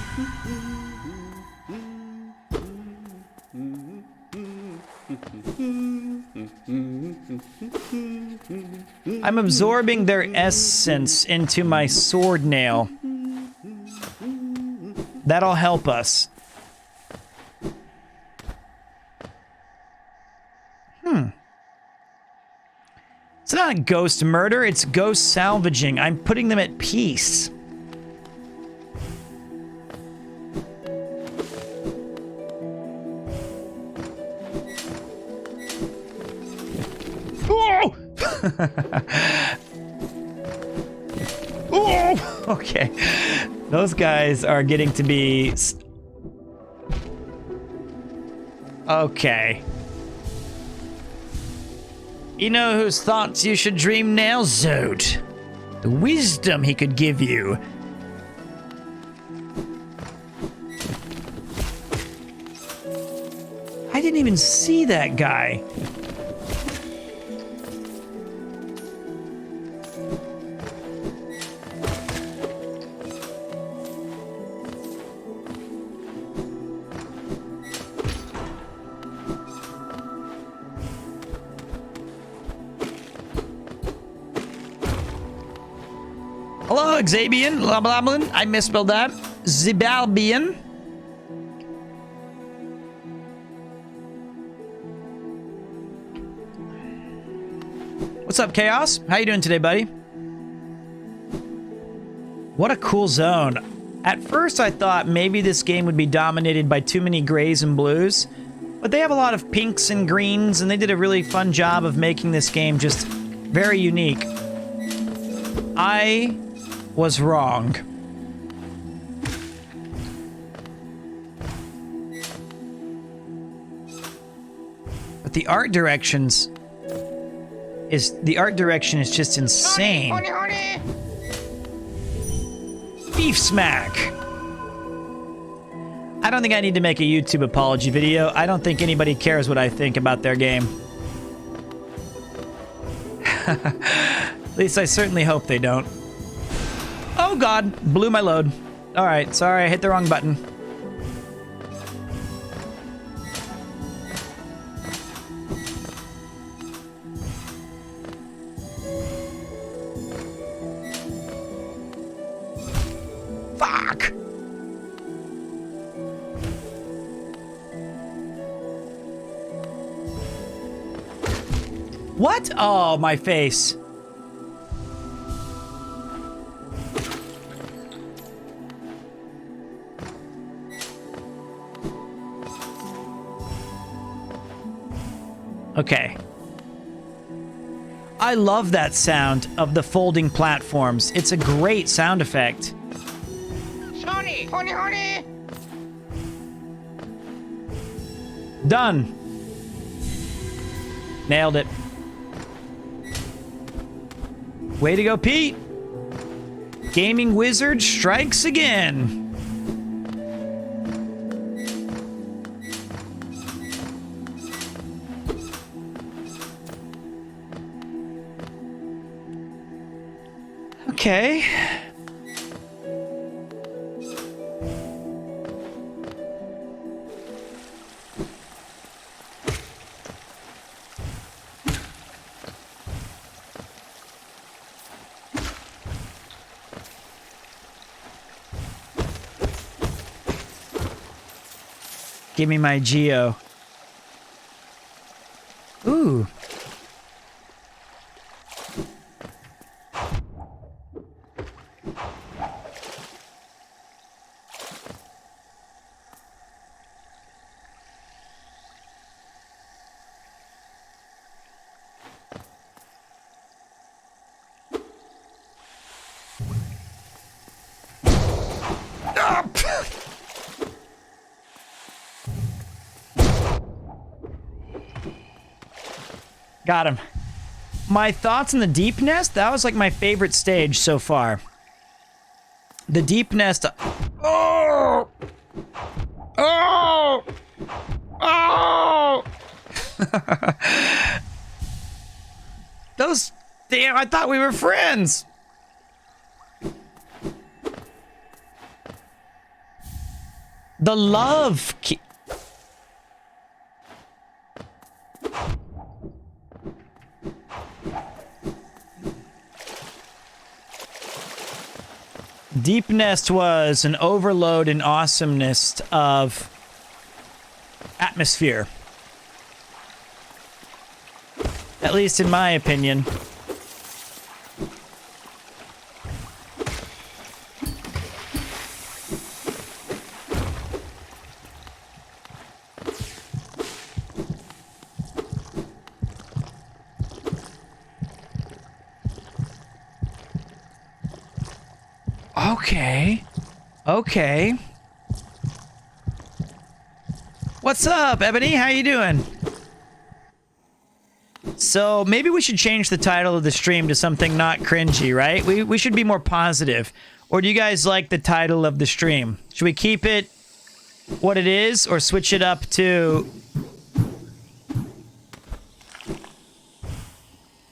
I'm absorbing their essence into my sword nail. That'll help us. It's not a ghost murder, it's ghost salvaging. I'm putting them at peace. Oh! Oh! Okay. Those guys are getting to be... Okay. You know whose thoughts you should dream now, Zod? The wisdom he could give you. I didn't even see that guy. Hello, Xabian, Lablablin. I misspelled that. Zibalbian. What's up, Chaos? How you doing today, buddy? What a cool zone. At first, I thought maybe this game would be dominated by too many grays and blues, But they have a lot of pinks and greens, and they did a really fun job of making this game just very unique. I was wrong. But the art direction is just insane. Beef smack. I don't think I need to make a YouTube apology video. I don't think anybody cares what I think about their game. At least I certainly hope they don't. Oh god, blew my load. Alright, sorry, I hit the wrong button. Fuck! What? Oh, my face. Okay. I love that sound of the folding platforms. It's a great sound effect. Sorry, honey. Done. Nailed it. Way to go, Pete. Gaming Wizard strikes again. Okay. Give me my Geo. Ooh. Got him. My thoughts on the Deep Nest? That was like my favorite stage so far. The Deep Nest... Oh! Oh! Oh! Those... Damn, I thought we were friends! The love... Deep Nest was an overload and awesomeness of atmosphere. At least in my opinion. Okay. Okay. What's up, Ebony? How you doing? So, maybe we should change the title of the stream to something not cringy, right? We should be more positive. Or do you guys like the title of the stream? Should we keep it what it is, or switch it up to...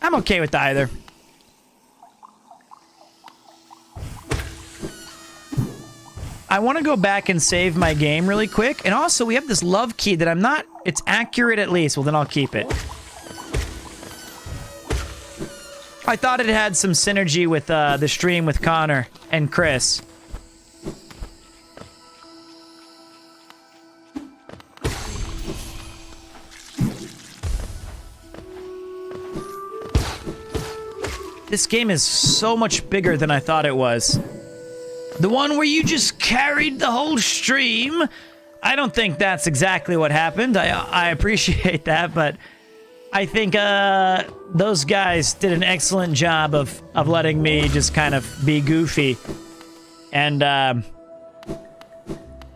I'm okay with either. I want to go back and save my game really quick. And also, we have this love key that I'm not... It's accurate at least. Well, then I'll keep it. I thought it had some synergy with the stream with Connor and Chris. This game is so much bigger than I thought it was. The one where you just carried the whole stream? I don't think that's exactly what happened. I appreciate that, but I think those guys did an excellent job of letting me just kind of be goofy. And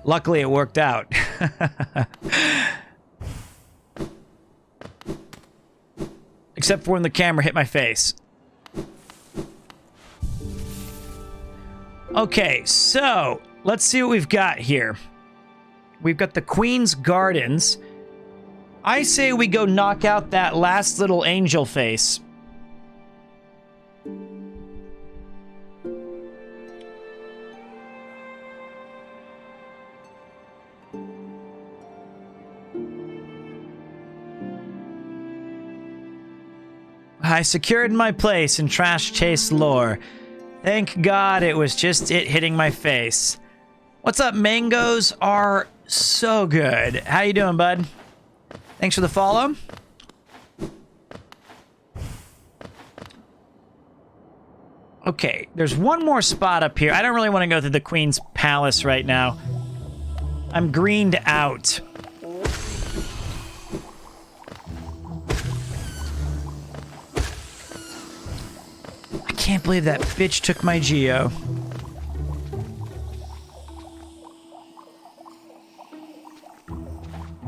luckily it worked out. Except for when the camera hit my face. Okay, so let's see what we've got here. We've got the Queen's Gardens. I say we go knock out that last little angel face. I secured my place in Trash Chase lore. Thank God it was just it hitting my face. What's up, mangoes are so good. How you doing, bud? Thanks for the follow. Okay, there's one more spot up here. I don't really want to go through the Queen's Palace right now. I'm greened out. I can't believe that bitch took my Geo.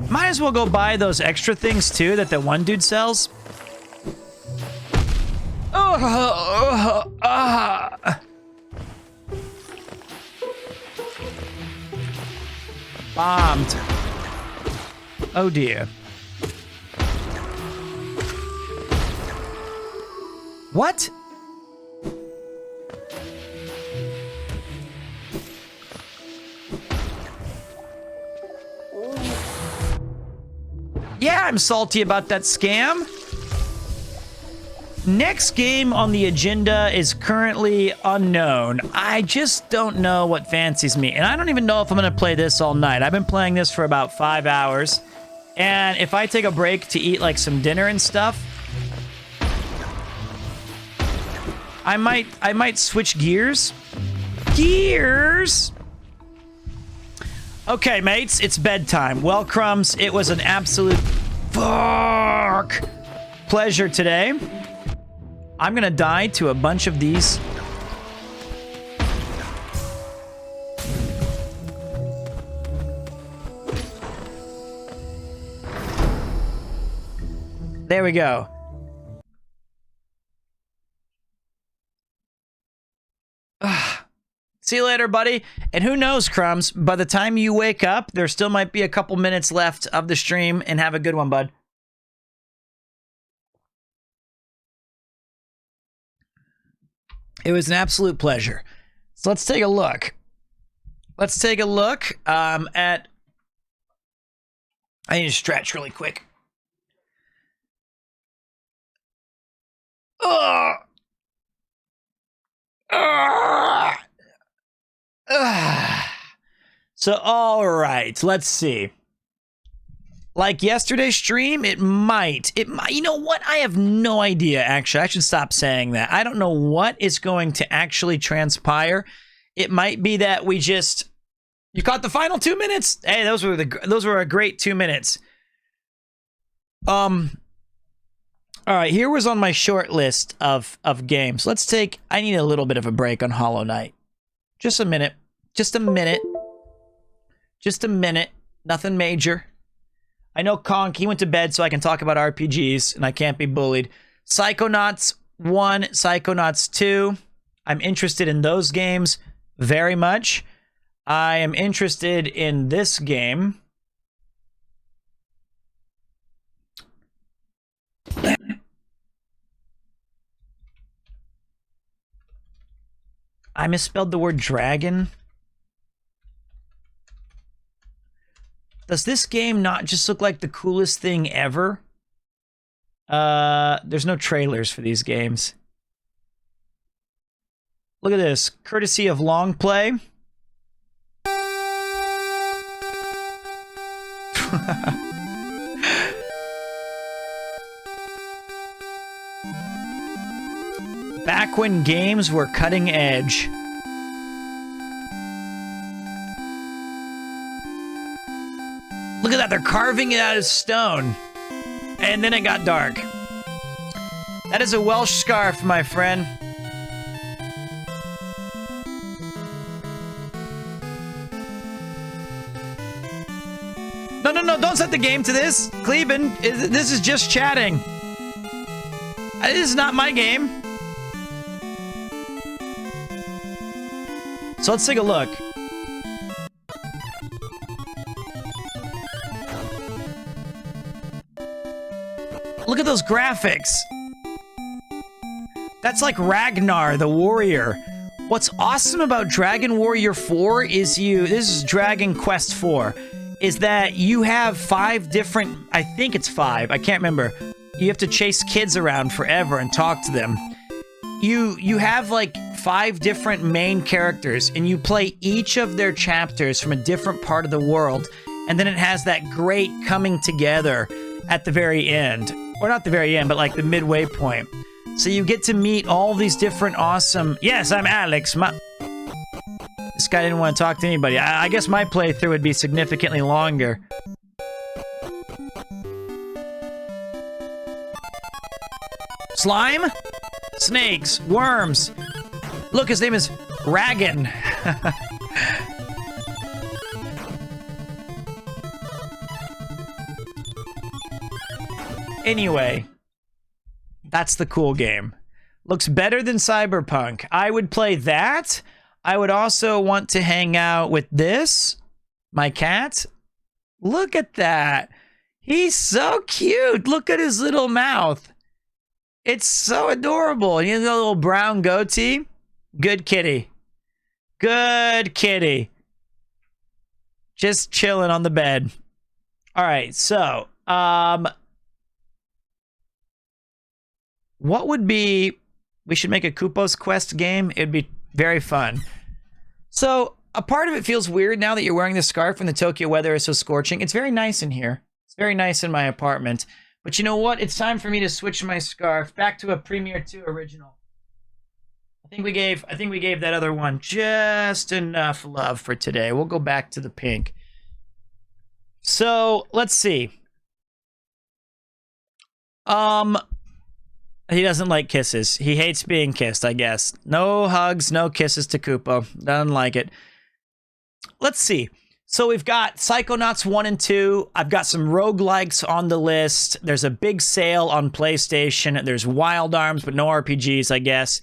Might as well go buy those extra things too that one dude sells. Bombed. Oh dear. What? Yeah, I'm salty about that scam. Next game on the agenda is currently unknown. I just don't know what fancies me. And I don't even know if I'm going to play this all night. I've been playing this for about 5 hours. And if I take a break to eat like some dinner and stuff, I might switch gears. Gears! Okay, mates, it's bedtime. Well, Crumbs, it was an absolute pleasure today. I'm gonna die to a bunch of these. There we go. See you later, buddy. And who knows, Crumbs, by the time you wake up, there still might be a couple minutes left of the stream, and have a good one, bud. It was an absolute pleasure. So let's take a look. Let's take a look at... I need to stretch really quick. So, all right, let's see. Like yesterday's stream, it might, you know what? I have no idea, actually. I should stop saying that. I don't know what is going to actually transpire. It might be that we just, you caught the final 2 minutes? Hey, those were a great 2 minutes. All right, here was on my short list of games. Let's take, I need a little bit of a break on Hollow Knight. Just a minute. Just a minute. Just a minute. Nothing major. I know Conk, he went to bed so I can talk about RPGs, and I can't be bullied. Psychonauts 1, Psychonauts 2. I'm interested in those games very much. I am interested in this game. I misspelled the word dragon. Does this game not just look like the coolest thing ever? There's no trailers for these games. Look at this, courtesy of Long Play. Back when games were cutting edge. Look at that, they're carving it out of stone. And then it got dark. That is a Welsh scarf, my friend. No, don't set the game to this. Kleben, this is just chatting. This is not my game. So let's take a look. Look at those graphics. That's like Ragnar the Warrior. What's awesome about Dragon Warrior 4 is this is Dragon Quest 4, is that you have 5 different, I think it's 5, I can't remember. You have to chase kids around forever and talk to them. You have like 5 different main characters, and you play each of their chapters from a different part of the world, and then it has that great coming together at the very end. Or not the very end, but like the midway point. So you get to meet all these different awesome... Yes, I'm Alex. This guy didn't want to talk to anybody. I guess my playthrough would be significantly longer. Slime? Snakes. Worms. Look, his name is Ragan. Anyway, that's the cool game. Looks better than Cyberpunk. I would play that. I would also want to hang out with this. My cat. Look at that. He's so cute. Look at his little mouth. It's so adorable. And he has a little brown goatee. Good kitty. Good kitty. Just chilling on the bed. All right, so, what would be... We should make a Kupo's Quest game. It'd be very fun. So, a part of it feels weird now that you're wearing this scarf and the Tokyo weather is so scorching. It's very nice in here. It's very nice in my apartment. But you know what? It's time for me to switch my scarf back to a Premiere 2 original. I think we gave that other one just enough love for today. We'll go back to the pink. So, let's see. He doesn't like kisses. He hates being kissed, I guess. No hugs, no kisses to Kupo. Doesn't like it. Let's see. So we've got Psychonauts 1 and 2. I've got some roguelikes on the list. There's a big sale on PlayStation. There's Wild Arms, but no RPGs, I guess.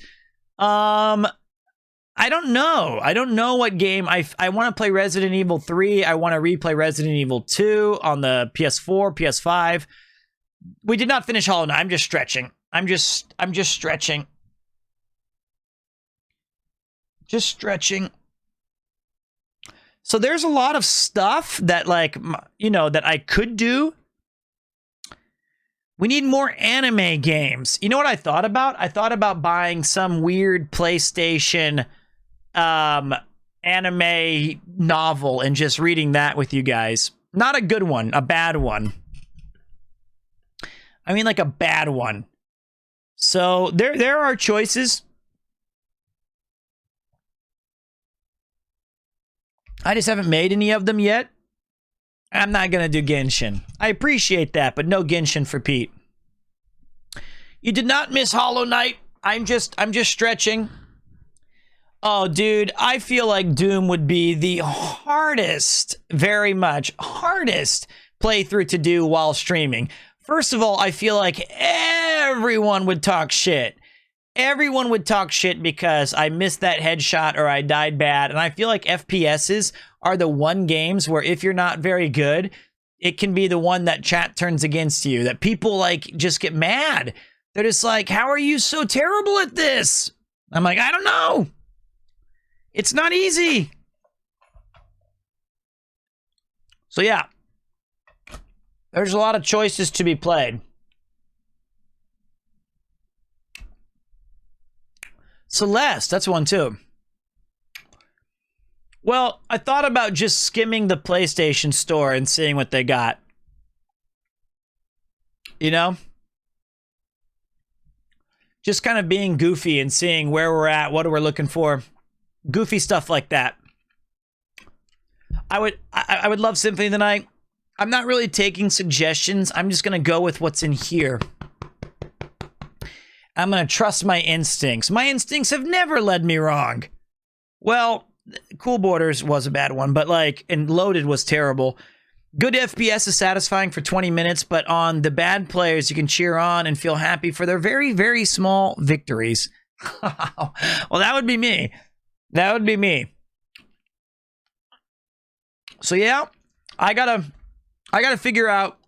I don't know. I don't know what game. I want to play Resident Evil 3. I want to replay Resident Evil 2 on the PS4, PS5. We did not finish Hollow Knight. I'm just stretching. I'm just stretching. Just stretching. So there's a lot of stuff that, like, you know, that I could do. We need more anime games. You know what I thought about? I thought about buying some weird PlayStation anime novel and just reading that with you guys. Not a good one, a bad one. I mean, like a bad one. So there are choices. I just haven't made any of them yet. I'm not going to do Genshin. I appreciate that, but no Genshin for Pete. You did not miss Hollow Knight. I'm just stretching. Oh, dude, I feel like Doom would be the hardest, very much hardest playthrough to do while streaming. First of all, I feel like everyone would talk shit. Everyone would talk shit because I missed that headshot or I died bad. And I feel like FPSs are the one games where if you're not very good, it can be the one that chat turns against you. That people like just get mad. They're just like, how are you so terrible at this? I'm like, I don't know. It's not easy. So yeah. There's a lot of choices to be played. Celeste, that's one too. Well, I thought about just skimming the PlayStation Store and seeing what they got. You know? Just kind of being goofy and seeing where we're at, what we're looking for. Goofy stuff like that. I would love Symphony of the Night. I'm not really taking suggestions. I'm just going to go with what's in here. I'm going to trust my instincts. My instincts have never led me wrong. Well, Cool Borders was a bad one, but like, and Loaded was terrible. Good FPS is satisfying for 20 minutes, but on the bad players, you can cheer on and feel happy for their very, very small victories. Well, that would be me. That would be me. So yeah, I gotta figure out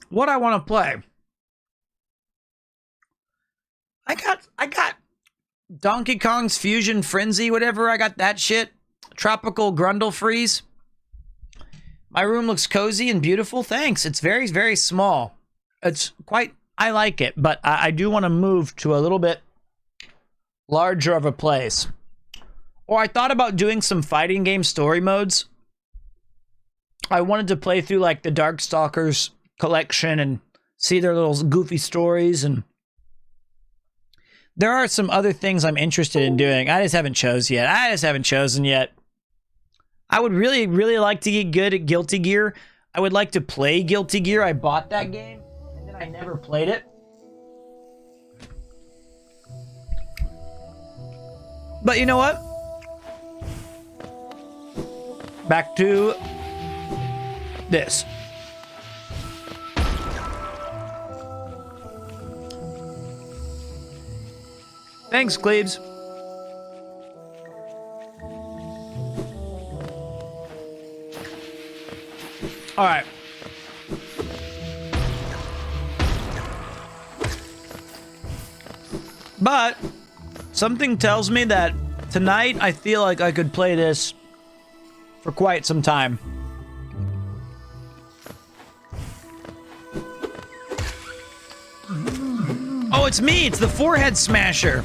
what I want to play. I got Donkey Kong's Fusion Frenzy, whatever. I got that shit. Tropical Grundle Freeze. My room looks cozy and beautiful. Thanks. It's very, very small. It's quite, I like it, but I do want to move to a little bit larger of a place. Or I thought about doing some fighting game story modes. I wanted to play through like the Darkstalkers collection and see their little goofy stories, and there are some other things I'm interested in doing. I just haven't chosen yet. I would really, really like to get good at Guilty Gear. I would like to play Guilty Gear. I bought that game, and then I never played it. But you know what? Back to this. Thanks, Cleaves. All right. But something tells me that tonight I feel like I could play this for quite some time. Oh, it's me. It's the Forehead Smasher.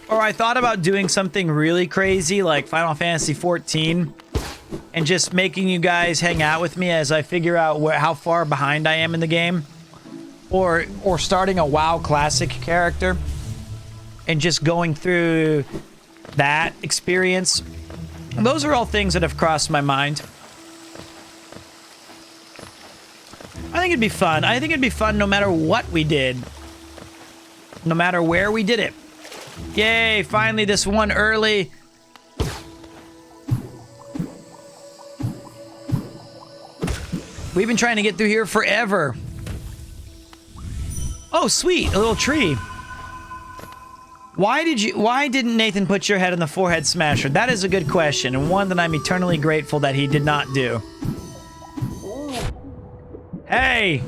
Or I thought about doing something really crazy like Final Fantasy XIV and just making you guys hang out with me as I figure out how far behind I am in the game. Or starting a WoW Classic character and just going through that experience. Those are all things that have crossed my mind. I think it'd be fun. I think it'd be fun no matter what we did. No matter where we did it. Yay, finally this one early. We've been trying to get through here forever. Oh, sweet, a little tree. Why didn't Nathan put your head on the Forehead Smasher? That is a good question, and one that I'm eternally grateful that he did not do. Hey!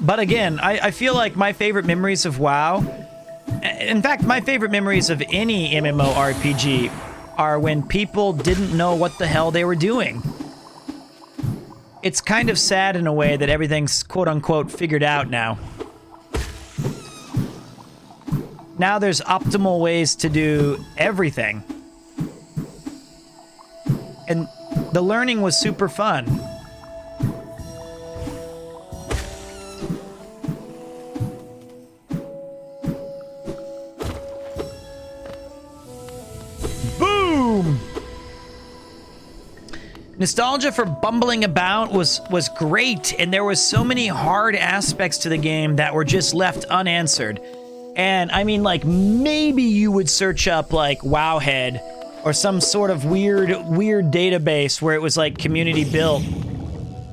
But again, I feel like my favorite memories of WoW, in fact, my favorite memories of any MMORPG are when people didn't know what the hell they were doing. It's kind of sad in a way that everything's quote-unquote figured out now. Now there's optimal ways to do everything. And the learning was super fun. Boom! Nostalgia for bumbling about was great, and there was so many hard aspects to the game that were just left unanswered. And I mean, like, maybe you would search up like Wowhead or some sort of weird database where it was like community built.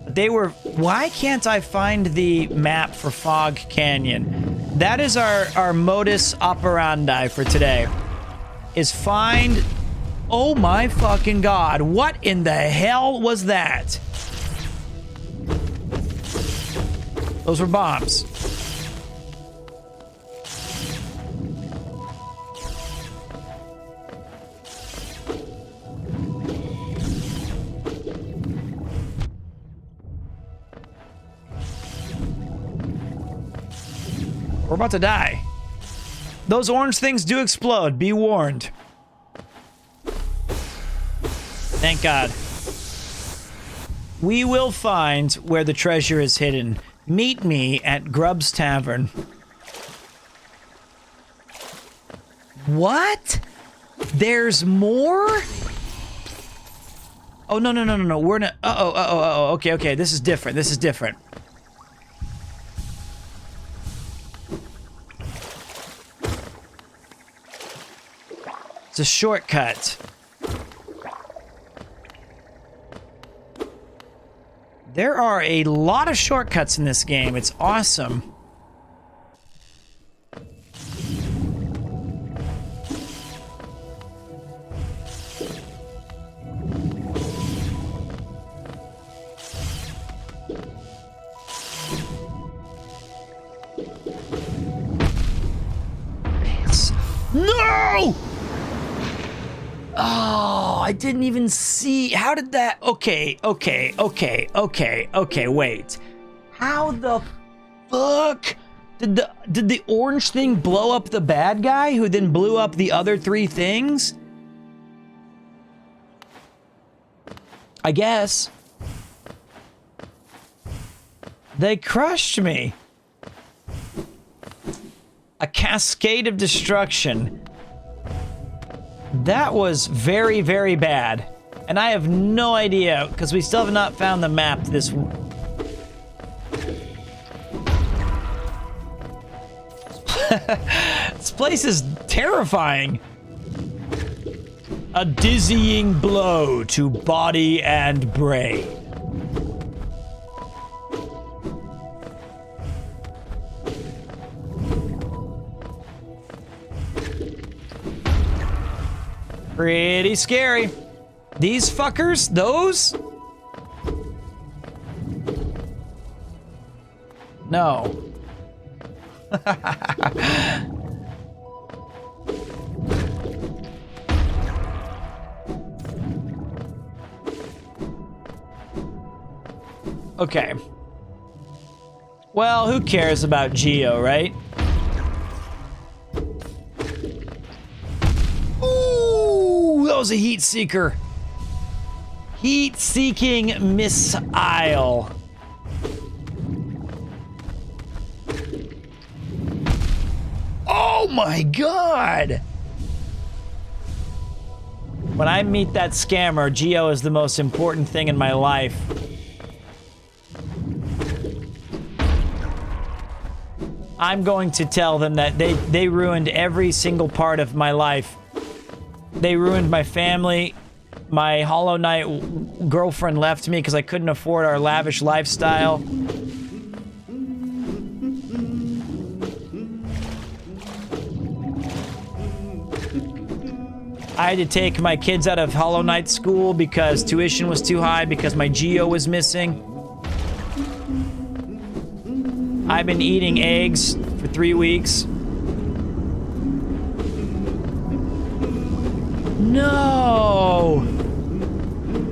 They were, why can't I find the map for Fog Canyon? That is our modus operandi for today, is find, oh my fucking God, what in the hell was that? Those were bombs. We're about to die. Those orange things do explode. Be warned. Thank God. We will find where the treasure is hidden. Meet me at Grubb's Tavern. What? There's more? Oh, no, no, no, no, no. We're not... Uh-oh. Okay, okay. This is different. This is different. It's a shortcut. There are a lot of shortcuts in this game. It's awesome. No! Oh, I didn't even see. How did that? Okay, wait. How the fuck did the orange thing blow up the bad guy who then blew up the other three things? I guess. They crushed me. A cascade of destruction. That was very, very bad. And I have no idea, because we still have not found the map to this. This place is terrifying. A dizzying blow to body and brain. Pretty scary. These fuckers, those? No. Okay. Well, who cares about Geo, right? Ooh, that was a heat seeker. Heat-seeking missile. Oh my god! When I meet that scammer, Geo is the most important thing in my life. I'm going to tell them that they ruined every single part of my life. They ruined my family. My Hollow Knight girlfriend left me because I couldn't afford our lavish lifestyle. I had to take my kids out of Hollow Knight school because tuition was too high because my Geo was missing. I've been eating eggs for 3 weeks. No!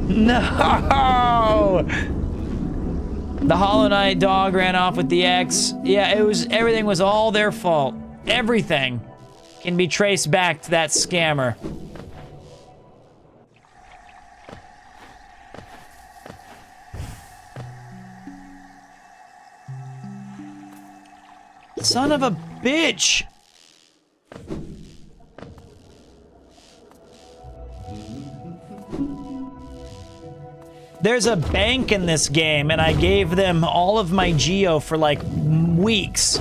No! The Hollow Knight dog ran off with the ex. Yeah, everything was all their fault. Everything can be traced back to that scammer. Son of a bitch! There's a bank in this game, and I gave them all of my Geo for like weeks.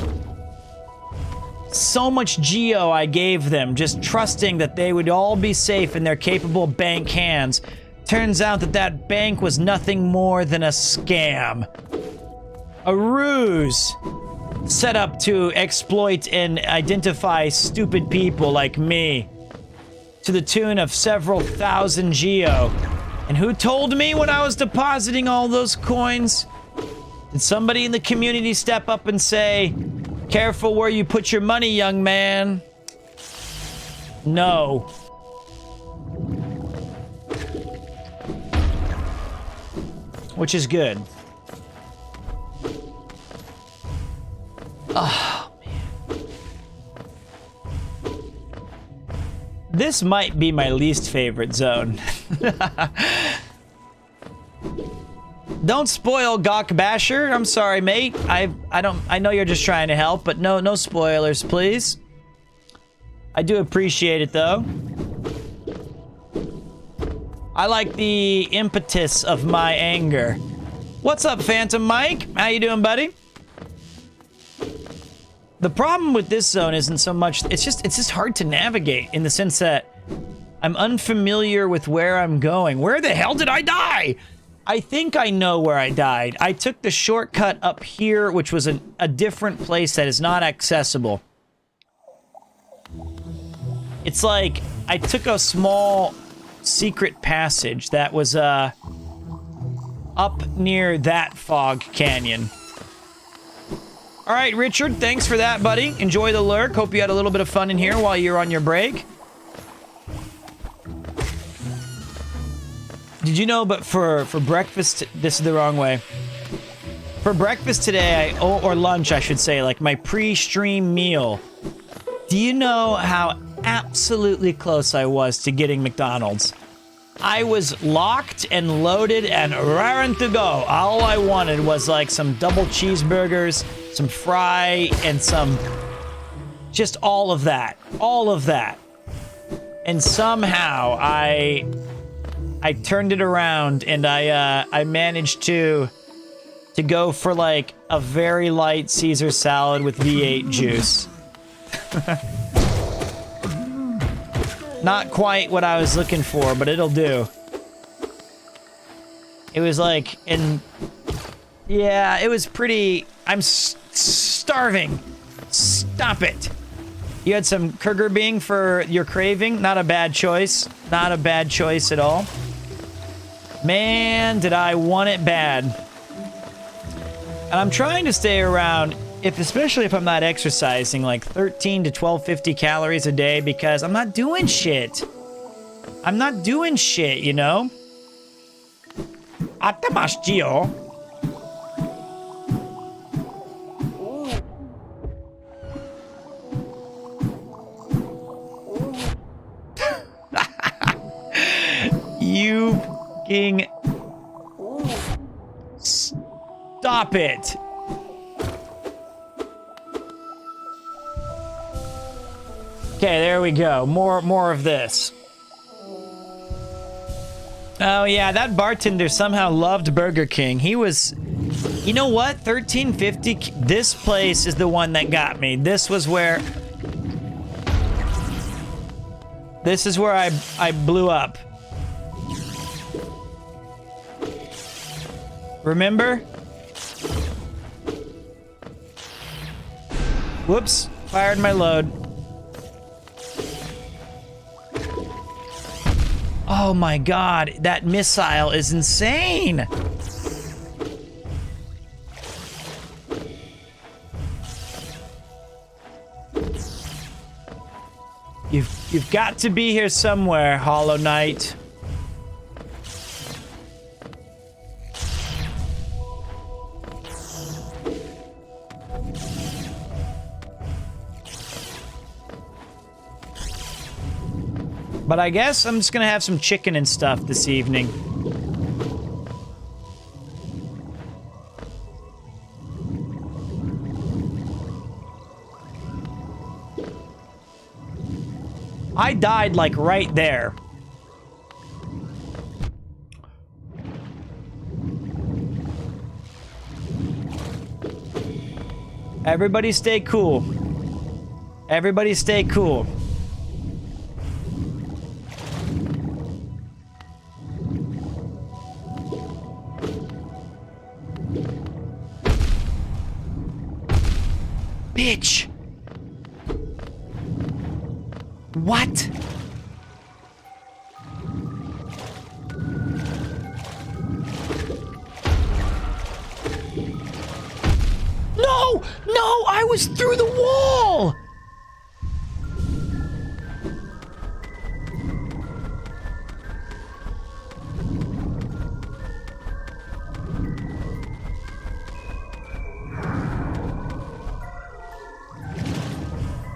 So much Geo I gave them, just trusting that they would all be safe in their capable bank hands. Turns out that that bank was nothing more than a scam. A ruse. Set up to exploit and identify stupid people like me to the tune of several thousand Geo. And who told me when I was depositing all those coins? Did somebody in the community step up and say, "Careful where you put your money, young man"? No. Which is good. Oh, man. This might be my least favorite zone. Don't spoil Gawk Basher. I'm sorry, mate. I know you're just trying to help, but no spoilers, please. I do appreciate it though. I like the impetus of my anger. What's up, Phantom Mike? How you doing, buddy? The problem with this zone isn't so much, it's just hard to navigate in the sense that I'm unfamiliar with where I'm going. Where the hell did I die? I think I know where I died. I took the shortcut up here, which was a different place that is not accessible. It's like I took a small secret passage that was up near that fog canyon. All right, Richard, thanks for that, buddy. Enjoy the lurk. Hope you had a little bit of fun in here while you're on your break. Did you know, but for breakfast, this is the wrong way. For breakfast today, or lunch, I should say, like my pre-stream meal, do you know how absolutely close I was to getting McDonald's? I was locked and loaded and raring to go. All I wanted was like some double cheeseburgers, some fry, and some... just all of that. All of that. And somehow I turned it around and I managed to go for like a very light Caesar salad with V8 juice. Not quite what I was looking for, but it'll do. It was like, yeah, it was pretty, I'm starving. Stop it. You had some Kurger Bing for your craving. Not a bad choice. Not a bad choice at all. Man, did I want it bad. And I'm trying to stay around, especially if I'm not exercising, like 13 to 1250 calories a day, because I'm not doing shit. I'm not doing shit, you know? Atamash, Gio. You fucking... Stop it. Okay, there we go. More of this. Oh yeah, that bartender somehow loved Burger King. He was... You know what? 1350... This place is the one that got me. This was where... This is where I blew up. Remember? Whoops. Fired my load. Oh my god, that missile is insane! You've got to be here somewhere, Hollow Knight. But I guess I'm just gonna have some chicken and stuff this evening. I died like right there. Everybody stay cool. Everybody stay cool. Bitch! What? No! No! I was through the wall!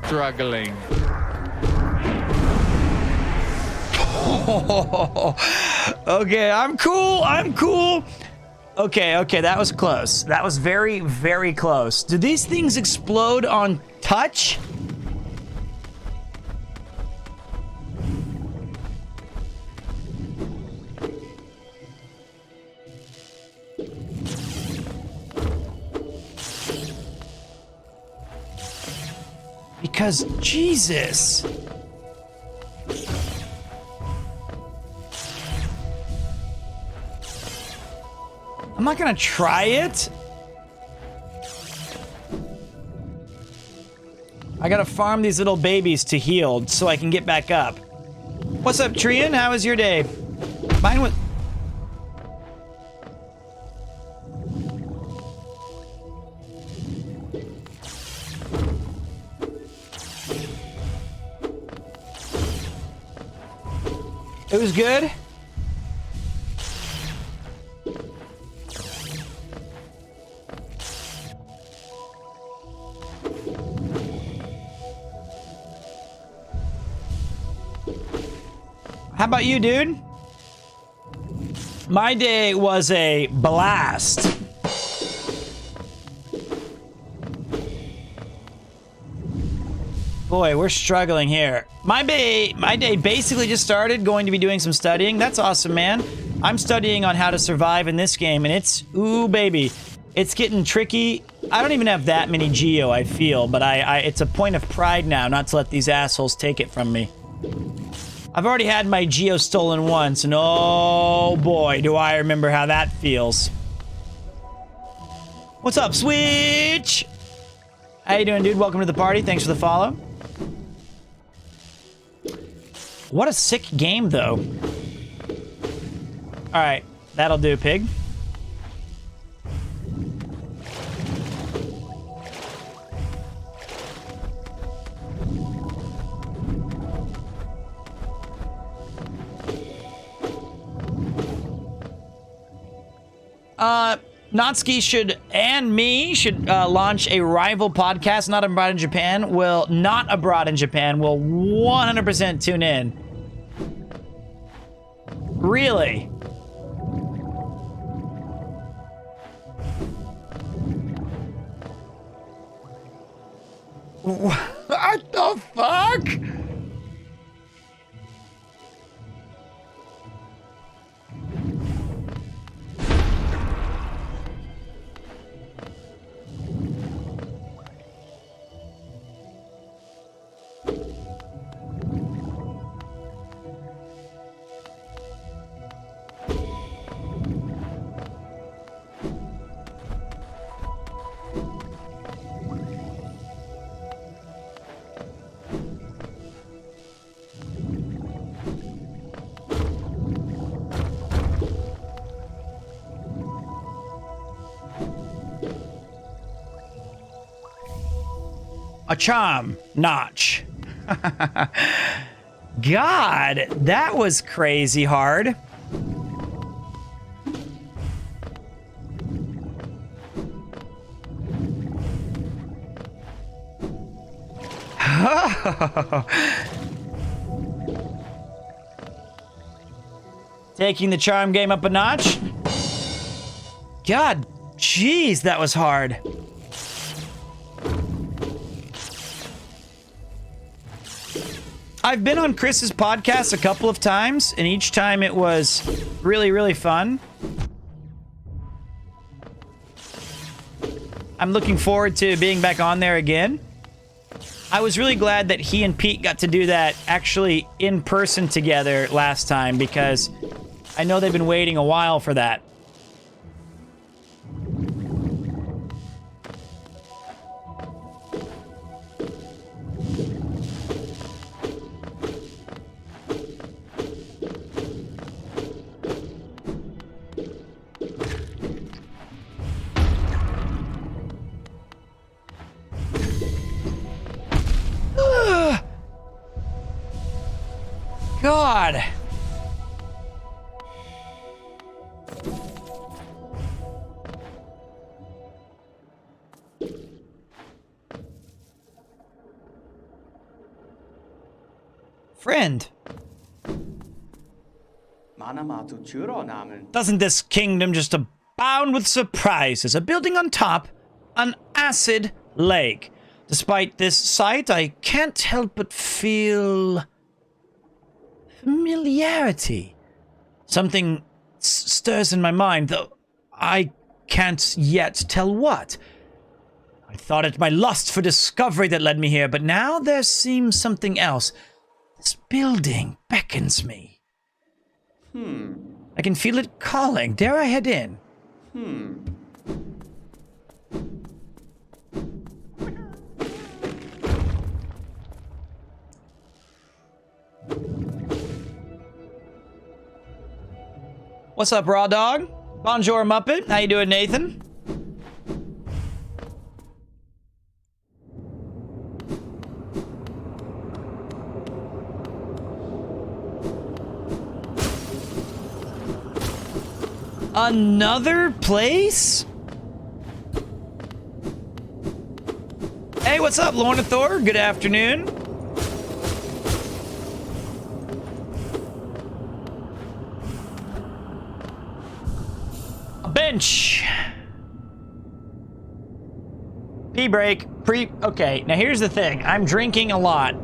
Struggling. Oh, okay, I'm cool. I'm cool. Okay, that was close. That was very, very close. Do these things explode on touch? Because, Jesus. I'm not gonna try it. I gotta farm these little babies to heal so I can get back up. What's up, Trian? How was your day? Mine was... It was good. How about you, dude? My day was a blast. Boy, we're struggling here. My day basically just started going to be doing some studying. That's awesome, man. I'm studying on how to survive in this game, and it's, ooh, baby. It's getting tricky. I don't even have that many Geo, I feel, but it's a point of pride now not to let these assholes take it from me. I've already had my Geo stolen once, and oh boy, do I remember how that feels. What's up, Switch? How you doing, dude? Welcome to the party. Thanks for the follow. What a sick game, though. All right, that'll do, pig. Natsuki should, and me, should launch a rival podcast, Not Abroad in Japan, will 100% tune in. Really? What the fuck? A charm notch. God, that was crazy hard. Taking the charm game up a notch. God, jeez, that was hard. I've been on Chris's podcast a couple of times, and each time it was really, really fun. I'm looking forward to being back on there again. I was really glad that he and Pete got to do that actually in person together last time, because I know they've been waiting a while for that. God. Friend. Doesn't this kingdom just abound with surprises? A building on top, an acid lake. Despite this sight, I can't help but feel familiarity. Something stirs in my mind, though I can't yet tell what. I thought it my lust for discovery that led me here, but now there seems something else. This building beckons me. I can feel it calling. Dare I head in? What's up, Raw Dog? Bonjour, Muppet. How you doing, Nathan? Another place? Hey, what's up, Lorna Thor? Good afternoon. A bench. Pee break. Okay, now here's the thing. I'm drinking a lot.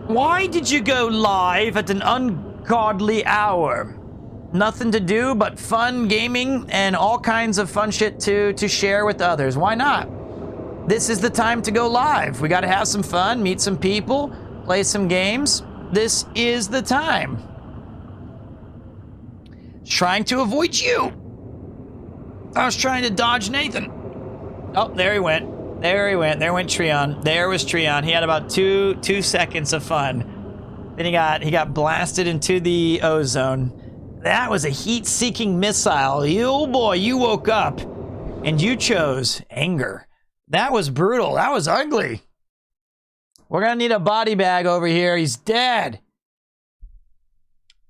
Why did you go live at an ungodly hour? Nothing to do but fun, gaming, and all kinds of fun shit to share with others. Why not? This is the time to go live. We gotta have some fun, meet some people, play some games. This is the time. Trying to avoid you. I was trying to dodge Nathan. Oh, there he went. There he went. There went Treon. There was Treon. He had about two seconds of fun. Then he got blasted into the ozone. That was a heat-seeking missile. Oh boy, you woke up and you chose anger. That was brutal. That was ugly. We're gonna need a body bag over here. He's dead.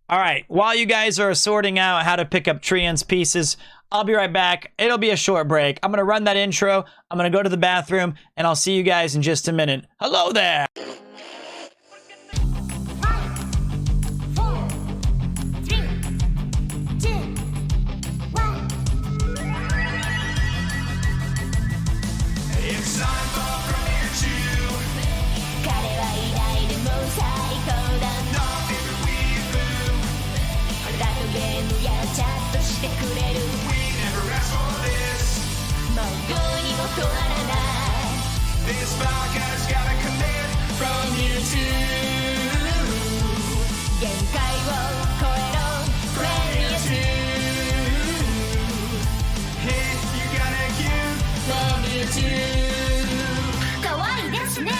All right, while you guys are sorting out how to pick up Treon's pieces, I'll be right back. It'll be a short break. I'm gonna run that intro. I'm gonna go to the bathroom, and I'll see you guys in just a minute. Hello there. This podcast gotta commit from you too. 限界を超えろ From you too. Hey, you gotta give from you too. 可愛いですね。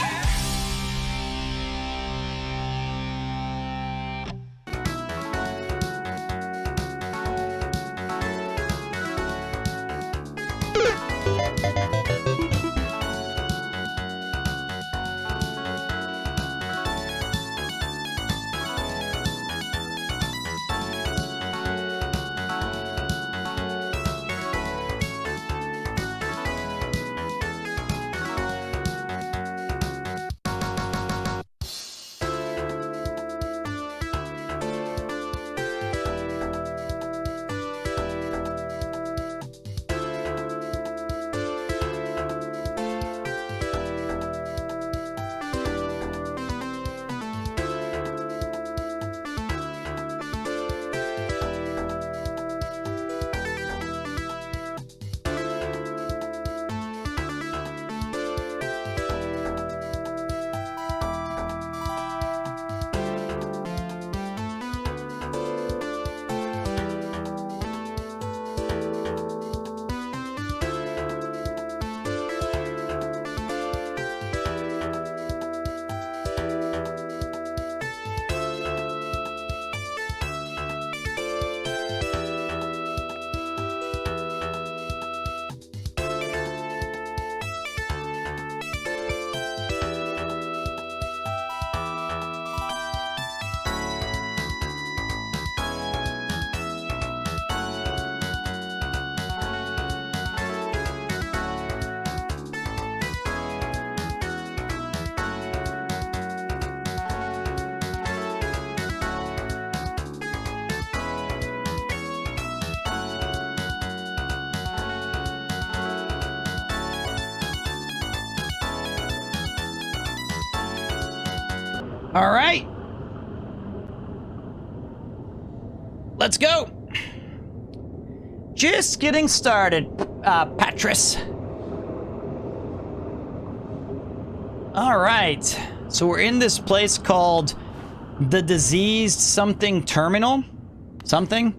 All right. Let's go. Just getting started, Patris. All right. So we're in this place called the Diseased Something Terminal. Something.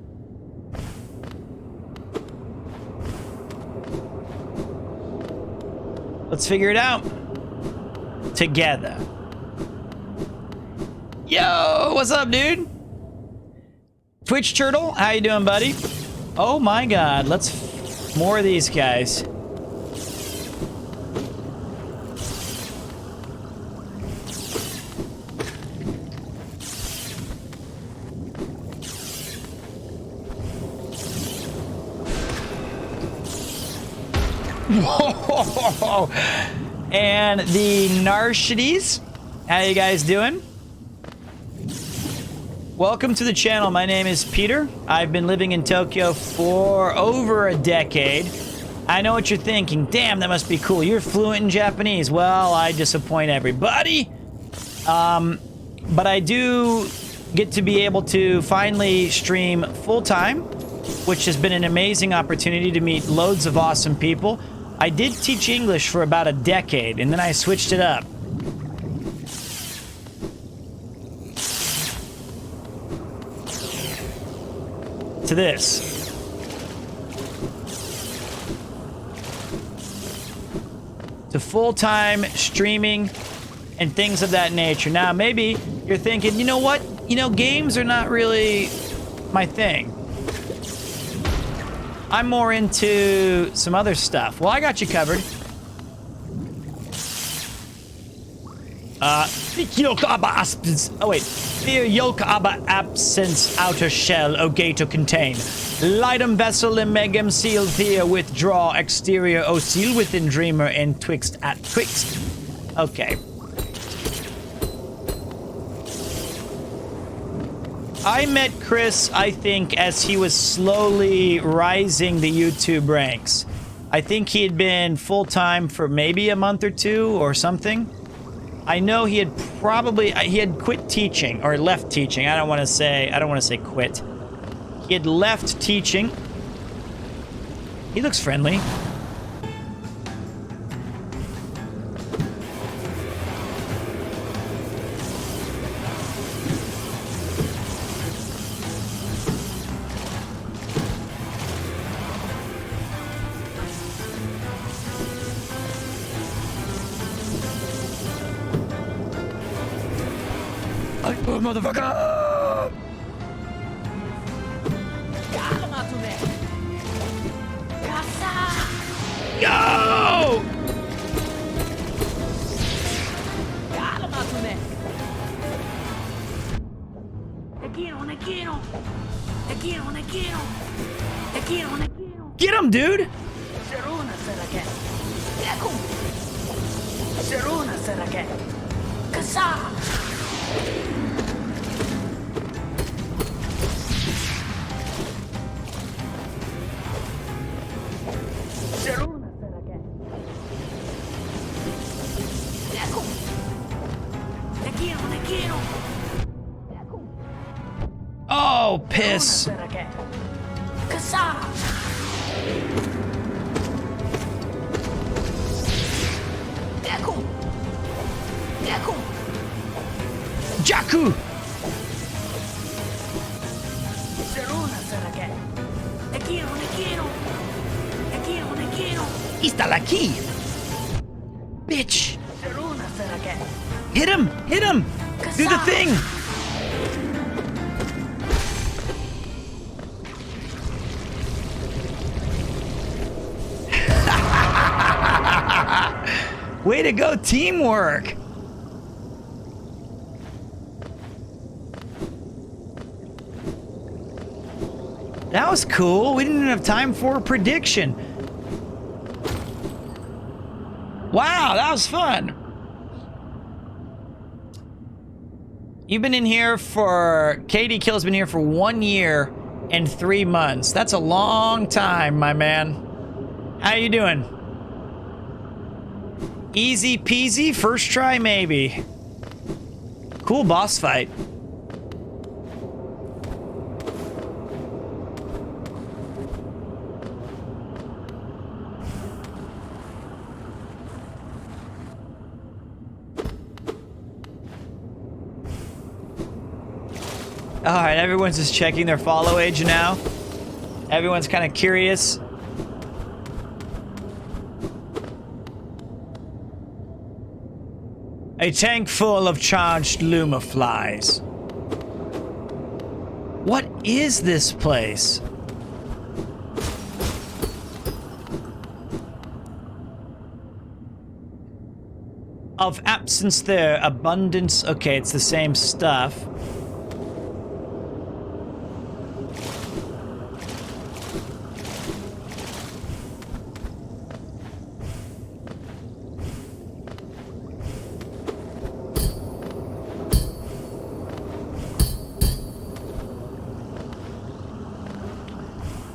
Let's figure it out together. Yo, what's up, dude? Twitch Turtle, how you doing, buddy? Oh my god, let's more of these guys. Whoa! And the Narshides, how you guys doing? Welcome to the channel. My name is Peter. I've been living in Tokyo for over a decade. I know what you're thinking. Damn, that must be cool. You're fluent in Japanese. Well, I disappoint everybody. But I do get to be able to finally stream full-time, which has been an amazing opportunity to meet loads of awesome people. I did teach English for about a decade, and then I switched it up. To this. To full-time streaming and things of that nature. Now, maybe you're thinking, you know what? You know, games are not really my thing. I'm more into some other stuff. Well, I got you covered. Oh wait. Fear yoke abba absence outer shell o gate to contain. Lightem vessel and megam seal thea withdraw exterior o seal within dreamer and twixt at twixt. Okay. I met Chris, I think, as he was slowly rising the YouTube ranks. I think he had been full-time for maybe a month or two or something. I know he had quit teaching or left teaching. I don't want to say quit. He had left teaching. He looks friendly. Motherfucker! Go! Get him, dude! Oh, piss. Jaku! Está aquí! Bitch! Hit him! Hit him! Do the thing! Way to go, teamwork! That was cool. We didn't even have time for a prediction. Wow, that was fun. You've been in here for... Katie Kill's been here for 1 year and 3 months. That's a long time, my man. How you doing? Easy peasy, first try maybe. Cool boss fight. Alright, everyone's just checking their follow age now. Everyone's kind of curious. A tank full of charged Luma flies. What is this place? Of absence there, abundance. Okay, it's the same stuff.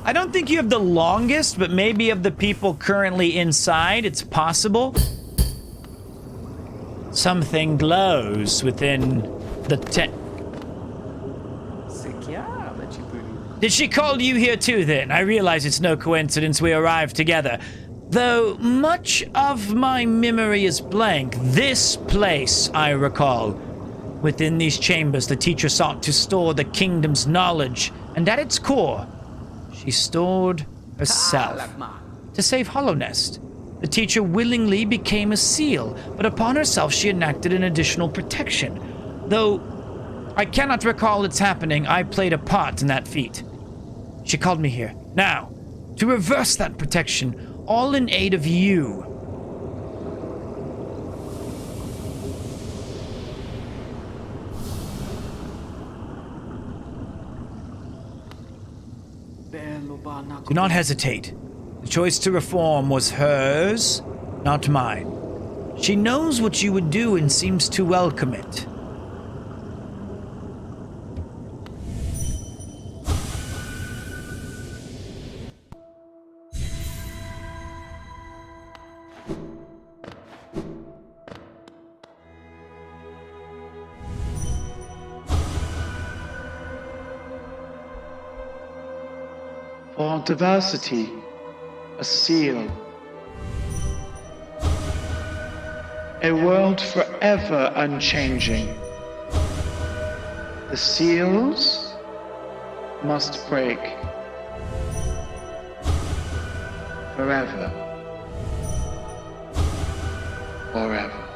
I don't think you have the longest, but maybe of the people currently inside, it's possible. Something glows within the tent. Did she call you here too then? I realize it's no coincidence we arrived together. Though much of my memory is blank, this place I recall. Within these chambers, the teacher sought to store the kingdom's knowledge, and at its core, she stored herself. To save Hollownest, the teacher willingly became a seal, but upon herself she enacted an additional protection. Though I cannot recall its happening, I played a part in that feat. She called me here. Now, to reverse that protection, all in aid of you. Do not hesitate. The choice to reform was hers, not mine. She knows what you would do and seems to welcome it. For diversity, a seal. A world forever unchanging. The seals must break. Forever. Forever.